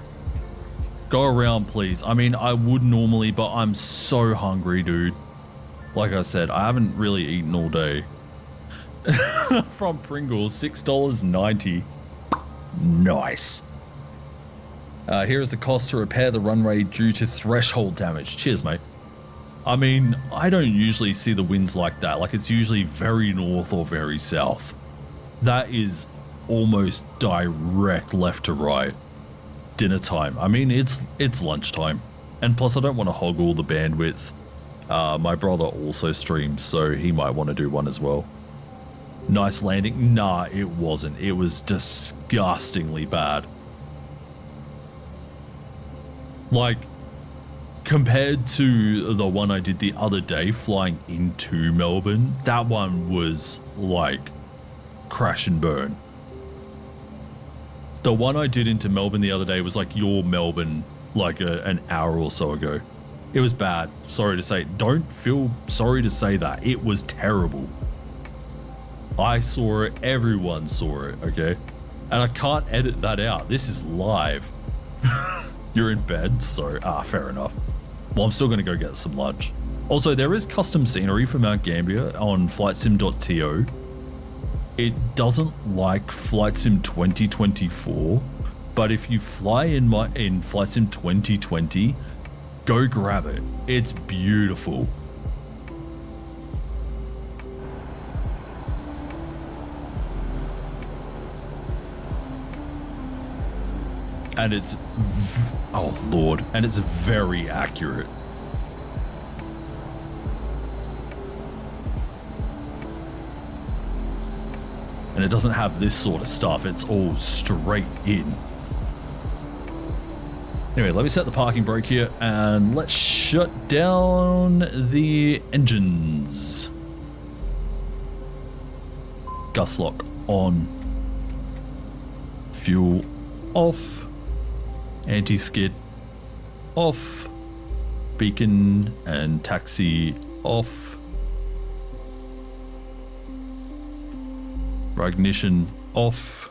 Go around, please. I mean, I would normally, but I'm so hungry, dude. Like I said, I haven't really eaten all day. From Pringles, $6.90. Nice. Here is the cost to repair the runway due to threshold damage. Cheers, mate. I mean, I don't usually see the winds like that. Like, it's usually very north or very south. That is almost direct left to right. Dinner time. I mean, it's lunchtime. And plus, I don't want to hog all the bandwidth. My brother also streams, so he might want to do one as well. Nice landing. Nah, it wasn't. It was disgustingly bad. Like, compared to the one I did the other day flying into Melbourne, that one was like crash and burn. The one I did into Melbourne the other day was like your Melbourne, like an hour or so ago. It was bad. Sorry to say. Don't feel sorry to say that. It was terrible. I saw it. Everyone saw it, okay? And I can't edit that out. This is live. You're in bed, so... fair enough. Well, I'm still going to go get some lunch. Also, there is custom scenery for Mount Gambier on flightsim.to. It doesn't like Flight Sim 2024, but if you fly in Flight Sim 2020, go grab it. It's beautiful. And it's... oh, Lord. And it's very accurate. And it doesn't have this sort of stuff. It's all straight in. Anyway, let me set the parking brake here and let's shut down the engines. Gus lock on. Fuel off. Anti-skid off. Beacon and taxi off. Ignition off.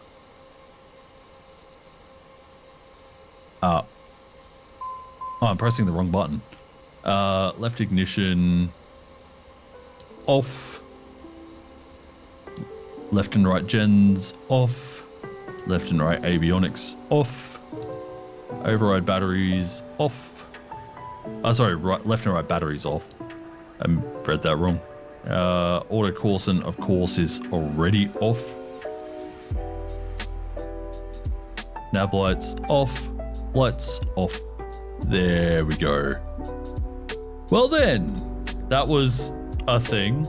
Oh, I'm pressing the wrong button. Left ignition off. Left and right gens off. Left and right avionics off. Override batteries off. Sorry, left and right batteries off. I read that wrong. Auto Corson, of course, is already off. Nav lights off. Lights off. There we go. Well then, that was a thing.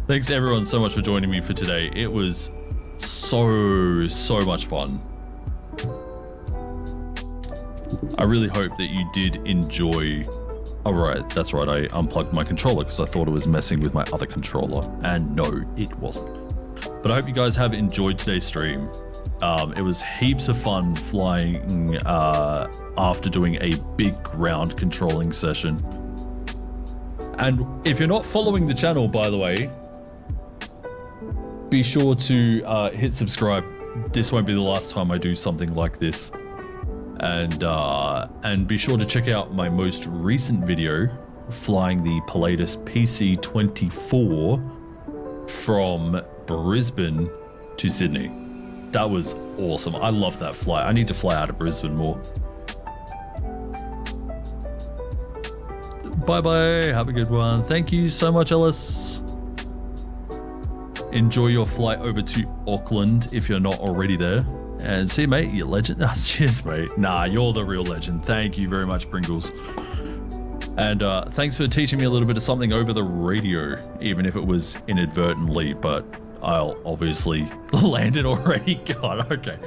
Thanks everyone so much for joining me for today. It was so much fun. I really hope that you did enjoy... Oh, right, that's right, I unplugged my controller because I thought it was messing with my other controller. And no, it wasn't. But I hope you guys have enjoyed today's stream. It was heaps of fun flying after doing a big ground controlling session. And if you're not following the channel, by the way, be sure to hit subscribe. This won't be the last time I do something like this. And be sure to check out my most recent video flying the Pilatus PC-24 from Brisbane to Sydney. That was awesome. I love that flight. I need to fly out of Brisbane more. Bye-bye. Have a good one. Thank you so much, Ellis. Enjoy your flight over to Auckland if you're not already there. And see you, mate, you legend. Cheers, mate. Nah, you're the real legend. Thank you very much, Pringles. And thanks for teaching me a little bit of something over the radio, even if it was inadvertently, but I'll obviously land it already. God, okay.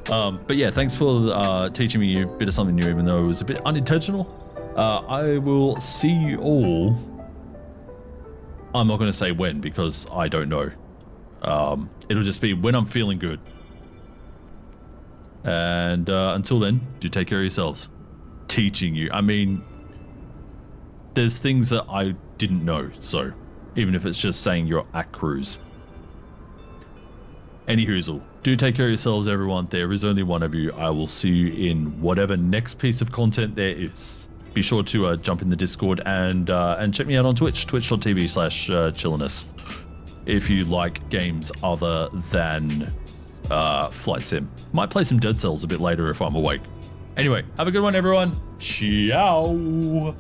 But yeah, thanks for teaching me a bit of something new, even though it was a bit unintentional. I will see you all. I'm not going to say when, because I don't know. It'll just be when I'm feeling good. And until then, do take care of yourselves. Teaching you. I mean, there's things that I didn't know, so even if it's just saying you're at cruise. Any hoozle. Do take care of yourselves, everyone. There is only one of you. I will see you in whatever next piece of content there is. be sure to jump in the Discord and check me out on Twitch, twitch.tv/chilliness, if you like games other than Flight Sim. Might play some Dead Cells a bit later if I'm awake. Anyway, have a good one, everyone. Ciao.